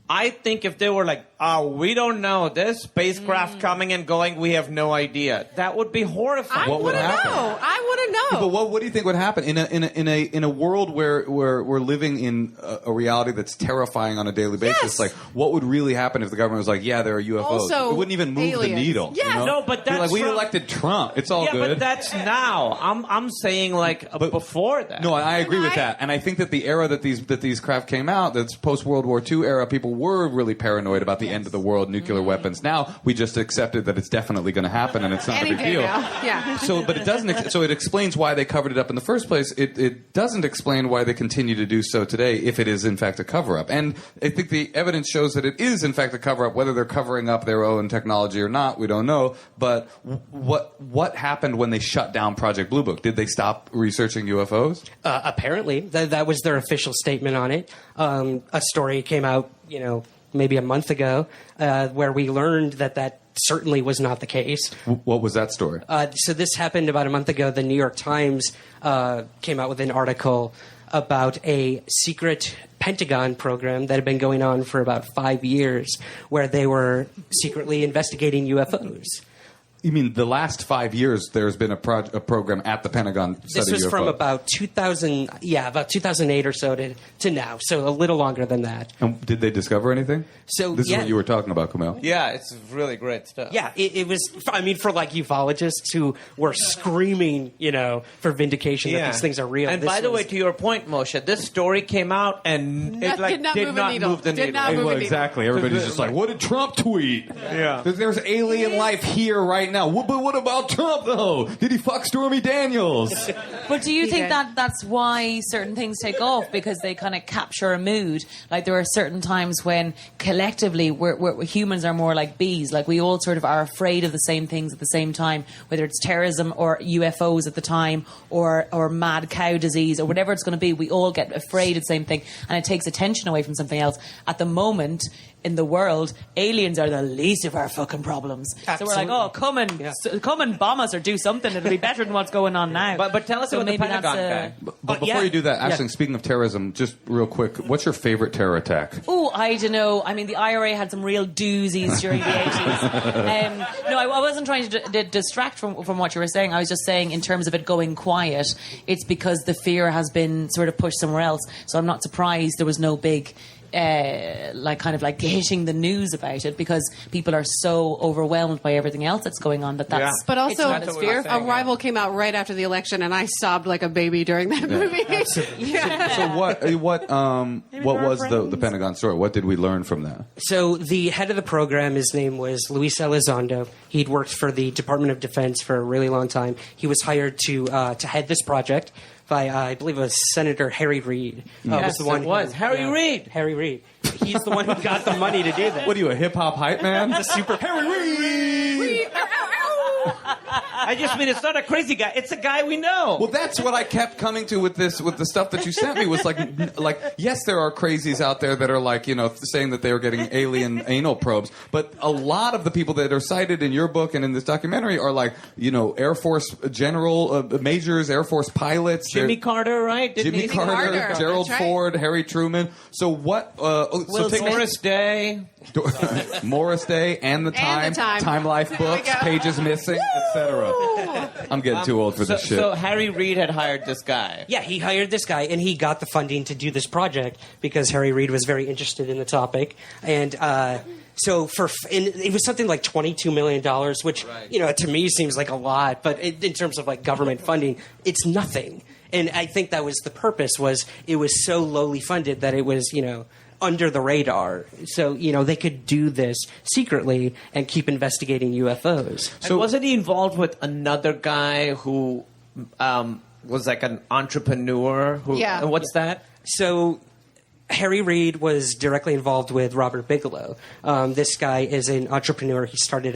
I think if they were like, we don't know, this spacecraft coming and going, we have no idea. That would be horrifying. I wouldn't know. But what do you think would happen in a world where we're living in a reality that's terrifying on a daily basis? Yes. Like, what would really happen if the government was like, yeah, there are UFOs? Also, it wouldn't even move aliens. the needle. Yes. You know? No, but that's we elected Trump. It's all good. Yeah, but that's now. I'm saying before that. No, I agree with that, and I think that the era that these craft came out, that's post World War II era, people were really paranoid about the end of the world, nuclear weapons. Now we just accepted that it's definitely going to happen, and it's not a big deal. Yeah. So, but it doesn't. So it explains why they covered it up in the first place. It doesn't explain why they continue to do so today, if it is in fact a cover up. And I think the evidence shows that it is in fact a cover up. Whether they're covering up their own technology or not, we don't know. But what happened when they shut down Project Blue Book? Did they stop researching UFOs? Apparently, that was their official statement on it. A story came out, maybe a month ago, where we learned that certainly was not the case. What was that story? So this happened about a month ago. The New York Times came out with an article about a secret Pentagon program that had been going on for about 5 years, where they were secretly investigating UFOs. You mean the last 5 years there's been a program at the Pentagon This studying was UFOs? from about 2008 or so to now, so a little longer than that. And did they discover anything? So This is what you were talking about, Kumail. Yeah, it's really great stuff. Yeah, it was, I mean, for like ufologists who were screaming, for vindication that these things are real. And by the way, to your point, Moshe, this story came out and it did not move the needle. needle. Well, exactly. Everybody's just like, what did Trump tweet? Yeah. There's alien life here right now. But what about Trump, though? Did he fuck Stormy Daniels? But do you think that that's why certain things take off? Because they kind of capture a mood? Like there are certain times when collectively we're humans are more like bees. Like we all sort of are afraid of the same things at the same time, whether it's terrorism or UFOs at the time or mad cow disease or whatever it's going to be. We all get afraid of the same thing, and it takes attention away from something else. At the moment in the world, aliens are the least of our fucking problems. Absolutely. So we're like, come and bomb us or do something. It'll be better than what's going on now. But tell us about the maybe Pentagon that's guy. But before you do that, Ashling, speaking of terrorism, just real quick, what's your favorite terror attack? Oh, I don't know. I mean, the IRA had some real doozies during the 80s. No, I wasn't trying to distract from what you were saying. I was just saying in terms of it going quiet, it's because the fear has been sort of pushed somewhere else. So I'm not surprised there was no big... hitting the news about it, because people are so overwhelmed by everything else that's going on that's but also it's not as fearful. Arrival came out right after the election, and I sobbed like a baby during that movie. So what was the Pentagon story? What did we learn from that? So the head of the program, his name was Luis Elizondo. He'd worked for the Department of Defense for a really long time. He was hired to head this project by, I believe it was Senator Harry Reid. Harry Reid. Harry Reid. He's the one who got the money to do this. What are you, a hip-hop hype man? The super Harry Reid! I just mean it's not a crazy guy. It's a guy we know. Well, that's what I kept coming to with the stuff that you sent me was like, yes, there are crazies out there that are like, saying that they were getting alien anal probes, but a lot of the people that are cited in your book and in this documentary are like, Air Force general majors, Air Force pilots. Jimmy Carter, right? Jimmy Carter, Gerald Ford, Harry Truman. So what? Morris Day. Morris Day and the Time Life books, Pages Missing, etc. I'm getting too old for this shit. So Harry Reid had hired this guy. Yeah, he hired this guy, and he got the funding to do this project because Harry Reid was very interested in the topic. And so it was something like $22 million, which, to me seems like a lot, but in terms of like government funding, it's nothing. And I think that was the purpose, was it was so lowly funded that it was, under the radar. So, they could do this secretly and keep investigating UFOs. So wasn't he involved with another guy who was like an entrepreneur? What's that? So Harry Reid was directly involved with Robert Bigelow. This guy is an entrepreneur. He started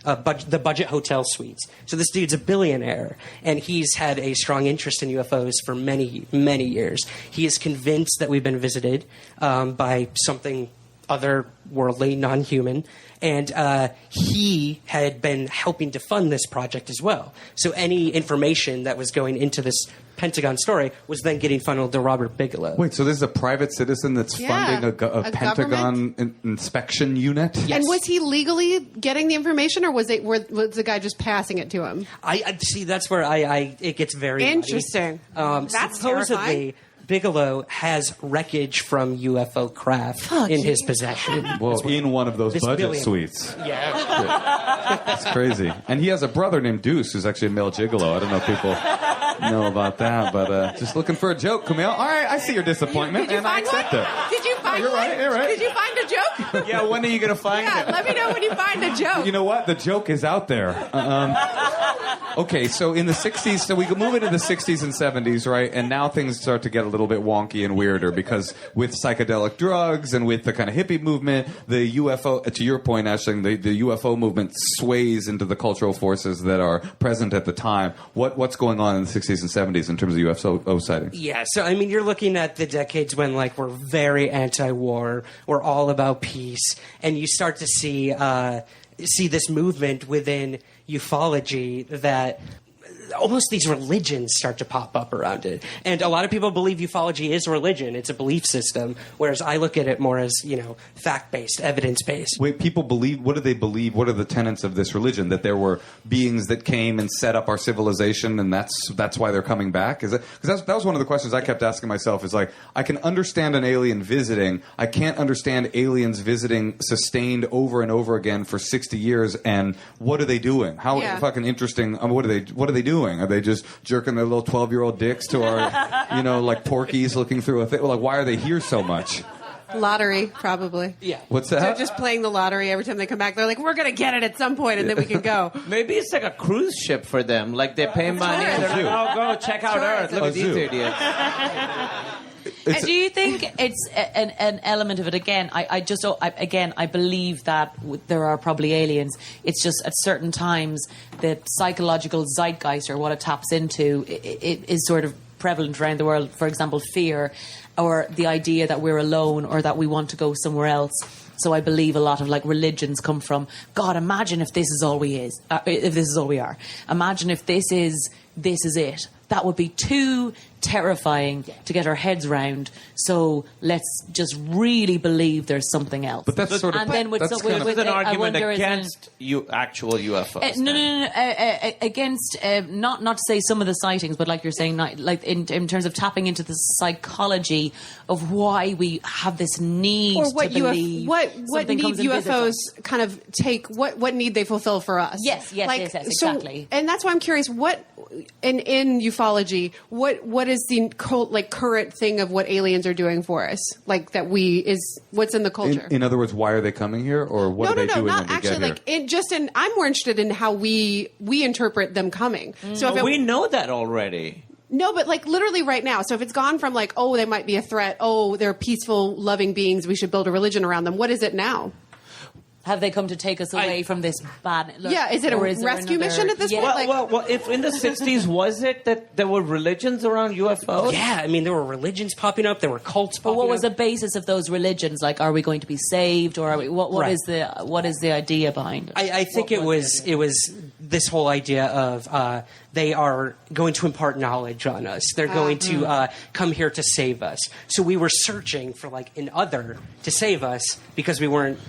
the Budget Hotel Suites. So this dude's a billionaire, and he's had a strong interest in UFOs for many, many years. He is convinced that we've been visited by something otherworldly, non-human, and he had been helping to fund this project as well. So any information that was going into this Pentagon story was then getting funneled to Robert Bigelow. Wait, so this is a private citizen that's funding a Pentagon inspection unit? Yes. And was he legally getting the information, or was the guy just passing it to him? I see. That's where it gets very interesting. That's supposedly terrifying. Bigelow has wreckage from UFO craft in his possession. Well, in one of those budget suites. Yeah. That's crazy. And he has a brother named Deuce, who's actually a male gigolo. I don't know if people know about that, but just looking for a joke, Kumail. All right, I see your disappointment, and I accept it. Did you find You're right. Did you find a joke? Yeah, when are you going to find it? Let me know when you find a joke. You know what? The joke is out there. Okay, so in the 60s, so we move into the 60s and 70s, right? And now things start to get a little bit wonky and weirder, because with psychedelic drugs and with the kind of hippie movement, the UFO, to your point, Ashling, the UFO movement sways into the cultural forces that are present at the time. What's going on in the 60s and 70s in terms of UFO sightings? Yeah, so I mean, you're looking at the decades when we're very anti-war, we're all about peace, and you start to see this movement within ufology that almost these religions start to pop up around it. And a lot of people believe ufology is a religion. It's a belief system, whereas I look at it more as, fact-based, evidence-based. Wait, people believe, what do they believe? What are the tenets of this religion? That there were beings that came and set up our civilization, and that's why they're coming back? Is it? Because that was one of the questions I kept asking myself, is like, I can understand an alien visiting. I can't understand aliens visiting sustained over and over again for 60 years, and what are they doing? How fucking interesting. What are they doing? Are they just jerking their little 12-year-old dicks to our, like porkies looking through a thing? Like, why are they here so much? Lottery, probably. Yeah. What's that? They're just playing the lottery every time they come back. They're like, we're going to get it at some point, and then we can go. Maybe it's like a cruise ship for them. Like they pay money and they're like, go check out Earth. Look at these idiots. Do you think it's an element of it? Again, I believe that there are probably aliens. It's just at certain times the psychological zeitgeist, or what it taps into, it is sort of prevalent around the world. For example, fear, or the idea that we're alone, or that we want to go somewhere else. So I believe a lot of religions come from, God, imagine if this is all if this is all we are. Imagine if this is it. That would be too terrifying to get our heads round. So let's just really believe there's something else. But that's sort of... And then with an argument against actual UFOs. No. Against, not to say some of the sightings, but like you're saying, like in terms of tapping into the psychology of why we have this need or what to believe. What need UFOs kind of take, what need they fulfill for us. Yes, exactly. And that's why I'm curious, what... In ufology, what is the current thing of what aliens are doing for us? What's in the culture? In other words, why are they coming here, or what are they doing when they get here? I'm more interested in how we interpret them coming. So we know that already. No, but literally right now. So if it's gone from they might be a threat. Oh, they're peaceful, loving beings. We should build a religion around them. What is it now? Have they come to take us away from this bad... is it a rescue mission at this point? Well, if in the 60s, was it that there were religions around UFOs? Yeah, I mean, there were religions popping up, there were cults popping up. But what was the basis of those religions? Are we going to be saved, or are we... What is the idea behind it? I think it was this whole idea of they are going to impart knowledge on us. They're going to come here to save us. So we were searching for an other to save us because we weren't,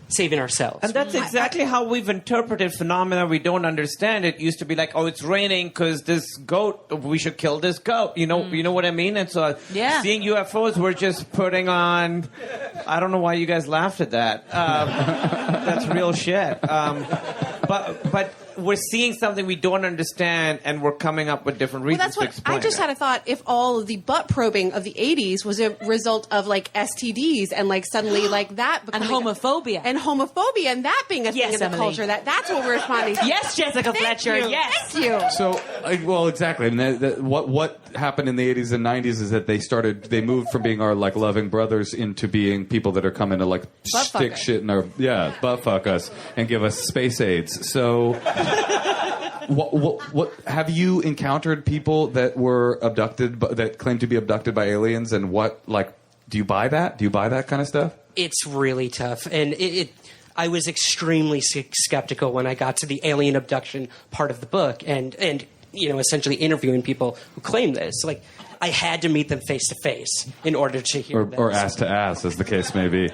saving ourselves. And that's exactly how we've interpreted phenomena we don't understand. It used to be it's raining because this goat, we should kill this goat. You know what I mean? And so seeing UFOs, we're just putting on... I don't know why you guys laughed at that. That's real shit. But we're seeing something we don't understand, and we're coming up with different reasons to explain I just had a thought. If all of the butt probing of the 80s was a result of STDs and suddenly that and homophobia and that being a thing in the culture, that's what we're responding to. Yes, Jessica Fletcher. Yes, thank you. So, well, exactly. I mean, what happened in the 80s and 90s is that they moved from being our loving brothers into being people that are coming to stick shit in our butt fuck us and give us space aids. So. What have you encountered people that were abducted, that claim to be abducted by aliens, and do you buy that? Do you buy that kind of stuff? It's really tough, and I was extremely skeptical when I got to the alien abduction part of the book, and essentially interviewing people who claim this. I had to meet them face to face in order to hear this. Or ass to ass, as the case may be.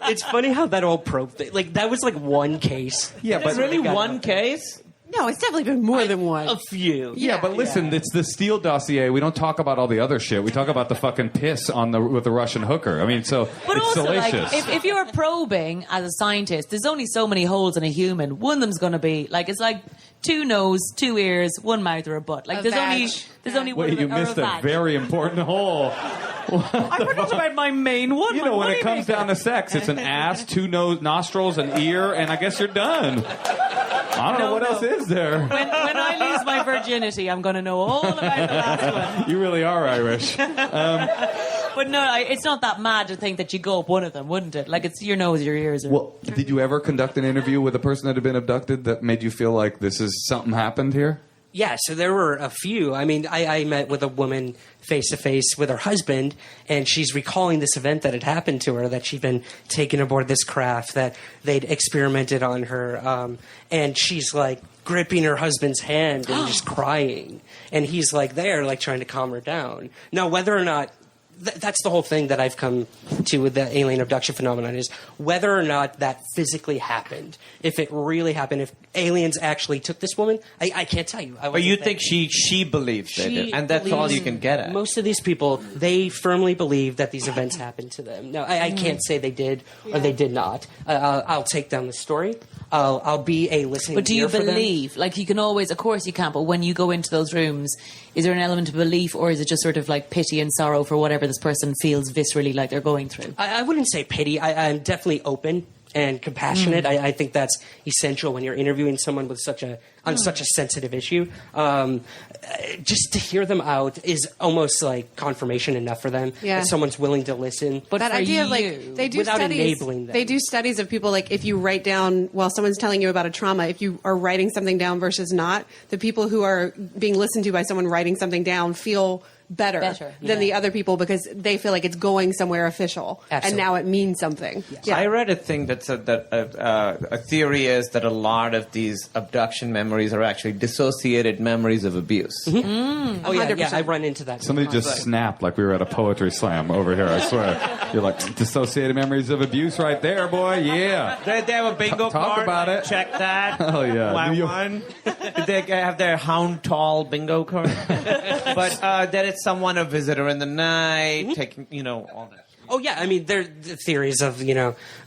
It's funny how that old probe thing, that was one case. Yeah, but really one case? No, it's definitely been more than one. A few. Yeah, but listen, it's the Steele dossier. We don't talk about all the other shit. We talk about the fucking piss with the Russian hooker. I mean, but it's also, salacious. If you're probing as a scientist, there's only so many holes in a human. One of them's going to be it's 2 nose, 2 ears, 1 mouth, or a butt. There's only one. Wait, you missed a very important hole. I forgot about my main one. When it comes down to sex, it's an ass, 2 nostrils, an ear, and I guess you're done. I don't know what else is there. When I lose my virginity, I'm going to know all about the last one. You really are Irish. But no, it's not that mad to think that you go up one of them, wouldn't it? It's your nose, your ears. Well, did you ever conduct an interview with a person that had been abducted that made you feel like this is something happened here? Yeah, so there were a few. I mean, I met with a woman face-to-face with her husband, and she's recalling this event that had happened to her, that she'd been taken aboard this craft, that they'd experimented on her, and she's like gripping her husband's hand and just crying. And he's like there, like trying to calm her down. Now, whether or not that's the whole thing that I've come to with the alien abduction phenomenon, is whether or not that physically happened. If it really happened, if aliens actually took this woman, I can't tell you. But you think she believes it, and that's all you can get at. Most of these people, they firmly believe that these events happened to them. Now, I can't say they did or they did not. I'll take down the story. I'll be a listening ear for them. But do you believe? Like, you can always, of course you can't, but when you go into those rooms, is there an element of belief, or is it just sort of like pity and sorrow for whatever this person feels viscerally like they're going through? I wouldn't say pity. I'm definitely open and compassionate. I think that's essential when you're interviewing someone with such a sensitive issue. Just to hear them out is almost like confirmation enough for them that someone's willing to listen. But that idea of like they do without studies, enabling them. they do studies of people, like if you write down while someone's telling you about a trauma, if you are writing something down versus not, the people who are being listened to by someone writing something down feel better than the other people, because they feel like it's going somewhere official. Absolutely. And now it means something. Yes. I read a thing that said that a theory is that a lot of these abduction memories are actually dissociated memories of abuse. Mm-hmm. Oh yeah, I run into that. Somebody just snapped like we were at a poetry slam over here, I swear. You're like, dissociated memories of abuse right there, boy, yeah. They have a bingo card. Talk about it. Check that. Oh, yeah. I won. They have their hound tall bingo card. But that it's someone, a visitor in the night, taking, all that. Oh, yeah. I mean, there are theories of,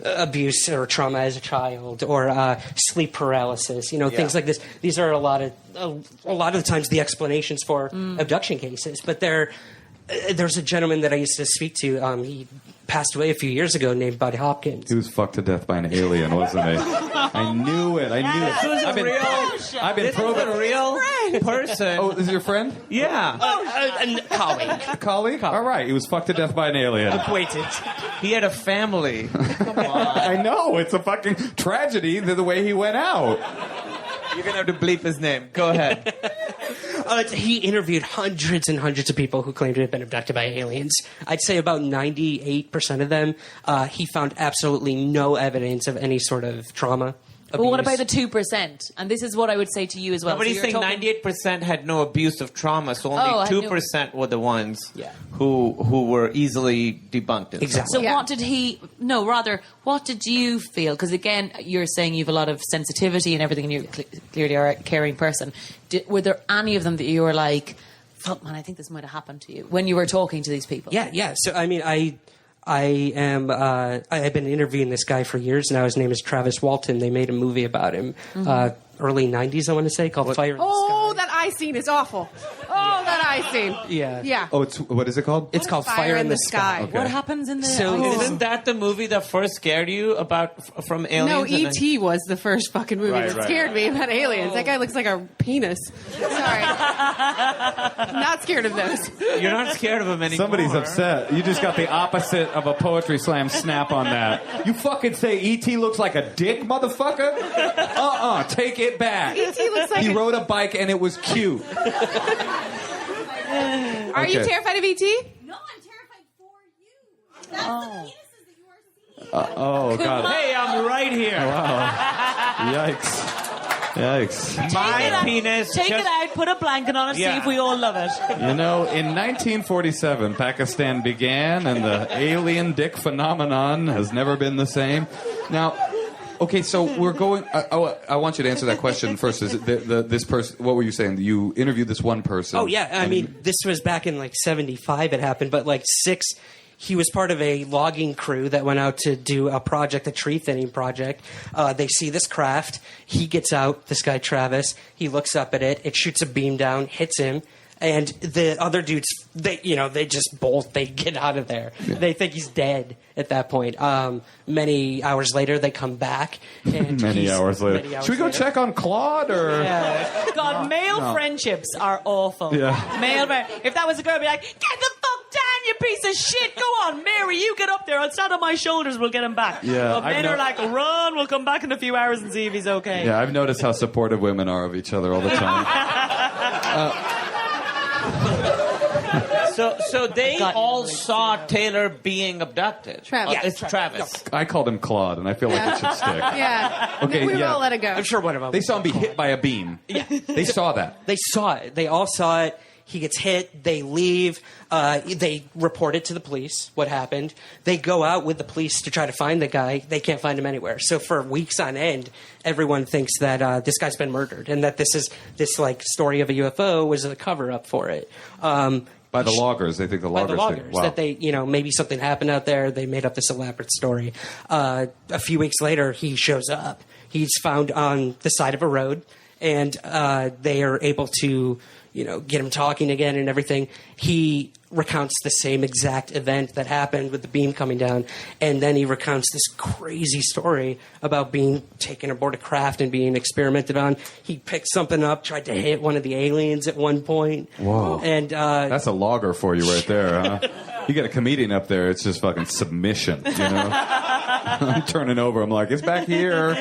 abuse or trauma as a child, or sleep paralysis, things like this. These are a lot of the times the explanations for abduction cases. But there's a gentleman that I used to speak to. He passed away a few years ago, named Buddy Hopkins. He was fucked to death by an alien, wasn't he? I knew it. I've been probing a real person. Oh, is your friend? Yeah. A colleague. A colleague? All right. He was fucked to death by an alien. Acquaintance. He had a family. Come on. I know. It's a fucking tragedy the way he went out. You're going to have to bleep his name. Go ahead. He interviewed hundreds and hundreds of people who claimed to have been abducted by aliens. I'd say about 98% of them, he found absolutely no evidence of any sort of trauma. But what about the 2%? And this is what I would say to you as well. Nobody's saying 98% had no abuse of trauma, so only 2% were the ones who were easily debunked. Exactly. So what did what did you feel? Because again, you're saying you have a lot of sensitivity and everything, and you clearly are a caring person. Were there any of them that you were like, fuck man, I think this might have happened to you, when you were talking to these people? Yeah. So, I mean, I've been interviewing this guy for years now. His name is Travis Walton. They made a movie about him, early 90s, I want to say, called Fire in the Sky. Oh, that eye scene is awful. Oh, that eye scene. Yeah. Oh, what is it called? It's called Fire in the Sky. Okay. What happens in the... Isn't that the movie that first scared you from aliens? No, E.T. was the first fucking movie that scared me about aliens. That guy looks like a penis. Sorry. Not scared of those. You're not scared of him anymore. Somebody's upset. You just got the opposite of a poetry slam snap on that. You fucking say E.T. looks like a dick, motherfucker? Take it back. E.T. looks like he rode a bike and it was cute. Are you terrified of E.T.? No, I'm terrified for you. That's the penises that you are seeing. Oh, God. Hey, I'm right here. Wow. Yikes. My penis. Take it out, put a blanket on it, see if we all love it. In 1947, Pakistan began, and the alien dick phenomenon has never been the same. Now, okay, so we're going... I want you to answer that question first. Is it this person... What were you saying? You interviewed this one person. Oh, yeah. I mean, this was back in, 75 it happened, but, 6... He was part of a logging crew that went out to do a project, a tree thinning project. They see this craft. He gets out, this guy Travis. He looks up at it. It shoots a beam down, hits him. And the other dudes, they just bolt. They get out of there. Yeah. They think he's dead at that point. Many hours later, they come back. And many hours later. Should we go check on Claude? Or? Yeah. God, male friendships are awful. Yeah. If that was a girl, I'd be like, get the fuck down, you piece of shit. Go on, Mary, you get up there. I'll stand on my shoulders. We'll get him back. Yeah, but men are like, run. We'll come back in a few hours and see if he's okay. Yeah, I've noticed how supportive women are of each other all the time. So they all saw Taylor being abducted. Travis. It's Travis. I called him Claude, and I feel like it should stick. Yeah. Okay, we yeah. will let it go. I'm sure one of them. They saw him be hit by a beam. Yeah. They saw that. They saw it. They all saw it. He gets hit. They leave. They report it to the police, what happened. They go out with the police to try to find the guy. They can't find him anywhere. So for weeks on end, everyone thinks that this guy's been murdered and that this like story of a UFO was a cover-up for it. By the loggers. They think the loggers. Wow. That they, maybe something happened out there. They made up this elaborate story. A few weeks later, he shows up. He's found on the side of a road, and they are able to, get him talking again and everything. He recounts the same exact event that happened with the beam coming down, and then he recounts this crazy story about being taken aboard a craft and being experimented on. He picked something up, tried to hit one of the aliens at one point. Whoa. And that's a logger for you right there, huh? You get a comedian up there, it's just fucking submission, I'm turning over, I'm like, it's back here.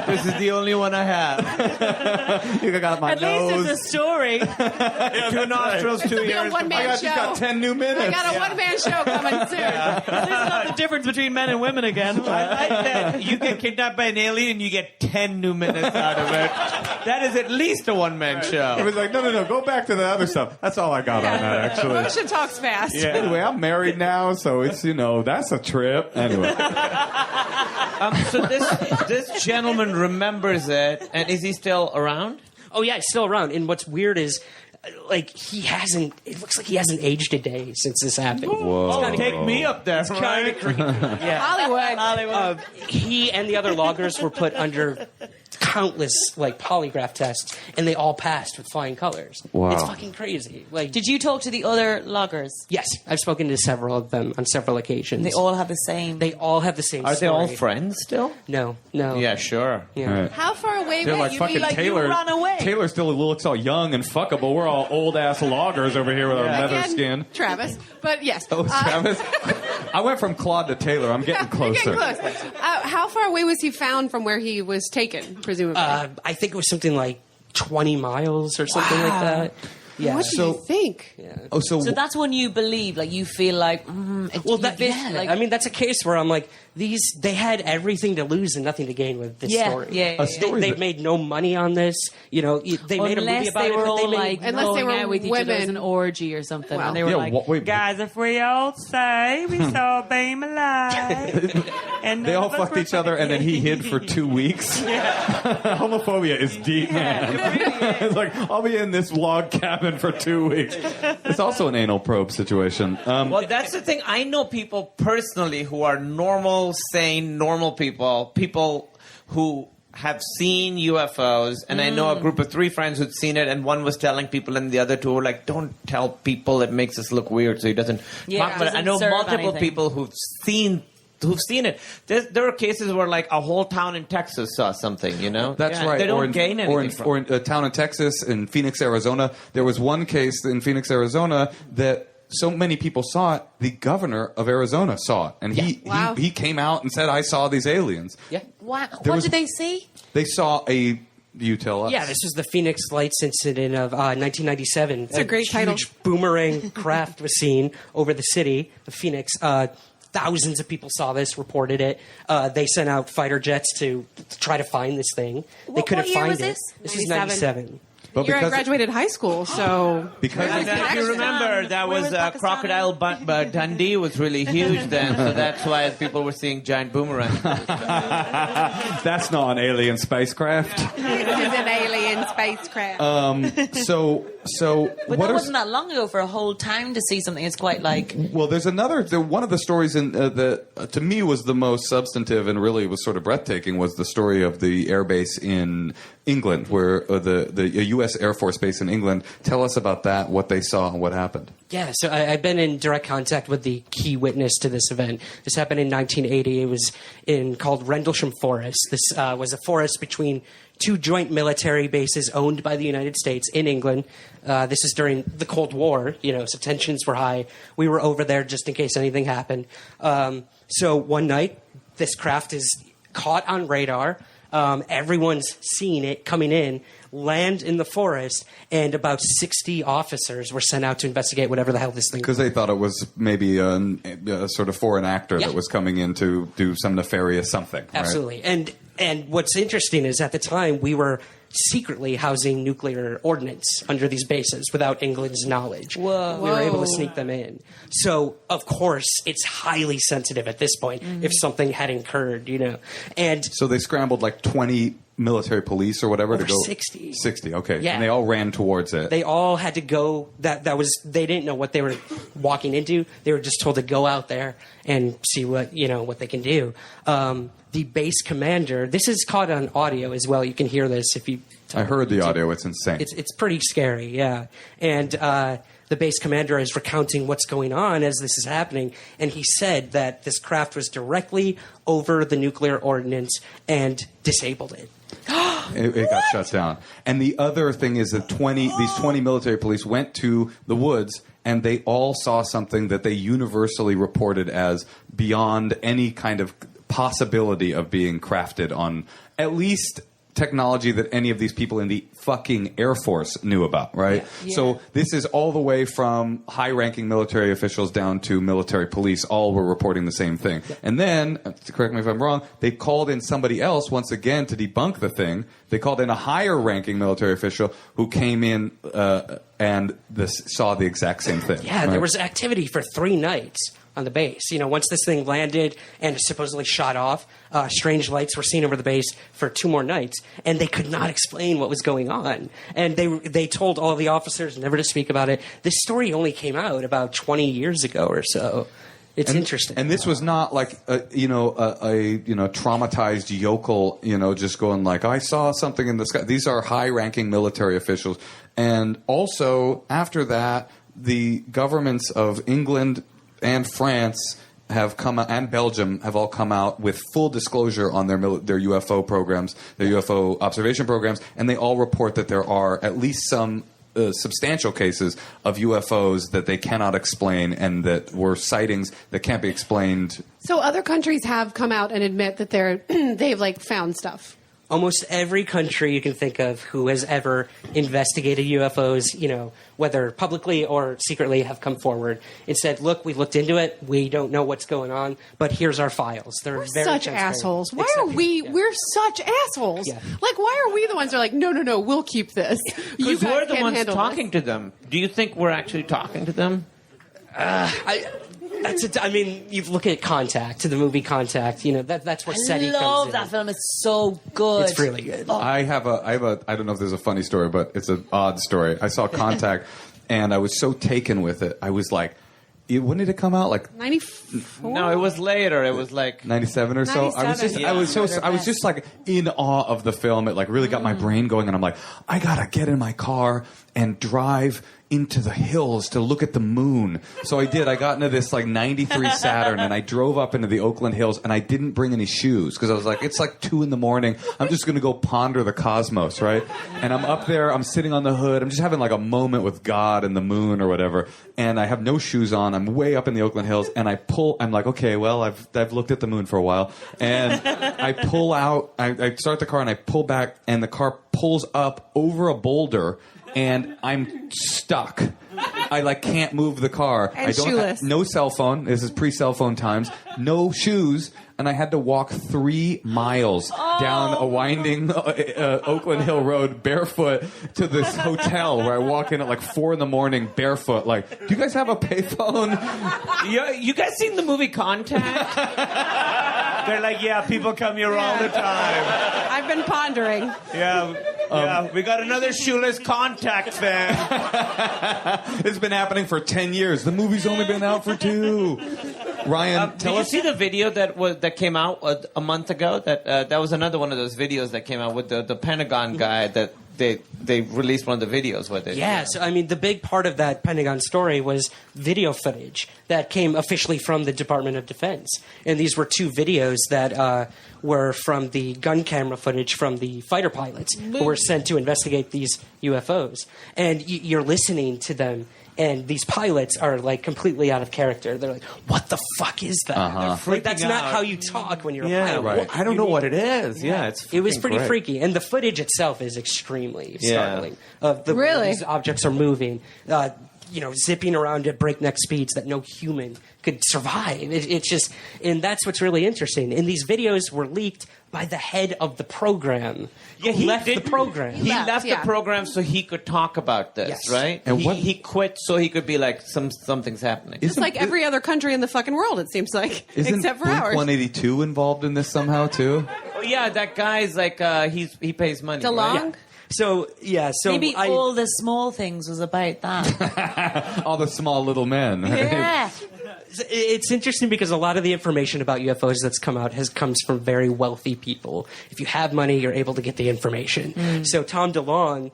This is the only one I have. You got my At nose. least it's a story. 2 nostrils, 2 ears. One-man show. Just got 10 new minutes. I got a one-man show coming soon. At least not the difference between men and women again. I like that you get kidnapped by an alien and you get 10 new minutes out of it. That is at least a one-man It show. was like, no, go back to the other stuff. That's all I got on that, actually. Moshe talks fast. Yeah. Anyway, I'm married now, so it's, that's a trip. Anyway. So this gentleman remembers it, and is he still around? Oh yeah, he's still around. And what's weird is, it looks like he hasn't aged a day since this happened. Whoa. Take me up there. Kind of creepy. Yeah. Hollywood. He and the other loggers were put under countless polygraph tests, and they all passed with flying colors. Wow. It's fucking crazy. Did you talk to the other loggers? Yes, I've spoken to several of them on several occasions. They all have the same. They all have the same. Are they all story. friends still? No. Yeah, sure. Yeah. Right. How far away They're would like you fucking be? Like, Taylor. you ran away. Taylor still looks all young and fuckable. We're all old ass loggers over here with our leather Again, skin. Travis. But yes. Oh, Travis. I went from Claude to Taylor. I'm getting You're closer. getting close. How far away was he found from where he was taken, presumably? I think it was something like 20 miles or something like that. Yeah. What do you think? Yeah. Oh, so that's when you believe, you feel like, that's a case where I'm like, they had everything to lose and nothing to gain with this story. Yeah. They've made no money on this. They made a movie about they it, were but all made Unless going they were out with each other as women. an orgy or something, Well. and they were guys, if we all say we saw Beam alive, and they all fucked each other, and then he hid for 2 weeks. Homophobia is deep, man. It's like, I'll be in this log cabin for 2 weeks. It's also an anal probe situation. Well, that's the thing. I know people personally who are normal, sane, normal people who have seen UFOs, and I know a group of 3 friends who'd seen it, and one was telling people, and the other 2 were like, "Don't tell people; it makes us look weird." So he doesn't. talk about it. I know serve multiple anything. people who've seen it. There are cases where a whole town in Texas saw something. That's right. They don't gain anything or in a town in Texas, in Phoenix, Arizona. There was one case in Phoenix, Arizona that so many people saw it. The governor of Arizona saw it, and he came out and said, "I saw these aliens." Yeah. What did they see? They saw a. You tell us. Yeah, this was the Phoenix Lights incident of 1997. It's a great title. Huge boomerang craft was seen over the city of Phoenix. Thousands of people saw this, reported it. They sent out fighter jets to try to find this thing. They What couldn't year find was it. this? This was 97. But I graduated high school, so... And if you remember, that was Crocodile Dundee was really huge then, so that's why people were seeing giant boomerangs. That's not an alien spacecraft. This is an alien spacecraft. But that wasn't that long ago for a whole town to see something. It's quite Well, there's one of the stories that to me was the most substantive and really was sort of breathtaking was the story of the airbase in England, where the U.S. Air Force base in England. Tell us about that, what they saw, and what happened. Yeah, so I've been in direct contact with the key witness to this event. This happened in 1980. It was called Rendlesham Forest. This was a forest between 2 joint military bases owned by the United States in England. This is during the Cold War, so tensions were high. We were over there just in case anything happened. So one night, this craft is caught on radar. Everyone's seen it coming in, land in the forest, and about 60 officers were sent out to investigate whatever the hell this thing was. Because they thought it was maybe a sort of foreign actor that was coming in to do some nefarious something. Absolutely. Right? And what's interesting is at the time we were secretly housing nuclear ordnance under these bases without England's knowledge. Whoa. We were able to sneak them in. So, of course, it's highly sensitive at this point if something had occurred, And so they scrambled like 20 military police or whatever to go. 60. 60, okay. Yeah. And they all ran towards it. They all had to go. That was they didn't know what they were walking into. They were just told to go out there and see what they can do. The base commander. This is caught on audio as well. You can hear this if you. I heard the audio. It's insane. It's pretty scary, yeah. And the base commander is recounting what's going on as this is happening, and he said that this craft was directly over the nuclear ordnance and disabled it. It got shut down. And the other thing is that these 20 military police went to the woods and they all saw something that they universally reported as beyond any kind of possibility of being crafted on at least technology that any of these people in the fucking Air Force knew about, right? Yeah. So this is all the way from high-ranking military officials down to military police. All were reporting the same thing. And then, correct me if I'm wrong, they called in somebody else once again to debunk the thing. They called in a higher-ranking military official who came in and saw the exact same thing. Yeah, right? There was activity for 3 nights on the base. Once this thing landed and supposedly shot off, strange lights were seen over the base for 2 more nights, and they could not explain what was going on. And they told all the officers never to speak about it. This story only came out about 20 years ago or so. It's interesting. And this was not like a traumatized yokel, just going like, I saw something in the sky. These are high-ranking military officials. And also, after that, the governments of England and France have come out, and Belgium have all come out with full disclosure on their UFO programs, their UFO observation programs, and they all report that there are at least some substantial cases of UFOs that they cannot explain and that were sightings that can't be explained. So other countries have come out and admit that they've found stuff. Almost every country you can think of who has ever investigated UFOs, whether publicly or secretly, have come forward and said, look, we looked into it. We don't know what's going on, but here's our files. We're very such assholes. Why are we? Yeah. We're such assholes. Yeah. Why are we the ones that are like, no, we'll keep this. You Because we're guys the can't ones handle talking this. to them. Do you think we're actually talking to them? You look at Contact, the movie Contact. That's where SETI I comes love in. that film. It's so good. It's really good. I have a I don't know if there's a funny story, but it's an odd story. I saw Contact and I was so taken with it. I was like, when did it come out? 94? No, it was later. It was like 97 or so. 97. I was just like in awe of the film. It really got my brain going, and I'm like, I gotta get in my car and drive into the hills to look at the moon. So I did. I got into this 93 Saturn and I drove up into the Oakland Hills and I didn't bring any shoes because I was like, it's 2 a.m. I'm just going to go ponder the cosmos, right? And I'm up there, I'm sitting on the hood, I'm just having a moment with God and the moon or whatever. And I have no shoes on. I'm way up in the Oakland Hills and I'm like, okay, well, I've looked at the moon for a while. And I pull out, I start the car and I pull back and the car pulls up over a boulder and I'm stuck. I can't move the car. And I don't shoeless. no cell phone. This is pre-cell phone times. No shoes, and I had to walk 3 miles down a winding Oakland Hill Road barefoot to this hotel where I walk in at 4 a.m. barefoot. Do you guys have a payphone? You guys seen the movie Contact? They're like, yeah, people come here all the time. I've been pondering. Yeah, we got another shoeless Contact fan. It's been happening for 10 years. The movie's only been out for 2. Ryan, tell us. Did you see the video that came out a month ago? That was another one of those videos that came out with the Pentagon guy that they released one of the videos with it. Yeah, so the big part of that Pentagon story was video footage that came officially from the Department of Defense. And these were 2 videos that were from the gun camera footage from the fighter pilots who were sent to investigate these UFOs. And you're listening to them, And these pilots are like completely out of character. They're like, "What the fuck is that?" Like, that's not how you talk when you're a pilot. Right. I don't know what it is. Yeah, it was pretty freaky, and the footage itself is extremely startling. Really? These objects are moving, zipping around at breakneck speeds that no human could survive. It's just, and that's what's really interesting. And these videos were leaked by the head of the program. Yeah, he left the program. He left the program so he could talk about this, right? And he quit so he could be like, something's happening. It's like every other country in the fucking world, it seems like, except for ours. 182 involved in this somehow too? Oh, yeah, that guy's like, he pays money. DeLong? Right? Yeah. So maybe all the small things was about that. All the small little men. Yeah. It's interesting because a lot of the information about UFOs that's come out comes from very wealthy people. If you have money, you're able to get the information. So Tom DeLonge,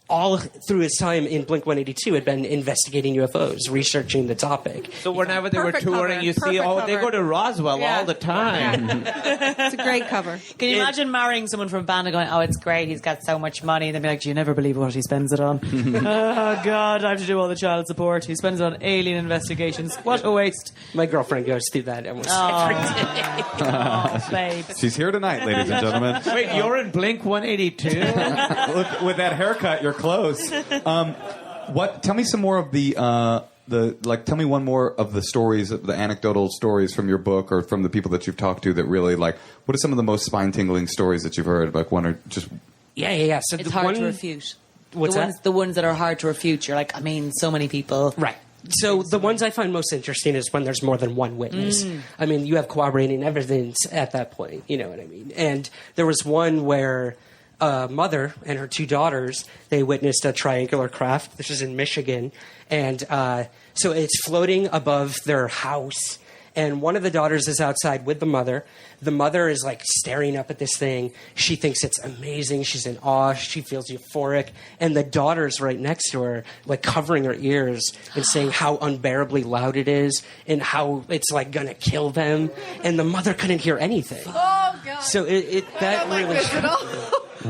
all through his time in Blink-182, had been investigating UFOs, researching the topic. So whenever they were touring, you see, they go to Roswell all the time. It's a great cover. Can you imagine marrying someone from a band and going, "Oh, it's great, he's got so much money," and they'd be like, "Do you never believe what he spends it on?" Oh, God, I have to do all the child support. He spends it on alien investigations. What a waste. My girlfriend goes through that almost every day. Oh, babe. She's here tonight, ladies and gentlemen. Wait, you're in Blink-182? Look, with that haircut, you're close. Tell me some more of tell me one more of the stories, the anecdotal stories from your book or from the people that you've talked to that really, like, what are some of the most spine-tingling stories that you've heard? Like one or just... Yeah. So it's hard to refute. What's that? The ones that are hard to refute. You're like, so many people. Right. So the ones I find most interesting is when there's more than one witness. I mean, you have corroborating evidence at that point. You know what I mean? And there was one where a mother and her two daughters, they witnessed a triangular craft. This is in Michigan. And so it's floating above their house. And one of the daughters is outside with the mother. The mother is like staring up at this thing. She thinks it's amazing. She's in awe. She feels euphoric. And the daughter's right next to her, like covering her ears and saying how unbearably loud it is and how it's like going to kill them. And the mother couldn't hear anything. Oh, God. So that really...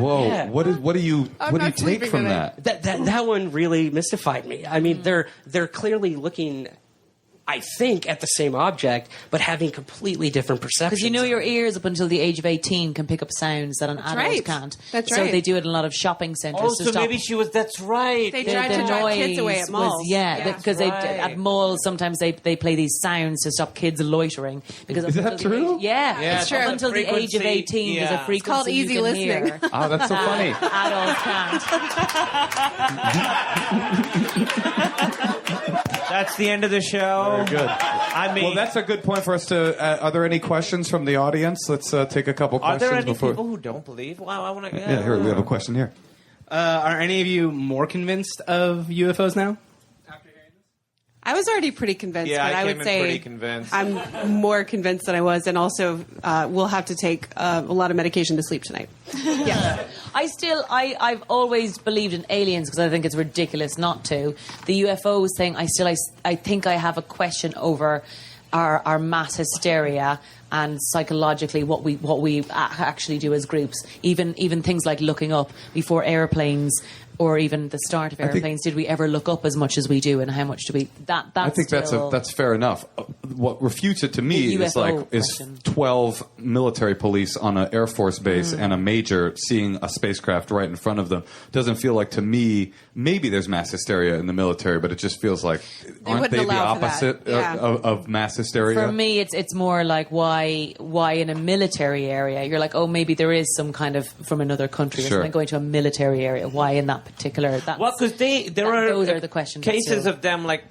Whoa! Yeah. What do you take from that? That one really mystified me. I mean, they're clearly looking, I think, at the same object, but having completely different perceptions. Because your ears up until the age of 18 can pick up sounds that an adult can't. That's so right. they do it in a lot of shopping centres. Oh, so maybe she was... That's right. They tried to drive kids away at malls. Because at malls sometimes they play these sounds to stop kids loitering. Because is that true? Yeah, it's true. Up until the age of 18, there's a frequency it's called easy listening. Hear. Oh, that's so funny. Adults can't. That's the end of the show. Very good. Well, that's a good point for us to... are there any questions from the audience? Let's take a couple questions. Are there any before... people who don't believe? Wow, I want to... Yeah, here, we have a question here. Are any of you more convinced of UFOs now? I was already pretty convinced, Yeah, but I would say pretty convinced. I'm more convinced than I was, and also we'll have to take a lot of medication to sleep tonight. Yeah. I've always believed in aliens because I think it's ridiculous not to. The UFOs thing, I think I have a question over our mass hysteria and psychologically what we actually do as groups. Even things like looking up before airplanes. Or even the start of airplanes, did we ever look up as much as we do, and how much do we? I think that's fair enough. What refutes it to me is 12 military police on an Air Force base and a major seeing a spacecraft right in front of them. Doesn't feel like to me. Maybe there's mass hysteria in the military, but it just feels like aren't they the opposite of mass hysteria? For me, it's more like why in a military area you're like, oh, maybe there is some kind of from another country or something going to a military area. Why in that particular? Because those are the questions. Cases of them like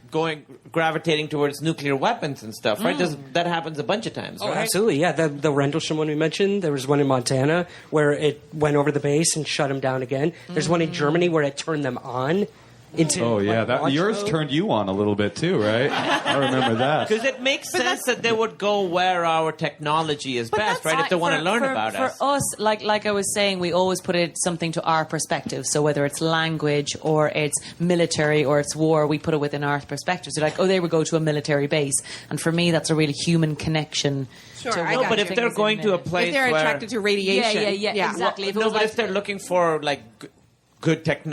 gravitating towards nuclear weapons and stuff, right? That happens a bunch of times, right? Oh, absolutely, yeah. The Rendlesham one we mentioned, there was one in Montana where it went over the base and shut them down again. There's one in Germany where it turned them on. Yours turned you on a little bit too, right? I remember that. Because it makes sense that they would go where our technology is best, right? If they want to learn about us. For us, like I was saying, we always put it something to our perspective. So whether it's language or it's military or it's war, we put it within our perspective. So like, they would go to a military base. And for me, that's a really human connection. Sure, but if they're going to a place if they're attracted to radiation. Yeah, exactly. But if they're looking for like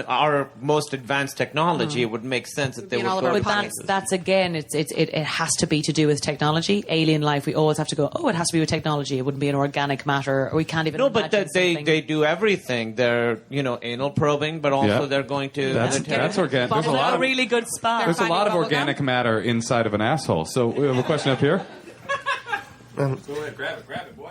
our most advanced technology, it would make sense that they would go to But that's again, it has to be to do with technology. Alien life, we always have to go, it has to be with technology. It wouldn't be an organic matter, or we can't even. No, but they do everything. They're anal probing, but also they're going to. That's organic. There's a lot of really good spa. There's a lot of organic matter inside of an asshole. So we have a question up here. Go ahead, grab it, boy.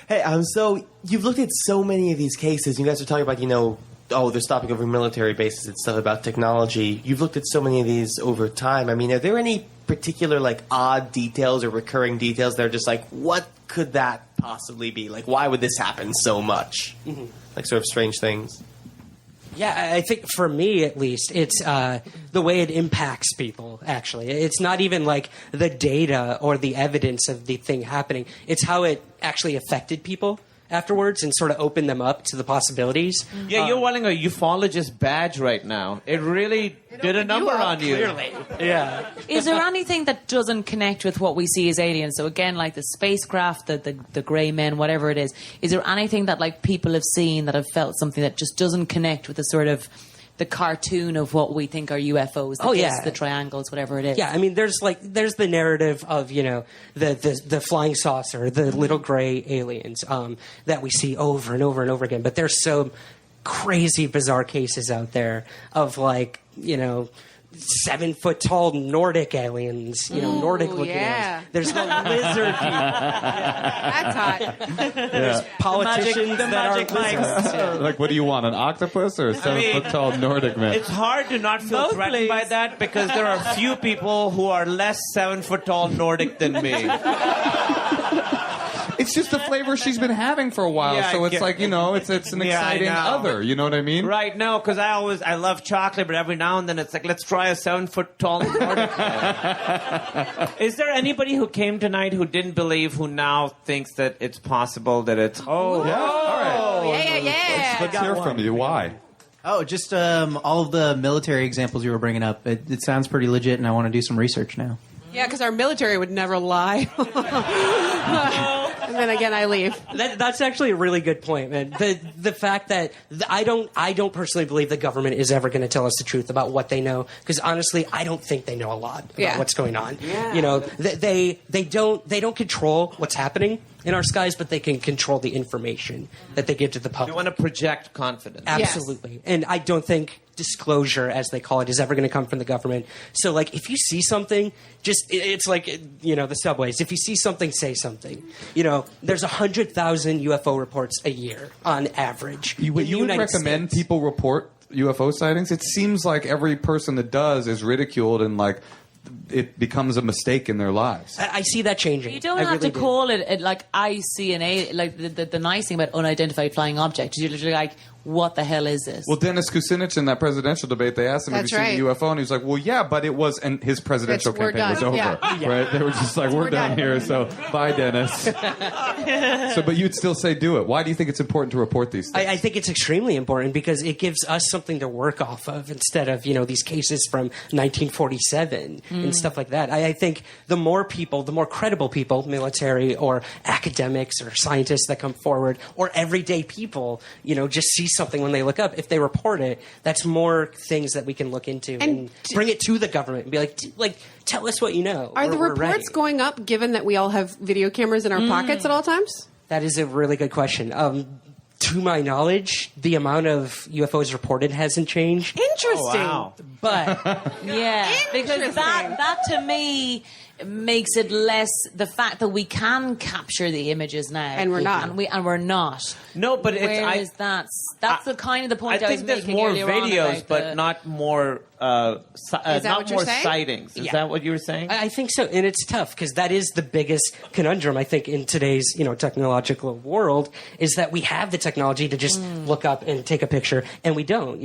Yeah. Hey, so you've looked at so many of these cases. You guys are talking about, they're stopping over military bases and stuff about technology. You've looked at so many of these over time. I mean, are there any particular, odd details or recurring details that are just what could that possibly be? Why would this happen so much? Mm-hmm. Sort of strange things. Yeah, I think for me, at least, it's the way it impacts people, actually. It's not even the data or the evidence of the thing happening. It's how it actually affected people afterwards and sort of opened them up to the possibilities. Yeah, you're wearing a ufologist badge right now. It really did a number on you. Clearly. Yeah. Is there anything that doesn't connect with what we see as aliens? So again, the spacecraft, the grey men, whatever it is there anything that people have seen that have felt something that just doesn't connect with the sort of the cartoon of what we think are UFOs, the triangles, whatever it is? Yeah, I mean, there's the narrative of, the flying saucer, the little gray aliens that we see over and over and over again. But there's so crazy, bizarre cases out there of 7-foot tall Nordic aliens, Nordic looking aliens. There's the lizard people. That's hot. There's politicians that are lizards. What do you want, an octopus or a 7-foot tall Nordic man? It's hard to not feel threatened by that because there are few people who are less 7-foot tall Nordic than me. It's just the flavor she's been having for a while, so it's it's an exciting other. You know what I mean? Right? No, because I love chocolate, but every now and then it's let's try a 7-foot tall Nordic. Is there anybody who came tonight who didn't believe, who now thinks that it's possible that it's? All right. Yeah. Let's hear from you. Why? Oh, just all of the military examples you were bringing up. It sounds pretty legit, and I want to do some research now. Yeah, because our military would never lie. And then again, I leave. That's actually a really good point, man. The fact that I don't personally believe the government is ever going to tell us the truth about what they know, because honestly, I don't think they know a lot about what's going on. Yeah. They don't control what's happening in our skies, but they can control the information that they give to the public. You want to project confidence. Absolutely. Yes. And I don't think disclosure, as they call it, is ever going to come from the government. So, if you see something, it's the subways. If you see something, say something. There's 100,000 UFO reports a year on average. You would recommend people report UFO sightings? It seems like every person that does is ridiculed and it becomes a mistake in their lives. I see that changing. You don't have to call it the nice thing about unidentified flying object is you're literally what the hell is this? Well, Dennis Kucinich in that presidential debate, they asked him if he'd seen a UFO, and he was like, well, yeah, but it was, and his presidential campaign was over. Yeah. Right? They were just we're done here, so bye, Dennis. But you'd still say do it. Why do you think it's important to report these things? I think it's extremely important because it gives us something to work off of instead of, these cases from 1947 and stuff like that. I think the more people, the more credible people, military or academics or scientists that come forward, or everyday people, just see something when they look up. If they report it, that's more things that we can look into and bring it to the government and be like, tell us what you know. Are the reports going up given that we all have video cameras in our pockets at all times? That is a really good question. To my knowledge, the amount of UFOs reported hasn't changed. Interesting. Oh, wow. But because that to me makes it less the fact that we can capture the images now, and we're not, and we're not. No, but that's the kind of the point I was making. I think there's more videos, but not more. Not more sightings. Is that what you were saying? I think so, and it's tough because that is the biggest conundrum I think in today's technological world is that we have the technology to just look up and take a picture, and we don't.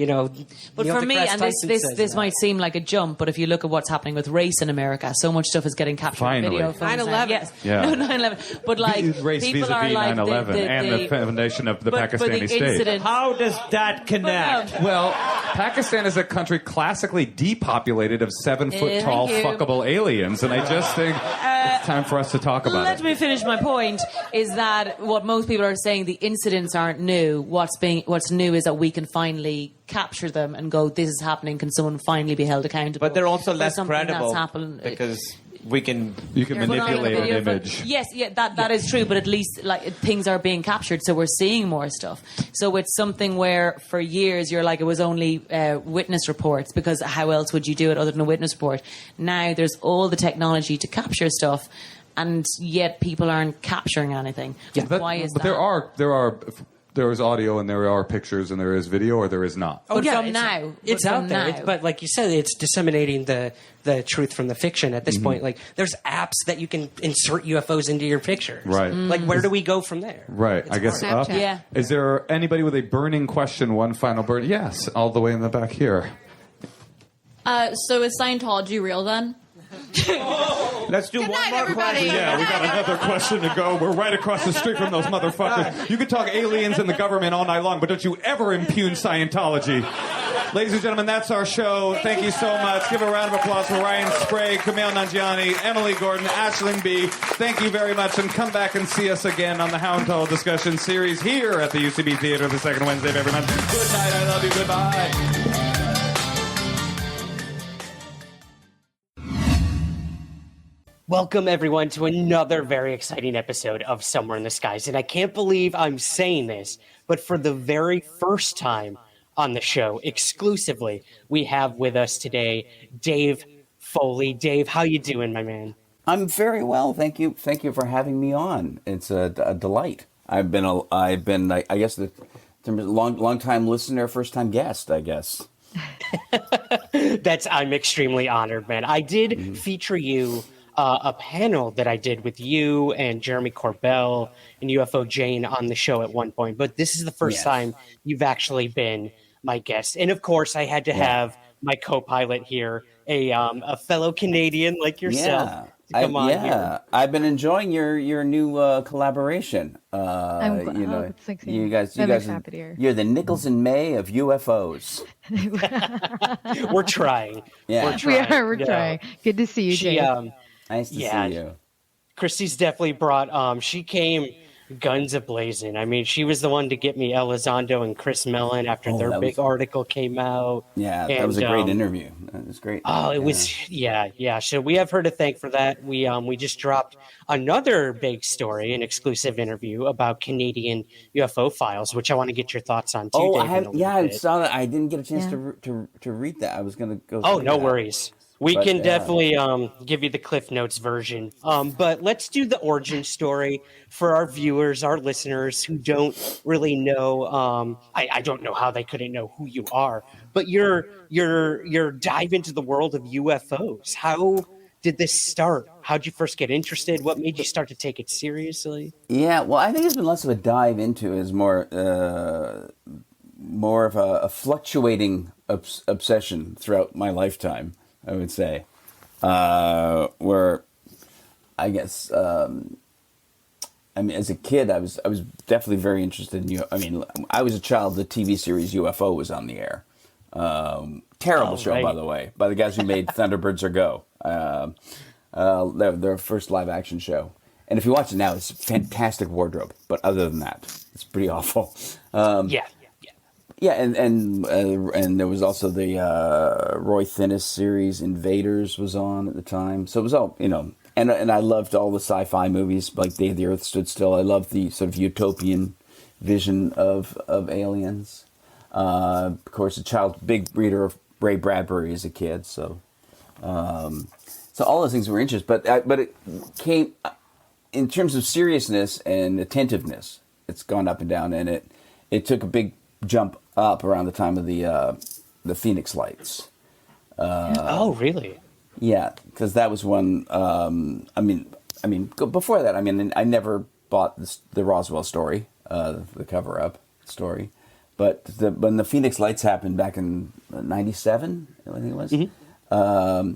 But for me, and this might seem like a jump, but if you look at what's happening with race in America, so much stuff is getting captured on video. 9/11. Yes, no, 9/11. But race people vis-a-vis are 9/11 and the foundation of the Pakistani state. How does that connect? Well, Pakistan is a country classically depopulated of 7-foot tall fuckable aliens, and I just think It's time for us to talk about Let it. me finish my point. Is that what most people are saying? The incidents aren't new. What's new is that we can finally capture them and go, "This is happening. Can someone finally be held accountable?" But they're also for less something that's credible happened? because you can manipulate an image. Yes, that is true. But at least like things are being captured, so we're seeing more stuff. So it's something where for years you're like it was only witness reports, because how else would you do it other than a witness report? Now there's all the technology to capture stuff, and yet people aren't capturing anything. Yeah, Why is but that? there is audio and there are pictures and there is video, or there is not. But from now. It's But out from there. now. But like you said, it's disseminating the truth from the fiction at this point. Like, there's apps that you can insert UFOs into your pictures. Right. Like, where do we go from there? Right. It's I guess hard. up. Snapchat. Yeah. Is there anybody with a burning question? One final burn? Yes, all the way in the back here. So is Scientology real then? Let's do one more question. Yeah, we got another question to go. We're right across the street from those motherfuckers. You could talk aliens and the government all night long, but don't you ever impugn Scientology. Ladies and gentlemen, that's our show. Thank you so much. Give a round of applause for Ryan Sprague, Kumail Nanjiani, Emily Gordon, Aisling B. Thank you very much, and come back and see us again on the Hound Tall Discussion Series here at the UCB Theater the second Wednesday of every month. Good night. I love you. Goodbye. Welcome, everyone, to another very exciting episode of Somewhere in the Skies. And I can't believe I'm saying this, but for the very first time on the show, exclusively, we have with us today Dave Foley. Dave, how you doing, my man? I'm very well, thank you. Thank you for having me on. It's a delight. I've been, I guess, the long time listener, first time guest, I guess. I'm extremely honored, man. I did feature you. A panel that I did with you and Jeremy Corbell and UFO Jane on the show at one point, but this is the first time you've actually been my guest. And of course, I had to have my co-pilot here, a fellow Canadian like yourself. Yeah. To come on here. I've been enjoying your new collaboration. I'm glad. You know, It's like you guys, happy to hear. you're the Nichols and May of UFOs. We're trying. Yeah, We're trying. Good to see you, Jay. Nice to see you. Christy's definitely brought. She came guns a-blazing. I mean, she was the one to get me Elizondo and Chris Mellon after their big article came out. Yeah, that was a great interview. That was great. Oh, it was, yeah. So we have her to thank for that. We just dropped another big story, an exclusive interview about Canadian UFO files, which I want to get your thoughts on too. Oh, David, I saw that. I didn't get a chance to read that. I was going to go. Oh, no worries. We can definitely give you the Cliff Notes version. But let's do the origin story for our viewers, our listeners who don't really know. I don't know how they couldn't know who you are, but your dive into the world of UFOs. How did this start? How'd you first get interested? What made you start to take it seriously? Yeah, well, I think it's been less of a dive into it, it's more of a fluctuating obsession throughout my lifetime, I would say, where I guess, I mean, as a kid, I was definitely very interested in I mean, I was a child. The TV series UFO was on the air. Terrible show, right. by the way, by the guys who made Thunderbirds Are Go. Their first live action show. And if you watch it now, it's a fantastic wardrobe. But other than that, it's pretty awful. Yeah, and there was also the Roy Thinnis series Invaders was on at the time. So it was all, and I loved all the sci-fi movies like Day the Earth Stood Still. I loved the sort of utopian vision of aliens. Of course, big reader of Ray Bradbury as a kid. So all those things were interesting. But it came in terms of seriousness and attentiveness. It's gone up and down, and it took a big jump up around the time of the Phoenix Lights. Oh, really? Yeah, because that was one. I mean, before that, I never bought the Roswell story, the cover-up story, but when the Phoenix Lights happened back in '97, I think it was. Mm-hmm.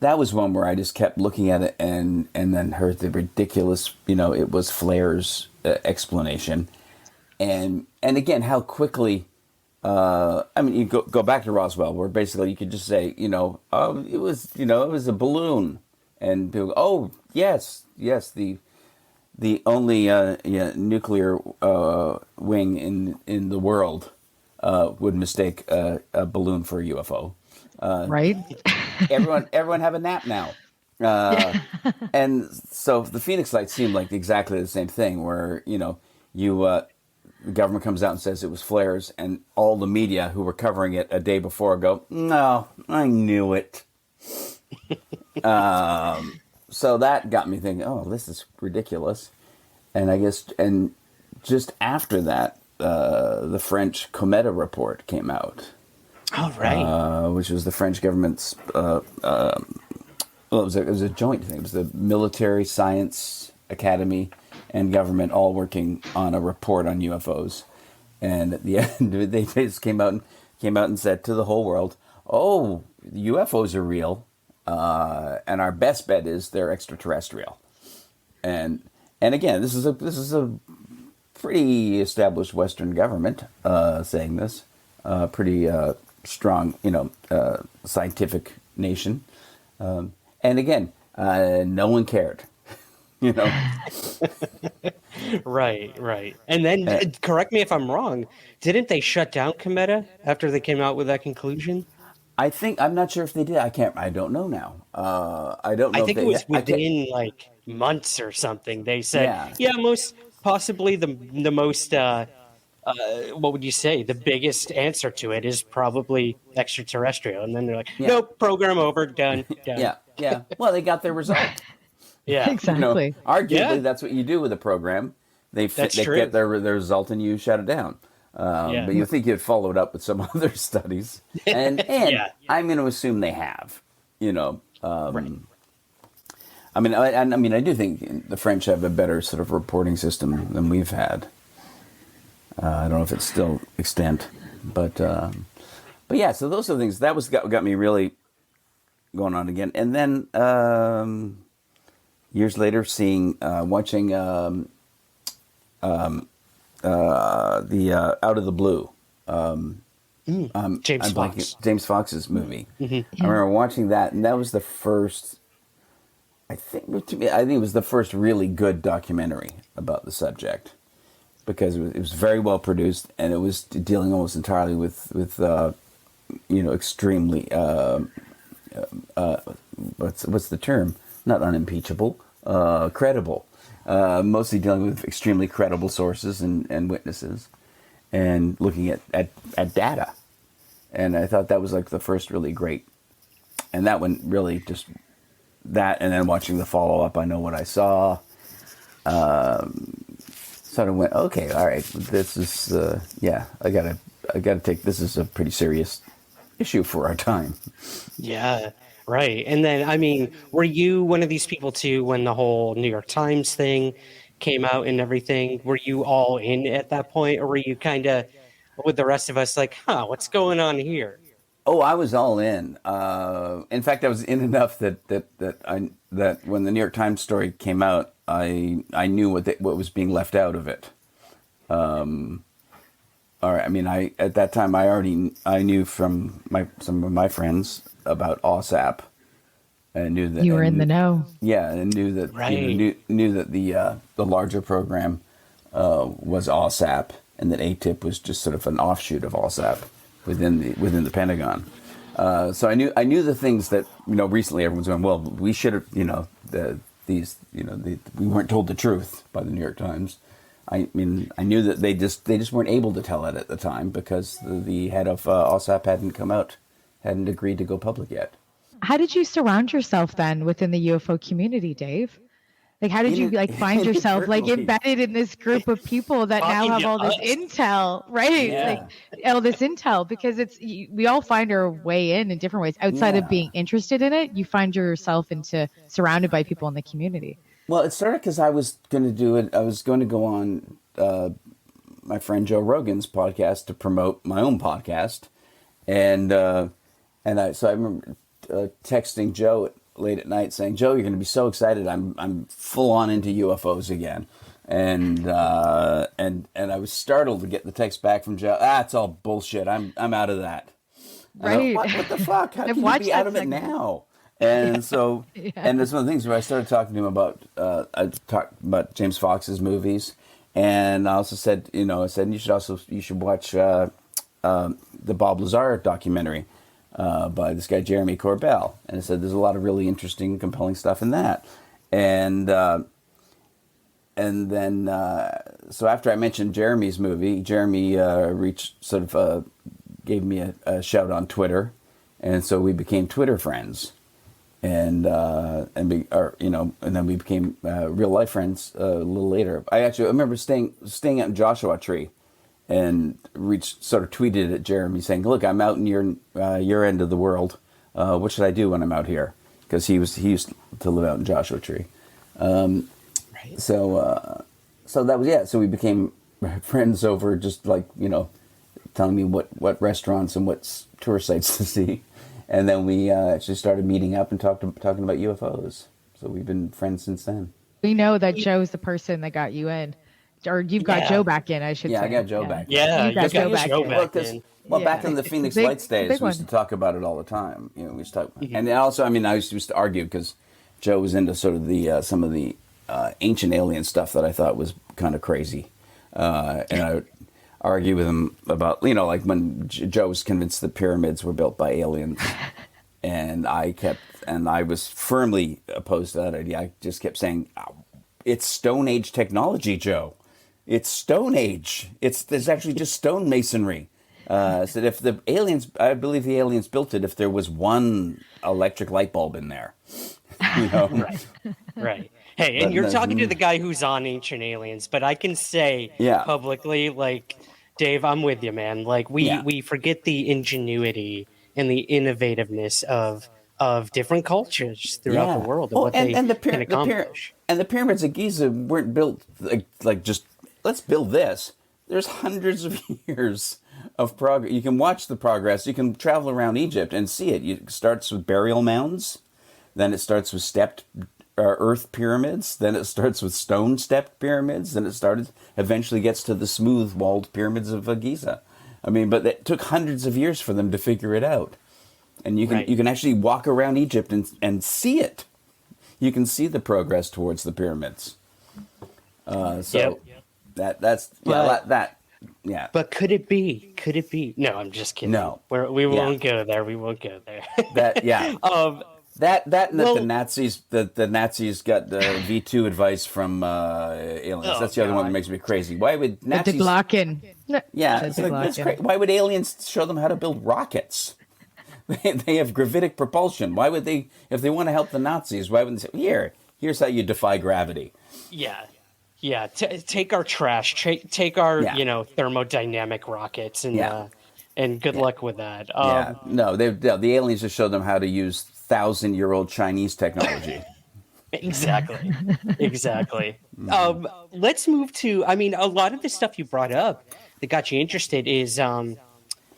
That was one where I just kept looking at it and then heard the ridiculous, it was flares explanation. And again, how quickly, you go back to Roswell, where basically you could just say, it was a balloon, and people go, Yes. The only nuclear wing in the world would mistake a balloon for a UFO. Right? Everyone have a nap now. And so the Phoenix Lights seemed like exactly the same thing, where the government comes out and says it was flares, and all the media who were covering it a day before go, "No, I knew it." So that got me thinking, "Oh, this is ridiculous." And I guess, and just after that, the French Cometa report came out. Oh, right. Which was the French government's. Well, it was a joint thing. It was the Military Science Academy and government all working on a report on UFOs. And at the end, they just came out and said to the whole world, "Oh, UFOs are real, and our best bet is they're extraterrestrial." And again, this is a pretty established Western government saying this, pretty strong, scientific nation. And again, no one cared, Right. And then, correct me if I'm wrong, didn't they shut down Cometa after they came out with that conclusion? I'm not sure if they did. I don't know now. I don't know. I think it was within like months or something. They said, most possibly the most, what would you say? The biggest answer to it is probably extraterrestrial. And then they're like, nope, program over, done. Yeah. Well, they got their result. Yeah, exactly. Arguably, that's what you do with a program. They get their result and you shut it down. But you think you'd follow it up with some other studies, and I'm going to assume they have. Right. I mean, I do think the French have a better sort of reporting system than we've had. I don't know if it's still extant, but yeah. So those are the things that got me really going on again, and then years later, watching the Out of the Blue, James Fox's movie. Mm-hmm. I remember watching that, and that was the first. I think it was the first really good documentary about the subject, because it was very well produced, and it was dealing almost entirely with extremely what's the term? Not unimpeachable, credible. Mostly dealing with extremely credible sources and witnesses, and looking at data. And I thought that was like the first really great. And that one really just that, and then watching the follow up, I Know What I Saw. Sort of went, okay, all right, this is I gotta take this is a pretty serious issue for our time. Yeah. Right. And then, I mean, were you one of these people too when the whole New York Times thing came out and everything? Were you all in at that point, or were you kind of with the rest of us like, what's going on here? Oh, I was all in. In fact, I was in enough that when the New York Times story came out, I knew what was being left out of it. All right. I mean, at that time I knew from some of my friends about OSAP, and knew that you were in the know. Yeah, and knew that knew that the larger program was OSAP, and that ATIP was just sort of an offshoot of OSAP within the Pentagon. So I knew the things that recently everyone's going, well, we should have we weren't told the truth by the New York Times. I mean, I knew that they just weren't able to tell it at the time because the head of OSAP hadn't agreed to go public yet. How did you surround yourself then within the UFO community, Dave? Like, how did you find yourself embedded in this group of people that now have all this intel, right? Yeah. All this intel, because we all find our way in different ways. Outside of being interested in it, you find yourself surrounded by people in the community. Well, it started because I was going to do it. I was going to go on my friend Joe Rogan's podcast to promote my own podcast, and I remember texting Joe late at night saying, "Joe, you're going to be so excited! I'm full on into UFOs again," and I was startled to get the text back from Joe. It's all bullshit. I'm out of that. Right? What the fuck? How can you be out of it now? And so, and that's one of the things where I started talking to him about, I talked about James Fox's movies. And I also said, I said, you should watch the Bob Lazar documentary by this guy, Jeremy Corbell. And I said, there's a lot of really interesting, compelling stuff in that. And then, so after I mentioned Jeremy's movie, Jeremy gave me a shout on Twitter. And so we became Twitter friends. And then we became real life friends a little later. I remember staying at Joshua Tree, and Rhys sort of tweeted at Jeremy saying, "Look, I'm out in your end of the world. What should I do when I'm out here?" Because he used to live out in Joshua Tree. Right. So that was So we became friends over just telling me what restaurants and what tourist sites to see. And then we actually started meeting up and talking about UFOs. So we've been friends since then. We know that Joe's the person that got you in. Or you've got Joe back in, I should say. Yeah, I got Joe back in. Yeah, you got Joe back in. Back in the Phoenix Lights days, we used to talk about it all the time. We used to talk, and also, I used to argue because Joe was into sort of the some of the ancient alien stuff that I thought was kind of crazy, and I would argue with him about, like when Joe was convinced the pyramids were built by aliens, and I was firmly opposed to that idea. I just kept saying, it's Stone Age technology, Joe. It's Stone Age. There's actually just stonemasonry. So if the aliens, I believe the aliens built it if there was one electric light bulb in there. Right. Hey, and you're talking to the guy who's on Ancient Aliens, but I can say publicly, Dave, I'm with you, man. We forget the ingenuity and the innovativeness of different cultures throughout the world and what they can accomplish. And the pyramids of Giza weren't built just let's build this. There's hundreds of years of progress. You can watch the progress. You can travel around Egypt and see it. It starts with burial mounds, then it starts with stepped earth pyramids, then it starts with stone stepped pyramids, then it eventually gets to the smooth walled pyramids of Giza. But it took hundreds of years for them to figure it out. And you can actually walk around Egypt and see it. You can see the progress towards the pyramids. That's But could it be? Could it be? No, I'm just kidding. No, we won't go there. We won't go there. The Nazis. The Nazis got the V2 advice from aliens. That's the other one that makes me crazy. Why would Nazis? That's crazy. Why would aliens show them how to build rockets? They have gravitic propulsion. Why would they, if they want to help the Nazis, why wouldn't they say, here's how you defy gravity? Yeah. Take our trash. Take our thermodynamic rockets and good luck with that. The aliens just showed them how to use 1,000-year-old Chinese technology. Exactly. Let's move to. A lot of the stuff you brought up that got you interested is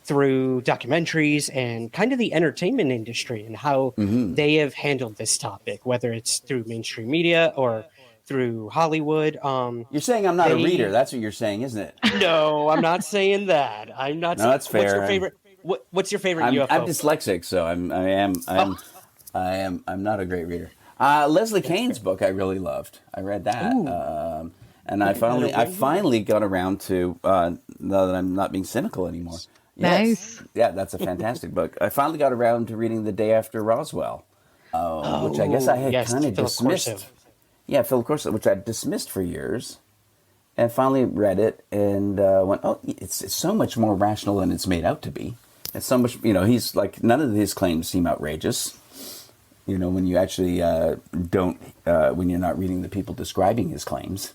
through documentaries and kind of the entertainment industry and how they have handled this topic, whether it's through mainstream media or through Hollywood. You're saying I'm not a reader. That's what you're saying, isn't it? No, I'm not saying that. I'm not. No, that's fair. What's your favorite? What's your favorite UFO? I'm dyslexic, so I'm not a great reader. Leslie Kane's book I really loved. I read that, and I finally got around to now that I'm not being cynical anymore. Nice. Yeah, that's a fantastic book. I finally got around to reading The Day After Roswell, which I guess I had kind of dismissed. Yeah, Philip Corso, which I dismissed for years, and finally read it and went, it's so much more rational than it's made out to be. It's so much, he's like, none of his claims seem outrageous. When you actually when you're not reading the people describing his claims.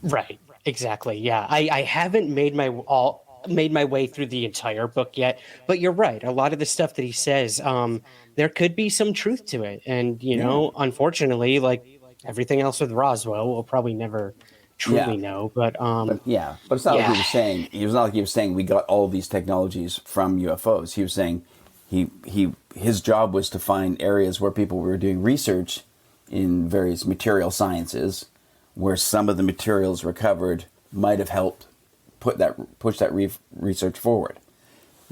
Right. Exactly. Yeah. I haven't made my way through the entire book yet, but you're right. A lot of the stuff that he says, there could be some truth to it. And, unfortunately, like everything else with Roswell, we'll probably never truly know. But it's not like he was saying, he was saying we got all these technologies from UFOs. He was saying his job was to find areas where people were doing research in various material sciences, where some of the materials recovered might have helped push that research forward.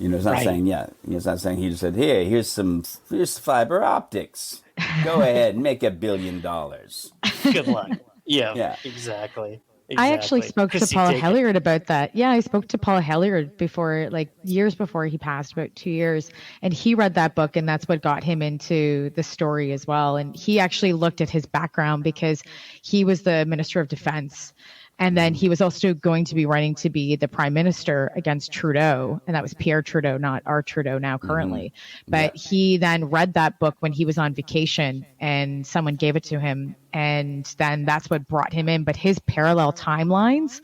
It's not saying it's not saying he just said, "Hey, here's fiber optics. Go ahead and make $1 billion." Good luck. Yeah, exactly. I actually spoke to Paul Hellyer about that. Yeah, I spoke to Paul Hellyer before, like years before he passed, about 2 years, and he read that book, and that's what got him into the story as well. And he actually looked at his background because he was the Minister of Defense. And then he was also going to be running to be the prime minister against Trudeau. And that was Pierre Trudeau, not our Trudeau now currently. But he then read that book when he was on vacation and someone gave it to him. And then that's what brought him in. But his parallel timelines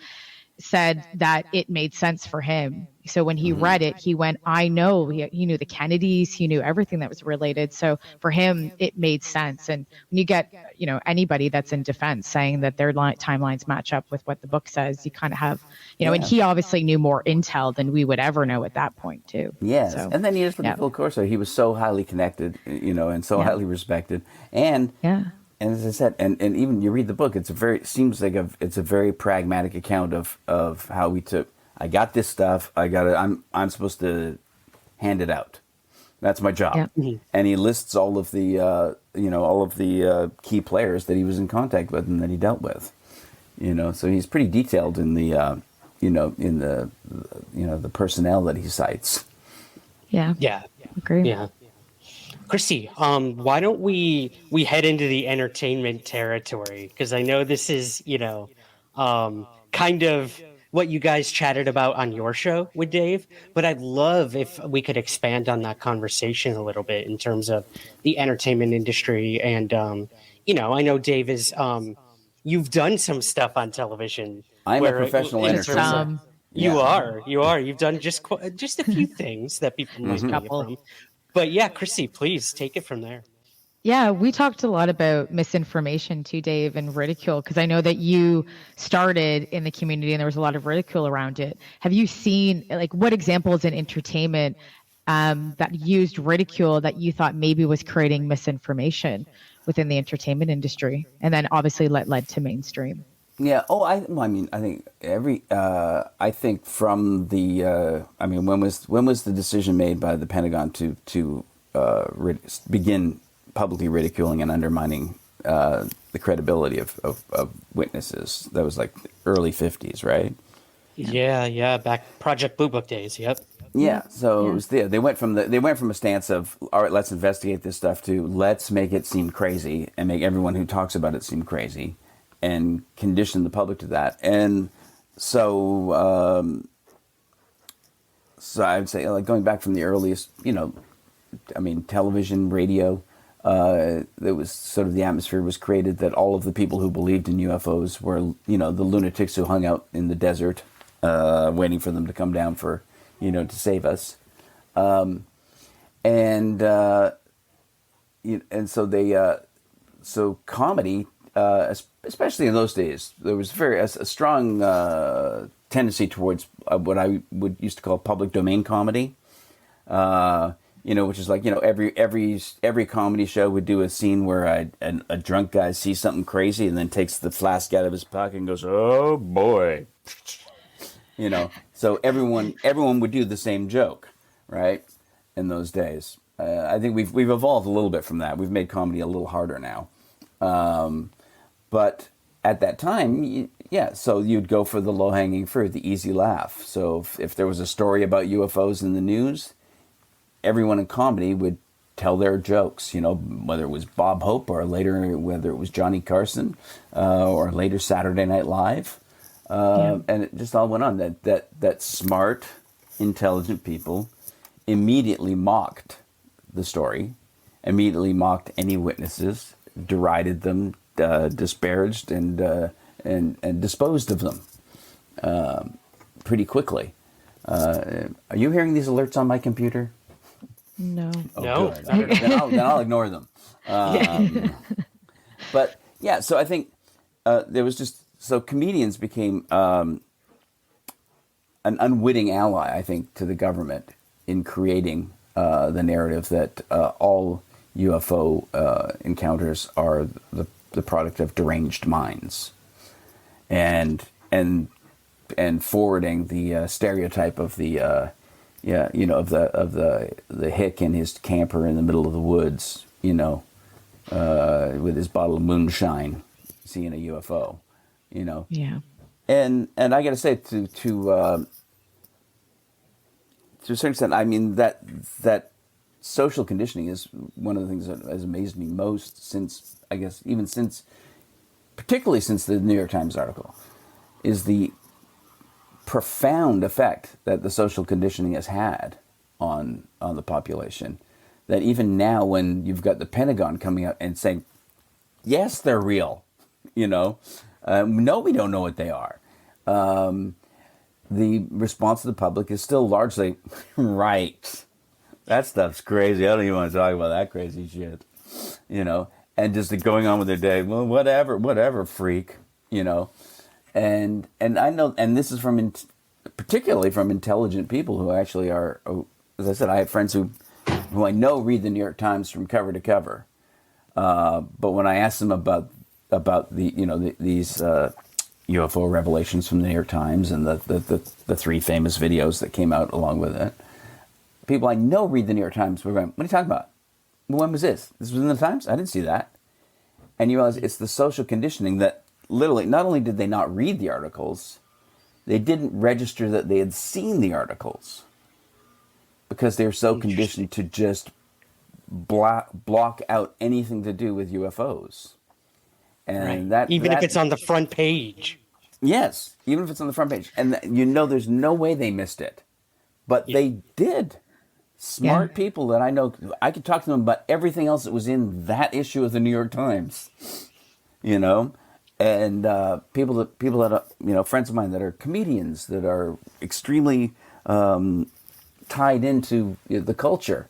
said that it made sense for him. So when he read it, he went, I know. He knew the Kennedys. He knew everything that was related. So for him, it made sense. And when you get, anybody that's in defense saying that their timelines match up with what the book says, you kind of have, and he obviously knew more intel than we would ever know at that point too. Yes. So, and then he just put the full course. He was so highly connected, and so highly respected. And and as I said, and even you read the book, it's a very pragmatic account of how we took. I got this stuff. I'm supposed to hand it out. That's my job. Yep. And he lists all of the key players that he was in contact with and that he dealt with. So he's pretty detailed in the the personnel that he cites. Yeah. Agree. Yeah. Christy, why don't we head into the entertainment territory? Because I know this is, kind of what you guys chatted about on your show with Dave, but I'd love if we could expand on that conversation a little bit in terms of the entertainment industry. And, I know Dave is, you've done some stuff on television. I'm a professional entertainer. You are. You've done just a few things that people might know you from. But yeah, Chrissy, please take it from there. Yeah, we talked a lot about misinformation too, Dave, and ridicule, because I know that you started in the community and there was a lot of ridicule around it. Have you seen, what examples in entertainment that used ridicule that you thought maybe was creating misinformation within the entertainment industry, and then obviously led to mainstream? Yeah. Oh, I think I think from the, when was the decision made by the Pentagon to begin publicly ridiculing and undermining the credibility of witnesses? That was like early 50s, right? Yeah. Back Project Blue Book days. Yep. Yeah. So it was they went from a stance of, all right, let's investigate this stuff, to let's make it seem crazy and make everyone who talks about it seem crazy, and condition the public to that. And so I would say, going back from the earliest, television, radio, there was sort of the atmosphere was created that all of the people who believed in UFOs were, the lunatics who hung out in the desert, waiting for them to come down to save us. And so comedy, especially in those days, there was a strong tendency towards what I would used to call public domain comedy. Which is every comedy show would do a scene where a drunk guy sees something crazy and then takes the flask out of his pocket and goes, "Oh boy," So everyone would do the same joke, right? In those days, I think we've evolved a little bit from that. We've made comedy a little harder now, but at that time, so you'd go for the low-hanging fruit, the easy laugh. So if there was a story about UFOs in the news, everyone in comedy would tell their jokes, whether it was Bob Hope or later, whether it was Johnny Carson, or later Saturday Night Live. And it just all went on. That smart, intelligent people immediately mocked the story, immediately mocked any witnesses, derided them, disparaged, and disposed of them pretty quickly. Are you hearing these alerts on my computer? No. Oh, no. Then I'll ignore them. But yeah, so I think there was comedians became an unwitting ally, I think, to the government in creating the narrative that all UFO encounters are the product of deranged minds, and forwarding the stereotype of the Yeah, of the hick in his camper in the middle of the woods, with his bottle of moonshine, seeing a UFO, Yeah. And I got to say, to a certain extent, I mean that social conditioning is one of the things that has amazed me most since, I guess, particularly since the New York Times article, is the profound effect that the social conditioning has had on the population. That even now, when you've got the Pentagon coming out and saying, yes, they're real, no, we don't know what they are. The response of the public is still largely, right, that stuff's crazy. I don't even want to talk about that crazy shit, and just going on with their day. Well, whatever, freak, And I know, and this is particularly from intelligent people who actually are, as I said, I have friends who I know read the New York Times from cover to cover. But when I ask them about these UFO revelations from the New York Times and the 3 famous videos that came out along with it, people I know read the New York Times were going, what are you talking about? When was this? This was in the Times? I didn't see that. And you realize it's the social conditioning that literally, not only did they not read the articles, they didn't register that they had seen the articles because they were so conditioned to just block out anything to do with UFOs. And even if it's on the front page. Yes, even if it's on the front page. And there's no way they missed it. But they did. Smart people that I know, I could talk to them about everything else that was in that issue of the New York Times. And people that are, friends of mine that are comedians that are extremely tied into the culture,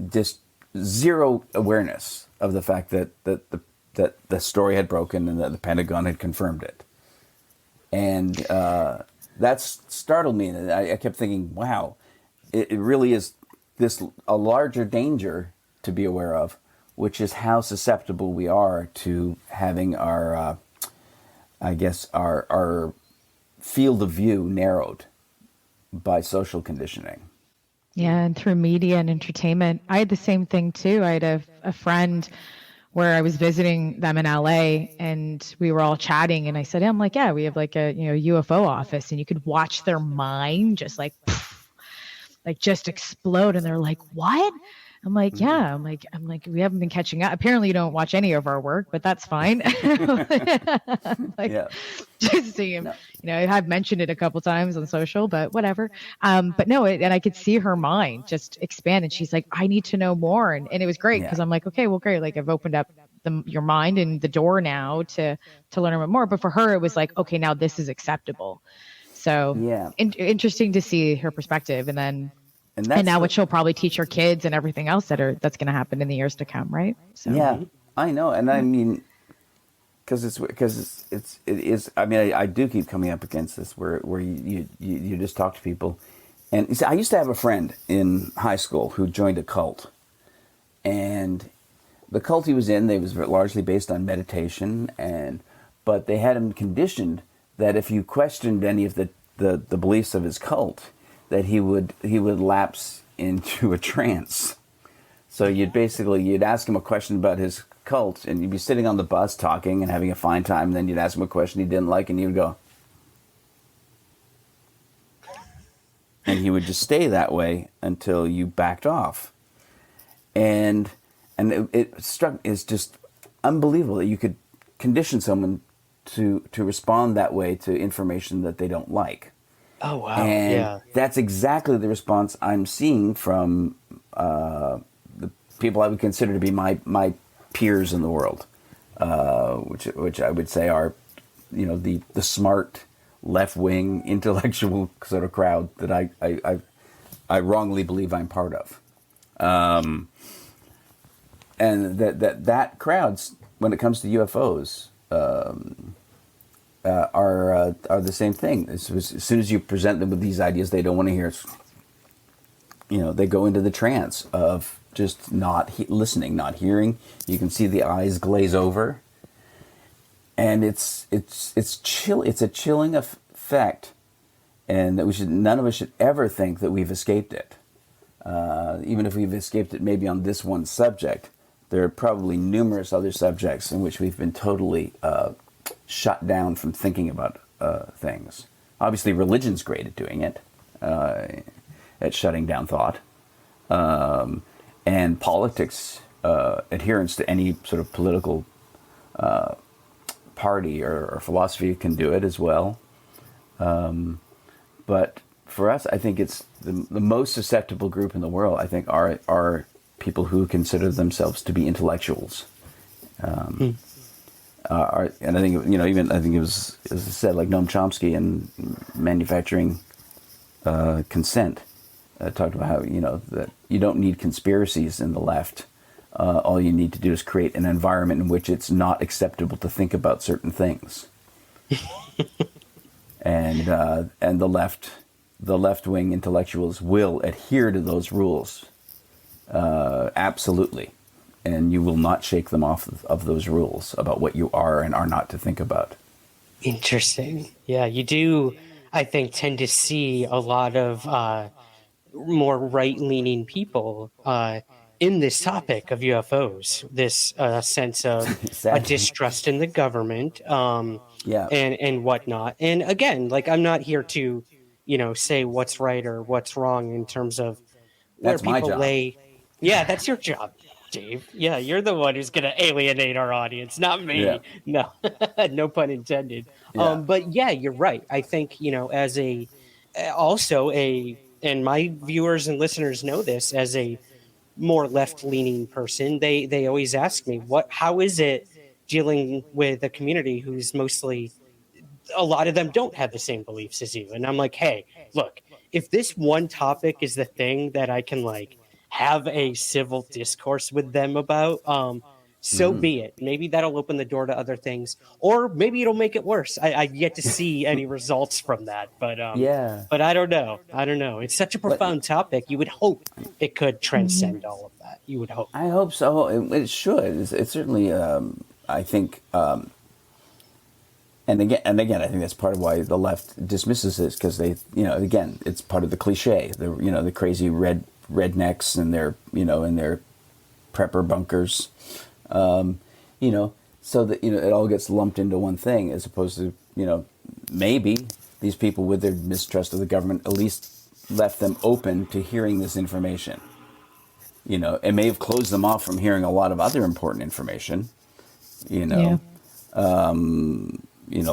just zero awareness of the fact that the story had broken and that the Pentagon had confirmed it, and that startled me. And I kept thinking, wow, it really is a larger danger to be aware of, which is how susceptible we are to having our field of view narrowed by social conditioning. Yeah, and through media and entertainment. I had the same thing too. I had a friend where I was visiting them in LA and we were all chatting and I said, I'm like, yeah, we have like a UFO office and you could watch their mind just like just explode. And they're like, what? I'm like, yeah. I'm like, we haven't been catching up. Apparently, you don't watch any of our work, but that's fine. Just so I've mentioned it a couple times on social, but whatever. But no, and I could see her mind just expand, and she's like, I need to know more, and it was great because I'm like, okay, well, great. Like I've opened up your mind and the door now to learn a bit more. But for her, it was like, okay, now this is acceptable. So interesting to see her perspective, and then. And now what she'll probably teach her kids and everything else that's going to happen in the years to come, right? So. Yeah, I know, and I mean, because it is. I mean, I do keep coming up against this where you just talk to people, and you see, I used to have a friend in high school who joined a cult, and the cult he was in, they was largely based on meditation, but they had him conditioned that if you questioned any of the beliefs of his cult, that he would lapse into a trance. So you'd ask him a question about his cult, and you'd be sitting on the bus talking and having a fine time, and then you'd ask him a question he didn't like, and he would go, and he would just stay that way until you backed off. And it's just unbelievable that you could condition someone to respond that way to information that they don't like. Oh, wow. And that's exactly the response I'm seeing from the people I would consider to be my peers in the world, which I would say are, the smart, left-wing, intellectual sort of crowd that I wrongly believe I'm part of. And that crowds, when it comes to UFOs, are the same thing. As soon as you present them with these ideas they don't want to hear, they go into the trance of just not listening, not hearing. You can see the eyes glaze over, and it's a chilling effect and that none of us should ever think that we've escaped it. Even if we've escaped it maybe on this one subject, there are probably numerous other subjects in which we've been totally shut down from thinking about things. Obviously, religion's great at doing it, at shutting down thought. And politics, adherence to any sort of political party or philosophy can do it as well. But for us, I think it's the most susceptible group in the world, I think, are people who consider themselves to be intellectuals. And I think, I think it was, as I said, like Noam Chomsky in Manufacturing Consent, talked about how, that you don't need conspiracies in the left. All you need to do is create an environment in which it's not acceptable to think about certain things. And the left-wing intellectuals will adhere to those rules, absolutely, and you will not shake them off of those rules about what you are and are not to think about. Interesting. Yeah, you do, I think, tend to see a lot of more right-leaning people in this topic of UFOs, this sense of a distrust in the government, and whatnot. And again, like, I'm not here to, say what's right or what's wrong in terms of where That's my people job. lay. Yeah, that's your job, Dave. Yeah, you're the one who's going to alienate our audience, not me. Yeah. No, no pun intended. Yeah. But yeah, you're right. I think, as and my viewers and listeners know this, as a more left-leaning person, they always ask me, how is it dealing with a community who's mostly, a lot of them don't have the same beliefs as you? And I'm like, hey, look, if this one topic is the thing that I can have a civil discourse with them about, so be it. Maybe that'll open the door to other things, or maybe it'll make it worse. I've yet to see any results from that, but but I don't know. It's such a profound topic. You would hope it could transcend all of that. You would hope. I hope so. It should. It's certainly. I think. And again, I think that's part of why the left dismisses this, because they, again, it's part of the cliche. The crazy rednecks and their, in their prepper bunkers. So that, it all gets lumped into one thing, as opposed to, maybe these people with their mistrust of the government at least left them open to hearing this information. It may have closed them off from hearing a lot of other important information,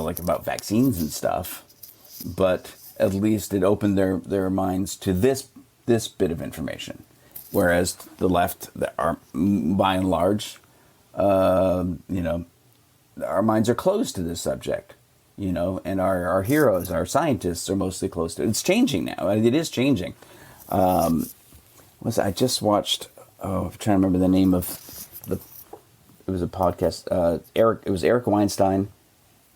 like about vaccines and stuff, but at least it opened their minds to this bit of information. Whereas the left, are, by and large, our minds are closed to this subject, and our heroes, our scientists, are mostly closed to it. It's changing now. It is changing. I just watched? I'm trying to remember the name of it was a podcast. It was Eric Weinstein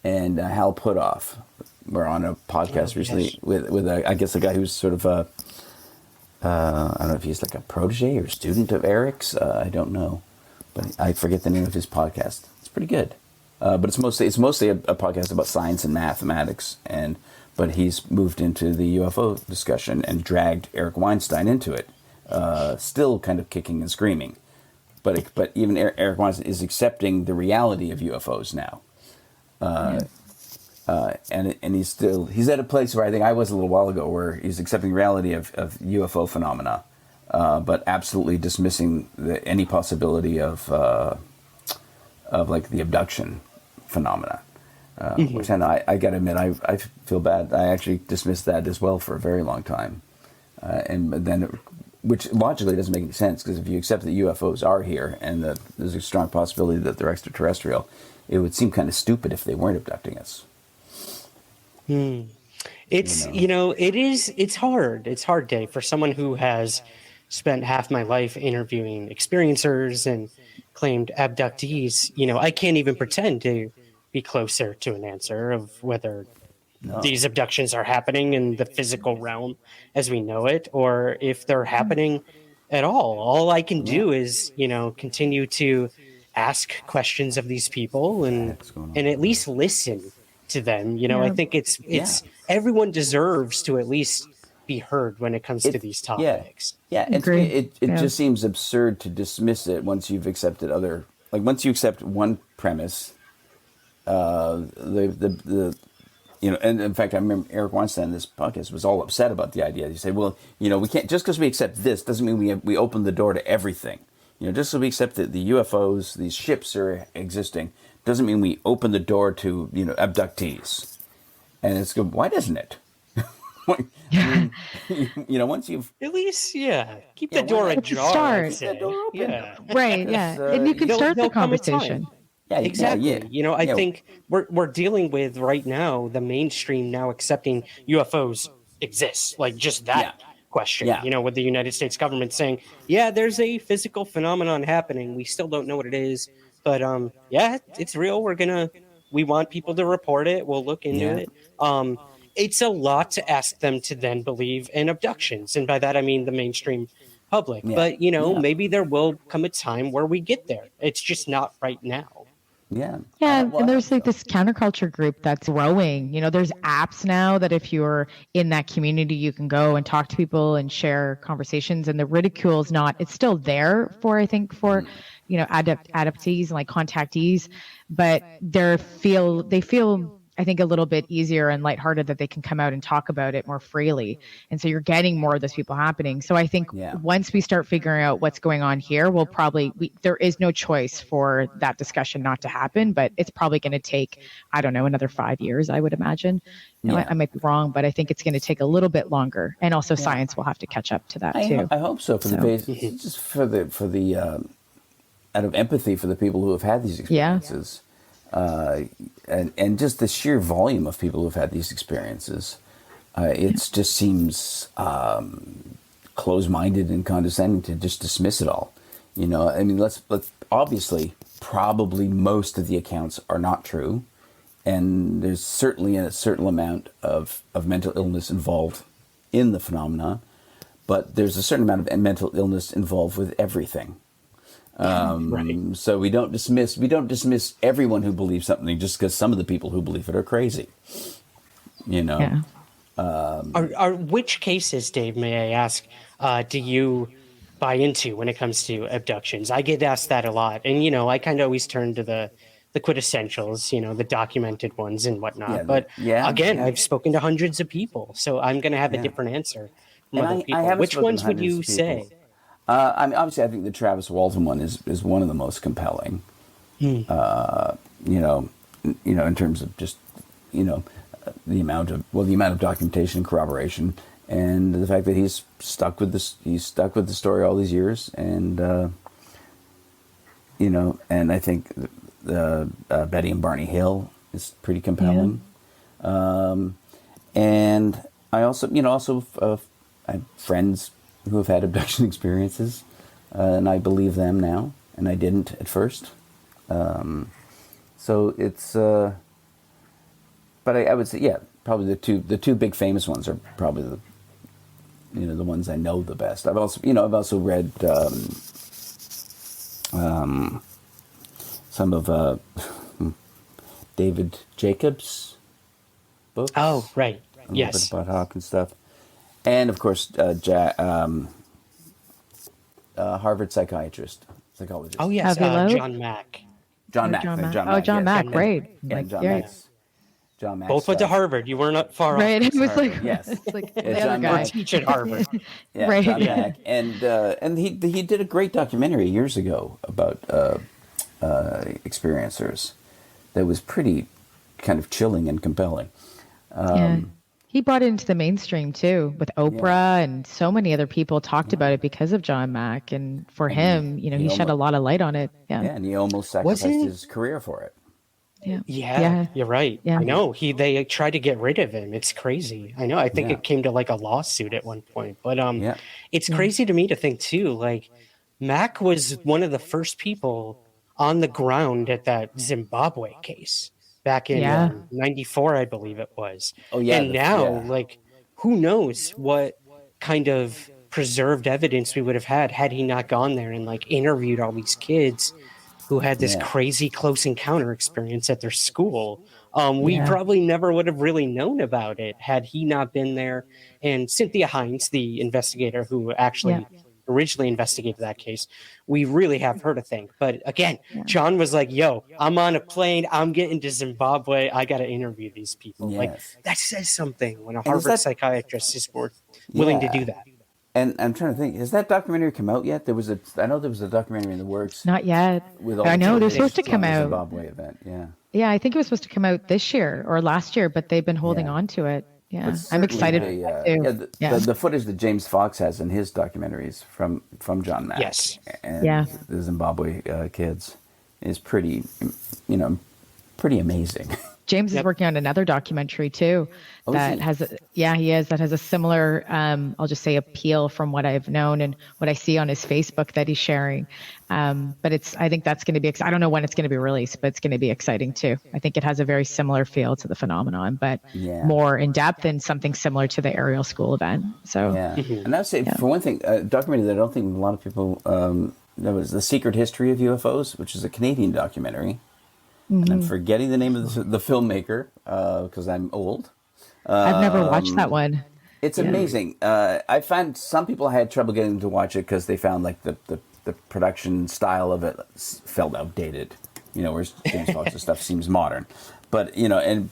and Hal Puthoff were on a podcast recently with I guess a guy who's sort of I don't know if he's like a protege or student of Eric's. I don't know, but I forget the name of his podcast. It's pretty good, but it's mostly a podcast about science and mathematics. But he's moved into the UFO discussion and dragged Eric Weinstein into it, still kind of kicking and screaming. But even Eric Weinstein is accepting the reality of UFOs now. And he's at a place where I think I was a little while ago, where he's accepting the reality of UFO phenomena, but absolutely dismissing any possibility of like the abduction phenomena. Which I got to admit, I feel bad. I actually dismissed that as well for a very long time, which logically doesn't make any sense, because if you accept that UFOs are here and that there's a strong possibility that they're extraterrestrial, it would seem kind of stupid if they weren't abducting us. It's it's hard. It's hard, Dave, for someone who has spent half my life interviewing experiencers and claimed abductees. I can't even pretend to be closer to an answer of whether these abductions are happening in the physical realm as we know it, or if they're happening at all. All I can do is, continue to ask questions of these people and at least listen to them. You know, I think it's everyone deserves to at least be heard when it comes to these topics. It just seems absurd to dismiss it once you've accepted once you accept one premise, and in fact, I remember Eric Weinstein in this podcast was all upset about the idea. He said, well, we can't, just because we accept this doesn't mean we open the door to everything. Just so we accept that the UFOs, these ships are existing, doesn't mean we open the door to, abductees. And it's good. Why doesn't it? Once you've at least, keep the door ajar. Keep the door open. Right. And you can start the conversation. Yeah, exactly. I think we're dealing with right now the mainstream now accepting UFOs exist, like just that question. With the United States government saying, there's a physical phenomenon happening. We still don't know what it is, but it's real. We want people to report it. We'll look into it. It's a lot to ask them to then believe in abductions, and by that I mean the mainstream public. But maybe there will come a time where we get there. It's just not right now. And there's like this counterculture group that's growing. There's apps now that if you're in that community, you can go and talk to people and share conversations. And the ridicule is it's still there for adoptees and like contactees, but they feel I think a little bit easier and lighthearted that they can come out and talk about it more freely. And so you're getting more of those people happening. So I think once we start figuring out what's going on here, there is no choice for that discussion not to happen, but it's probably going to take, I don't know, another 5 years, I would imagine. I might be wrong, but I think it's going to take a little bit longer. And also science will have to catch up to that too. I hope so. Just for the out of empathy for the people who have had these experiences. And just the sheer volume of people who've had these experiences, it just seems close-minded and condescending to just dismiss it all. Let's obviously, probably most of the accounts are not true, and there's certainly a certain amount of mental illness involved in the phenomenon, but there's a certain amount of mental illness involved with everything. So we don't dismiss everyone who believes something just because some of the people who believe it are crazy. Which cases, Dave, may I ask, do you buy into when it comes to abductions? I get asked that a lot, and I kind of always turn to the quintessentials, the documented ones and whatnot. Again, I've spoken to hundreds of people, so I'm going to have a different answer from other people. Which ones would you say? Obviously, I think the Travis Walton one is one of the most compelling. In terms of just the amount of documentation and corroboration, and the fact that he's stuck with this. He's stuck with the story all these years, and and I think the Betty and Barney Hill is pretty compelling. And I also I have friends who have had abduction experiences, and I believe them now, and I didn't at first. So it's, but I would say, probably the two big famous ones are probably the ones I know the best. I've also read some of David Jacobs' books. Oh, right. A little bit about Hawk and stuff. And of course, Harvard psychologist. Oh yes, John Mack. John Mack. John Mack, great. Yeah, John Mack. Both went to Harvard. You were not far off. Right. It was like yes. It's like Yeah, the other guy. Teach at Harvard. Right. John Mack. And he did a great documentary years ago about experiencers that was pretty kind of chilling and compelling. He brought it into the mainstream too, with Oprah and so many other people talked about it because of John Mack. And for him, he shed a lot of light on it. Yeah, and he almost sacrificed his career for it. Yeah, you're right. Yeah. I know they tried to get rid of him. It's crazy. I know. I think it came to like a lawsuit at one point, but it's crazy to me to think too. Like Mack was one of the first people on the ground at that Zimbabwe case back in '94, I believe it was. Oh yeah. And now, like, who knows what kind of preserved evidence we would have had he not gone there and like interviewed all these kids who had this crazy close encounter experience at their school. We probably never would have really known about it had he not been there. And Cynthia Hines, the investigator who actually originally investigated that case, we really have her to thank. But again, John was like, yo, I'm on a plane. I'm getting to Zimbabwe. I got to interview these people. Like, that says something when a Harvard psychiatrist is willing to do that. And I'm trying to think, has that documentary come out yet? I know there was a documentary in the works. Not yet. With all I know they're supposed to come out. Zimbabwe event, Yeah, I think it was supposed to come out this year or last year, but they've been holding on to it. Yeah, I'm excited. The footage that James Fox has in his documentaries from John Mack, and the Zimbabwe kids, is pretty amazing. James is working on another documentary too that has a similar I'll just say appeal from what I've known and what I see on his Facebook that he's sharing. But I think that's going to be I don't know when it's going to be released, but it's going to be exciting too. I think it has a very similar feel to the phenomenon, but more in depth and something similar to the Ariel School event. So and I'd say for one thing, a documentary that I don't think a lot of people know is The Secret History of UFOs, which is a Canadian documentary. And I'm forgetting the name of the filmmaker because I'm old. I've never watched that one. It's amazing. I found some people had trouble getting to watch it because they found like the production style of it felt outdated. Whereas James Fox's stuff seems modern. But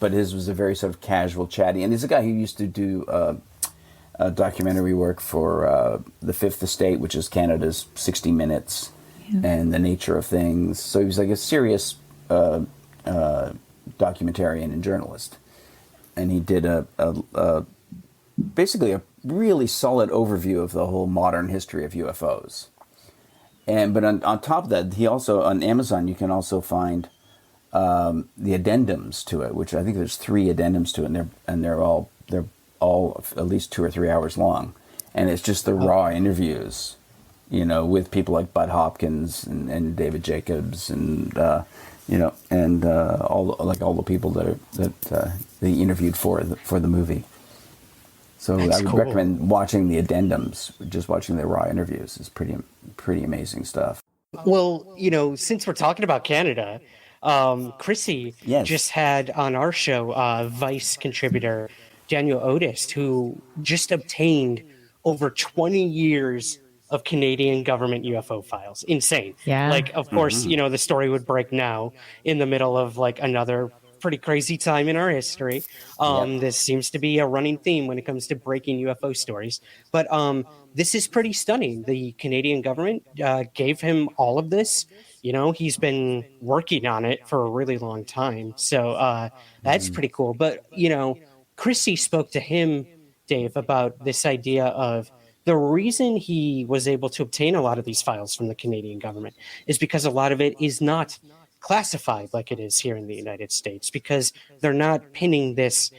but his was a very sort of casual, chatty. And he's a guy who used to do documentary work for the Fifth Estate, which is Canada's 60 Minutes, and The Nature of Things. So he was like a serious documentarian and journalist, and he did basically a really solid overview of the whole modern history of UFOs. But on top of that, he also on Amazon you can also find the addendums to it, which I think there's 3 addendums to it, and they're all at least 2 or 3 hours long, and it's just the raw interviews, with people like Bud Hopkins and David Jacobs and all the people that they interviewed for the movie. So I would recommend watching the addendums. Just watching the raw interviews is pretty amazing stuff. Well, since we're talking about Canada, Chrissy just had on our show Vice contributor Daniel Otis, who just obtained over 20 years of Canadian government UFO files. Insane. Yeah. Of course, the story would break now in the middle of another pretty crazy time in our history. This seems to be a running theme when it comes to breaking UFO stories. But this is pretty stunning. The Canadian government gave him all of this. He's been working on it for a really long time. So that's pretty cool. But, Chrissy spoke to him, Dave, about this idea of the reason he was able to obtain a lot of these files from the Canadian government is because a lot of it is not classified like it is here in the United States, because they're not pinning this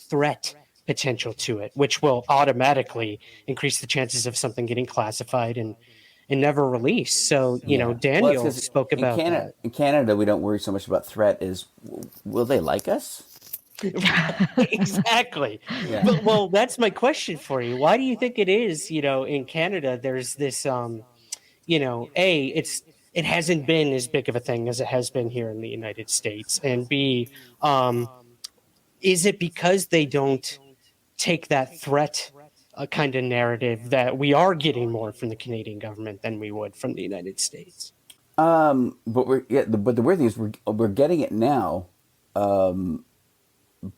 threat potential to it, which will automatically increase the chances of something getting classified and never released. So, Daniel spoke about that. In Canada, we don't worry so much about threat as, will they like us? Exactly. Yeah. Well, that's my question for you. Why do you think it is, in Canada, there's this, it hasn't been as big of a thing as it has been here in the United States? And B, is it because they don't take that threat kind of narrative that we are getting more from the Canadian government than we would from the United States? But the weird thing is we're getting it now.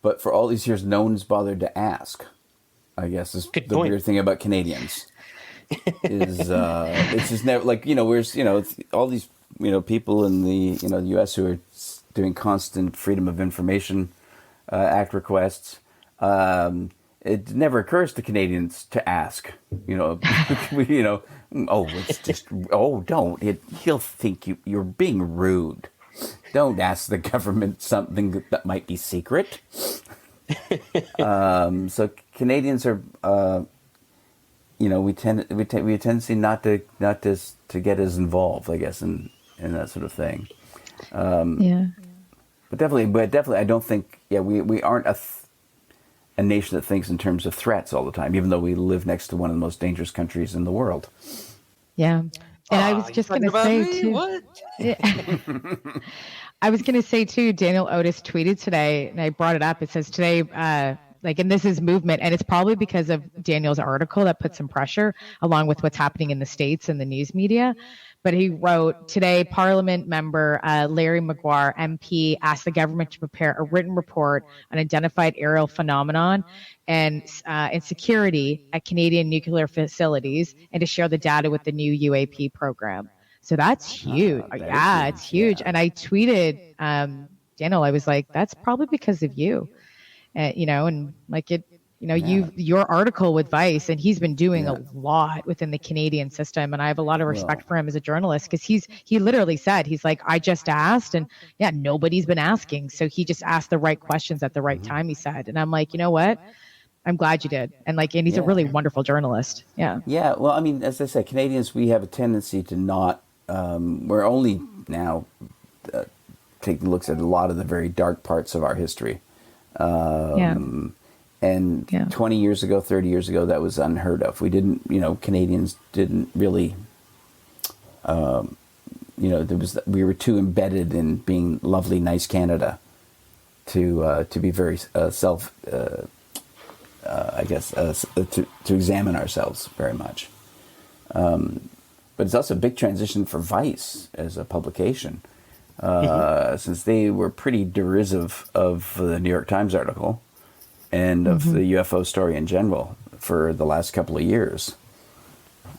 But for all these years, no one's bothered to ask, I guess, is the weird thing about Canadians. Is it's just never where's all these people in the the U.S. who are doing constant Freedom of Information Act requests. It never occurs to Canadians to ask. He'll think you're being rude. Don't ask the government something that might be secret. So Canadians are, we tendency not to get as involved, I guess, in that sort of thing. But definitely, I don't think. We aren't a nation that thinks in terms of threats all the time, even though we live next to one of the most dangerous countries in the world. Yeah. And I was just going to say too. What? I was going to say too, Daniel Otis tweeted today, and I brought it up. It says today, and this is movement, and it's probably because of Daniel's article that put some pressure, along with what's happening in the States and the news media. But he wrote today, Parliament member Larry Maguire, MP, asked the government to prepare a written report on identified aerial phenomenon and insecurity at Canadian nuclear facilities, and to share the data with the new UAP program. So that's huge. It's huge. And I tweeted Daniel, I was like, that's probably because of you. And like it, your article with Vice, and he's been doing a lot within the Canadian system. And I have a lot of respect for him as a journalist, because he literally said, he's like, I just asked, and nobody's been asking. So he just asked the right questions at the right time, he said. And I'm like, you know what? I'm glad you did. And he's a really wonderful journalist. Yeah. Yeah. Well, I mean, as I said, Canadians, we have a tendency to not, we're only now taking looks at a lot of the very dark parts of our history. And 20 years ago, 30 years ago, that was unheard of. We didn't, Canadians didn't really, we were too embedded in being lovely, nice Canada to be very to examine ourselves very much. But it's also a big transition for Vice as a publication, since they were pretty derisive of the New York Times article and of the UFO story in general for the last couple of years.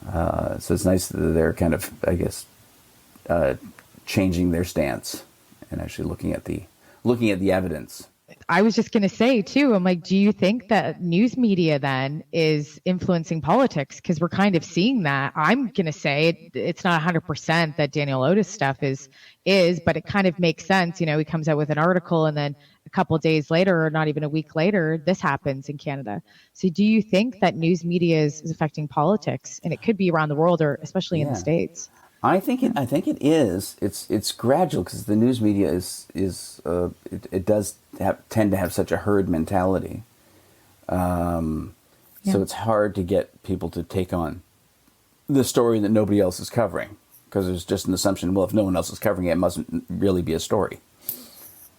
So it's nice that they're kind of, changing their stance and actually looking at the evidence. I was just going to say too, I'm like, do you think that news media then is influencing politics? Because we're kind of seeing that. I'm going to say it's not 100% that Daniel Otis stuff is, but it kind of makes sense. He comes out with an article, and then a couple of days later, or not even a week later, this happens in Canada. So do you think that news media is affecting politics? And it could be around the world, or especially in the States. I think it is. It's gradual, because the news media it does tend to have such a herd mentality. So it's hard to get people to take on the story that nobody else is covering, because there's just an assumption, well, if no one else is covering it, it mustn't really be a story.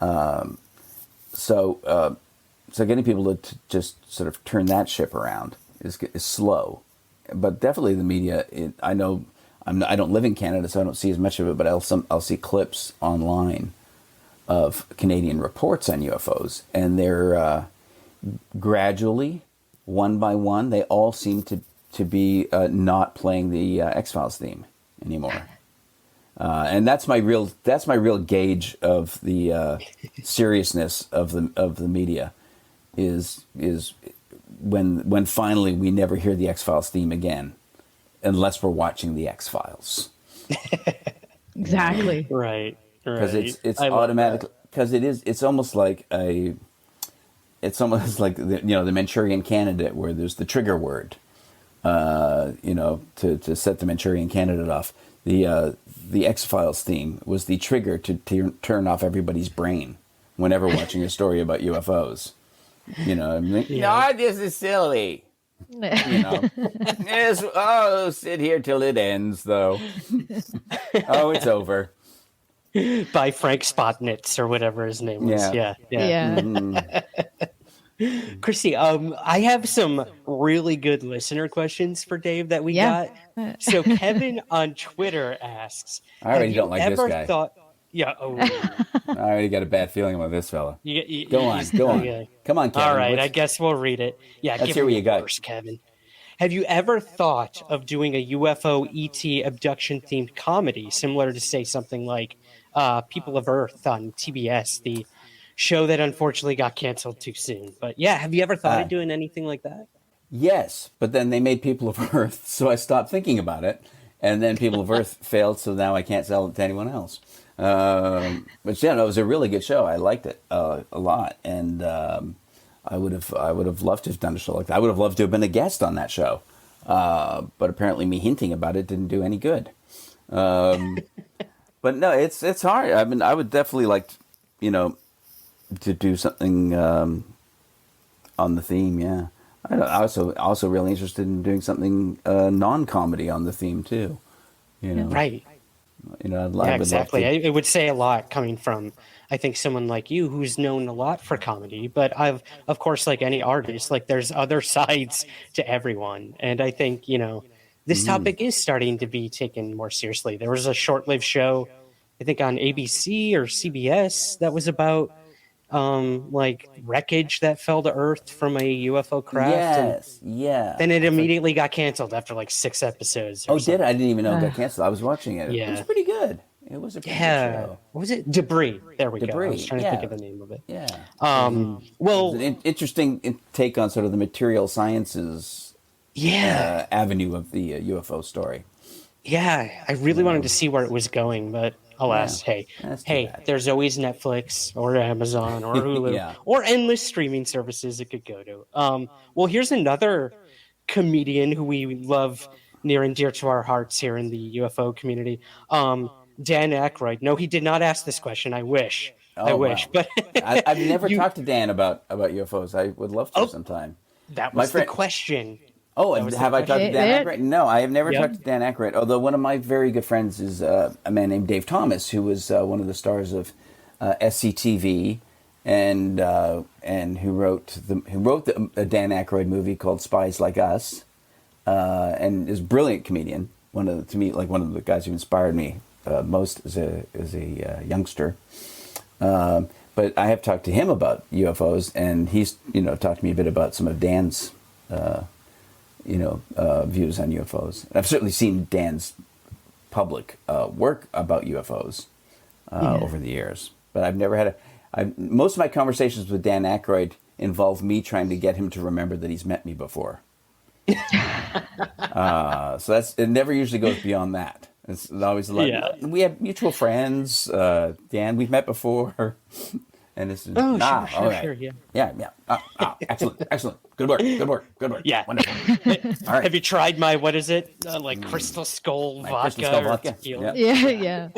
So getting people to just sort of turn that ship around is slow, but definitely the media. I know. I don't live in Canada, so I don't see as much of it, but I'll see clips online of Canadian reports on UFOs, and they're gradually, one by one, they all seem to be not playing the X-Files theme anymore, and that's my real gauge of the seriousness of the media is when finally we never hear the X-Files theme again. Unless we're watching the X-Files. Exactly. Right. Because it's automatic. Because it's almost like the Manchurian Candidate, where there's the trigger word, to set the Manchurian Candidate off. The X-Files theme was the trigger to turn off everybody's brain whenever watching a story about UFOs. No, this is silly. Yes, sit here till it ends, though. It's over. By Frank Spotnitz or whatever his name was. Yeah. Chrissy, I have some really good listener questions for Dave that we got. So Kevin on Twitter asks, I already don't like this guy. I already got a bad feeling about this fella. Go on. Come on, Kevin. All right, I guess we'll read it. Yeah, let's hear what you got. First, Kevin. Have you ever thought of doing a UFO ET abduction themed comedy, similar to, say, something like People of Earth on TBS, the show that unfortunately got canceled too soon? But yeah, have you ever thought of doing anything like that? Yes, but then they made People of Earth, so I stopped thinking about it. And then People of Earth failed, so now I can't sell it to anyone else. But yeah, no, it was a really good show. I liked it a lot, and I would have loved to have done a show like that. I would have loved to have been a guest on that show, but apparently me hinting about it didn't do any good. But no, it's hard. I mean, I would definitely like, to do something on the theme. Yeah, I also really interested in doing something non-comedy on the theme too. Right. You know, Yeah, exactly. It would say a lot coming from, I think, someone like you who's known a lot for comedy. But of course, like any artist, like there's other sides to everyone. And I think, this topic is starting to be taken more seriously. There was a short-lived show, I think on ABC or CBS, that was about like wreckage that fell to Earth from a UFO craft. Yes, yeah. Then it immediately got canceled after like 6 episodes. Oh, did it? I didn't even know it got canceled. I was watching it. Yeah. It was pretty good. It was a pretty good show. What was it? Debris. There we go. I was trying to think of the name of it. Yeah. Well, it was an interesting take on sort of the material sciences avenue of the UFO story. Yeah, I really wanted to see where it was going, but alas, hey, there's always Netflix or Amazon or Hulu or endless streaming services it could go to. Well, here's another comedian who we love near and dear to our hearts here in the UFO community. Dan Aykroyd. No, he did not ask this question. I wish. But I've never talked to Dan about UFOs. I would love to sometime. That was the question. Oh, and have I talked to Dan Aykroyd? No, I have never talked to Dan Aykroyd. Although one of my very good friends is a man named Dave Thomas, who was one of the stars of SCTV, and who wrote a Dan Aykroyd movie called Spies Like Us, and is a brilliant comedian. One of the guys who inspired me most as a youngster. But I have talked to him about UFOs, and he's talked to me a bit about some of Dan's views on UFOs. I've certainly seen Dan's public work about UFOs over the years, but I've never had most of my conversations with Dan Aykroyd involve me trying to get him to remember that he's met me before. So it never usually goes beyond that. It's always like, we have mutual friends, Dan, we've met before. And this is sure, yeah. Excellent. Good work. Yeah, wonderful. All right. Have you tried my Crystal Skull vodka? Tequila? Yeah.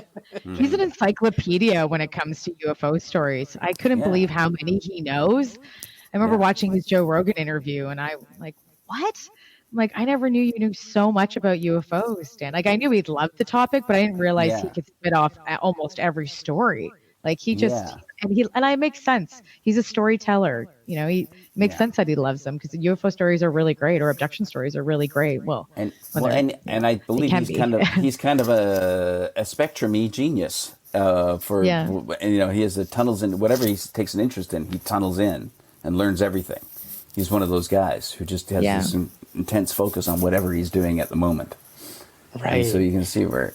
He's an encyclopedia when it comes to UFO stories. I couldn't believe how many he knows. I remember watching his Joe Rogan interview, and I'm like, what? I'm like, I never knew you knew so much about UFOs, Dan. Like, I knew he loved the topic, but I didn't realize he could spit off almost every story. Like he just and I makes sense. He's a storyteller. He makes sense that he loves them because the UFO stories are really great, or abduction stories are really great. And I believe he's kind of a spectrum-y genius. He has the tunnels in whatever he takes an interest in. He tunnels in and learns everything. He's one of those guys who just has this intense focus on whatever he's doing at the moment. Right. And so you can see where.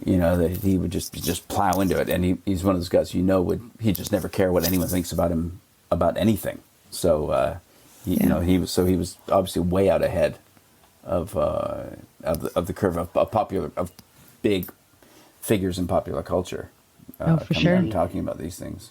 That he would just plow into it, and he's one of those guys he just never care what anyone thinks about him about anything. So he was obviously way out ahead of the curve of big figures in popular culture. For sure, talking about these things.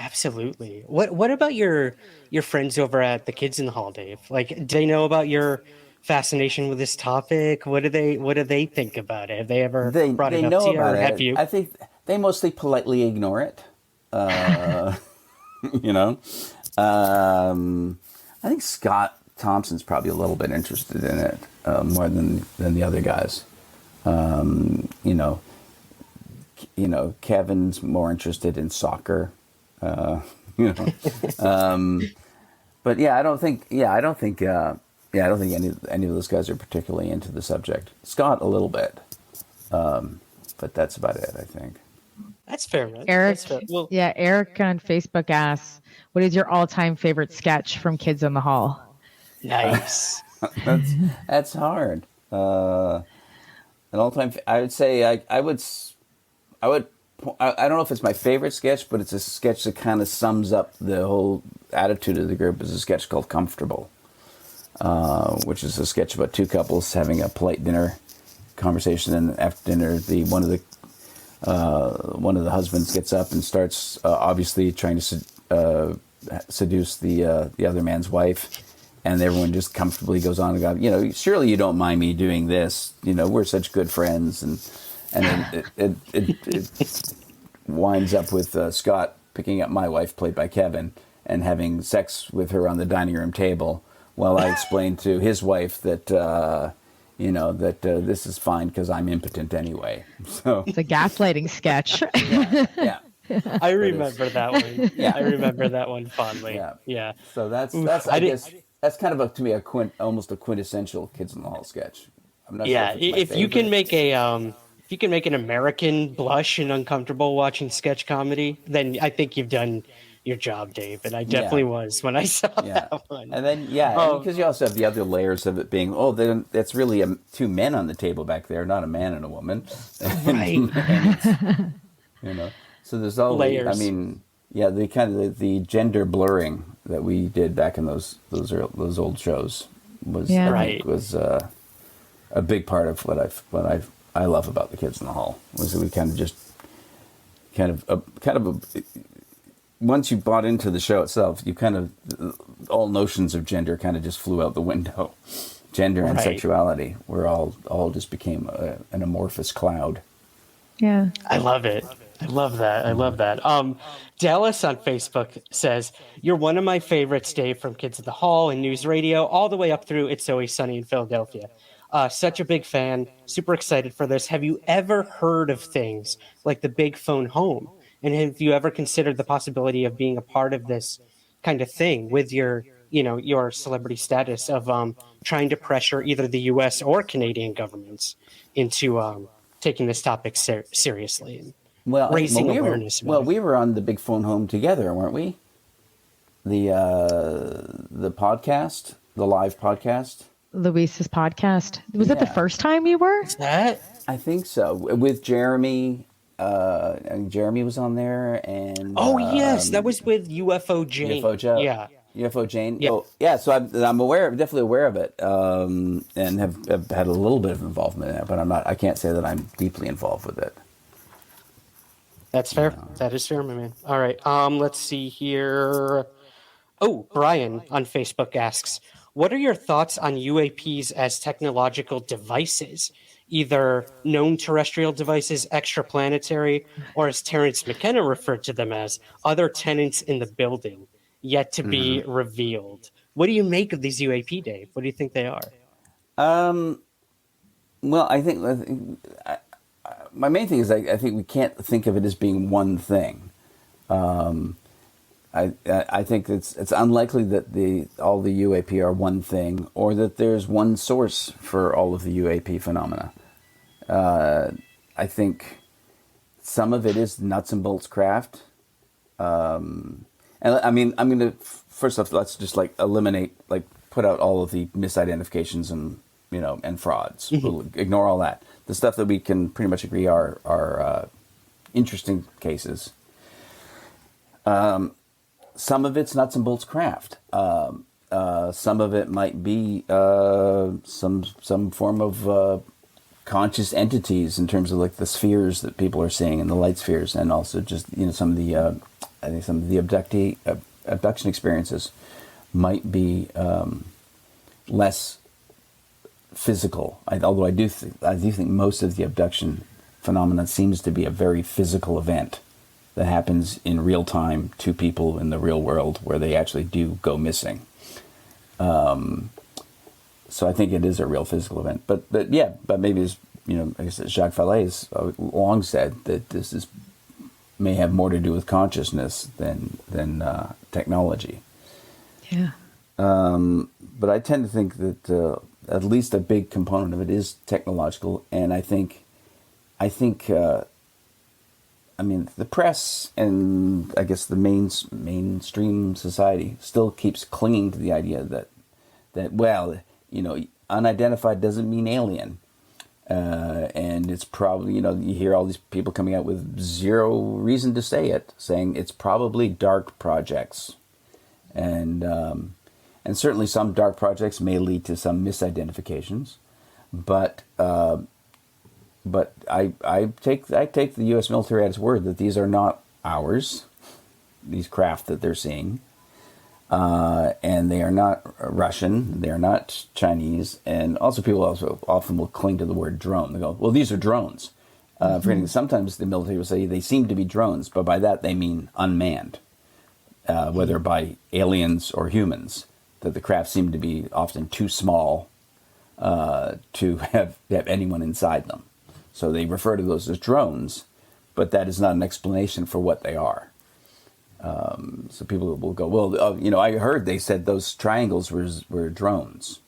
Absolutely. What about your friends over at the Kids in the Hall, Dave? Like, do they know about your fascination with this topic? What do they think about it? Have they ever brought it up to you, or have you? I think they mostly politely ignore it. I think Scott Thompson's probably a little bit interested in it more than the other guys. Kevin's more interested in soccer. But I don't think any of those guys are particularly into the subject. Scott a little bit, but that's about it, I think. That's fair. Eric on Facebook asks, "What is your all-time favorite sketch from Kids in the Hall?" Nice. That's hard. An all-time. I would say I would. I don't know if it's my favorite sketch, but it's a sketch that kind of sums up the whole attitude of the group. It's a sketch called "Comfortable." Which is a sketch about two couples having a polite dinner conversation, and after dinner, one of the husbands gets up and starts obviously trying to seduce the other man's wife, and everyone just comfortably goes on and goes, surely you don't mind me doing this, we're such good friends, and then it winds up with Scott picking up my wife, played by Kevin, and having sex with her on the dining room table. While I explained to his wife that that this is fine because I'm impotent anyway. So it's a gaslighting sketch. Yeah. I remember that one. Yeah, I remember that one fondly. Yeah. So that's I guess that's kind of to me almost a quintessential Kids in the Hall sketch. I'm not sure if you can make an American blush and uncomfortable watching sketch comedy, then I think you've done your job, Dave. And I definitely was when I saw that one. And then because you also have the other layers of it being, then that's really two men on the table back there, not a man and a woman. Right. So there's all layers. I mean, the kind of the gender blurring that we did back in those old shows was I think was a big part of what I love about the Kids in the Hall, was that we once you bought into the show itself, you kind of all notions of gender kind of just flew out the window. Gender and sexuality were all just became an amorphous cloud. Yeah, I love it. I love that. Dallas on Facebook says, "You're one of my favorites, Dave, from Kids in the Hall and News Radio, all the way up through It's Always Sunny in Philadelphia. Such a big fan. Super excited for this. Have you ever heard of things like the Big Phone Home? And have you ever considered the possibility of being a part of this kind of thing with your celebrity status of trying to pressure either the U.S. or Canadian governments into taking this topic seriously and raising awareness? We were on the Big Phone Home together, weren't we? The podcast, the live podcast. Luis's podcast. Was it the first time you were? Is that? I think so. With Jeremy. And Jeremy was on there, and yes, that was with UFO Jane. UFO Jane. Yeah. Oh, yeah. So I'm definitely aware of it, and have had a little bit of involvement in it, but I can't say that I'm deeply involved with it. That's fair. That is fair, my man. All right. Let's see here. Oh, Brian on Facebook asks, "What are your thoughts on UAPs as technological devices? Either known terrestrial devices, extraplanetary, or as Terrence McKenna referred to them as, other tenants in the building, yet to be revealed." What do you make of these UAP, Dave? What do you think they are? Well, I think my main thing is I think we can't think of it as being one thing. I think it's unlikely that all the UAP are one thing, or that there's one source for all of the UAP phenomena. I think some of it is nuts and bolts craft. And I mean, I'm going to, first off, let's just eliminate, put out all of the misidentifications and, and frauds. We'll ignore all that. The stuff that we can pretty much agree are interesting cases. Some of it's nuts and bolts craft. Some of it might be some form of conscious entities in terms of the spheres that people are seeing and the light spheres, and also just some of the I think some of the abduction experiences might be less physical. Although I do think most of the abduction phenomenon seems to be a very physical event that happens in real time to people in the real world, where they actually do go missing. So I think it is a real physical event. But maybe as I guess Jacques Vallée has long said that this may have more to do with consciousness than technology. Yeah. But I tend to think that at least a big component of it is technological, and I think the press and I guess the mainstream society still keeps clinging to the idea that unidentified doesn't mean alien, and it's probably you hear all these people coming out with zero reason to say it, saying it's probably dark projects, and certainly some dark projects may lead to some misidentifications, but I take the U.S. military at its word that these are not ours, these craft that they're seeing, and they are not Russian, they are not Chinese, and also people also often will cling to the word drone. They go, well, these are drones. Sometimes the military will say they seem to be drones, but by that they mean unmanned, whether by aliens or humans, that the craft seem to be often too small to have anyone inside them. So they refer to those as drones, but that is not an explanation for what they are. So people will go, well, I heard they said those triangles were drones.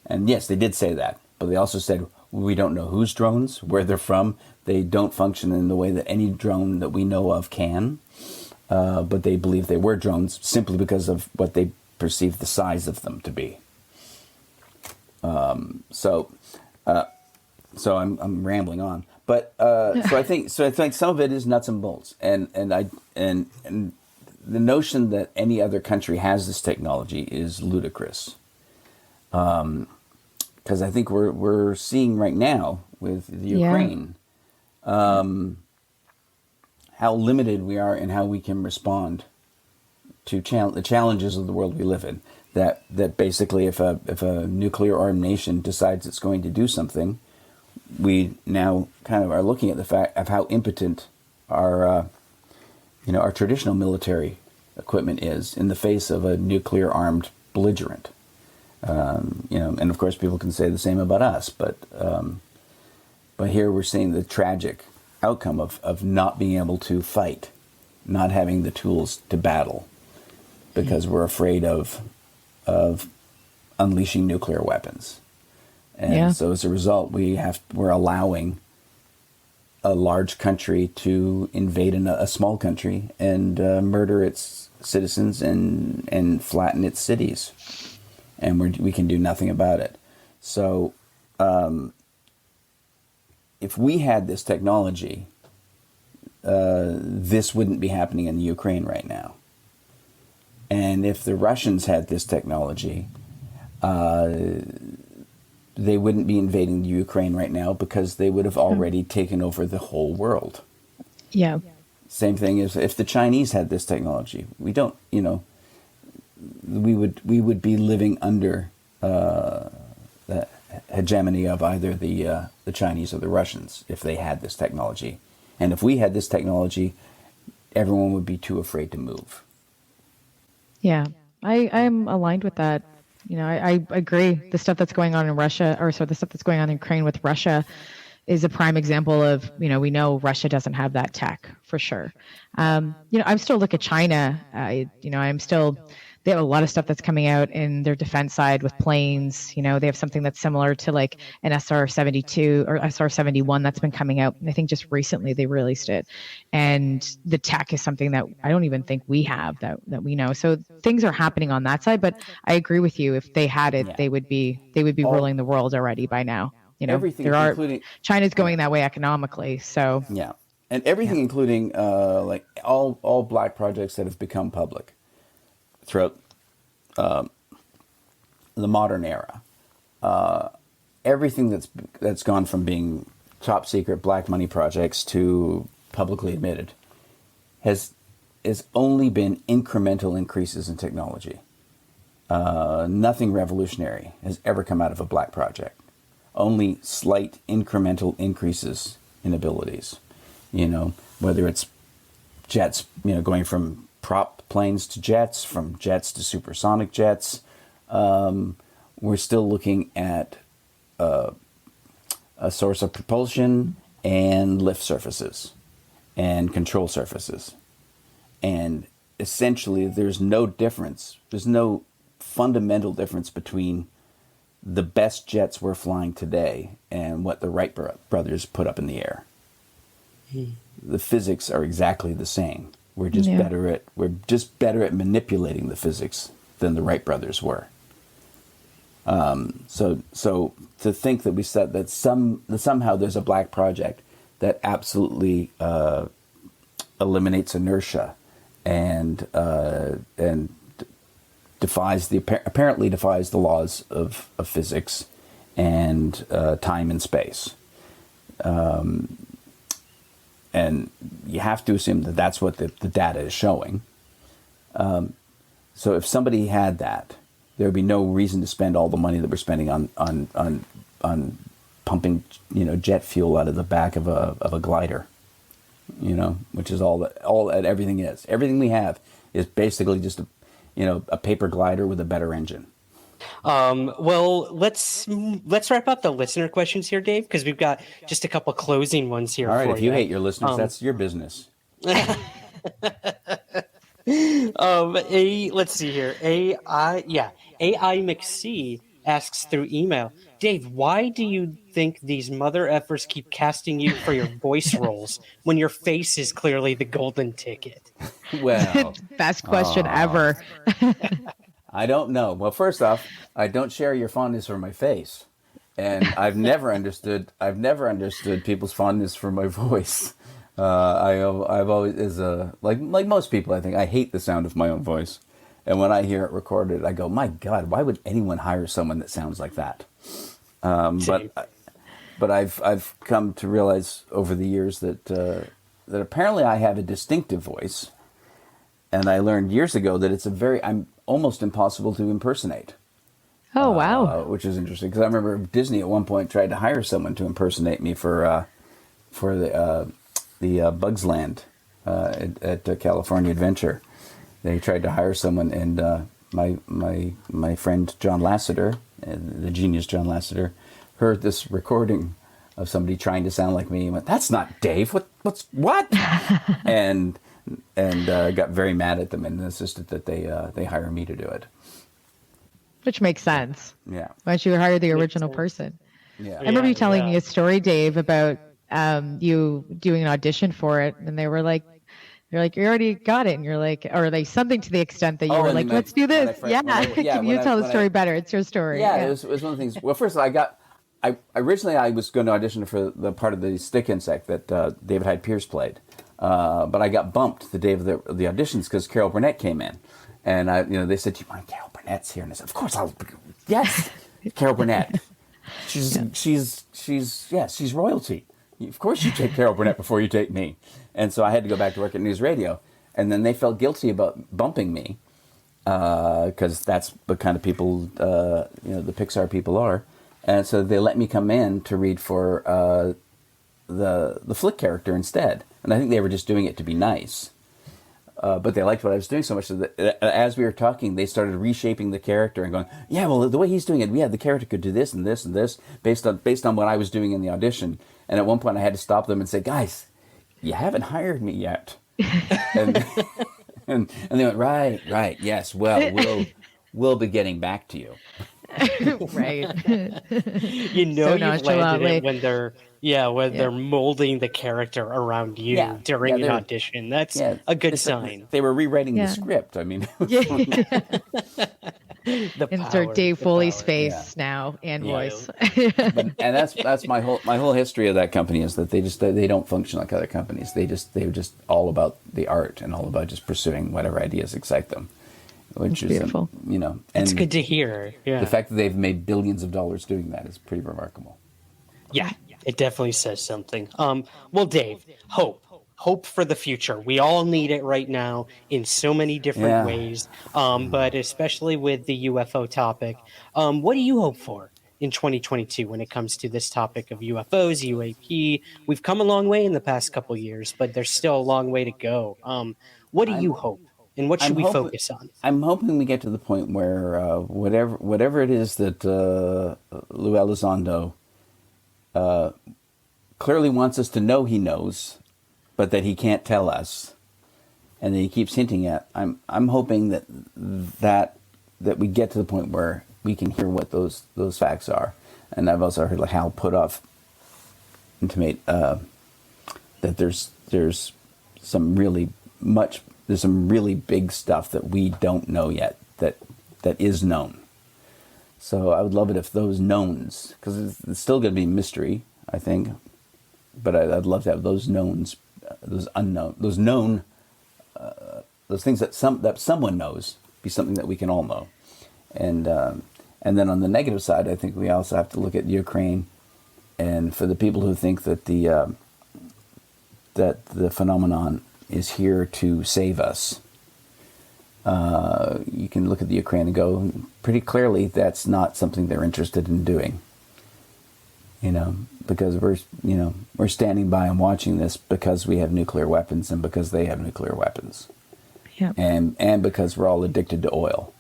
And yes, they did say that, but they also said, we don't know whose drones, where they're from. They don't function in the way that any drone that we know of can. But they believe they were drones simply because of what they perceive the size of them to be. So I'm rambling on, but so I think some of it is nuts and bolts, and the notion that any other country has this technology is ludicrous. Because I think we're seeing right now with the Ukraine how limited we are in how we can respond to the challenges of the world we live in. That basically, if a nuclear armed nation decides it's going to do something, we now kind of are looking at the fact of how impotent our traditional military equipment is in the face of a nuclear armed belligerent. And of course people can say the same about us, but here we're seeing the tragic outcome of not being able to fight, not having the tools to battle, because we're afraid of unleashing nuclear weapons. And so as a result, we're allowing a large country to invade a small country and murder its citizens and flatten its cities. And we can do nothing about it. So if we had this technology, this wouldn't be happening in the Ukraine right now. And if the Russians had this technology, they wouldn't be invading the Ukraine right now because they would have already taken over the whole world. Yeah. Same thing as if the Chinese had this technology. We don't, we would be living under the hegemony of either the Chinese or the Russians if they had this technology. And if we had this technology, everyone would be too afraid to move. Yeah, I'm aligned with that. I agree. The stuff that's going on in Russia, the stuff that's going on in Ukraine with Russia is a prime example of, we know Russia doesn't have that tech for sure. I'm still look at China. They have a lot of stuff that's coming out in their defense side with planes. They have something that's similar to like an SR-72 or SR-71 that's been coming out. And I think just recently they released it. And the tech is something that I don't even think we have that we know. So things are happening on that side. But I agree with you. If they had it, they would be ruling the world already by now. Everything, China's going that way economically. So yeah, and everything, including like all black projects that have become public throughout the modern era, everything that's gone from being top secret black money projects to publicly admitted has only been incremental increases in technology. Nothing revolutionary has ever come out of a black project. Only slight incremental increases in abilities. Whether it's jets, going from prop planes to jets, from jets to supersonic jets. We're still looking at a source of propulsion and lift surfaces and control surfaces. And essentially, there's no difference. There's no fundamental difference between the best jets we're flying today and what the Wright brothers put up in the air. The physics are exactly the same. We're just better at manipulating the physics than the Wright brothers were. So to think that we said that somehow there's a black project that absolutely eliminates inertia and apparently defies the laws of physics and time and space. And you have to assume that that's what the data is showing. So if somebody had that, there would be no reason to spend all the money that we're spending on pumping, jet fuel out of the back of a glider, which is all that everything is. Everything we have is basically just a paper glider with a better engine. Well, let's wrap up the listener questions here, Dave, because we've got just a couple closing ones here. All right, for if you hate your listeners, that's your business. Let's see here. AI McC asks through email, Dave, why do you think these mother effers keep casting you for your voice roles when your face is clearly the golden ticket? Well, best question ever. I don't know. Well, first off, I don't share your fondness for my face, and I've never understood people's fondness for my voice. I've always like most people, I think I hate the sound of my own voice, and when I hear it recorded, I go, my God, why would anyone hire someone that sounds like that? But I've come to realize over the years that apparently I have a distinctive voice, and I learned years ago that I'm almost impossible to impersonate. Oh wow! Which is interesting because I remember Disney at one point tried to hire someone to impersonate me for the Bugs Land at California Adventure. They tried to hire someone, and my friend John Lasseter, the genius John Lasseter, heard this recording of somebody trying to sound like me and went, "That's not Dave. What?" and got very mad at them and insisted that they hire me to do it. Which makes sense. Yeah. Why don't you hire the original person? Yeah. I remember you telling me a story, Dave, about you doing an audition for it, and you're like, you already got it, and you're like, or like something to the extent that you were like, let's do this. Can you tell the story better? It's your story. Yeah, it was one of the things. Well, first of all, I originally was going to audition for the part of the stick insect that David Hyde Pierce played, but I got bumped the day of the auditions because Carol Burnett came in, and they said, "Do you mind Carol Burnett's here?" And I said, "Of course I'll." Yes, Carol Burnett. She's royalty. Of course you take Carol Burnett before you take me. And so I had to go back to work at News Radio. And then they felt guilty about bumping me because that's the kind of people, the Pixar people are. And so they let me come in to read for the Flick character instead. And I think they were just doing it to be nice. But they liked what I was doing so much that as we were talking, they started reshaping the character and going, yeah, well, the way he's doing it, the character could do this and this and this based on what I was doing in the audition. And at one point I had to stop them and say, guys, you haven't hired me yet. and they went, right, yes, well, we'll be getting back to you. Right. You've landed it when they're molding the character around you during an audition. That's a good sign. They were rewriting the script. I mean, insert Dave Foley's face now and voice. And that's my whole history of that company is that they don't function like other companies. They're just all about the art and all about just pursuing whatever ideas excite them. Which is beautiful. And it's good to hear. Yeah. The fact that they've made billions of dollars doing that is pretty remarkable. Yeah, it definitely says something. Well, Dave, hope for the future. We all need it right now in so many different ways. But especially with the UFO topic, what do you hope for in 2022 when it comes to this topic of UFOs, UAP? We've come a long way in the past couple of years, but there's still a long way to go. What do you hope? And what should we focus on? I'm hoping we get to the point where whatever it is that Lou Elizondo clearly wants us to know he knows, but that he can't tell us, and that he keeps hinting at. I'm hoping that we get to the point where we can hear what those facts are. And I've also heard like Hal Puthoff intimate that there's some really big stuff that we don't know yet that is known. So I would love it if those knowns, because it's still going to be mystery, I think, but I'd love to have those knowns, those unknown, those known, those things that someone knows be something that we can all know. And then on the negative side, I think we also have to look at Ukraine, and for the people who think that the phenomenon is here to save us. You can look at the Ukraine and go, pretty clearly that's not something they're interested in doing. Because we're standing by and watching this because we have nuclear weapons and because they have nuclear weapons. Yep. And because we're all addicted to oil.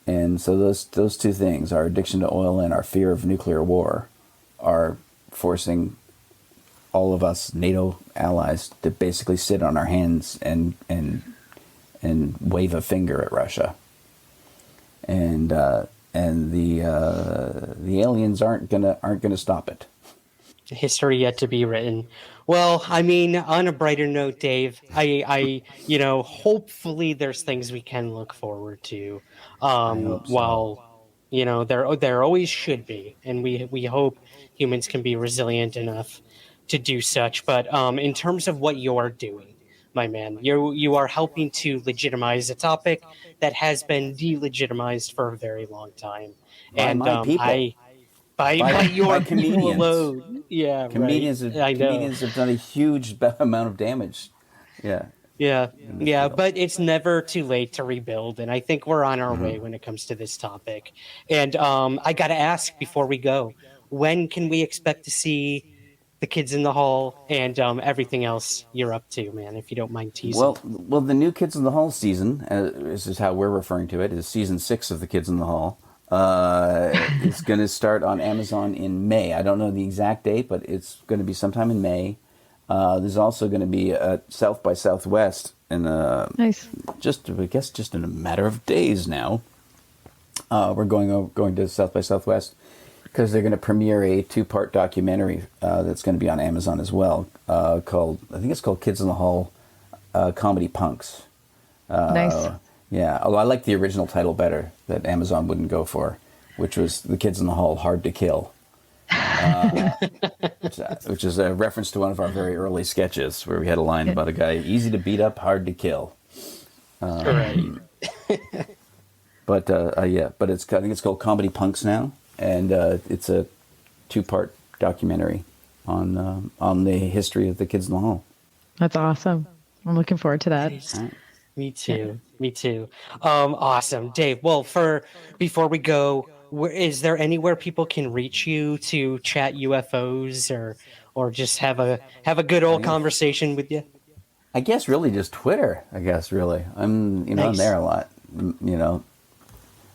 And so those two things, our addiction to oil and our fear of nuclear war, are forcing all of us NATO allies to basically sit on our hands and wave a finger at Russia. And the aliens aren't gonna stop it. History yet to be written. Well, I mean, on a brighter note, Dave, I hopefully there's things we can look forward to. While there always should be, and we hope humans can be resilient enough to do such. But in terms of what you're doing, my man, you are helping to legitimize a topic that has been delegitimized for a very long time. By my people. By your comedians. people alone. Yeah, comedians right. Comedians have done a huge amount of damage. Yeah. Yeah, but it's never too late to rebuild, and I think we're on our way when it comes to this topic. And I got to ask before we go, when can we expect to see the Kids in the Hall and everything else you're up to, man, if you don't mind teasing? Well, the new Kids in the Hall season, this is how we're referring to it, is season 6 of the Kids in the Hall. It's going to start on Amazon in May. I don't know the exact date, but it's going to be sometime in May. There's also going to be a South by Southwest in nice. just in a matter of days now. We're going to South by Southwest because they're going to premiere a 2-part documentary that's going to be on Amazon as well. I think it's called Kids in the Hall Comedy Punks. Nice. Yeah, although I like the original title better that Amazon wouldn't go for, which was The Kids in the Hall Hard to Kill, which is a reference to one of our very early sketches where we had a line about a guy easy to beat up, hard to kill. Right. But I think it's called Comedy Punks now, and it's a 2-part documentary on the history of the Kids in the Hall. That's awesome. I'm looking forward to that. Me too. Me too. Awesome, Dave. Well, before we go, is there anywhere people can reach you to chat UFOs or just have a good old conversation with you? I guess really just Twitter. I guess really I'm Nice. I'm there a lot.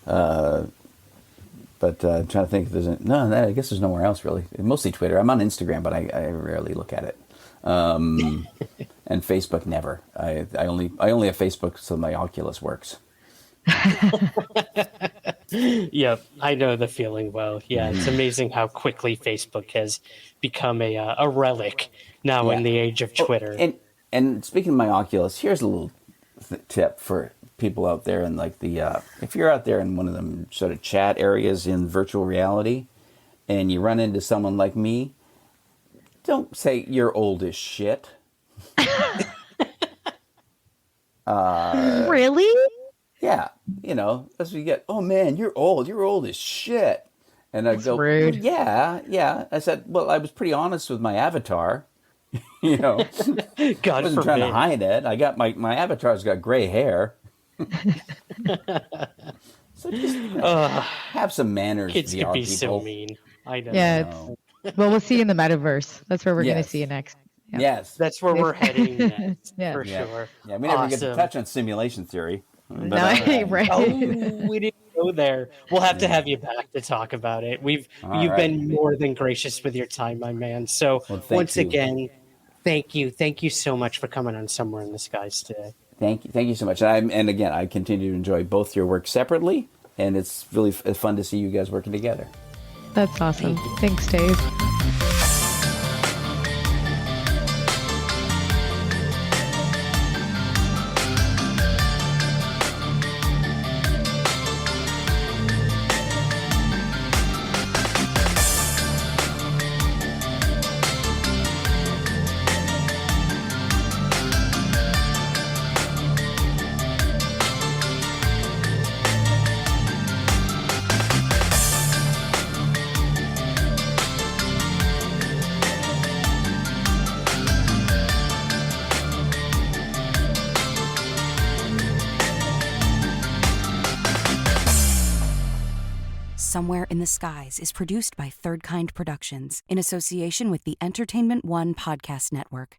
But I'm trying to think if there's I guess there's nowhere else really. Mostly Twitter. I'm on Instagram, but I rarely look at it. And Facebook never. I only have Facebook so my Oculus works. Yep, I know the feeling well. Yeah, it's amazing how quickly Facebook has become a relic now in the age of Twitter. And speaking of my Oculus, here's a little tip for people out there in if you're out there in one of them sort of chat areas in virtual reality, and you run into someone like me, don't say you're old as shit. Really? Yeah, as we get, oh man, you're old as shit. And I go, rude. Yeah. I said, well, I was pretty honest with my avatar. God I wasn't trying to hide it. I got my avatar's got gray hair. So just have some manners. Kids VR can be people. so mean. I know. Yeah. Well, we'll see you in the metaverse. That's where we're going to Yes. see you next. Yeah. Yes, That's where we're heading next, Yeah. for Yeah. sure. Yeah, we never get to Awesome. touch on simulation theory. But, No, right. Oh, we didn't go there. We'll have to have you back to talk about it. You've right. been more than gracious with your time, my man. So thank once you. again, thank you so much for coming on Somewhere in the Skies today. Thank you so much. And again, I continue to enjoy both your work separately, and it's really fun to see you guys working together. That's awesome. Thanks, Dave. Somewhere in the Skies is produced by Third Kind Productions in association with the Entertainment One Podcast Network.